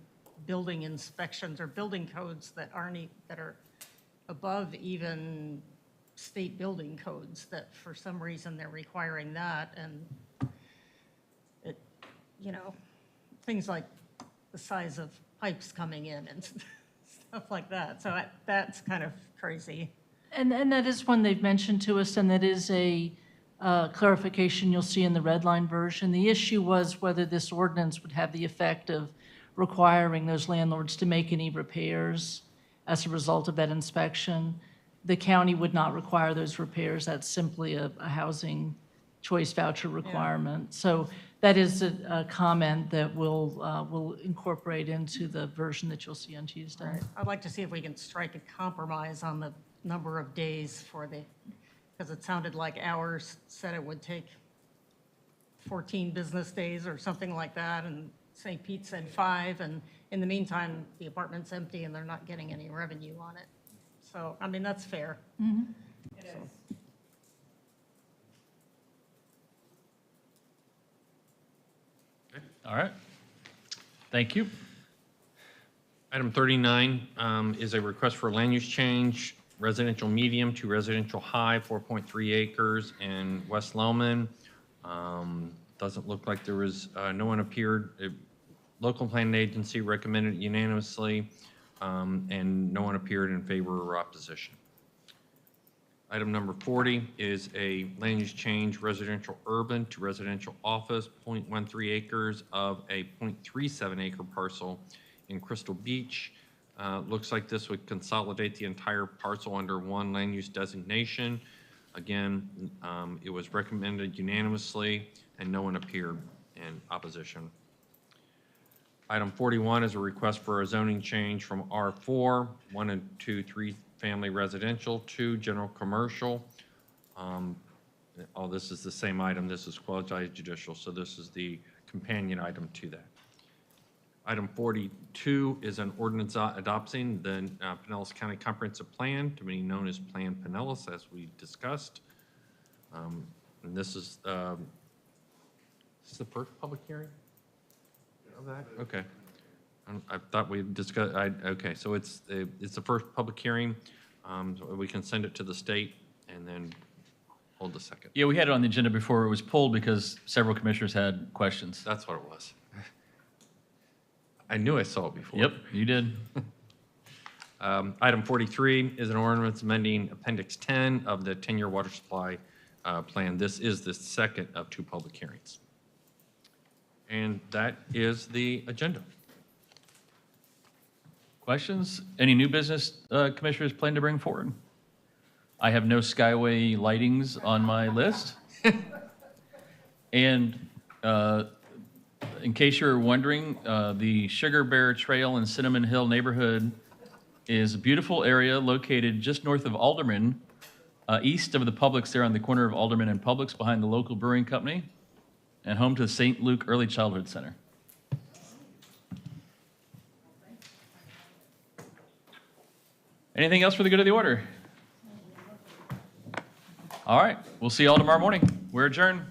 building inspections or building codes that that are above even state building codes, that for some reason they're requiring that, and it, things like the size of pipes coming in and stuff like that. So that's kind of crazy. And that is one they've mentioned to us, and that is a clarification you'll see in the red line version. The issue was whether this ordinance would have the effect of requiring those landlords to make any repairs as a result of that inspection. The county would not require those repairs. That's simply a housing choice voucher requirement. So that is a comment that we'll incorporate into the version that you'll see on Tuesday. Right. I'd like to see if we can strike a compromise on the number of days because it sounded like ours said it would take 14 business days or something like that, and St. Pete said 5, and in the meantime, the apartment's empty and they're not getting any revenue on it. So, that's fair. It is. All right. Thank you. Item 39 is a request for land use change, residential medium to residential high, 4.3 acres in West Lowman. Doesn't look like there was, no one appeared. Local planning agency recommended unanimously, and no one appeared in favor or opposition. Item number 40 is a land use change, residential urban to residential office, 0.13 acres of a 0.37 acre parcel in Crystal Beach. Looks like this would consolidate the entire parcel under one land use designation. Again, it was recommended unanimously and no one appeared in opposition. Item 41 is a request for a zoning change from R4, 1 and 2, 3 family residential, to general commercial. This is the same item. This is quasi judicial, so this is the companion item to that. Item 42 is an ordinance adopting the Pinellas County Comprehensive Plan, to be known as Plan Pinellas, as we discussed. And this is the first public hearing of that? Okay. I thought we discussed, okay, so it's the first public hearing. So we can send it to the state and then hold the second. Yeah, we had it on the agenda before it was pulled because several commissioners had questions. That's what it was. I knew I saw it before. Yep, you did. Item 43 is an ordinance amending Appendix 10 of the 10-year water supply plan. This is the second of 2 public hearings. And that is the agenda. Questions? Any new business commissioners plan to bring forward? I have no Skyway lightings on my list. And in case you're wondering, the Sugar Bear Trail in Cinnamon Hill neighborhood is a beautiful area located just north of Alderman, east of the Publix there on the corner of Alderman and Publix behind the local brewing company, and home to the St. Luke Early Childhood Center. Anything else for the good of the order? All right, we'll see you all tomorrow morning. We're adjourned.